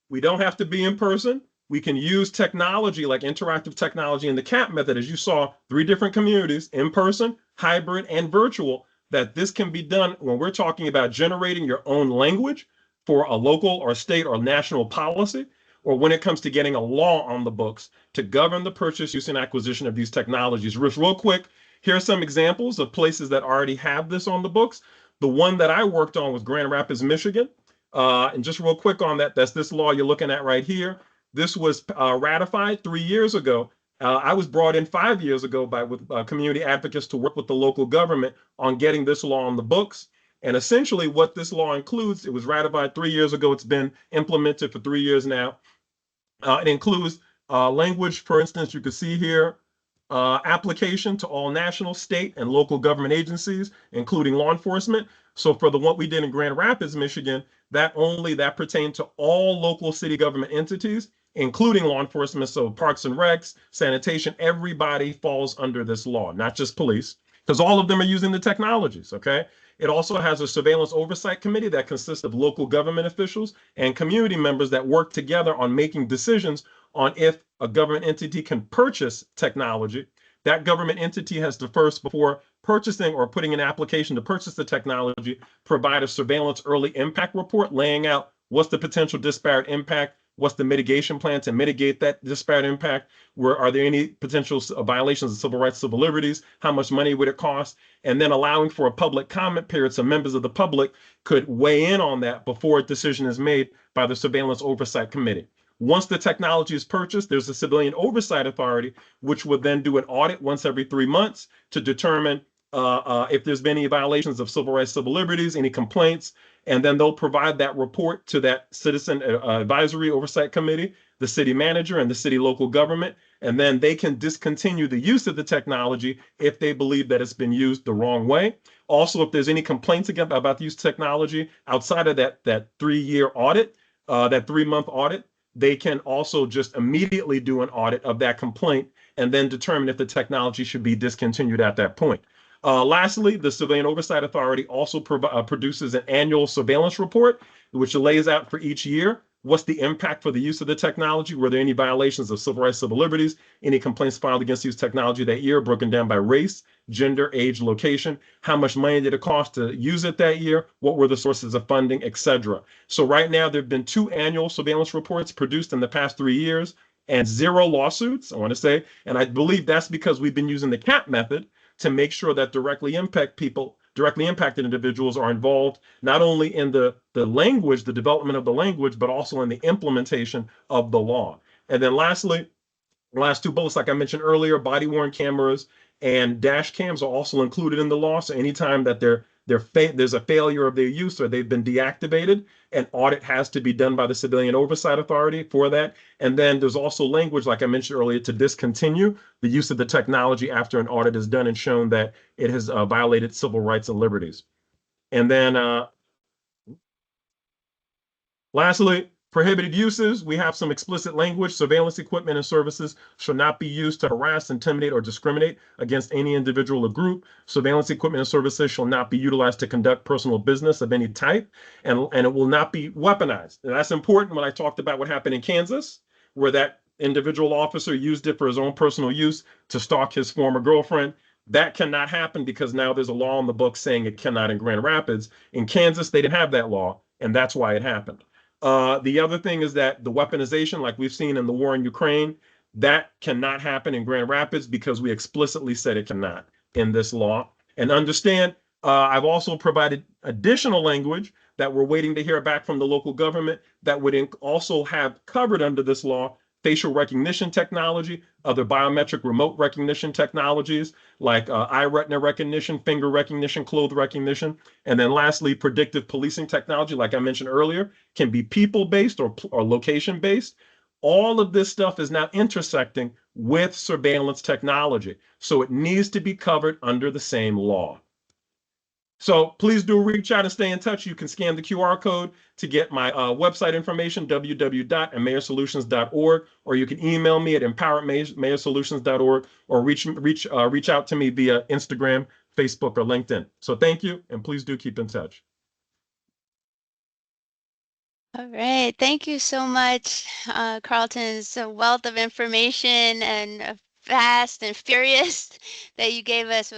We don't have to be in person. We can use technology like interactive technology in the CAP method, as you saw, 3 different communities, in person, hybrid, and virtual, that this can be done when we're talking about generating your own language for a local or state or national policy, or when it comes to getting a law on the books to govern the purchase, use, and acquisition of these technologies. Real quick, here are some examples of places that already have this on the books. The one that I worked on was Grand Rapids, Michigan. And just real quick on that, that's this law you're looking at right here. This was ratified 3 years ago. I was brought in 5 years ago with community advocates to work with the local government on getting this law on the books. And essentially what this law includes, it was ratified 3 years ago. It's been implemented for 3 years now. It includes language, for instance, you can see here, application to all national, state, and local government agencies, including law enforcement. So for what we did in Grand Rapids, Michigan, that pertained to all local city government entities, including law enforcement. So parks and recs, sanitation, everybody falls under this law, not just police, because all of them are using the technologies, okay? It also has a surveillance oversight committee that consists of local government officials and community members that work together on making decisions on if a government entity can purchase technology. That government entity has to first, before purchasing or putting an application to purchase the technology, provide a surveillance early impact report laying out what's the potential disparate impact, what's the mitigation plan to mitigate that disparate impact, are there any potential violations of civil rights, civil liberties, how much money would it cost, and then allowing for a public comment period so members of the public could weigh in on that before a decision is made by the surveillance oversight committee. Once the technology is purchased, there's a civilian oversight authority, which would then do an audit once every 3 months to determine if there's been any violations of civil rights, civil liberties, any complaints, and then they'll provide that report to that citizen advisory oversight committee, the city manager, and the city local government, and then they can discontinue the use of the technology if they believe that it's been used the wrong way. Also, if there's any complaints about the use of technology outside of that 3-year audit, that 3-month audit, they can also just immediately do an audit of that complaint and then determine if the technology should be discontinued at that point. Lastly, the Civilian Oversight Authority also produces an annual surveillance report, which lays out for each year what's the impact for the use of the technology, were there any violations of civil rights, civil liberties, any complaints filed against use technology that year, broken down by race, gender, age, location, how much money did it cost to use it that year, what were the sources of funding, etc. So right now, there have been 2 annual surveillance reports produced in the past 3 years and 0 lawsuits, I want to say, and I believe that's because we've been using the CAP method to make sure that directly impact people directly impacted individuals are involved not only in the language, the development of the language, but also in the implementation of the law. And then lastly, the last two bullets, like I mentioned earlier, body-worn cameras and dash cams are also included in the law. So anytime that there's a failure of their use or they've been deactivated, an audit has to be done by the Civilian Oversight Authority for that. And then there's also language, like I mentioned earlier, to discontinue the use of the technology after an audit is done and shown that it has violated civil rights and liberties. And then lastly, prohibited uses. We have some explicit language. Surveillance equipment and services shall not be used to harass, intimidate, or discriminate against any individual or group. Surveillance equipment and services shall not be utilized to conduct personal business of any type, and it will not be weaponized. And that's important when I talked about what happened in Kansas, where that individual officer used it for his own personal use to stalk his former girlfriend. That cannot happen because now there's a law on the books saying it cannot in Grand Rapids. In Kansas, they didn't have that law, and that's why it happened. The other thing is that the weaponization, like we've seen in the war in Ukraine, that cannot happen in Grand Rapids because we explicitly said it cannot in this law. And understand, I've also provided additional language that we're waiting to hear back from the local government that would also have covered under this law facial recognition technology, other biometric remote recognition technologies like eye retina recognition, finger recognition, cloth recognition. And then lastly, predictive policing technology, like I mentioned earlier, can be people-based or location-based. All of this stuff is now intersecting with surveillance technology. So it needs to be covered under the same law. So please do reach out and stay in touch. You can scan the QR code to get my website information, www.mayorsolutions.org, or you can email me at empoweredmayorsolutions.org, or reach out to me via Instagram, Facebook, or LinkedIn. So thank you, and please do keep in touch. All right. Thank you so much, Carlton. It's a wealth of information and fast and furious that you gave us.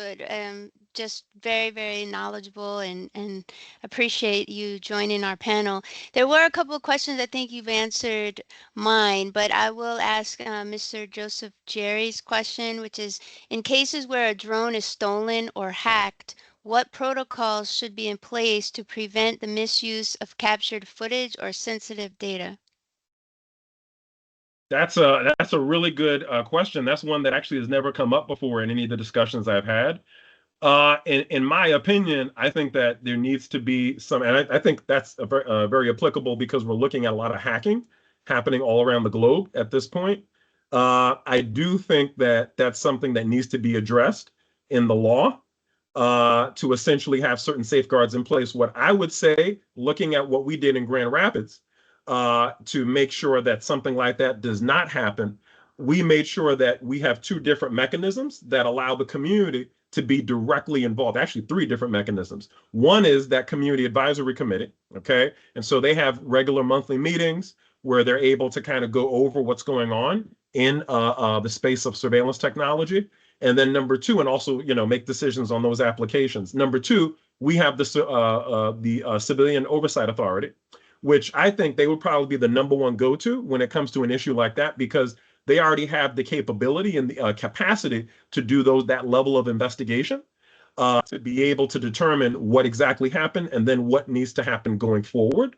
Just very, very knowledgeable, and appreciate you joining our panel. There were a couple of questions. I think you've answered mine, but I will ask Mr. Joseph Jerry's question, which is, in cases where a drone is stolen or hacked, what protocols should be in place to prevent the misuse of captured footage or sensitive data? That's a really good question. That's one that actually has never come up before in any of the discussions I've had. In my opinion, I think that there needs to be some, and I think that's very applicable because we're looking at a lot of hacking happening all around the globe at this point. I do think that that's something that needs to be addressed in the law to essentially have certain safeguards in place. What I would say, looking at what we did in Grand Rapids to make sure that something like that does not happen, we made sure that we have two different mechanisms that allow the community to be directly involved. Actually, three different mechanisms. One is that community advisory committee, okay? And so they have regular monthly meetings where they're able to kind of go over what's going on in the space of surveillance technology. And then number two, and also, make decisions on those applications. Number two, we have the Civilian Oversight Authority, which I think they would probably be the number one go-to when it comes to an issue like that, because they already have the capability and the capacity to do that level of investigation, to be able to determine what exactly happened and then what needs to happen going forward.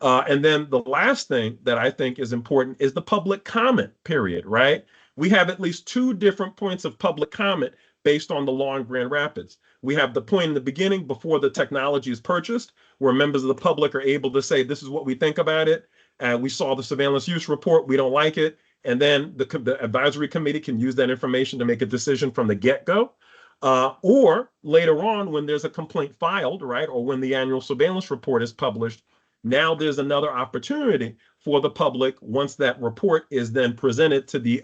And then the last thing that I think is important is the public comment period, right? We have at least two different points of public comment based on the law in Grand Rapids. We have the point in the beginning before the technology is purchased, where members of the public are able to say, this is what we think about it. We saw the surveillance use report, we don't like it. And then the advisory committee can use that information to make a decision from the get-go. Or later on, when there's a complaint filed, right, or when the annual surveillance report is published, now there's another opportunity for the public, once that report is then presented to the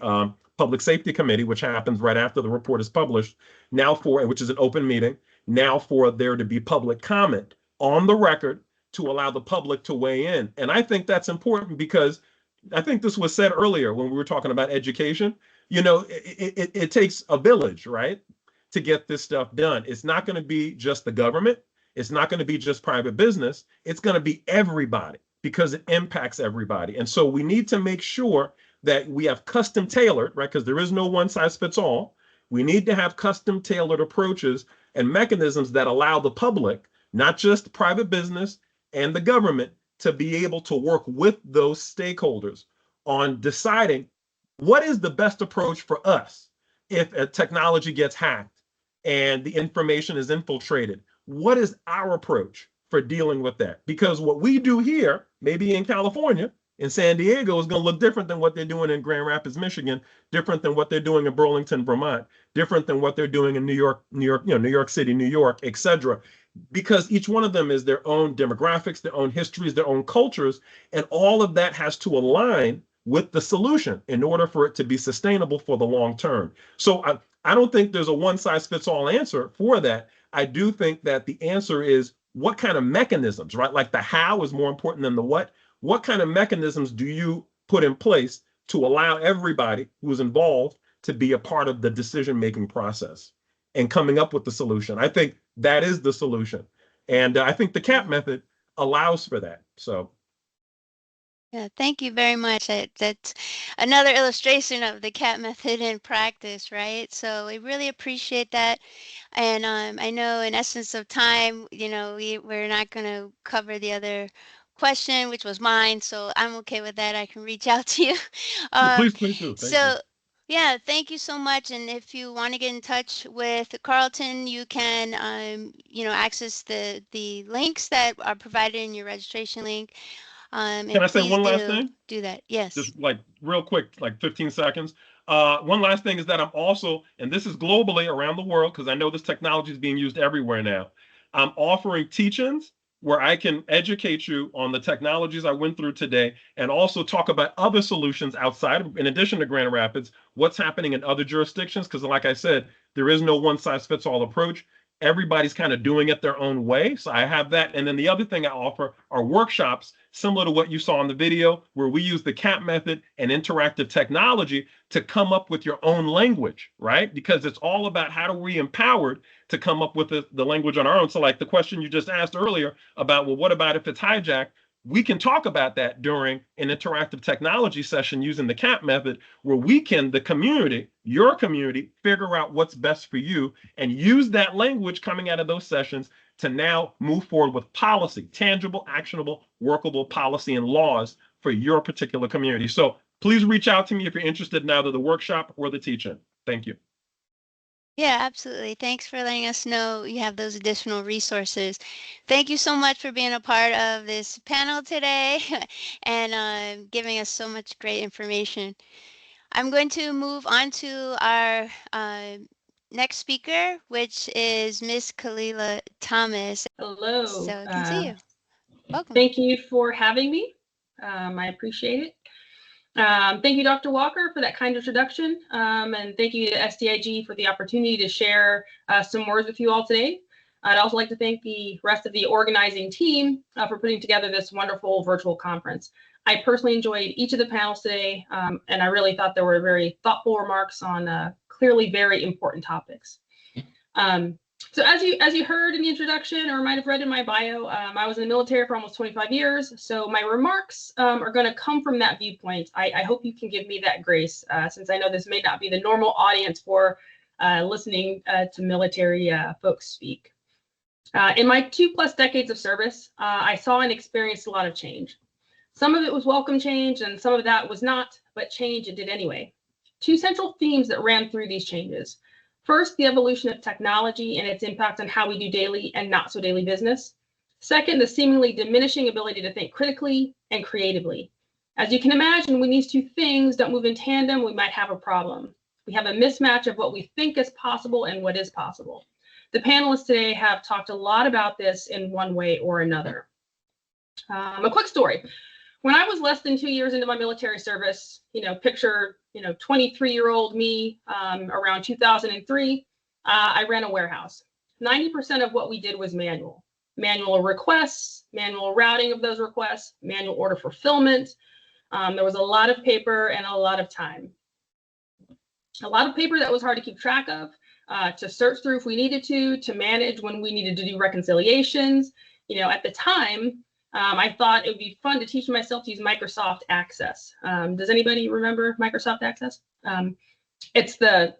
Public Safety Committee, which happens right after the report is published, which is an open meeting, now for there to be public comment on the record to allow the public to weigh in. And I think that's important because I think this was said earlier when we were talking about education. It takes a village, right, to get this stuff done. It's not going to be just the government. It's not going to be just private business. It's going to be everybody because it impacts everybody. And so we need to make sure that we have custom tailored, right, because there is no one size fits all. We need to have custom tailored approaches and mechanisms that allow the public, not just private business and the government, to be able to work with those stakeholders on deciding what is the best approach for us if a technology gets hacked and the information is infiltrated. What is our approach for dealing with that? Because what we do here, maybe in California, in San Diego, is going to look different than what they're doing in Grand Rapids, Michigan, different than what they're doing in Burlington, Vermont, different than what they're doing in New York, New York City, New York, et cetera. Because each one of them is their own demographics, their own histories, their own cultures, and all of that has to align with the solution in order for it to be sustainable for the long term. So I don't think there's a one-size-fits-all answer for that. I do think that the answer is what kind of mechanisms, right? Like the how is more important than the what. What kind of mechanisms do you put in place to allow everybody who's involved to be a part of the decision-making process and coming up with the solution? I think that is the solution. And I think the CAP method allows for that. So. Yeah, thank you very much. That's another illustration of the CAP method in practice, right? So we really appreciate that. And I know in essence of time, we're not going to cover the other question, which was mine. So I'm okay with that. I can reach out to you. Please do. Thank you. Yeah, thank you so much. And if you want to get in touch with Carlton, you can, access the links that are provided in your registration link. Can I say one last thing? Do that. Yes. Just like real quick, like 15 seconds. One last thing is that I'm also, and this is globally around the world, because I know this technology is being used everywhere now. I'm offering teach-ins where I can educate you on the technologies I went through today and also talk about other solutions outside of, in addition to Grand Rapids, what's happening in other jurisdictions. Because like I said, there is no one-size-fits-all approach. Everybody's kind of doing it their own way. So I have that. And then the other thing I offer are workshops similar to what you saw in the video, where we use the CAP method and interactive technology to come up with your own language, right? Because it's all about how do we empowered to come up with the language on our own. So like the question you just asked earlier about, well, what about if it's hijacked? We can talk about that during an interactive technology session using the CAP method, where we can, the community, your community, figure out what's best for you and use that language coming out of those sessions to now move forward with policy, tangible, actionable, workable policy and laws for your particular community. So please reach out to me if you're interested in either the workshop or the teach-in. Thank you. Yeah, absolutely. Thanks for letting us know you have those additional resources. Thank you so much for being a part of this panel today and giving us so much great information. I'm going to move on to our next speaker, which is Miss Kalila Thomas. Hello. So I can see you. Welcome. Thank you for having me. I appreciate it. Thank you, Dr. Walker, for that kind introduction. And thank you to SDIG for the opportunity to share some words with you all today. I'd also like to thank the rest of the organizing team for putting together this wonderful virtual conference. I personally enjoyed each of the panels today, and I really thought there were very thoughtful remarks on clearly very important topics. So as you heard in the introduction, or might have read in my bio, I was in the military for almost 25 years. So my remarks are going to come from that viewpoint. I hope you can give me that grace, since I know this may not be the normal audience for listening to military folks speak. In my 2+ decades of service, I saw and experienced a lot of change. Some of it was welcome change, and some of that was not, but change it did anyway. Two central themes that ran through these changes. First, the evolution of technology and its impact on how we do daily and not so daily business. Second, the seemingly diminishing ability to think critically and creatively. As you can imagine, when these two things don't move in tandem, we might have a problem. We have a mismatch of what we think is possible and what is possible. The panelists today have talked a lot about this in one way or another. A quick story. When I was less than 2 years into my military service, picture, 23-year-old me around 2003, I ran a warehouse. 90% of what we did was manual. Manual requests, manual routing of those requests, manual order fulfillment. There was a lot of paper and a lot of time. A lot of paper that was hard to keep track of, to search through if we needed to manage when we needed to do reconciliations. At the time, I thought it would be fun to teach myself to use Microsoft Access. Does anybody remember Microsoft Access? It's the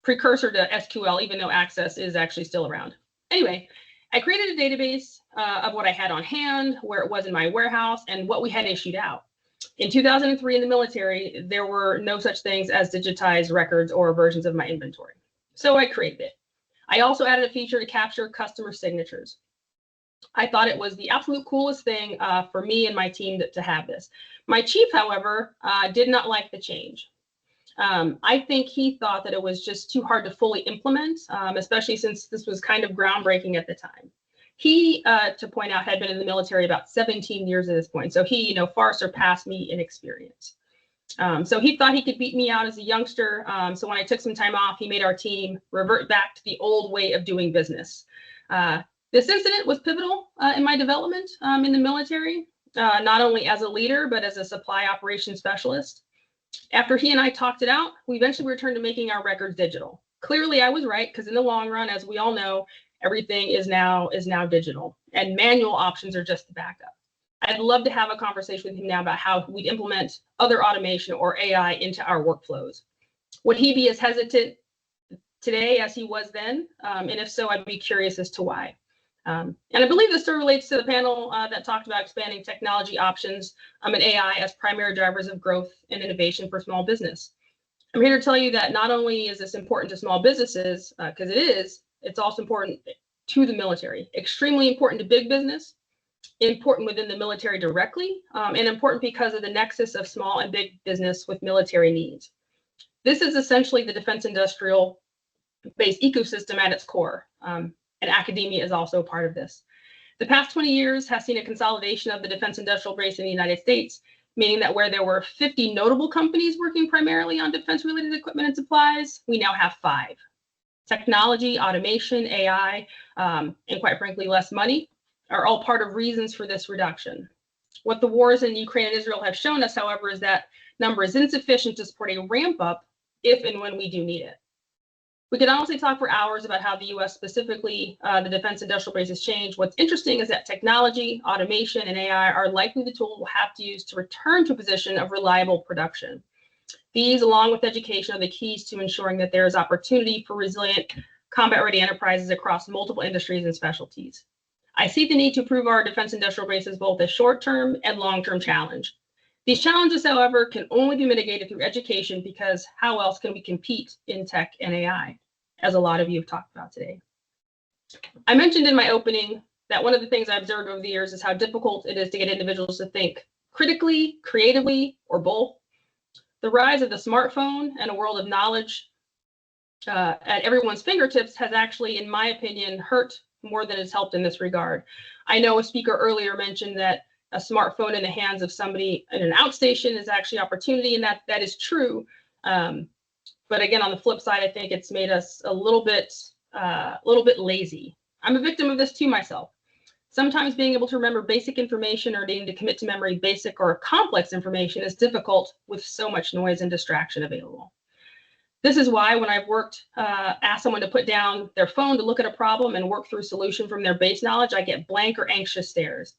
precursor to SQL, even though Access is actually still around. Anyway, I created a database of what I had on hand, where it was in my warehouse, and what we had issued out. In 2003 in the military, there were no such things as digitized records or versions of my inventory. So I created it. I also added a feature to capture customer signatures. I thought it was the absolute coolest thing for me and my team to have this. My chief, however, did not like the change. I think he thought that it was just too hard to fully implement, especially since this was kind of groundbreaking at the time. He, to point out, had been in the military about 17 years at this point, so he, far surpassed me in experience. So he thought he could beat me out as a youngster. So when I took some time off, he made our team revert back to the old way of doing business. This incident was pivotal in my development in the military, not only as a leader, but as a supply operations specialist. After he and I talked it out, we eventually returned to making our records digital. Clearly, I was right, because in the long run, as we all know, everything is now digital, and manual options are just the backup. I'd love to have a conversation with him now about how we'd implement other automation or AI into our workflows. Would he be as hesitant today as he was then? And if so, I'd be curious as to why. And I believe this still relates to the panel that talked about expanding technology options and AI as primary drivers of growth and innovation for small business. I'm here to tell you that not only is this important to small businesses, because it is, it's also important to the military, extremely important to big business, important within the military directly, and important because of the nexus of small and big business with military needs. This is essentially the defense industrial based ecosystem at its core, and academia is also part of this. The past 20 years has seen a consolidation of the defense industrial base in the United States, meaning that where there were 50 notable companies working primarily on defense-related equipment and supplies, we now have 5. Technology, automation, AI, and quite frankly, less money are all part of reasons for this reduction. What the wars in Ukraine and Israel have shown us, however, is that number is insufficient to support a ramp up if and when we do need it. We could honestly talk for hours about how the US, specifically the defense industrial base, has changed. What's interesting is that technology, automation, and AI are likely the tools we'll have to use to return to a position of reliable production. These, along with education, are the keys to ensuring that there is opportunity for resilient, combat-ready enterprises across multiple industries and specialties. I see the need to improve our defense industrial base as both a short-term and long-term challenge. These challenges, however, can only be mitigated through education, because how else can we compete in tech and AI, as a lot of you have talked about today? I mentioned in my opening that one of the things I observed over the years is how difficult it is to get individuals to think critically, creatively, or both. The rise of the smartphone and a world of knowledge at everyone's fingertips has actually, in my opinion, hurt more than it's helped in this regard. I know a speaker earlier mentioned that a smartphone in the hands of somebody in an outstation is actually opportunity, and that is true. But again, on the flip side, I think it's made us a little bit lazy. I'm a victim of this too myself. Sometimes being able to remember basic information or needing to commit to memory basic or complex information is difficult with so much noise and distraction available. This is why when I've asked someone to put down their phone to look at a problem and work through a solution from their base knowledge, I get blank or anxious stares.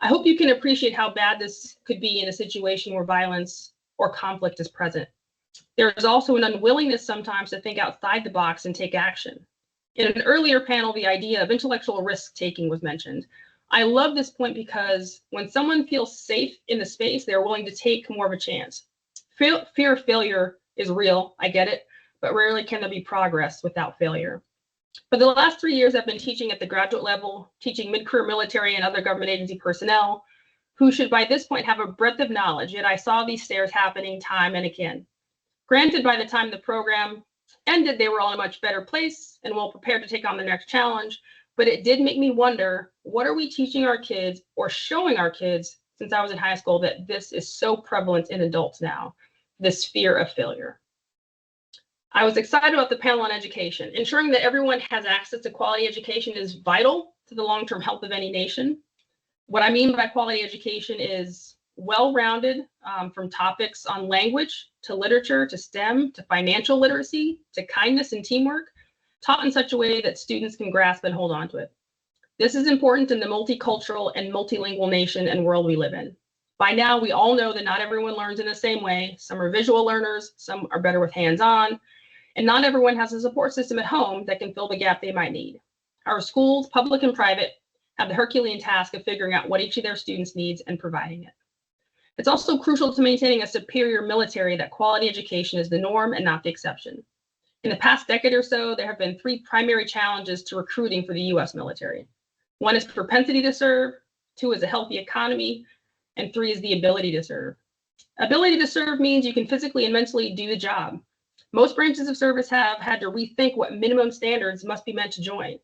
I hope you can appreciate how bad this could be in a situation where violence or conflict is present. There is also an unwillingness sometimes to think outside the box and take action. In an earlier panel, the idea of intellectual risk-taking was mentioned. I love this point because when someone feels safe in the space, they're willing to take more of a chance. Fear of failure is real, I get it, but rarely can there be progress without failure. For the last 3 years, I've been teaching at the graduate level, teaching mid-career military and other government agency personnel who should by this point have a breadth of knowledge, yet I saw these stares happening time and again. Granted, by the time the program ended, they were all in a much better place and well prepared to take on the next challenge, but it did make me wonder, what are we teaching our kids or showing our kids since I was in high school that this is so prevalent in adults now, this fear of failure? I was excited about the panel on education. Ensuring that everyone has access to quality education is vital to the long-term health of any nation. What I mean by quality education is well-rounded, from topics on language to literature to STEM to financial literacy to kindness and teamwork, taught in such a way that students can grasp and hold on to it. This is important in the multicultural and multilingual nation and world we live in. By now, we all know that not everyone learns in the same way. Some are visual learners, some are better with hands-on, and not everyone has a support system at home that can fill the gap they might need. Our schools, public and private, have the Herculean task of figuring out what each of their students needs and providing it. It's also crucial to maintaining a superior military that quality education is the norm and not the exception. In the past decade or so, there have been 3 primary challenges to recruiting for the US military. 1 is propensity to serve, 2 is a healthy economy, and 3 is the ability to serve. Ability to serve means you can physically and mentally do the job. Most branches of service have had to rethink what minimum standards must be meant to join.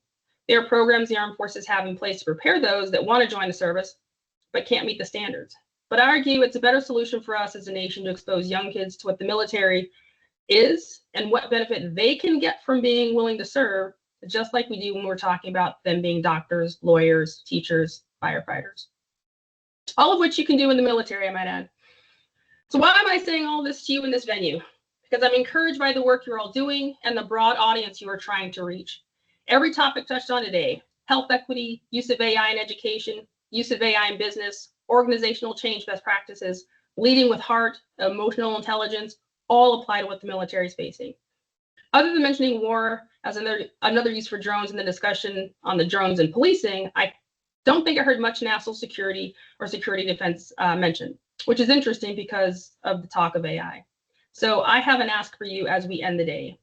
There are programs the armed forces have in place to prepare those that want to join the service, but can't meet the standards. But I argue it's a better solution for us as a nation to expose young kids to what the military is and what benefit they can get from being willing to serve, just like we do when we're talking about them being doctors, lawyers, teachers, firefighters. All of which you can do in the military, I might add. So why am I saying all this to you in this venue? Because I'm encouraged by the work you're all doing and the broad audience you are trying to reach. Every topic touched on today, health equity, use of AI in education, use of AI in business, organizational change best practices, leading with heart, emotional intelligence, all apply to what the military is facing. Other than mentioning war as another use for drones in the discussion on the drones and policing, I don't think I heard much national security or security defense mentioned, which is interesting because of the talk of AI. So I have an ask for you as we end the day.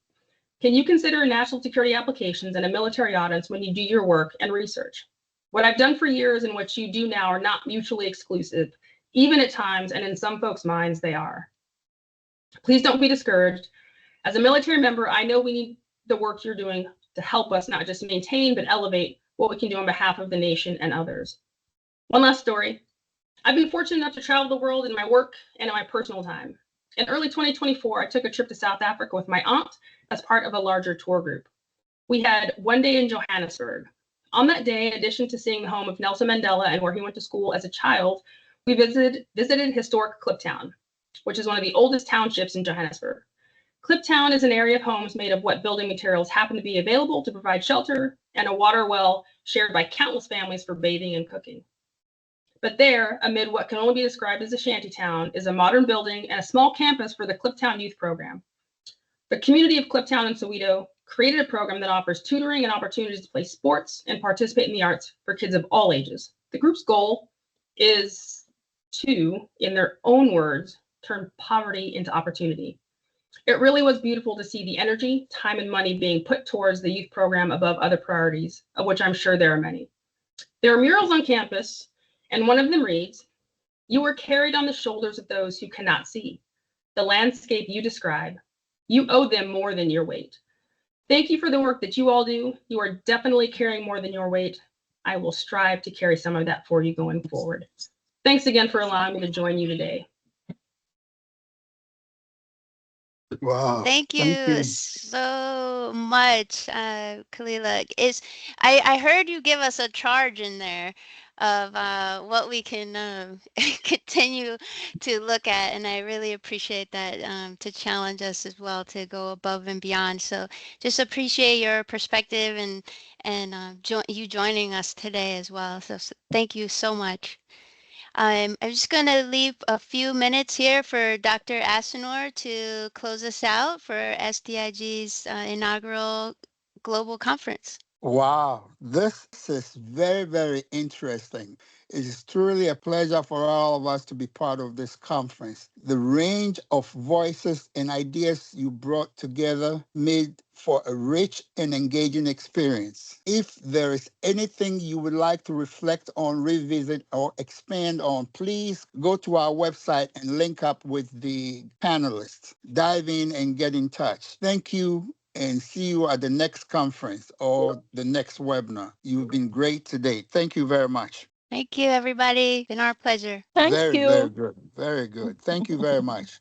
Can you consider national security applications and a military audience when you do your work and research? What I've done for years and what you do now are not mutually exclusive, even at times, and in some folks' minds, they are. Please don't be discouraged. As a military member, I know we need the work you're doing to help us not just maintain, but elevate what we can do on behalf of the nation and others. One last story. I've been fortunate enough to travel the world in my work and in my personal time. In early 2024, I took a trip to South Africa with my aunt as part of a larger tour group. We had one day in Johannesburg. On that day, in addition to seeing the home of Nelson Mandela and where he went to school as a child, we visited historic Kliptown, which is one of the oldest townships in Johannesburg. Kliptown is an area of homes made of what building materials happen to be available to provide shelter and a water well shared by countless families for bathing and cooking. But there, amid what can only be described as a shantytown, is a modern building and a small campus for the Kliptown Youth Program. The community of Kliptown and Soweto created a program that offers tutoring and opportunities to play sports and participate in the arts for kids of all ages. The group's goal is to, in their own words, turn poverty into opportunity. It really was beautiful to see the energy, time, and money being put towards the youth program above other priorities, of which I'm sure there are many. There are murals on campus, and one of them reads, "You are carried on the shoulders of those who cannot see. The landscape you describe, you owe them more than your weight. Thank you for the work that you all do. You are definitely carrying more than your weight. I will strive to carry some of that for you going forward." Thanks again for allowing me to join you today. Wow. Thank you so much, Kalila. I heard you give us a charge in there of what we can continue to look at, and I really appreciate that to challenge us as well to go above and beyond. So just appreciate your perspective and you joining us today as well. So thank you so much. I'm just going to leave a few minutes here for Dr. Asenor to close us out for SDIG's inaugural global conference. Wow, this is very, very interesting. It is truly a pleasure for all of us to be part of this conference. The range of voices and ideas you brought together made for a rich and engaging experience. If there is anything you would like to reflect on, revisit, or expand on, please go to our website and link up with the panelists. Dive in and get in touch. Thank you, and see you at the next conference or the next webinar. You've been great today. Thank you very much. Thank you, everybody. Been our pleasure. Very, very good. Very good. Thank you very much.